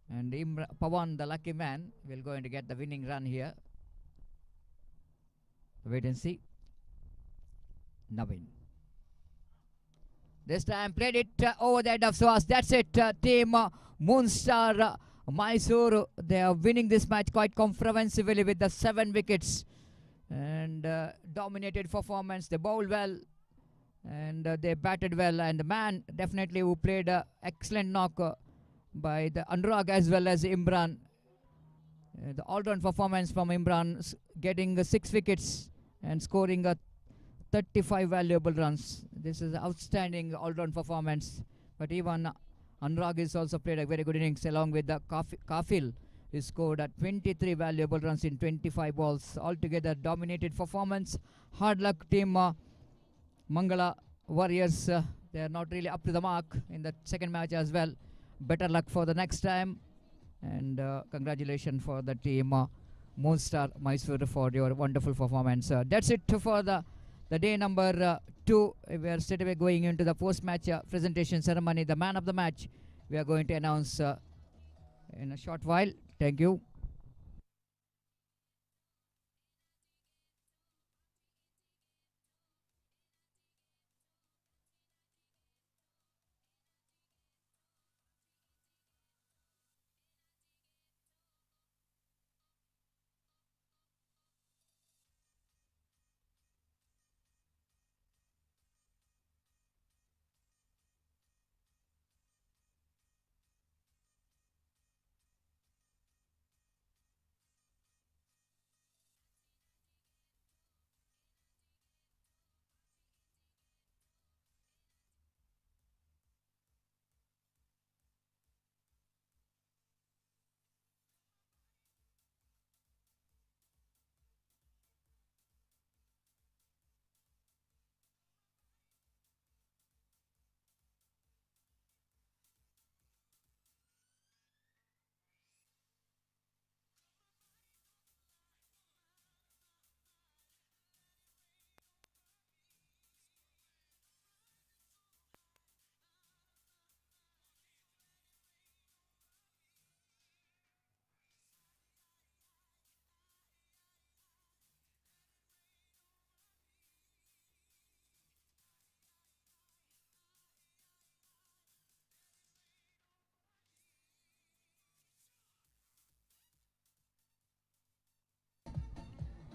[SPEAKER 4] And Pawan, the lucky man, will going to get the winning run here. Wait and see. Navin. This time played it over the head of Swas. That's it. Team Munster Mysore. They are winning this match quite comprehensively with the 7 wickets. And dominated performance. They bowled well. And they batted well. And the man definitely who played excellent knock by the Anurag as well as Imran. The all-round performance from Imran, getting 6 wickets and scoring 35 valuable runs. This is outstanding all-round performance. But even Anurag has also played a very good innings along with the Kafil. He scored 23 valuable runs in 25 balls. Altogether dominated performance. Hard luck team Mangala Warriors. They are not really up to the mark in the second match as well. Better luck for the next time. And congratulations for the team Munster Mysore for your wonderful performance. That's it for the day number 2. We are straight away going into the post-match presentation ceremony. The man of the match we are going to announce in a short while. Thank you.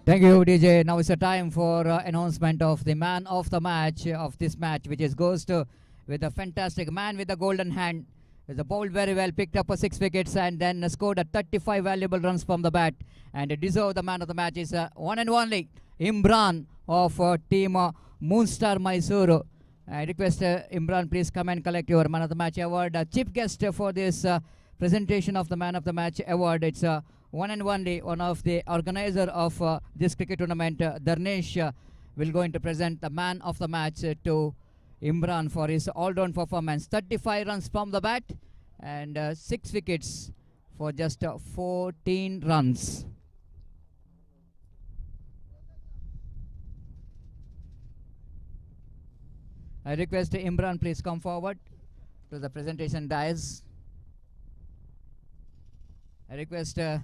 [SPEAKER 4] Thank you, DJ. Now it's a time for announcement of the man of the match of this match, which is goes to with a fantastic man with the golden hand. He's bowled very well, picked up 6 wickets, and then scored 35 valuable runs from the bat. And deserved the man of the match is one and only Imran of team Moonstar Mysuru. I request Imran, please come and collect your man of the match award. Chief guest for this presentation of the man of the match award. It's one and only one of the organizer of this cricket tournament, Dharnesh, will going to present the man of the match to Imran for his all-round performance. 35 runs from the bat and 6 wickets for just 14 runs. I request Imran, please come forward to the presentation dais. I request the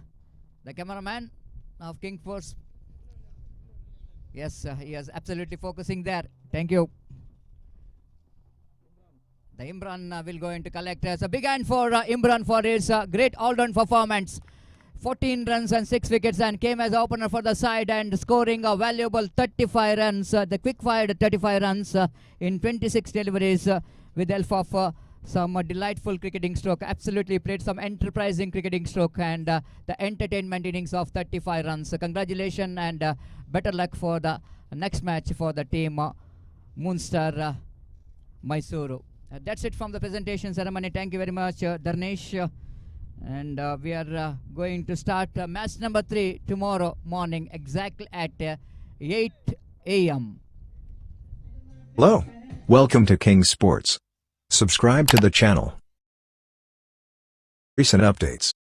[SPEAKER 4] cameraman of King Force. Yes, he is absolutely focusing there. Thank you. The Imran will go into collect. It's a big hand for Imran for his great all-round performance. 14 runs and 6 wickets, and came as opener for the side and scoring a valuable 35 runs. The quick-fired 35 runs in 26 deliveries with the help of some delightful cricketing stroke. Absolutely played some enterprising cricketing stroke and the entertainment innings of 35 runs. Congratulations and better luck for the next match for the team Moonstar Mysuru. That's it from the presentation ceremony. Thank you very much, Dharnesh. And we are going to start match number 3 tomorrow morning exactly at 8 a.m.
[SPEAKER 1] Hello. Welcome to King Sports. Subscribe to the channel. Recent updates.